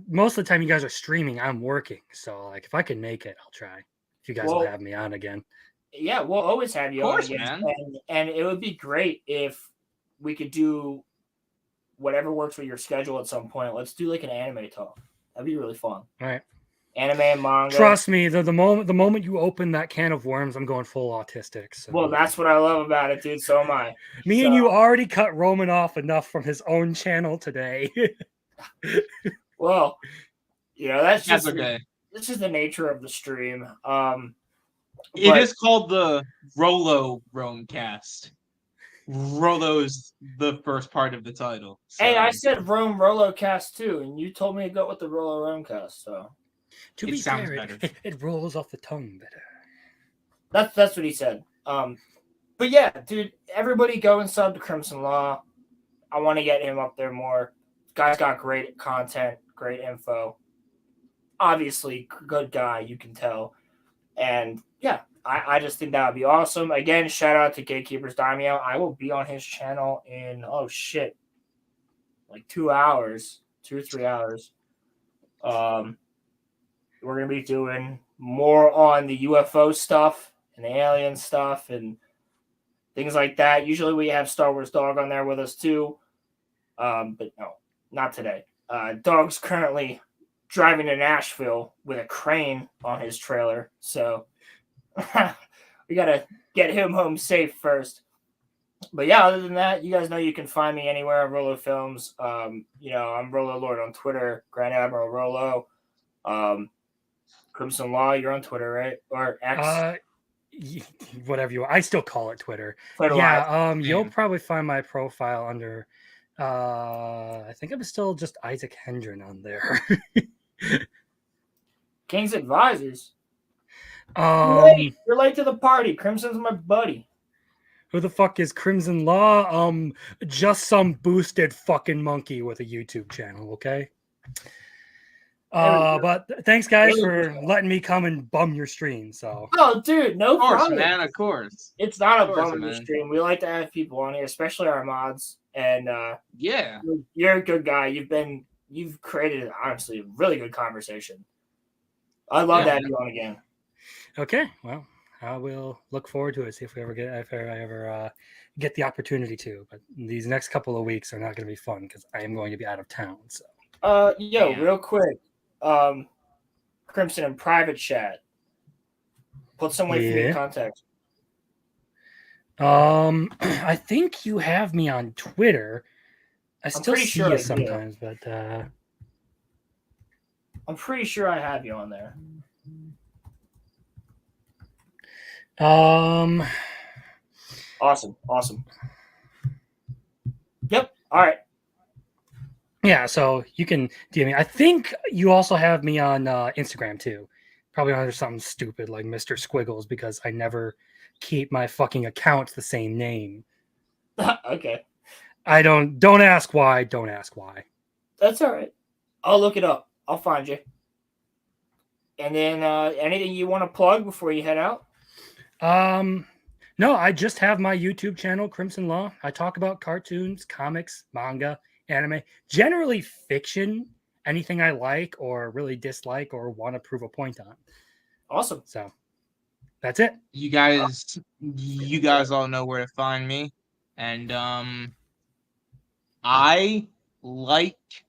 most of the time you guys are streaming. I'm working, so like if I can make it, I'll try. If you guys will have me on again. Yeah, we'll always have you on again, and it would be great if we could do whatever works with your schedule at some point. Let's do like an anime talk. That'd be really fun. All right. Anime and manga. Trust me, the moment you open that can of worms, I'm going full autistic. So. Well, that's what I love about it, dude. So am I. Me and you already cut Roman off enough from his own channel today. Well, that's just okay. This is the nature of the stream. It is called the RoloRome cast. Rolo's the first part of the title. So. Hey, I said Rolo cast too, and you told me to go with the RoloRome cast. So to be fair, it rolls off the tongue better. That's what he said. But yeah, dude, everybody go and sub to Crimson Law. I want to get him up there more. Guy's got great content, great info. Obviously, good guy, you can tell. And yeah, I just think that would be awesome. Again, shout out to Gatekeepers Daimyo. I will be on his channel in, like 2 hours, 2 or 3 hours. We're going to be doing more on the UFO stuff and the alien stuff and things like that. Usually we have Star Wars Dog on there with us too. But no, not today. Dog's currently driving to Nashville with a crane on his trailer. So we got to get him home safe first. But yeah, other than that, you guys know you can find me anywhere at Rolo Films. I'm Rolo Lord on Twitter, Grand Admiral Rolo. Crimson Law, you're on Twitter, right? Or X? Whatever you want. I still call it Twitter. You'll probably find my profile under I think I'm still just Isaac Hendren on there. King's Advisors. You're late to the party. Crimson's my buddy. Who the fuck is Crimson Law? Just some boosted fucking monkey with a YouTube channel, okay? But thanks guys for letting me come and bum your stream. So dude, no problem, man. Of course, it's not a bum your stream. We like to have people on here, especially our mods. And yeah, you're a good guy. You've created honestly a really good conversation. I'd love to have you on again. Okay, well, I will look forward to it. See if I ever get the opportunity to. But these next couple of weeks are not going to be fun because I am going to be out of town. So real quick. Crimson in private chat. Put some way for me in contact. I think you have me on Twitter. I still see sure you sometimes, but I'm pretty sure I have you on there. Awesome. Yep. All right. Yeah, so you can DM me. I think you also have me on Instagram too. Probably under something stupid like Mr. Squiggles because I never keep my fucking accounts the same name. Okay. I don't ask why. Don't ask why. That's all right. I'll look it up. I'll find you. And then anything you want to plug before you head out? No, I just have my YouTube channel, Crimson Law. I talk about cartoons, comics, manga, anime, generally fiction, anything I like or really dislike or want to prove a point on. Awesome. So that's it. You guys all know where to find me. And I like